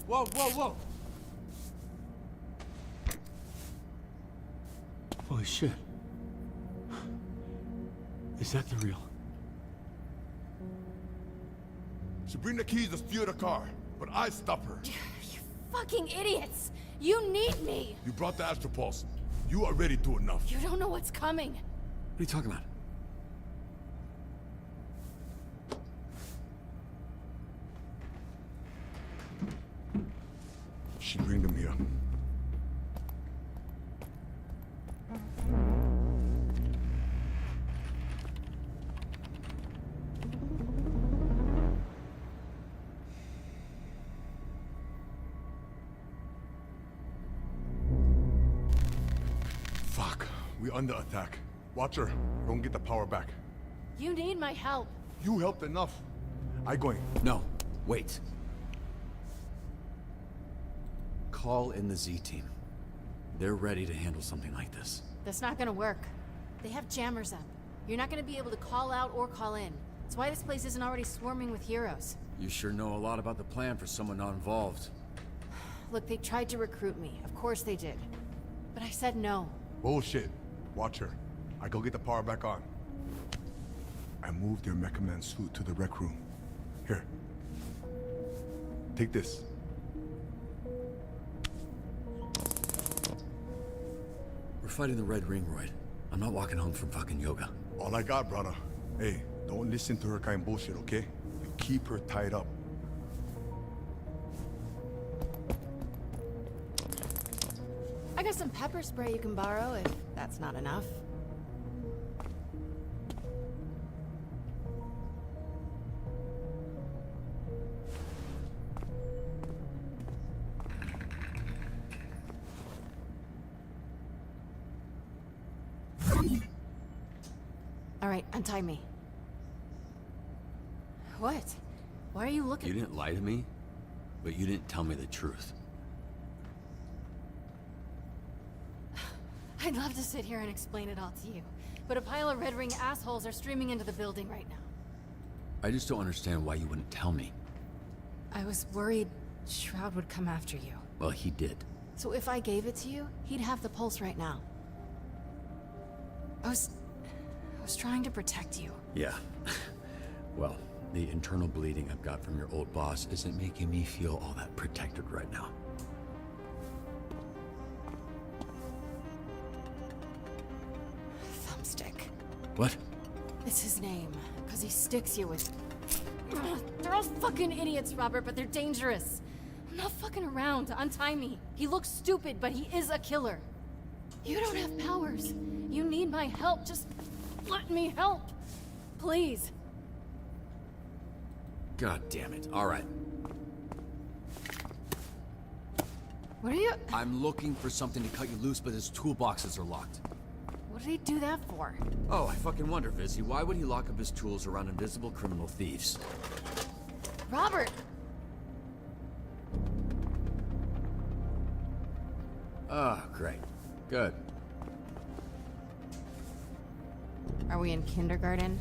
Whoa, whoa, whoa! Holy shit. Is that the real? She bring the keys to steal the car, but I stop her. You fucking idiots! You need me! You brought the Astropulse. You already do enough. You don't know what's coming. What are you talking about? She bring them here. Fuck. We under attack. Watch her. Don't get the power back. You need my help. You helped enough. I going. No. Wait. Call in the Z team. They're ready to handle something like this. That's not gonna work. They have jammers up. You're not gonna be able to call out or call in. That's why this place isn't already swarming with heroes. You sure know a lot about the plan for someone not involved. Look, they tried to recruit me. Of course they did. But I said no. Bullshit. Watch her. I go get the power back on. I moved their Mecha Man suit to the rec room. Here. Take this. We're fighting the Red Ring, Royd. I'm not walking home from fucking yoga. All I got, brother. Hey, don't listen to her kind of bullshit, okay? You keep her tied up. I got some pepper spray you can borrow if that's not enough. All right, untie me. What? Why are you looking? You didn't lie to me, but you didn't tell me the truth. I'd love to sit here and explain it all to you, but a pile of Red Ring assholes are streaming into the building right now. I just don't understand why you wouldn't tell me. I was worried Shroud would come after you. Well, he did. So if I gave it to you, he'd have the pulse right now. I was trying to protect you. Yeah. Well, the internal bleeding I've got from your old boss isn't making me feel all that protected right now. Thumbstick. What? It's his name, because he sticks you with... Ugh, they're all fucking idiots, Robert, but they're dangerous. I'm not fucking around to untie me. He looks stupid, but he is a killer. You don't have powers. You need my help. Just let me help. Please. God damn it. All right. What are you... I'm looking for something to cut you loose, but his toolboxes are locked. What did he do that for? Oh, I fucking wonder, Vizzy. Why would he lock up his tools around invisible criminal thieves? Robert! Ah, great. Good. Are we in kindergarten?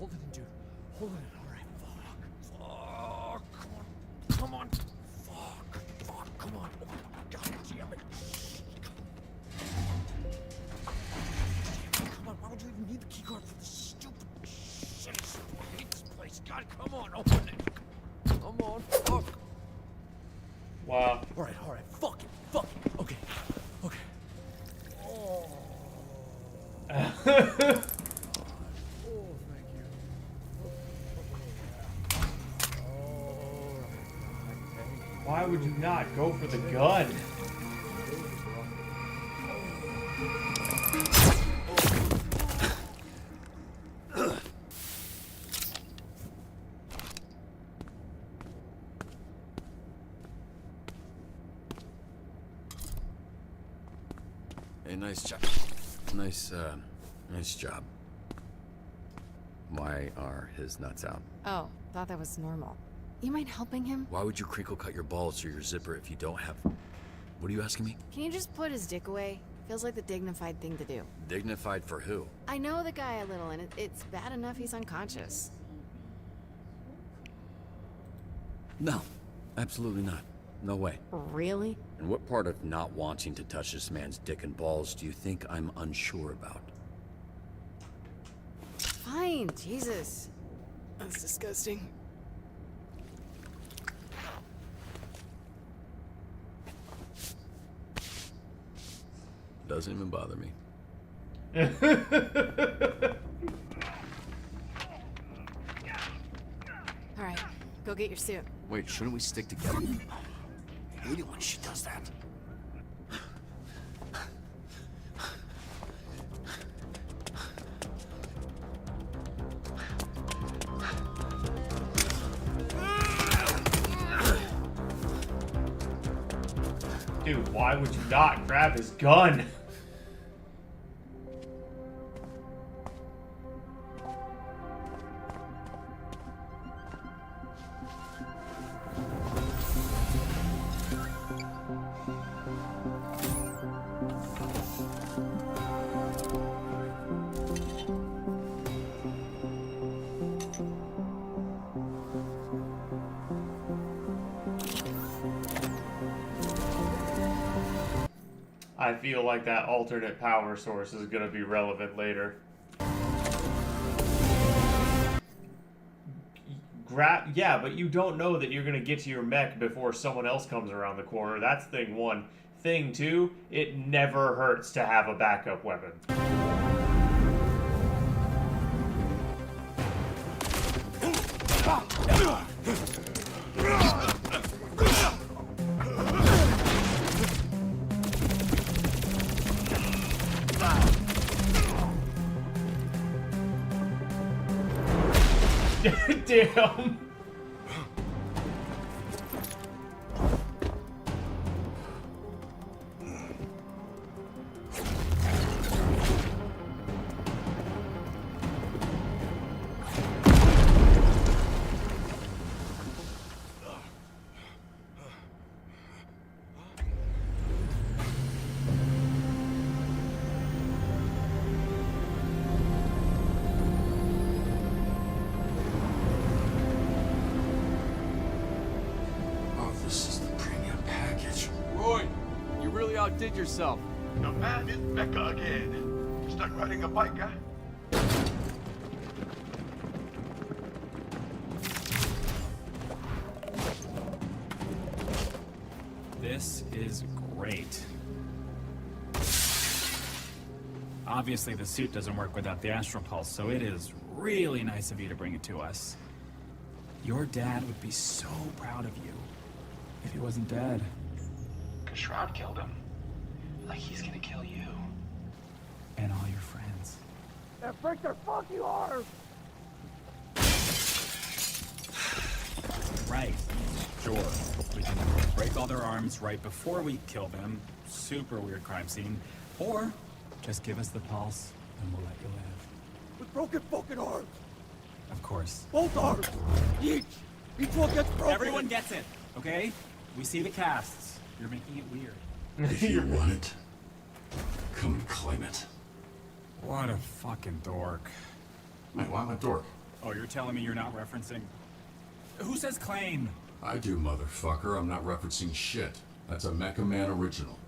Hold it, dude. Hold it. All right. Fuck. Fuck. Come on. Come on. Fuck. Fuck. Come on. God damn it. Why would you not go for the gun? Hey, nice job. Nice job. Why are his nuts out? Oh, thought that was normal. You mind helping him? Why would you crinkle cut your balls through your zipper if you don't have... What are you asking me? Can you just put his dick away? Feels like the dignified thing to do. Dignified for who? I know the guy a little, and it's bad enough he's unconscious. No, absolutely not. No way. Really? And what part of not wanting to touch this man's dick and balls do you think I'm unsure about? Fine, Jesus. That's disgusting. Doesn't even bother me. All right, go get your suit. Wait, shouldn't we stick together? I hate it when she does that. Dude, why would you not grab his gun? I feel like that alternate power source is going to be relevant later. Yeah, but you don't know that you're going to get to your mech before someone else comes around the corner. That's thing one. Thing two, it never hurts to have a backup weapon. Damn. Outdid yourself. The man is Becca again. Stuck riding a bike, huh? This is great. Obviously, the suit doesn't work without the astral pulse, so it is really nice of you to bring it to us. Your dad would be so proud of you if he wasn't dead. 'Cause Shroud killed him. Like he's gonna kill you. And all your friends. That freak, they're fuck you are! Right. Sure. We can break all their arms right before we kill them. Super weird crime scene. Or just give us the pulse and we'll let you live. With broken fucking arms! Of course. Both arms! Each one gets broken! Everyone gets it, okay? We see the casts. You're making it weird. If you want it, come and claim it. What a fucking dork. Wait, why am I a dork? Oh, you're telling me you're not referencing... Who says claim? I do, motherfucker. I'm not referencing shit. That's a Mecha Man original.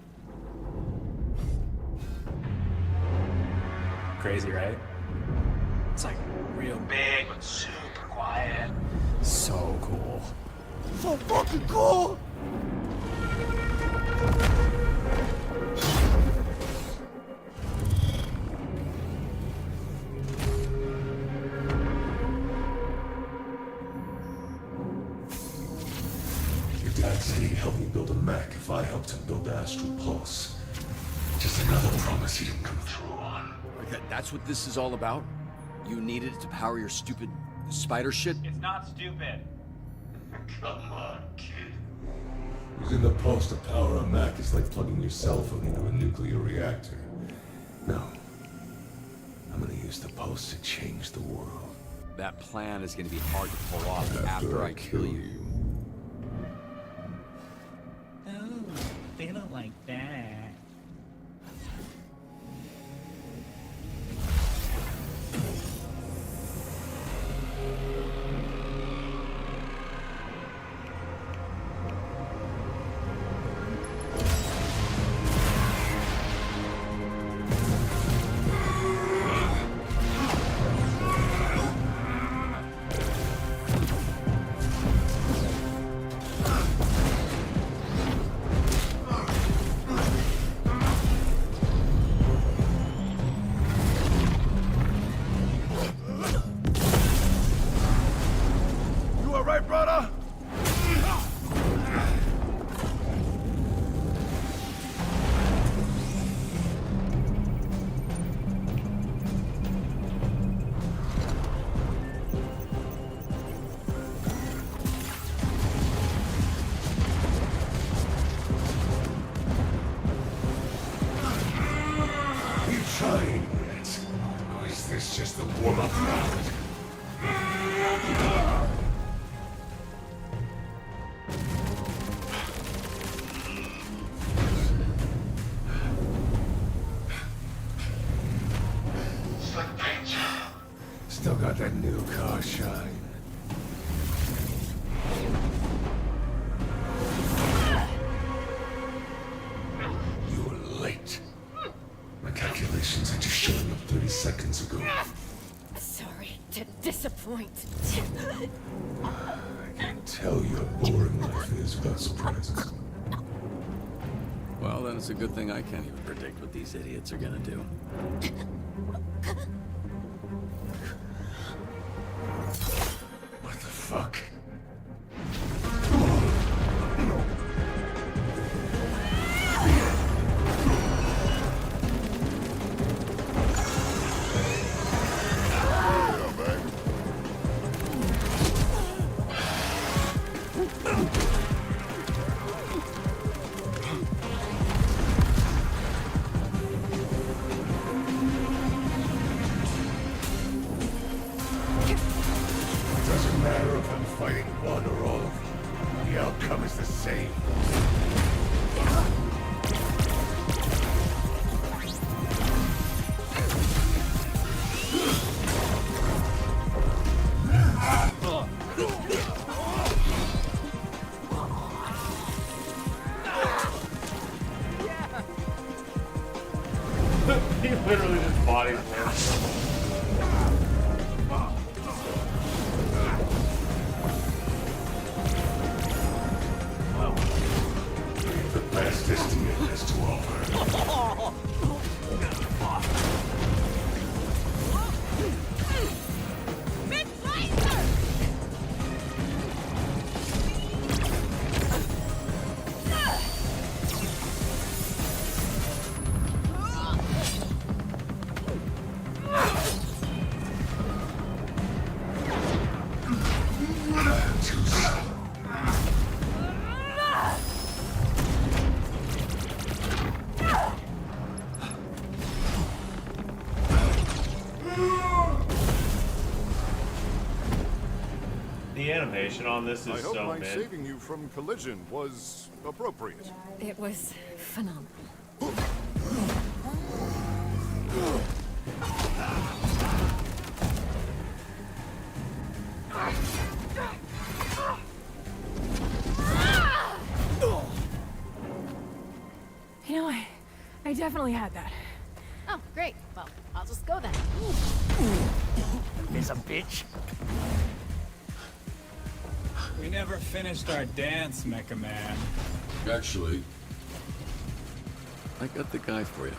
Crazy, right? It's like real big, but super quiet. So cool. So fucking cool! helped him build the Astral Pulse. Just another promise he didn't come through on. Okay, that's what this is all about? You needed it to power your stupid spider shit? It's not stupid. Come on, kid. Using the pulse to power a Mac is like plugging your cell phone into a nuclear reactor. No. I'm gonna use the pulse to change the world. That plan is gonna be hard to pull off after I kill you. Oh, they don't like that. Trying it. Or is this just the warm-up round? Slick paint job. Still got that new car shine. You were late. My calculations had you showing up 30 seconds ago. Sorry to disappoint. I can tell you how boring life is without surprises. Well, then it's a good thing I can't even predict what these idiots are gonna do. What the fuck? Doesn't matter if I'm fighting one or all of you. The outcome is the same. He literally just body slammed. The best estimate has to offer. Too slow. The animation on this I is hope so my mid. saving you from collision was appropriate. It was phenomenal. You know, I definitely had that. Oh, great. Well, I'll just go then. There's a bitch. We never finished our dance, Mecha Man. Actually, I got the guy for you.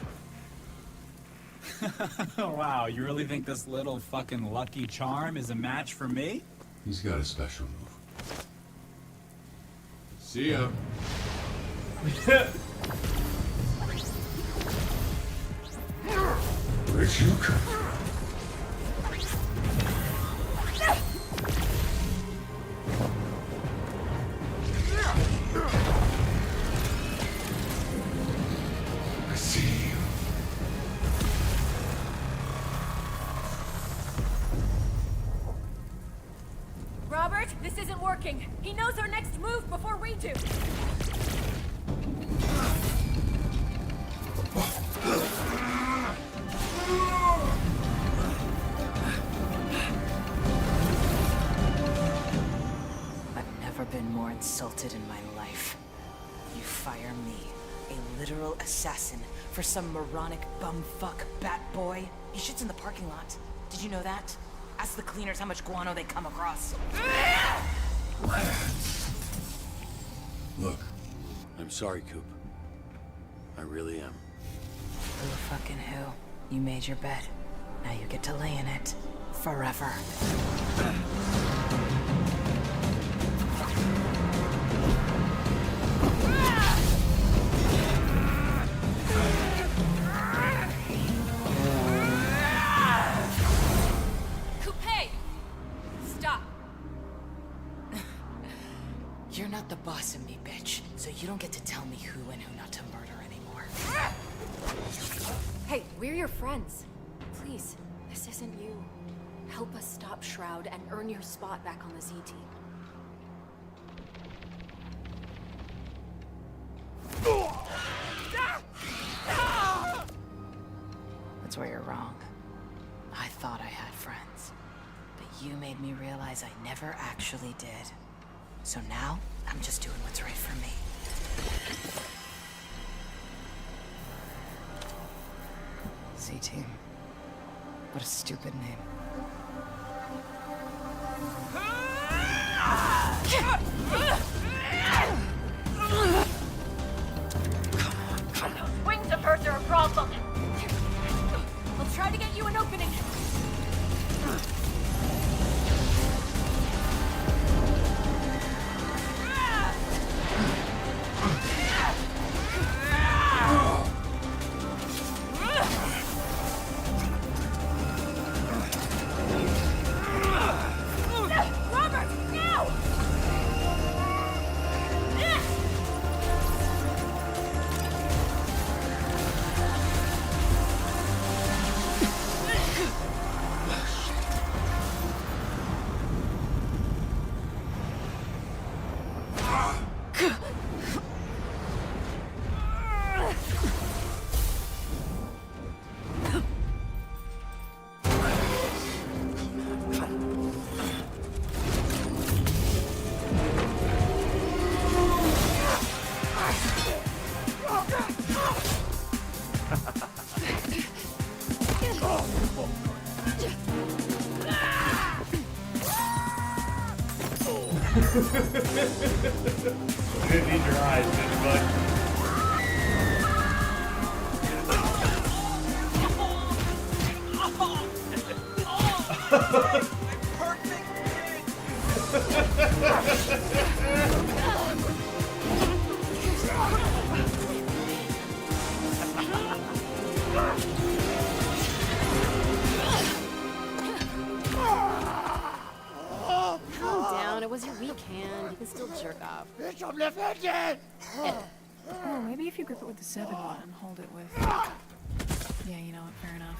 Wow, you really think this little fucking Lucky Charm is a match for me? he's got a special move. See ya. Where'd you come from? I see you. Robert, this isn't working. He knows our next move before we do. I've never been more insulted in my life. You fire me, a literal assassin, for some moronic bumfuck bat boy? He shits in the parking lot. Did you know that? Ask the cleaners how much guano they come across. Look, I'm sorry, Coop. I really am. Who fucking who? You made your bed. Now you get to lay in it. Forever. Coupe! Stop. You're not the boss of me, bitch. So you don't get to tell me who and who not to murder anymore. Hey, we're your friends. Please, this isn't you. Help us stop Shroud and earn your spot back on the Z team. That's where you're wrong. I thought I had friends. But you made me realize I never actually did. So now, I'm just doing what's right for me. Z-Team. What a stupid name. Wing supports are a problem. I'll try to get you an opening. Robert, now! You didn't need your eyes, did you, bud? Calm down, it was your weak hand. You can still jerk off. Oh, maybe if you grip it with the 7 one and hold it with... Yeah, you know what, fair enough.